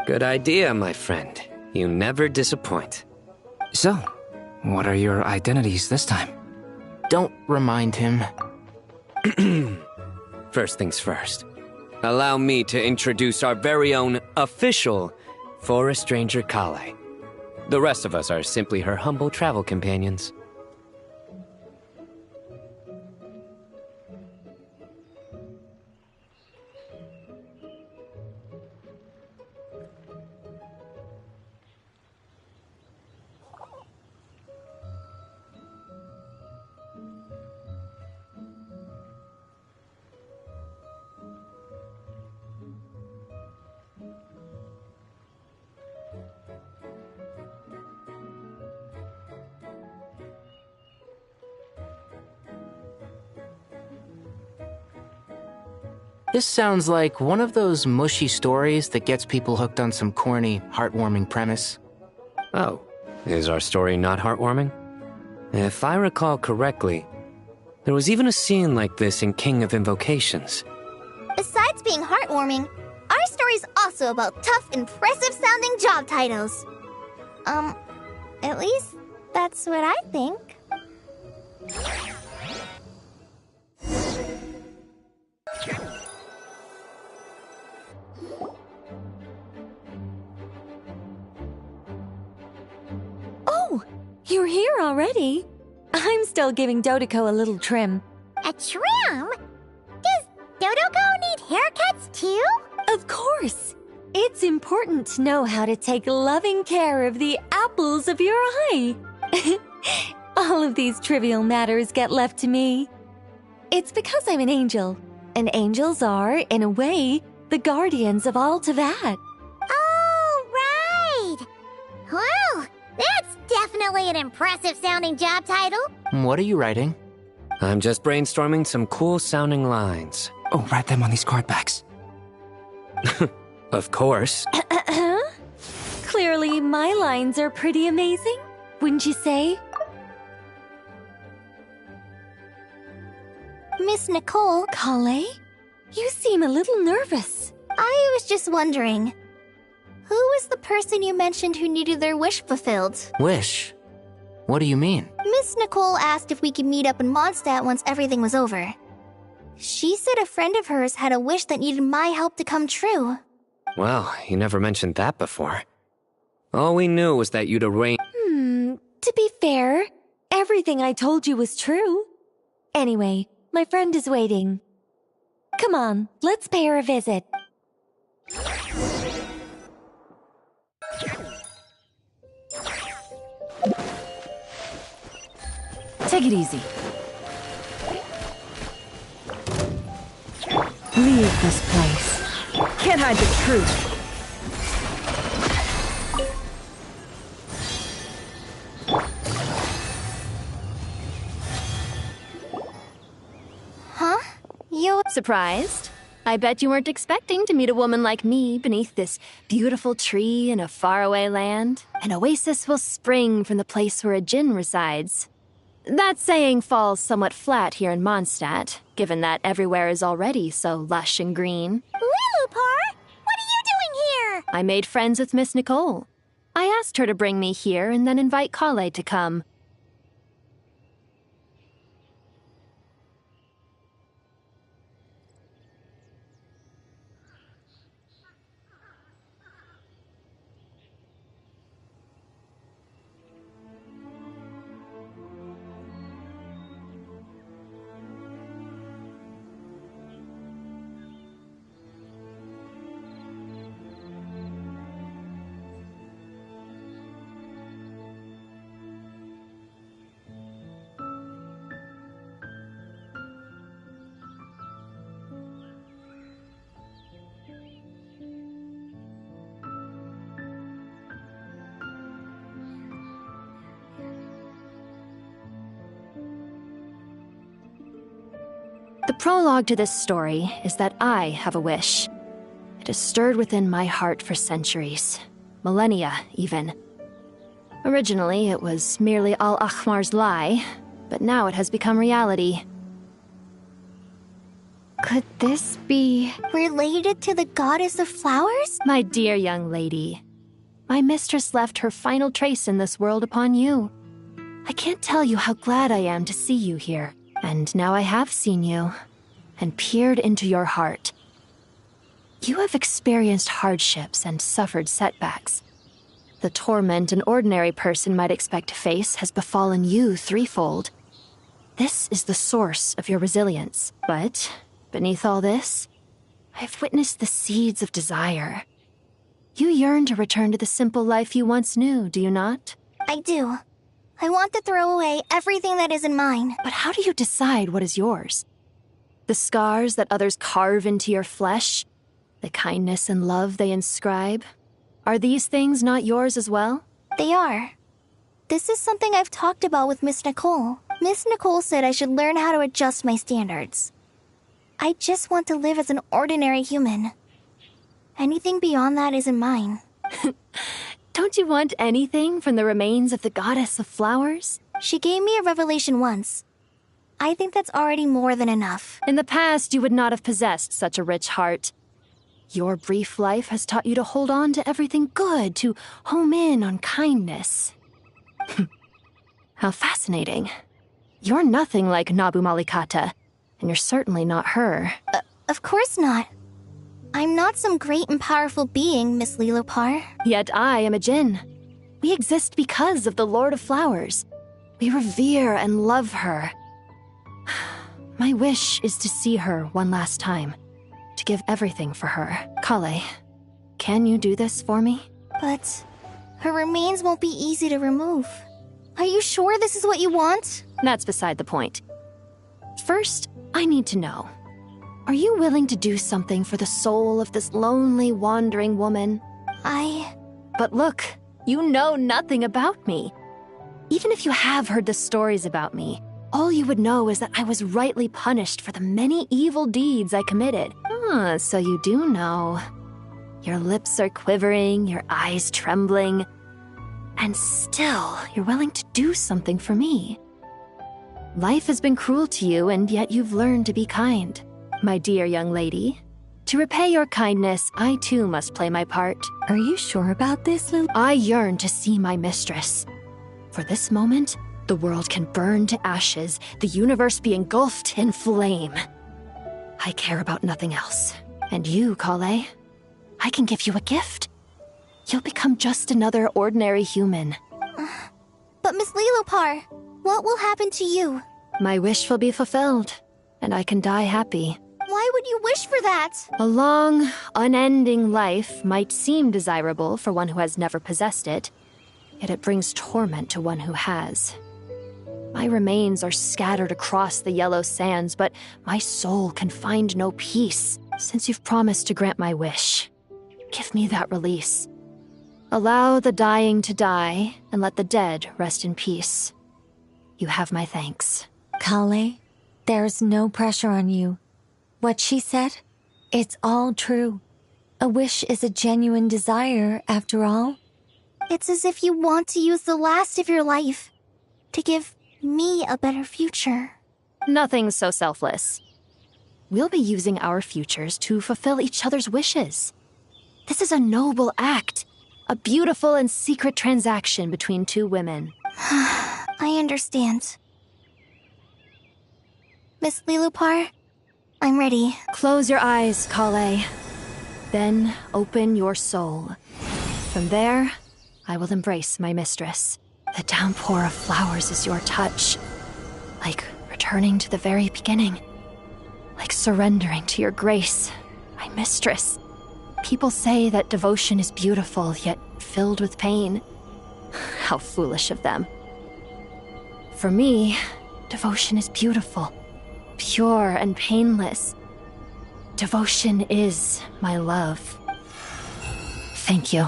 Good idea, my friend. You never disappoint. So, what are your identities this time? Don't remind him. First things first. Allow me to introduce our very own official Forest Ranger Kale. The rest of us are simply her humble travel companions. This sounds like one of those mushy stories that gets people hooked on some corny, heartwarming premise. Oh, is our story not heartwarming? If I recall correctly, there was even a scene like this in King of Invocations. Besides being heartwarming, our story's also about tough, impressive-sounding job titles. At least, that's what I think. Oh, you're here already. I'm still giving Dodoko a little trim. A trim? Does Dodoko need haircuts too? Of course. It's important to know how to take loving care of the apples of your eye. All of these trivial matters get left to me. It's because I'm an angel, and angels are, in a way, the guardians of all Teyvat. Oh, right! Well, that's definitely an impressive sounding job title. What are you writing? I'm just brainstorming some cool sounding lines. Oh, write them on these card backs. Of course. Clearly, my lines are pretty amazing, wouldn't you say? Miss Nicole. Kale? You seem a little nervous. I was just wondering, who was the person you mentioned who needed their wish fulfilled? Wish? What do you mean? Miss Nicole asked if we could meet up in Mondstadt once everything was over. She said a friend of hers had a wish that needed my help to come true. Well, you never mentioned that before. All we knew was that you'd arrange. To be fair, everything I told you was true. Anyway, my friend is waiting. Come on, let's pay her a visit. Take it easy. Leave this place. Can't hide the truth. Huh? You... Surprised? I bet you weren't expecting to meet a woman like me beneath this beautiful tree in a faraway land. An oasis will spring from the place where a djinn resides. That saying falls somewhat flat here in Mondstadt, given that everywhere is already so lush and green. Lilupar, what are you doing here? I made friends with Miss Nicole. I asked her to bring me here and then invite Kale to come. The prologue to this story is that I have a wish. It has stirred within my heart for centuries, millennia even. Originally, it was merely Al-Ahmar's lie, but now it has become reality. Could this be related to the goddess of flowers? My dear young lady, my mistress left her final trace in this world upon you. I can't tell you how glad I am to see you here. And now I have seen you, and peered into your heart. You have experienced hardships and suffered setbacks. The torment an ordinary person might expect to face has befallen you threefold. This is the source of your resilience. But, beneath all this, I've witnessed the seeds of desire. You yearn to return to the simple life you once knew, do you not? I do. I want to throw away everything that isn't mine. But how do you decide what is yours? The scars that others carve into your flesh? The kindness and love they inscribe? Are these things not yours as well? They are. This is something I've talked about with Miss Nicole. Miss Nicole said I should learn how to adjust my standards. I just want to live as an ordinary human. Anything beyond that isn't mine. Don't you want anything from the remains of the goddess of flowers? She gave me a revelation once. I think that's already more than enough. In the past, you would not have possessed such a rich heart. Your brief life has taught you to hold on to everything good, to home in on kindness. How fascinating. You're nothing like Nabu Malikata, and you're certainly not her. Of course not. I'm not some great and powerful being, Miss Lilopar. Yet I am a Jinn. We exist because of the Lord of Flowers. We revere and love her. My wish is to see her one last time, to give everything for her. Kale, can you do this for me? But her remains won't be easy to remove. Are you sure this is what you want? That's beside the point. First, I need to know. Are you willing to do something for the soul of this lonely, wandering woman? But look, you know nothing about me. Even if you have heard the stories about me, all you would know is that I was rightly punished for the many evil deeds I committed. So you do know. Your lips are quivering, your eyes trembling, and still you're willing to do something for me. Life has been cruel to you, and yet you've learned to be kind. My dear young lady, to repay your kindness, I too must play my part. Are you sure about this, Lil? I yearn to see my mistress. For this moment, the world can burn to ashes, the universe be engulfed in flame. I care about nothing else. And you, Kale, I can give you a gift. You'll become just another ordinary human. But Miss Lilopar, what will happen to you? My wish will be fulfilled, and I can die happy. Why would you wish for that? A long, unending life might seem desirable for one who has never possessed it, yet it brings torment to one who has. My remains are scattered across the yellow sands, but my soul can find no peace. Since you've promised to grant my wish, give me that release. Allow the dying to die, and let the dead rest in peace. You have my thanks. Kale, there's no pressure on you. What she said, it's all true. A wish is a genuine desire, after all. It's as if you want to use the last of your life to give me a better future. Nothing's so selfless. We'll be using our futures to fulfill each other's wishes. This is a noble act, a beautiful and secret transaction between two women. I understand. Miss Lilopar, I'm ready. Close your eyes, Kale. Then open your soul. From there, I will embrace my mistress. The downpour of flowers is your touch. Like returning to the very beginning. Like surrendering to your grace, my mistress. People say that devotion is beautiful, yet filled with pain. How foolish of them. For me, devotion is beautiful, pure and painless. Devotion is my love. Thank you.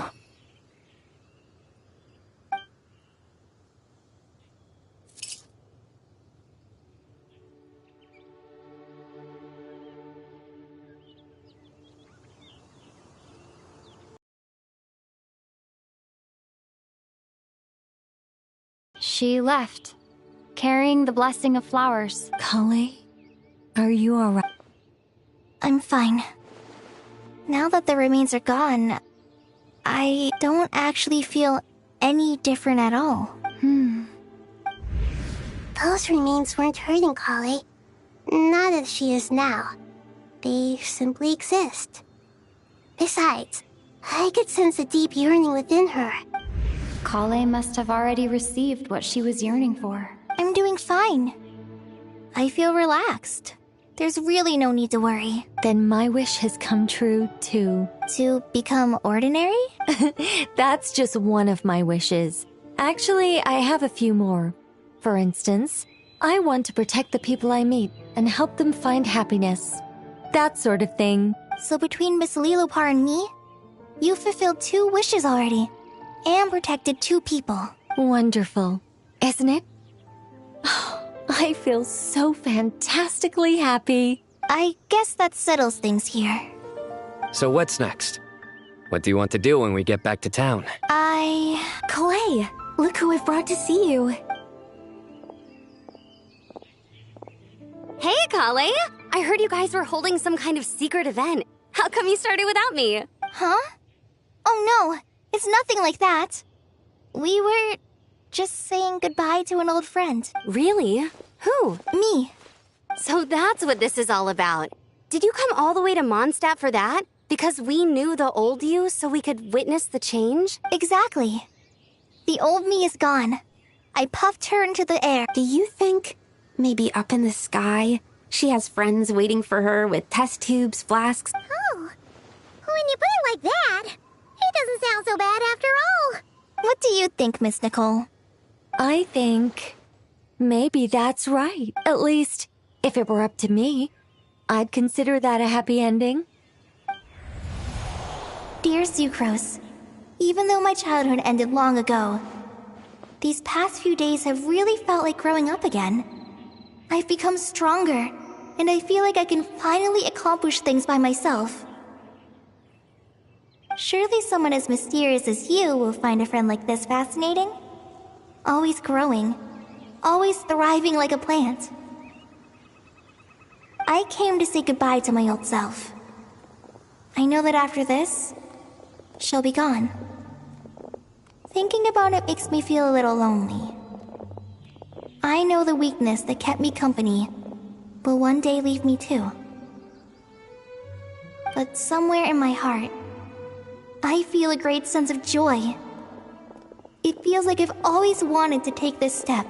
She left, carrying the blessing of flowers. Kale, are you alright? I'm fine. Now that the remains are gone, I don't actually feel any different at all. Those remains weren't hurting Kale. Not as she is now. They simply exist. Besides, I could sense a deep yearning within her. Kale must have already received what she was yearning for. I'm doing fine. I feel relaxed. There's really no need to worry. Then my wish has come true, too. To become ordinary? That's just one of my wishes. Actually, I have a few more. For instance, I want to protect the people I meet and help them find happiness. That sort of thing. So between Miss Lilopar and me, you fulfilled 2 wishes already. And protected 2 people. Wonderful, isn't it? I feel so fantastically happy. I guess that settles things here. So what's next? What do you want to do when we get back to town? Kale, look who I've brought to see you. Hey, Kale! I heard you guys were holding some kind of secret event. How come you started without me? Huh? Oh no, it's nothing like that. We were just saying goodbye to an old friend. Really? Who? Me. So that's what this is all about. Did you come all the way to Mondstadt for that? Because we knew the old you so we could witness the change? Exactly. The old me is gone. I puffed her into the air. Do you think maybe up in the sky she has friends waiting for her with test tubes, flasks? Oh, when you put it like that, it doesn't sound so bad after all. What do you think, Miss Nicole? I think maybe that's right. At least, if it were up to me, I'd consider that a happy ending. Dear Sucrose, even though my childhood ended long ago, these past few days have really felt like growing up again. I've become stronger, and I feel like I can finally accomplish things by myself. Surely someone as mysterious as you will find a friend like this fascinating? Always growing, always thriving like a plant. I came to say goodbye to my old self. I know that after this, she'll be gone. Thinking about it makes me feel a little lonely. I know the weakness that kept me company will one day leave me too. But somewhere in my heart, I feel a great sense of joy. It feels like I've always wanted to take this step,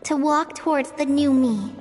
to walk towards the new me.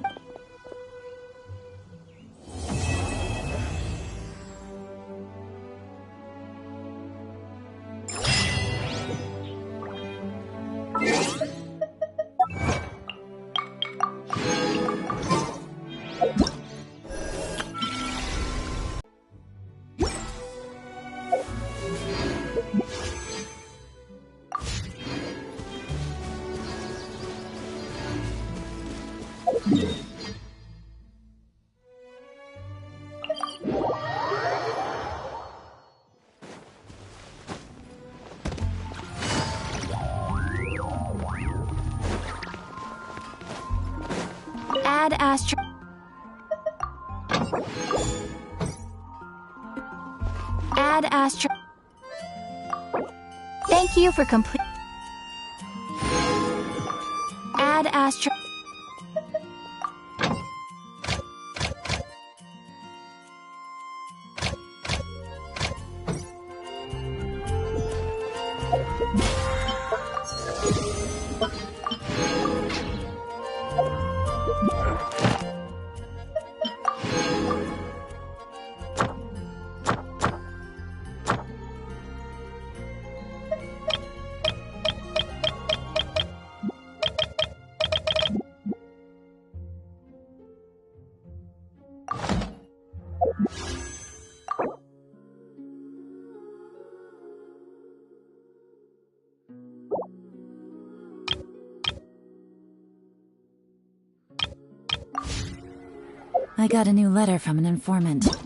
Add Astro. Add Astro. Thank you for complete. Add Astro. I got a new letter from an informant.